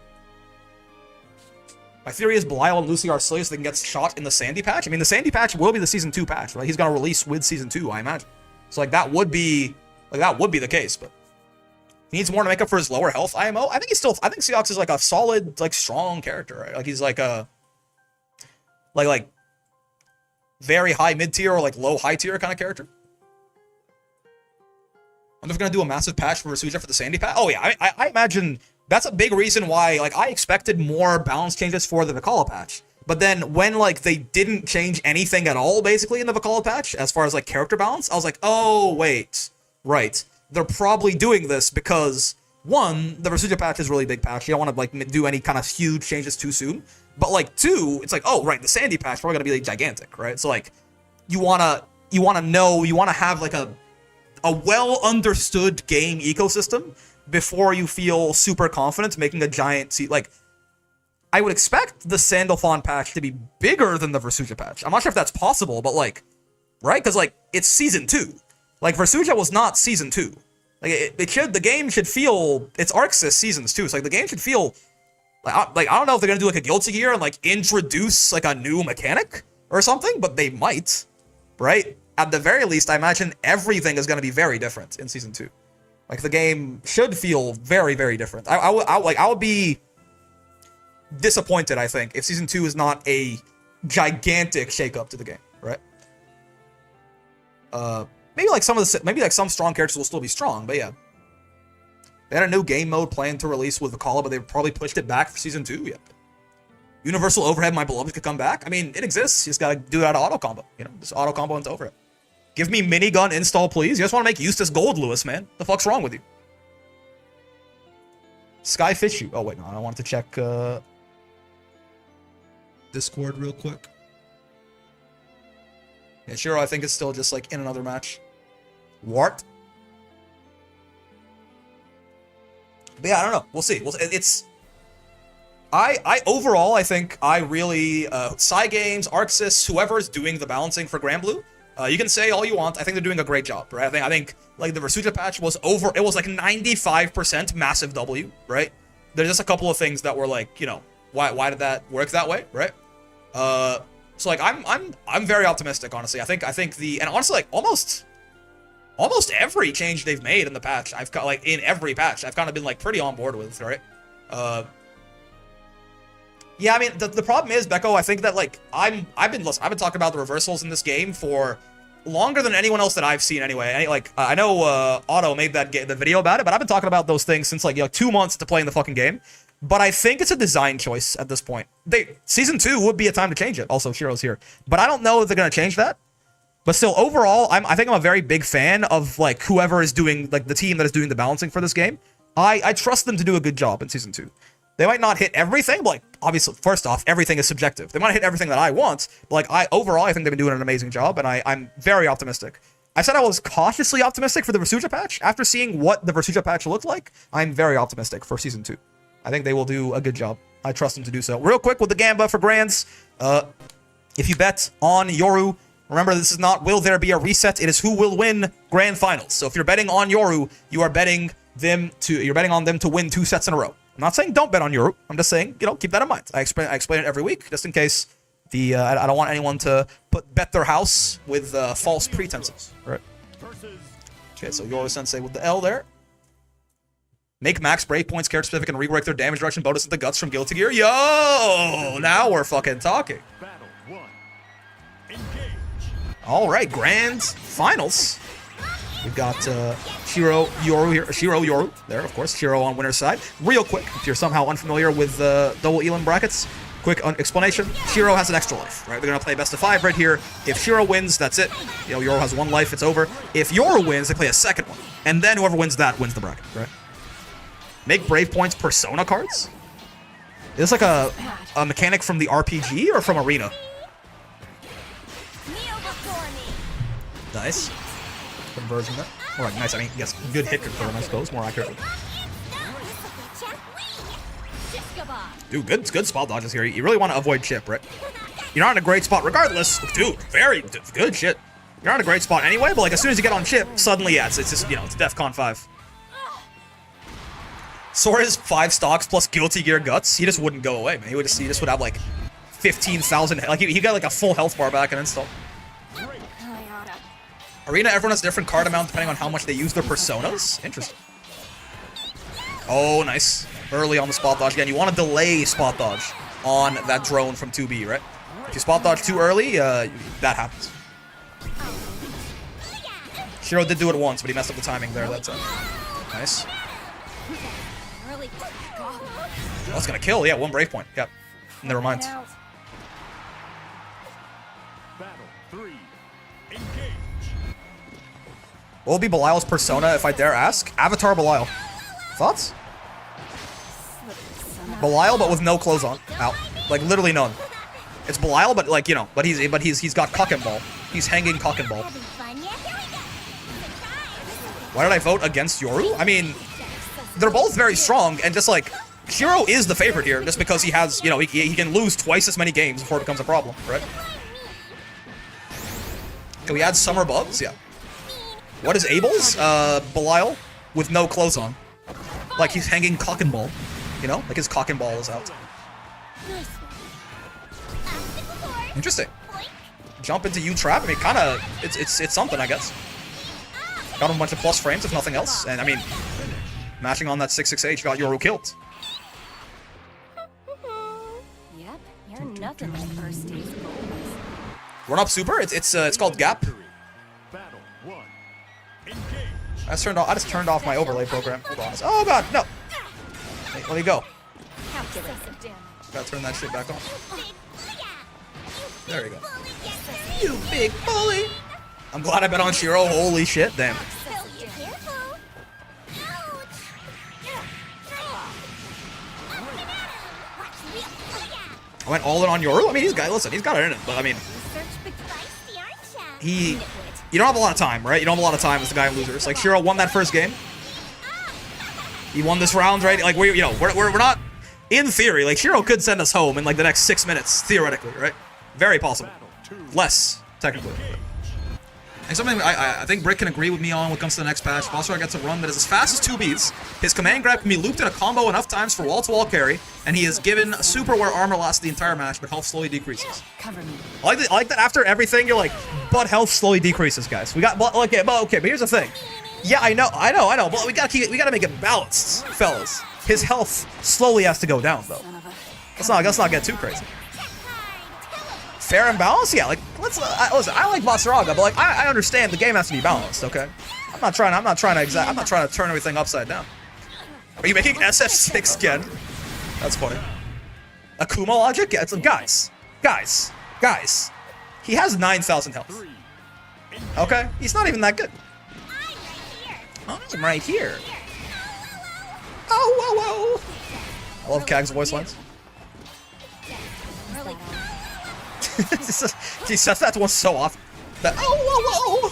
My theory is Belial and Lucy are silly so they can get shot in the Sandy patch. I mean, the Sandy patch will be the Season 2 patch, right? He's gonna release with Season 2, I imagine. So, like, that would be the case, but... He needs more to make up for his lower health IMO. I think Seox is, like, a solid, like, strong character, right? Like, he's, like, a... Like, very high mid-tier or, like, low high-tier kind of character. I'm just gonna do a massive patch for Rasuja for the Sandy patch. Oh, yeah, I imagine... That's a big reason why, like, I expected more balance changes for the Vikala patch. But then when, like, they didn't change anything at all, basically, in the Vikala patch, as far as, like, character balance, I was like, oh, wait. Right. They're probably doing this because, one, the Rasuja patch is a really big patch. You don't want to, like, do any kind of huge changes too soon. But, like, two, it's like, oh, right, the Sandy patch is probably going to be, like, gigantic, right? So, like, you want to have, like, a well-understood game ecosystem before you feel super confident making a giant... Like, I would expect the Sandalphon patch to be bigger than the Versuja patch. I'm not sure if that's possible, but, like... Right? Because, like, it's Season 2. Like, Versuja was not Season 2. Like, the game should feel... It's Arxis Seasons 2, so, like, the game should feel... I don't know if they're gonna do, like, a Guilty Gear and, like, introduce, like, a new mechanic or something, but they might. Right? At the very least, I imagine everything is gonna be very different in Season 2. Like, the game should feel very, very different. I would be disappointed, I think, if Season 2 is not a gigantic shakeup to the game, right? Maybe some strong characters will still be strong, but yeah. They had a new game mode planned to release with Vikala, but they probably pushed it back for Season 2, yeah. Universal Overhead, My Beloved could come back. I mean, it exists. You just gotta do it out of auto combo, you know? Just auto combo into Overhead. Give me minigun install, please. You just want to make Eustace Gold, Lewis, man. The fuck's wrong with you? Skyfish you. Oh, wait, no. I wanted to check Discord real quick. Yeah, Shiro, I think it's still just, like, in another match. Wart? But yeah, I don't know. We'll see. It's... Overall, I think I really... Cygames, Arxis, whoever is doing the balancing for Granblue, you can say all you want. I think they're doing a great job, right? I think like the Versuja patch was over. It was like 95% massive W, right? There's just a couple of things that were like, you know, why did that work that way, right? So like I'm very optimistic, honestly. I think and honestly, like almost every change they've made in the patch, I've got like in every patch, I've kind of been like pretty on board with, right? Yeah, I mean, the problem is, Becco, I think that, like, I've been talking about the reversals in this game for longer than anyone else that I've seen anyway. I know Otto made the video about it, but I've been talking about those things since like 2 months to playing the fucking game. But I think it's a design choice at this point. Season 2 would be a time to change it. Also, Shiro's here. But I don't know if they're going to change that. But still, overall, I think I'm a very big fan of like whoever is doing, like the team that is doing the balancing for this game. I trust them to do a good job in Season 2. They might not hit everything, but like, obviously, first off, everything is subjective. They might not hit everything that I want, but like, overall, I think they've been doing an amazing job, and I'm very optimistic. I said I was cautiously optimistic for the Versucha patch. After seeing what the Versucha patch looked like, I'm very optimistic for Season 2. I think they will do a good job. I trust them to do so. Real quick with the Gamba for Grands. If you bet on Yoru, remember this is not will there be a reset, it is who will win Grand Finals. So if you're betting on Yoru, you're betting on them to win 2 sets in a row. I'm not saying don't bet on Yoru. I'm just saying, keep that in mind. I explain it every week, just in case I don't want anyone to bet their house with false pretenses. Right. Okay, so Yoru Sensei with the L there. Make max breakpoints character specific and rework their damage reduction bonus into guts from Guilty Gear. Yo! Now we're fucking talking. Alright, Grand Finals. We've got Shiro Yoru here. Shiro Yoru there, of course. Shiro on winner's side. Real quick, if you're somehow unfamiliar with double Elam brackets, quick explanation. Shiro has an extra life, right? They're going to play best of 5 right here. If Shiro wins, that's it. Yoru has 1 life, it's over. If Yoru wins, they play a second one. And then whoever wins that wins the bracket, right? Make Brave Points Persona cards? Is this like a mechanic from the RPG or from Arena? Nice. Conversion there. Alright, nice. I mean, yes, good hit confirm, I suppose, more accurately. Dude, good spot dodges here. You really want to avoid chip, right? You're not in a great spot regardless. Dude, very good shit. You're not in a great spot anyway, but like as soon as you get on chip, suddenly, yeah, it's just, it's DEFCON 5. Sora's 5 stocks plus Guilty Gear Guts, he just wouldn't go away, man. He just would have like 15,000, like he got like a full health bar back and install. Arena, everyone has a different card amount depending on how much they use their personas. Interesting. Oh, nice. Early on the spot dodge. Again, you want to delay spot dodge on that drone from 2B, right? If you spot dodge too early, that happens. Shiro did do it once, but he messed up the timing there. That's nice. Oh, that's gonna kill. Yeah, 1 brave point. Yep. Never mind. What will be Belial's persona if I dare ask? Avatar Belial. Thoughts? Belial, but with no clothes on. Out. Like literally none. It's Belial, but like but he's got cock and ball. He's hanging cock and ball. Why did I vote against Yoru? I mean, they're both very strong, and just like Shiro is the favorite here, just because he has he can lose twice as many games before it becomes a problem, right? Can we add summer bugs? Yeah. What is Abel's? Belial with no clothes on. Like he's hanging cock and ball. Like his cock and ball is out. Interesting. Jump into U-Trap. I mean, kinda, it's something, I guess. Got him a bunch of plus frames, if nothing else. And I mean, matching on that 668, got Yoru killed. Yep, you're nothing like first day's goals. Run up super. It's called Gap. I just turned off my overlay program. Hold on. Oh god, no. Hey, let me go. Gotta turn that shit back on. There we go. You big bully. I'm glad I bet on Shiro. Holy shit, damn. I went all in on Yoru. I mean, he's got it in it, but I mean, you don't have a lot of time, right? You don't have a lot of time as the guy in losers. Like Shiro won that first game. He won this round, right? Like we're not, in theory, like Shiro could send us home in like the next 6 minutes, theoretically, right? Very possible. Less, technically. And something I think Brick can agree with me on when it comes to the next patch. Bossar gets a run that is as fast as 2Bs. His command grab can be looped in a combo enough times for wall-to-wall carry, and he is given super where armor lasts the entire match, but health slowly decreases. Cover me. I like that after everything, you're like, but health slowly decreases, guys. We got, okay, but here's the thing. Yeah, I know, but we gotta make it balanced, fellas. His health slowly has to go down, though. Let's not get too crazy. Fair and balanced? Yeah, like, let's, listen, I like Basaraga, but like, I understand the game has to be balanced, okay? I'm not trying to turn everything upside down. Are you making SF6 again? That's funny. Akuma logic? Yeah, it's like, guys. He has 9,000 health. Okay, he's not even that good. I'm right here. Oh, whoa. I love Kag's voice lines. He says that one so often. That whoa.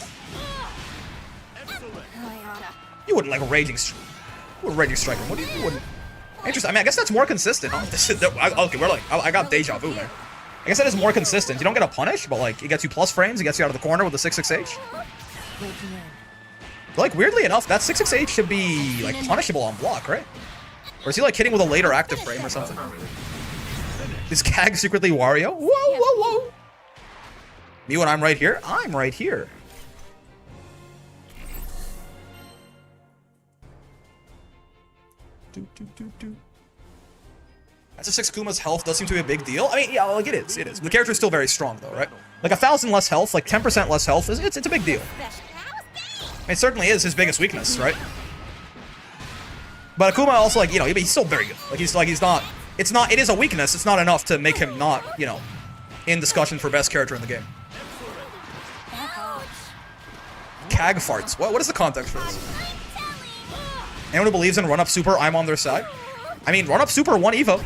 You wouldn't like raging strike him. What do you wouldn't? Interesting. I mean, I guess that's more consistent. Okay, we're like, I got deja vu there. I guess that is more consistent. You don't get a punish, but like, it gets you plus frames. It gets you out of the corner with the 6-6H. Like, weirdly enough, that 6-6H should be like punishable on block, right? Or is he like hitting with a later active frame or something? Is Kag secretly Wario? Whoa. Me when I'm right here? I'm right here. That's a 6 Kuma's health does seem to be a big deal. I mean, yeah, like it is. The character is still very strong though, right? Like 1,000 less health, like 10% less health, it's a big deal. I mean, it certainly is his biggest weakness, right? But Akuma also, like, you know, he's still very good. It is a weakness. It's not enough to make him not, you know, in discussion for best character in the game. Kag farts. What is the context for this? Anyone who believes in run-up super, I'm on their side. I mean, run-up super, 1 Evo.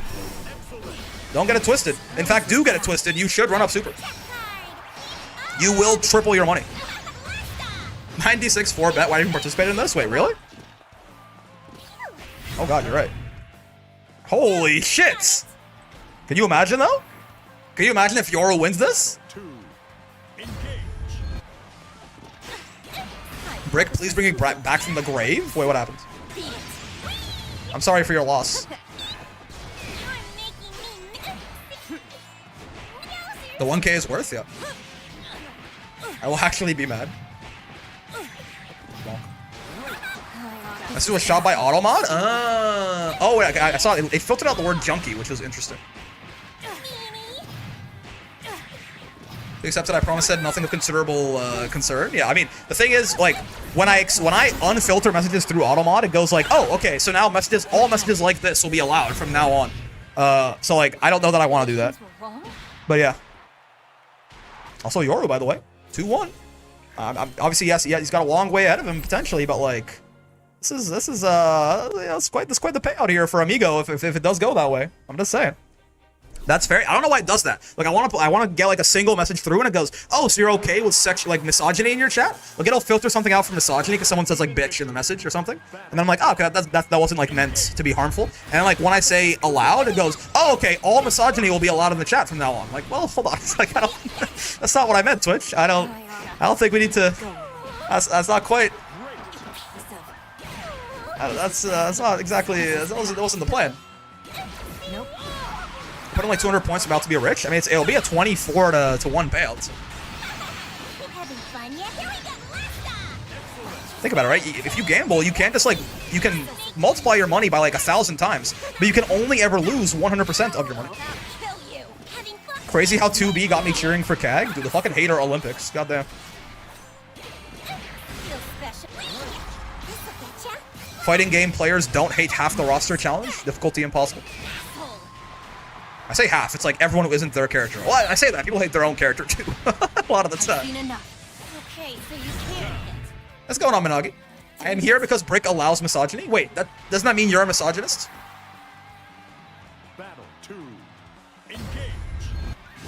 Don't get it twisted. In fact, do get it twisted. You should run-up super. You will triple your money. 96 4-bet. Why didn't you participate in this? Wait, really? Oh god, you're right. Holy shit! Can you imagine though? Can you imagine if Yoru wins this? Brick, please bring it back from the grave? Wait, what happened? I'm sorry for your loss. The 1K is worth, yeah. I will actually be mad. This was shot by Automod? Oh, wait, I saw it. It filtered out the word junkie, which was interesting. Except that I promised said nothing of considerable concern. Yeah, I mean, the thing is, like, when I unfilter messages through Automod, it goes like, oh, okay, so now all messages like this will be allowed from now on. So, like, I don't know that I want to do that. But, yeah. Also, Yoru, by the way. 2-1. Obviously, yes, he's got a long way ahead of him, potentially, but, like... This is quite the payout here for Amigo if it does go that way. I'm just saying. That's fair. I don't know why it does that. Like I want to get like a single message through and it goes, oh, so you're okay with misogyny in your chat? Like it'll filter something out from misogyny because someone says like bitch in the message or something. And then I'm like, oh, okay, that wasn't like meant to be harmful. And then like when I say aloud, it goes, oh, okay, all misogyny will be allowed in the chat from now on. Like, well, hold on. It's like that's not what I meant, Twitch. I don't think we need to. That's not quite. That's not exactly. That wasn't the plan. Nope. Putting like 200 points about to be rich. I mean, it'll be a 24 to 1 payout. So. Think about it, right? If you gamble, you can't just like you can multiply your money by like 1,000 times, but you can only ever lose 100% of your money. Crazy how 2B got me cheering for Kag. Dude, the fucking hater Olympics. Goddamn. Fighting game players don't hate half the roster challenge. Difficulty impossible. I say half. It's like everyone who isn't their character. Well, I say that. People hate their own character too. A lot of the time. What's going on, Minagi? I am here because Brick allows misogyny. Wait, doesn't that mean you're a misogynist? Battle 2. Engage.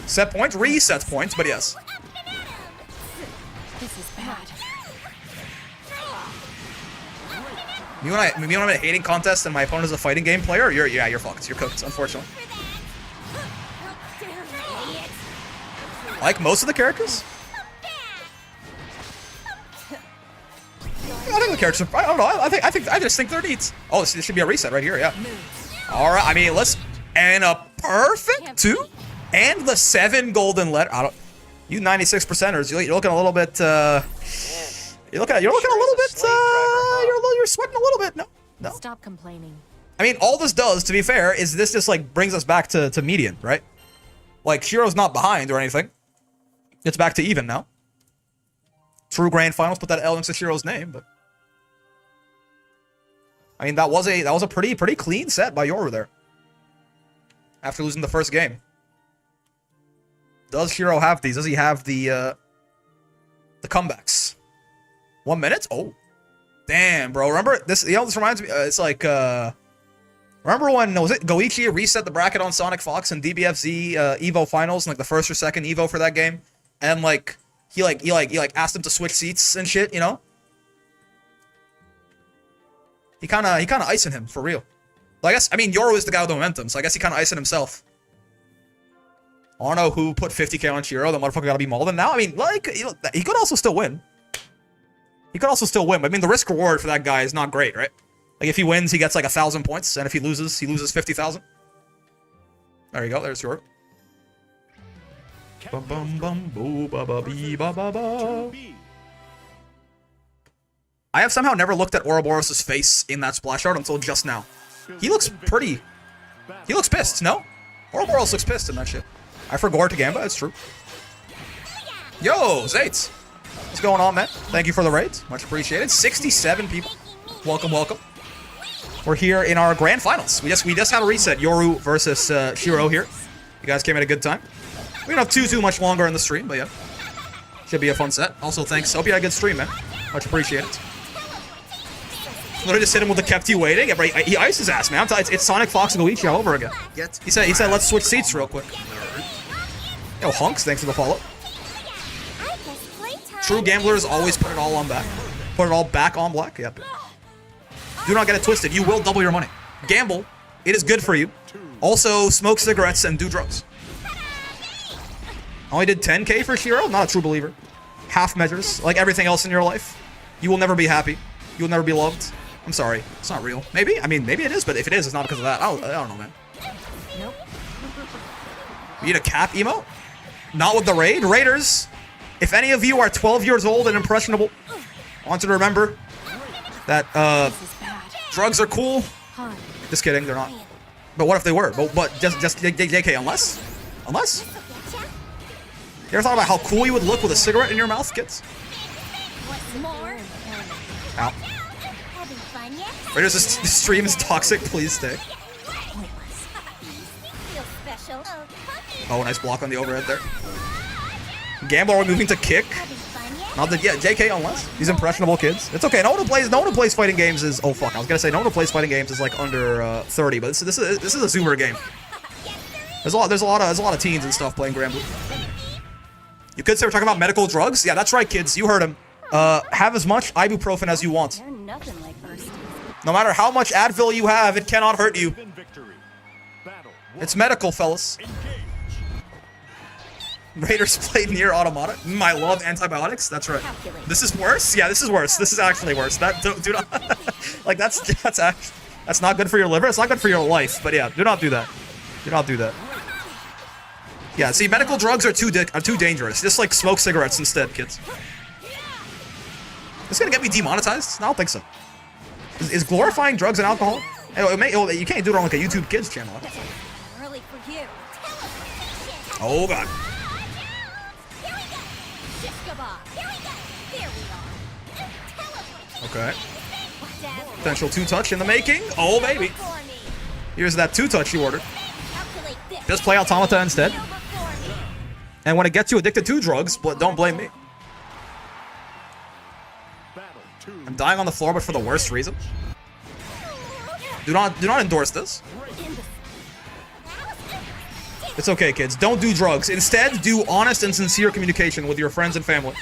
Set point? Reset points, but yes. This is bad. Me when I'm in a hating contest and my opponent is a fighting game player, you're fucked. You're cooked, unfortunately. Like most of the characters? I think the characters are, I don't know, I just think they're neat. Oh, this should be a reset right here, yeah. Alright, I mean, and a perfect 2? And the 7 golden letter. You 96%ers, you're looking a little bit, you're looking a little bit, you're sweating a little bit. No. Stop complaining. I mean, all this does, to be fair, is this just, like, brings us back to median, right? Like, Shiro's not behind or anything. It's back to even now. True grand finals, put that L into Shiro's name, but I mean that was a pretty clean set by Yoru there. After losing the first game. Does Shiro have these? Does he have the comebacks? 1 minute? Oh. Damn, bro. Remember this, you know, this reminds me, it's like, remember when, was it Goichi reset the bracket on Sonic Fox and DBFZ Evo finals in like the first or second Evo for that game? And like, he asked him to switch seats and shit, you know? He kinda icing him, for real. But I mean, Yoru is the guy with the momentum, so I guess he kinda icing himself. I don't know who put 50k on Shiro, the motherfucker gotta be Malden now. I mean, like, you know, he could also still win. He could also still win, but I mean, the risk reward for that guy is not great, right? Like, if he wins, he gets like 1,000 points, and if he loses 50,000. There you go, there's Yoru. Bum bum bum boo ba ba bee ba ba ba. I have somehow never looked at Ouroboros' face in that splash art until just now. He looks pretty. He looks pissed, no? Ouroboros looks pissed in that shit. I forgot to Gamba, it's true. Yo, Zates. What's going on, man? Thank you for the raids. Much appreciated. 67 people. Welcome, welcome. We're here in our grand finals. We just had a reset. Yoru versus Shiro here. You guys came at a good time. We don't have too much longer in the stream, but yeah. Should be a fun set. Also, thanks. Hope you had a good stream, man. Much appreciated. Literally just hit him with the kept you waiting. He iced his ass, man. It's Sonic Fox and Luigi all over again. He said let's switch seats real quick. Yo, Hunks, thanks for the follow. True gamblers always put it all on back. Put it all back on black. Yep. Do not get it twisted. You will double your money. Gamble. It is good for you. Also, smoke cigarettes and do drugs. Only did 10k for Shiro? Not a true believer. Half measures. Like everything else in your life. You will never be happy. You will never be loved. I'm sorry. It's not real. Maybe? I mean, maybe it is, but if it is, it's not because of that. I don't know, man. Nope. You need a cap emote? Not with the raid. Raiders, if any of you are 12 years old and impressionable, I want you to remember that drugs are cool. Just kidding, they're not. But what if they were? But just JK, unless? You ever thought about how cool you would look with a cigarette in your mouth, kids? Ow. Raiders, this stream is toxic. Please stay. Oh, nice block on the overhead there. Gamble are moving to kick. Not that, yeah, JK unless. These impressionable kids. It's okay. No one who plays fighting games is, oh fuck, I was gonna say no one who plays fighting games is like under 30, but this is a Zoomer game. There's a lot of teens and stuff playing Granblue. You could say we're talking about medical drugs? Yeah, that's right, kids. You heard him. Have as much ibuprofen as you want. No matter how much Advil you have, it cannot hurt you. It's medical, fellas. Raiders played near Automata. I love antibiotics. That's right. This is worse? Yeah, this is worse. This is actually worse. That do not like that's not good for your liver. It's not good for your life. But yeah, do not do that. Do not do that. Yeah, see, medical drugs are too dangerous. Just like smoke cigarettes instead, kids. This gonna get me demonetized? I don't think so. Is glorifying drugs and alcohol? You can't do it on like a YouTube Kids channel. Oh god. Okay. Potential 2-touch in the making. Oh baby. Here's that 2-touch you ordered. Just play Automata instead. And when it gets you addicted to drugs, but don't blame me. I'm dying on the floor, but for the worst reason. Do not endorse this. It's okay, kids. Don't do drugs. Instead, do honest and sincere communication with your friends and family.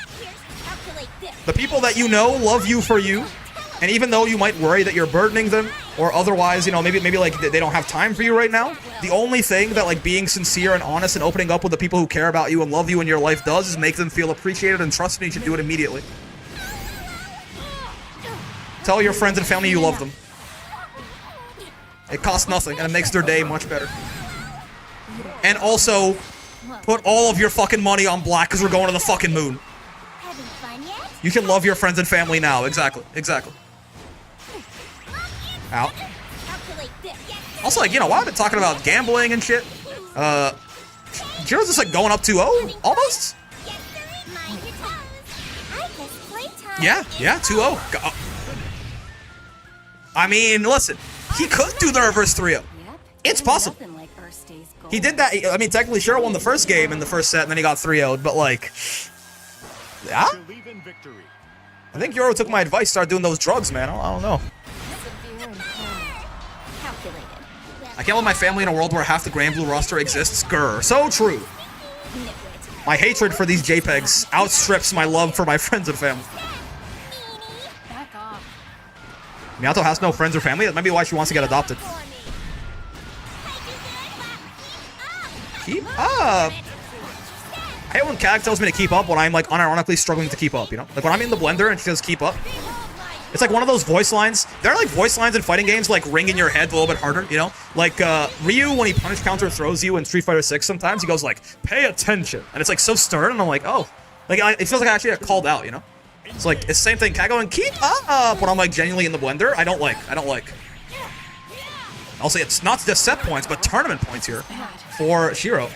The people that you know love you for you, and even though you might worry that you're burdening them, or otherwise, you know, maybe like they don't have time for you right now, the only thing that like being sincere and honest and opening up with the people who care about you and love you in your life does is make them feel appreciated and trusted, and you should do it immediately. Tell your friends and family you love them. It costs nothing, and it makes their day much better. And also, put all of your fucking money on black because we're going to the fucking moon. You can love your friends and family now. Exactly. Ow. Also, like, you know, while I've been talking about gambling and shit, Jiro's just like going up 2-0, almost. Mind your toes. I guess playtime. Yeah, 2-0. I mean, listen, he could do the reverse 3-0. Yep. It's possible. Nothing like Earthstay's gold. He did that. I mean, technically, Shiro won the first game in the first set, and then he got 3-0'd, but like, yeah. Believe in victory. I think Yoro took my advice, start doing those drugs, man. I don't know. Severe and calculated. I can't let my family in a world where half the Granblue roster exists. Grr. So true. My hatred for these JPEGs outstrips my love for my friends and family. Back off. Miyato has no friends or family. That might be why she wants to get adopted. Keep up. I hate when Kag tells me to keep up when I'm like unironically struggling to keep up, you know? Like when I'm in the blender and she says keep up. It's like one of those voice lines. There are like voice lines in fighting games like ring in your head a little bit harder, you know? Like Ryu, when he punish counter throws you in Street Fighter 6 sometimes, he goes like, pay attention. And it's like so stern and I'm like, oh. Like it feels like I actually got called out, you know? It's like, it's the same thing. Kag going, keep up when I'm like genuinely in the blender. I don't like. I'll say it's not just set points, but tournament points here for Shiro.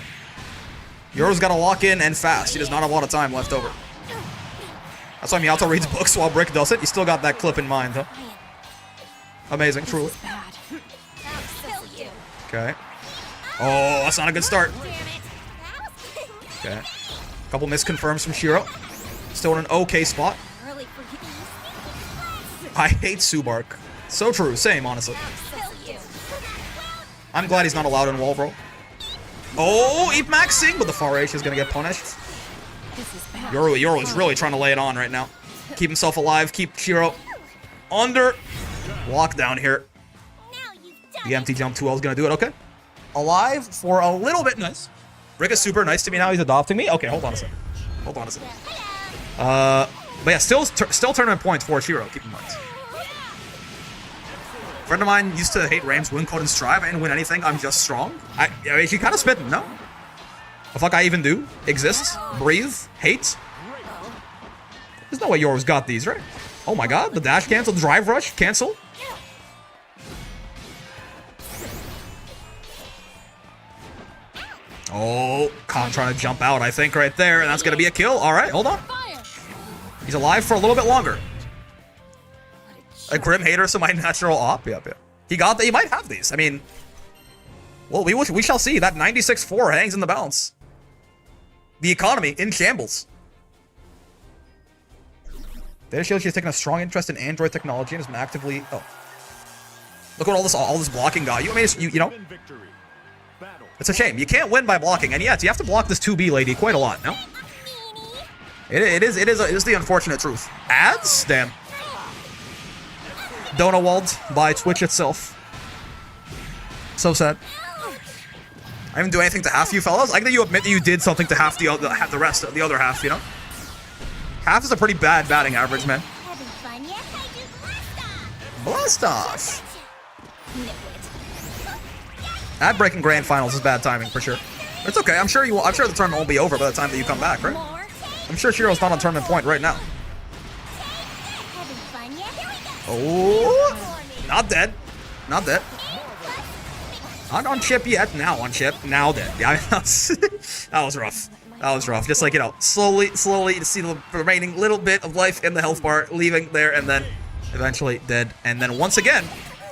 Yoro's got to lock in and fast. He does not have a lot of time left over. That's why Miyato reads books while Brick does it. You still got that clip in mind, huh? Amazing, truly. Okay. Oh, that's not a good start. Okay. Couple misconfirms from Shiro. Still in an okay spot. I hate Subark. So true. Same, honestly. I'm glad he's not allowed in wall roll. Oh, Eat Maxing, but the far H is gonna get punished. Yoro is really trying to lay it on right now. Keep himself alive, keep Shiro under lockdown here. The empty jump 2L is gonna do it, okay. Alive for a little bit, nice. Rick is super nice to me now, he's adopting me. Okay, hold on a second. But yeah, still tournament points for Shiro, keep in mind. A friend of mine used to hate Ram's win code and strive. I didn't win anything, I'm just strong. I mean, she kind of spitting, no? The fuck I even do? Exist? Breathe? Hate? There's no way Yoro's got these, right? Oh my god, the dash cancel, the drive rush cancel. Oh, Khan trying to jump out, I think, right there, and that's gonna be a kill. All right, hold on. He's alive for a little bit longer. A Grim Hater, so my natural op. Yep. He got that. He might have these. I mean, well, we shall see. That 96-4 hangs in the balance. The economy in shambles. Data shows she's taken a strong interest in Android technology and has been actively. Oh, look what all this blocking got you. I mean, you know, it's a shame you can't win by blocking, and yet you have to block this 2B lady quite a lot. No, it is the unfortunate truth. Ads, damn. Donawald by Twitch itself. So sad. I didn't do anything to half you fellas. I think that you admit that you did something to half the other half, you know? Half is a pretty bad batting average, man. Blast off. Ad breaking grand finals is bad timing for sure. It's okay. I'm sure the tournament won't be over by the time that you come back, right? I'm sure Shiro's not on tournament point right now. Oh, not dead. Not dead. Not on chip yet. Now on chip. Now dead. Yeah, that was rough. That was rough. Just like, you know, slowly to see the remaining little bit of life in the health bar, leaving there, and then eventually dead. And then once again,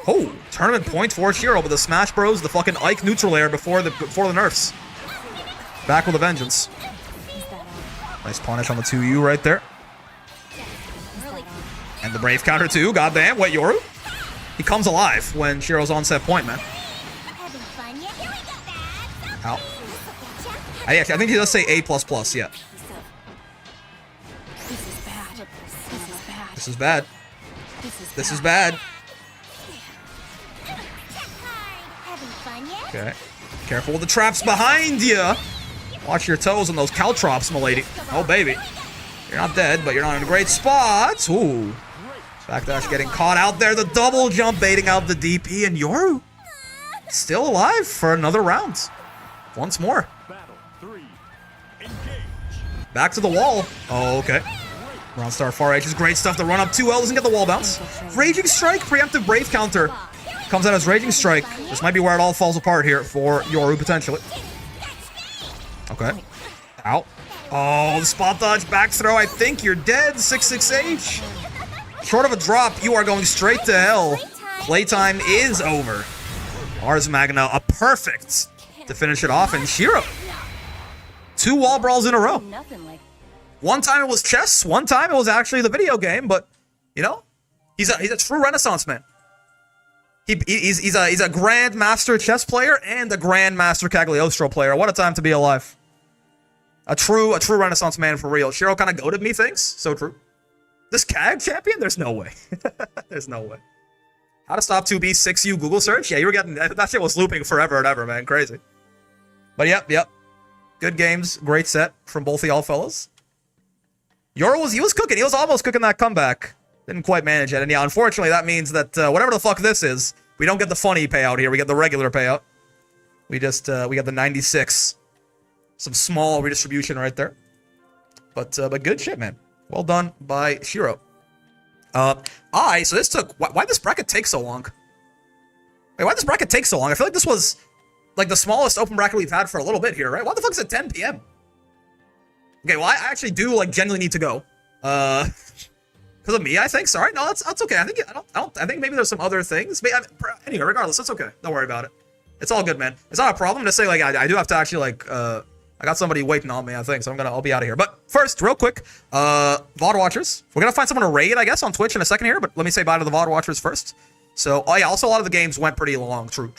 oh, tournament point for Shiro, but the Smash Bros, the fucking Ike neutral layer before the nerfs. Back with a vengeance. Nice punish on the 2U right there. And the Brave counter too. Goddamn, wait, Yoru? He comes alive when Shiro's on set point, man. Ow. I think he does say A++, yeah. This is bad. This is bad. Okay. Careful with the traps behind you. Watch your toes on those caltrops, m'lady. Oh, baby. You're not dead, but you're not in a great spot. Ooh. Backdash getting caught out there. The double jump baiting out the DP, and Yoru still alive for another round. Once more. Back to the wall. Oh, okay. Round star far H is great stuff. The run up 2L doesn't get the wall bounce. Raging Strike, preemptive Brave counter. Comes out as Raging Strike. This might be where it all falls apart here for Yoru, potentially. Okay. Ow. Oh, the spot dodge back throw. I think you're dead, 66H. Short of a drop, you are going straight to hell. Playtime is over. Ars Magna, a perfect to finish it off, and Shiro. 2 wall brawls in a row. One time it was chess, one time it was actually the video game, but, you know, he's a true Renaissance man. He's a Grandmaster chess player and a Grandmaster Cagliostro player. What a time to be alive. A true Renaissance man for real. Shiro kind of goated me things. So true. This CAG champion? There's no way. There's no way. How to stop 2B 6U Google search? Yeah, you were getting that shit was looping forever and ever, man. Crazy. But yep. Good games. Great set from both of y'all fellas. Yoro he was cooking. He was almost cooking that comeback. Didn't quite manage it. And yeah, unfortunately, that means that whatever the fuck this is, we don't get the funny payout here. We get the regular payout. We just we got the 96. Some small redistribution right there. But good shit, man. Well done by Shiro. So this took... Why'd this bracket take so long? Wait, why'd this bracket take so long? I feel like this was, like, the smallest open bracket we've had for a little bit here, right? Why the fuck is it 10 p.m.? Okay, well, I actually do, like, genuinely need to go. Because of me, I think. Sorry, no, that's okay. I think maybe there's some other things. Anyway, regardless, it's okay. Don't worry about it. It's all good, man. It's not a problem to say, like, I do have to actually, like, I got somebody waiting on me, I think, so I'll be out of here. But first, real quick, VOD watchers. We're gonna find someone to raid, I guess, on Twitch in a second here, but let me say bye to the VOD watchers first. So, oh yeah, also a lot of the games went pretty long. True.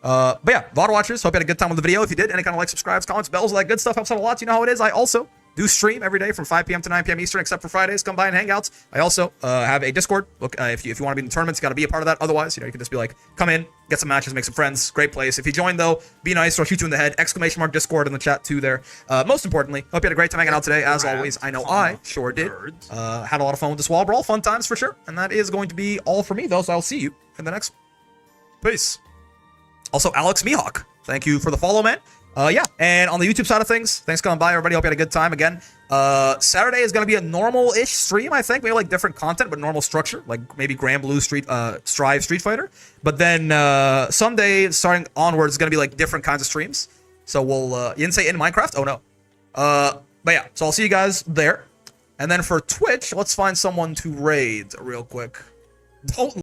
But yeah, VOD watchers, hope you had a good time with the video. If you did, any kind of like, subscribes, comments, bells, all that good stuff helps out a lot. You know how it is. I also do stream every day from 5 p.m. to 9 p.m. Eastern, except for Fridays. Come by and hang out. I also have a Discord. Look, if you want to be in the tournaments, you got to be a part of that. Otherwise, you know, you can just be like, come in, get some matches, make some friends. Great place. If you join, though, be nice or I'll shoot you in the head. ! Discord in the chat, too, there. Most importantly, hope you had a great time hanging out today. As always, I know I sure did. Had a lot of fun with this wall brawl. Fun times for sure. And that is going to be all for me, though, so I'll see you in the next one. Peace. Also, Alex Mihawk, thank you for the follow, man. Yeah, and on the YouTube side of things, thanks for coming by, everybody. Hope you had a good time. Again, Saturday is going to be a normal-ish stream, I think. Maybe like different content, but normal structure, like maybe Granblue Strive Street Fighter. But then Sunday, starting onwards, is going to be like different kinds of streams. So we'll, you didn't say in Minecraft? Oh, no. But yeah, so I'll see you guys there. And then for Twitch, let's find someone to raid real quick. Don't